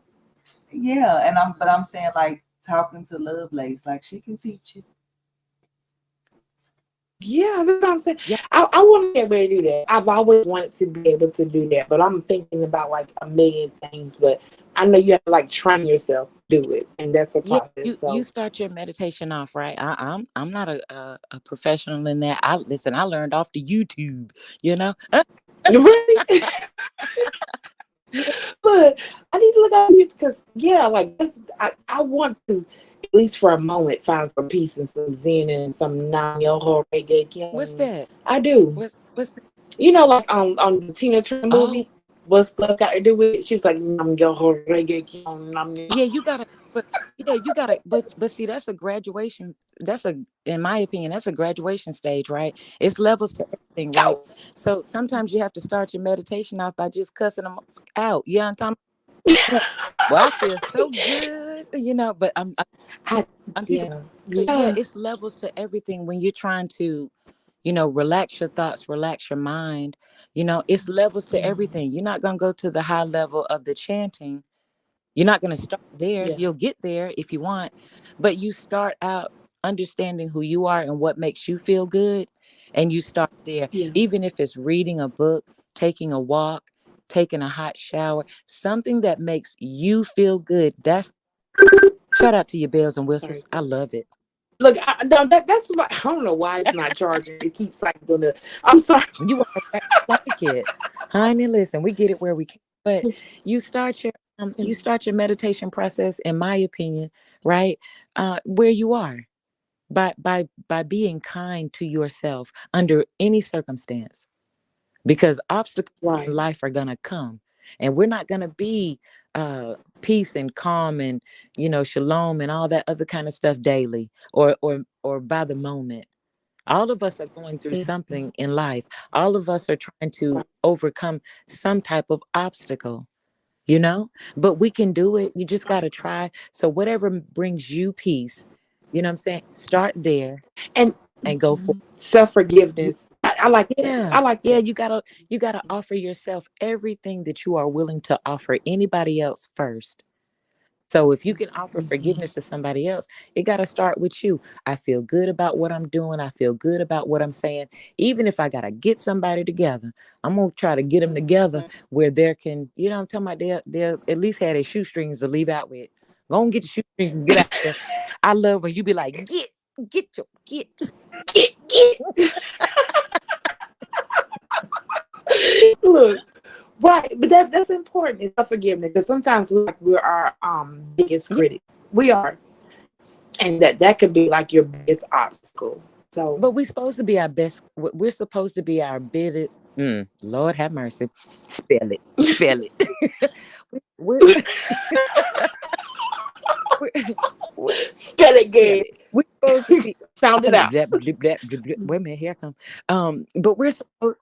Yeah, and I'm saying like talking to Lovelace, like she can teach you. Yeah, that's what I'm saying. Yeah. I want to be able to do that. I've always wanted to be able to do that, but I'm thinking about like a million things. But I know you have to like train yourself to do it, and that's a process. You start your meditation off, right? I'm not a professional in that. I learned off the YouTube, you know. Really? But I need to look at you because like I want to at least for a moment find some peace and some zen and some nam-myoho renge-kyo. What's that? I do. What's that? You know, like on the Tina Turner movie, what's love got to do with it? She was like nam-myoho renge-kyo. Yeah, you gotta. But see, that's a graduation. In my opinion, that's a graduation stage, right? It's levels to everything, right? So sometimes you have to start your meditation off by just cussing them out. You know what I'm talking about? Well, I feel so good, you know. But it's levels to everything when you're trying to, you know, relax your thoughts, relax your mind. You know, it's levels to everything. You're not gonna go to the high level of the chanting. You're not going to start there. Yeah. You'll get there if you want, but you start out understanding who you are and what makes you feel good. And you start there, even if it's reading a book, taking a walk, taking a hot shower, something that makes you feel good. Shout out to your bells and whistles. I love it. Look, that's I don't know why it's not charging. It keeps like doing the. I'm sorry. You want to like it, honey. Listen, we get it where we can, but you start your meditation process, in my opinion, right? Where you are, by being kind to yourself under any circumstance, because obstacles in life are gonna come. And we're not going to be peace and calm and, shalom and all that other kind of stuff daily or by the moment. All of us are going through something in life. All of us are trying to overcome some type of obstacle, but we can do it. You just got to try. So whatever brings you peace, you know what I'm saying? Start there and go for self-forgiveness. I like that. yeah. I like Yeah, that. you gotta offer yourself everything that you are willing to offer anybody else first. So if you can offer forgiveness to somebody else, it got to start with you. I feel good about what I'm doing. I feel good about what I'm saying. Even if I got to get somebody together, I'm going to try to get them together where there can, I'm talking about they'll at least have their shoestrings to leave out with. Go and get your shoestrings and get out there. I love when you be like, get. Look, right, but that's important. It's forgiveness because sometimes we're our biggest critics. We are, and that could be like your biggest obstacle. So, but we're supposed to be our best. We're supposed to be our biggest. Lord have mercy. Spell it. we're spell it good. We're supposed to be sound it out. Wait a minute, here I come. But we're supposed.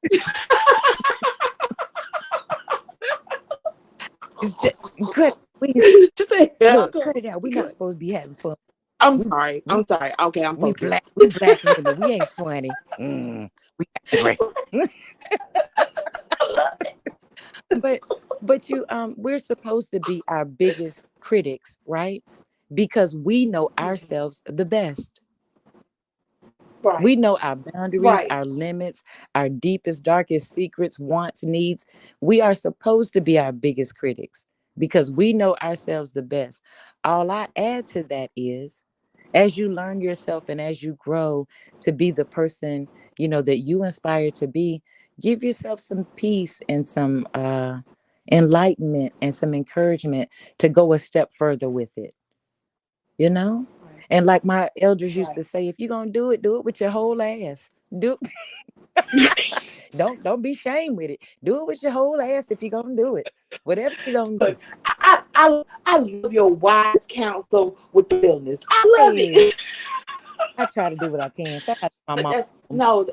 Cut it out. We're not supposed to be having fun. I'm sorry. Okay, I'm focused. We black women. We ain't funny. We sorry. But we're supposed to be our biggest critics, right? Because we know ourselves the best. Right. We know our boundaries, our limits, our deepest, darkest secrets, wants, needs. We are supposed to be our biggest critics because we know ourselves the best. All I add to that is, as you learn yourself and as you grow to be the person, that you inspire to be, give yourself some peace and some enlightenment and some encouragement to go a step further with it. And like my elders used to say, if you're gonna do it with your whole ass. Don't be ashamed with it. Do it with your whole ass if you're gonna do it. Whatever you're gonna do. I love your wise counsel with the illness. I love it. I try to do what I can. Shout out to my mom.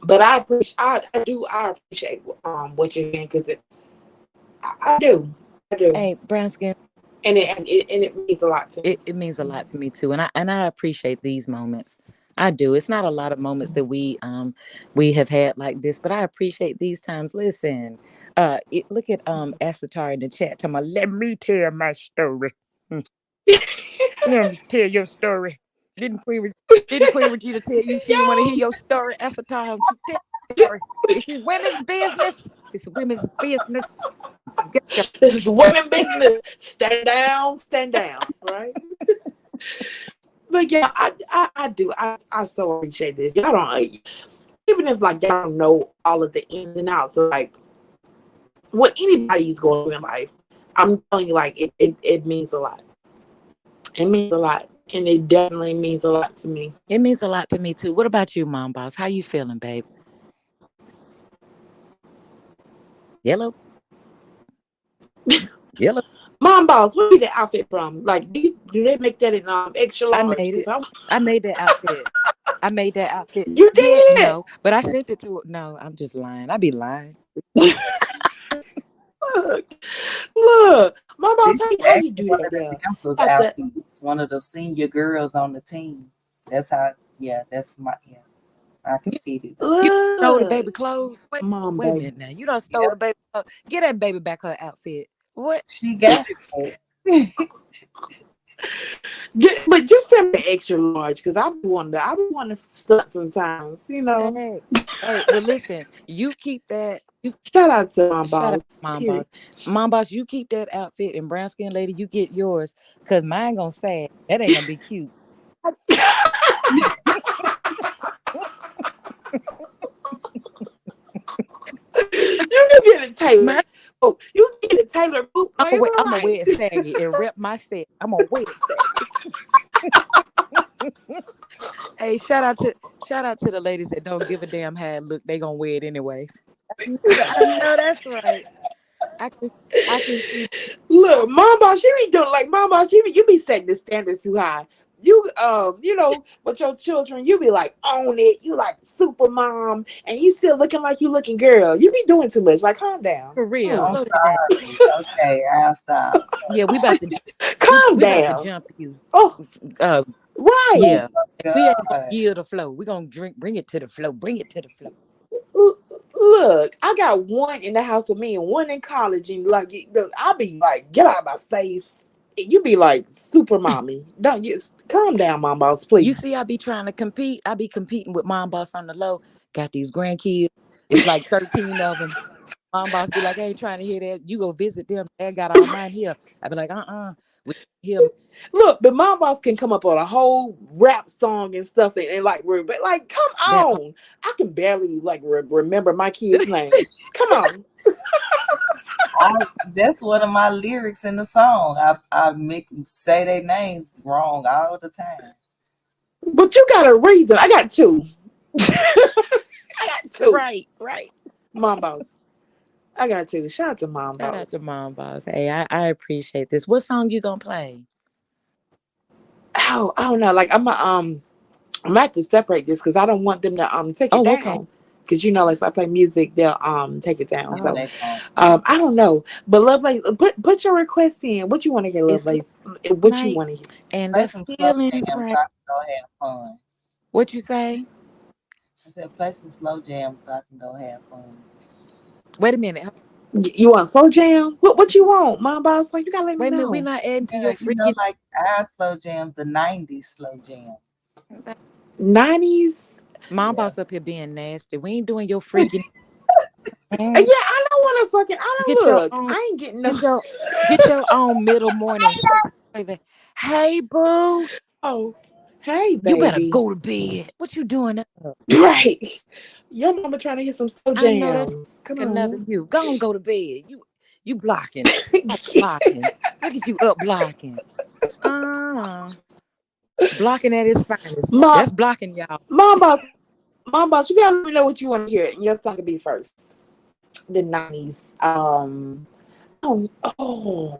But I appreciate what you're saying because I do. Hey, brown skin. And it means a lot to me. It means a lot to me too, and I appreciate these moments. I do. It's not a lot of moments that we have had like this, but I appreciate these times. Listen, look at Asatar in the chat. Talking about, let me tell my story. Let me tell your story. Didn't Queen Regina tell you she didn't want to hear your story? Asatar, this is women's business. It's women's business. This is women's business. Stand down, right? But yeah, I do. I so appreciate this. Y'all don't, even if like y'all don't know all of the ins and outs of like what anybody's going through in life, I'm telling you, like it means a lot. It means a lot. And it definitely means a lot to me. It means a lot to me too. What about you, Mom Boss? How you feeling, babe? Yellow. Mom Boss, where did the outfit from? Like, do they make that in extra large? I made that outfit. I made that outfit. You did? No, but I sent it to. No, I'm just lying. I be lying. Look, Mom Boss, how you do that? It's one of the senior girls on the team. That's how. Yeah, that's my. Yeah, I can feed it. You stole the baby clothes. Wait a baby. minute now. You done stole the baby clothes. Get that baby back her outfit. What? She got it. But just send me extra large because I want to stunt sometimes, Hey, well, listen, you keep that. Shout out to Mom Boss. Mom Boss, you keep that outfit, and brown skin lady, you get yours because mine gonna say that ain't gonna be cute. You can get it tailored. Oh, you can get it tailored. I'm gonna wear it saggy and rep my set. I'm gonna wear it saggy. Hey, shout out to the ladies that don't give a damn how it look. They gonna wear it anyway. I know that's right. I can see. Look, Mama, she be doing like Mama. You be setting the standards too high. You know, with your children, you be like on it. You like super mom, and you still looking like you looking girl. You be doing too much. Like, calm down. For real. I'm Slow down. sorry. Okay, I'll stop. Yeah, we about to Calm we about to down. jump you. Oh, Uh, right. yeah. We ain't gonna God. yield the flow. We're gonna bring it to the flow. Bring it to the flow. Look, I got one in the house with me and one in college, and like I'll be like, get out of my face. And you be like, super mommy. Don't you calm down, mom boss, please. You see, I be trying to compete. I be competing with Mom Boss on the low. Got these grandkids. It's like 13 of them. Mom Boss be like, I ain't trying to hear that. You go visit them. They got all mine here. I be like, we here. Look, but mom boss can come up on a whole rap song and stuff, and like, but like, come That on. I can barely like remember my kids' names. Come on. That's one of my lyrics in the song. I make them say their names wrong all the time. But you got a reason. I got two. I got two. Right. Mom boss. I got two. Shout out to mom Shout out boss. to Mom Boss. Hey, I appreciate this. What song you gonna play? Oh, I don't know. Like I'm gonna have to separate this because I don't want them to take it Oh, down. okay. Because you know, like if I play music, they'll take it down. Oh. So They don't. I don't know. But Lovelace, put your request in. What you want to hear, It's Lovelace? What you night, want to hear? and Play the some slow feelings jams so right. I can go have fun. What you say? I said play some slow jams so I can go have fun. Wait a minute. You want slow jam? What you want, mom boss? Like you gotta let me Wait a minute. know. We're not adding to Yeah, your you know, freaking like our slow jams, the 90s slow jams. 90s. Mom Yeah. Boss up here being nasty. We ain't doing your freaking. Yeah, I don't want to fucking. I Get don't your look. own. I ain't getting no. Get your own middle morning sex, baby. Hey, boo. Oh, hey, You better baby. go to bed. What you doing up? Right. Your mama trying to hit some slow I know that's jams. Come another on. you. Go and go to bed. You blocking. Stop blocking. Look at you up blocking. Blocking at its finest. That's blocking, y'all. Mom boss, you gotta let me know what you want to hear. And your song could be first. The 90s.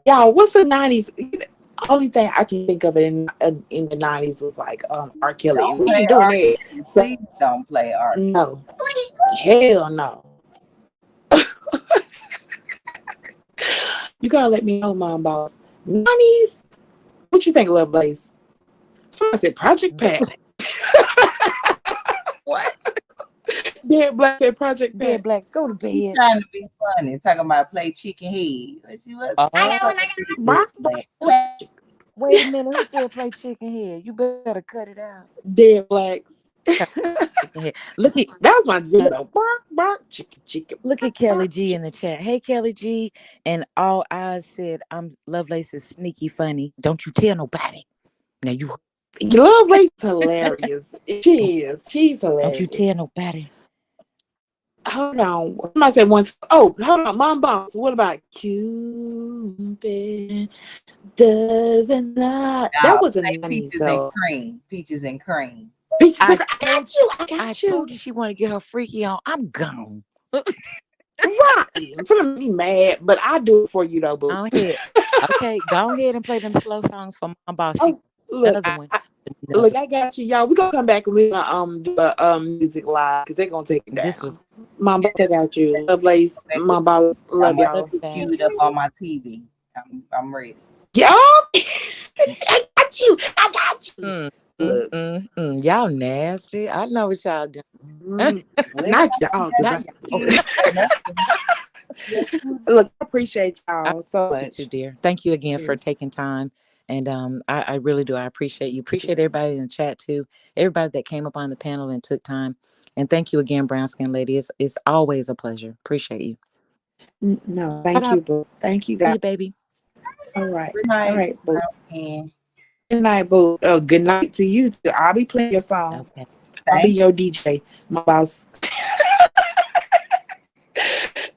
Y'all, what's the 90s? Only thing I can think of in the 90s was like R. Kelly. Don't We play ain't doing R. that. Kelly. So, Please don't play R. Kelly. no. Hell no. You gotta let me know, mom boss. 90s? What you think, Lovelace? Someone said Project Pat. What? Dead Black said Project Pat. Dead Blacks, go to He's bed. trying to be funny, talking about play chicken head. What you was? Wait a minute. Who said play chicken head? You better cut it out. Dead Blacks. Look at that was my jam. Bark, bark, chicken. Look at Kelly G in the chat. Hey, Kelly G. And all eyes said, I'm Lovelace is sneaky funny. Don't you tell nobody. Now you Lovelace is hilarious. She is. She's hilarious. don't you tell nobody. Hold on. Somebody said once. Oh, hold on. Mom boss. What about Cupid doesn't lie? That was a Peaches and Cream. Peaches and Cream. Peaches and Cream. I got you. I told you she want to get her freaky on. I'm gone. Right. I'm gonna be mad, but I do it for you though, boo. Go ahead. Okay, go ahead and play them slow songs for Mom Boss. Look, look, I got you, y'all. We gonna come back and we gonna do music live because they're gonna take it down. This was Mom boss, I got you. Lovelace, Mom boss, love y'all. Queued up on my TV. I'm ready. Yeah, I got you. I got you. Y'all nasty. I know what y'all doing. Not y'all. Not y'all. Look, I appreciate y'all so much. You, dear. Thank you again for taking time. And I really do. I appreciate you. Appreciate everybody in the chat too. Everybody that came up on the panel and took time. And thank you again, Brown Skin Lady. It's always a pleasure. Appreciate you. No, thank you, boo. Thank you, guys. You, baby. All right. Good night. All right, boo. And good night, boo. Good night to you too. I'll be playing your song. Okay. I'll be your DJ, my boss.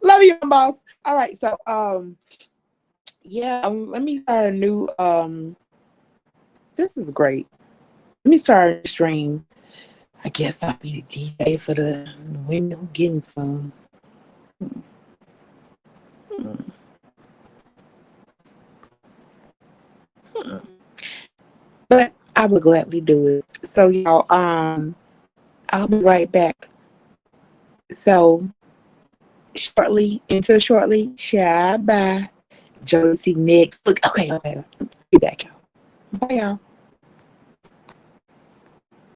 Love you, my boss. All right, so yeah, let me start a new this is great. Let me start a stream. I guess I'll be the DJ for the women who getting some. but I would gladly do it. So y'all, I'll be right back. So shortly, Shabba. Josie next. Look, okay. Be back, y'all. Bye, y'all.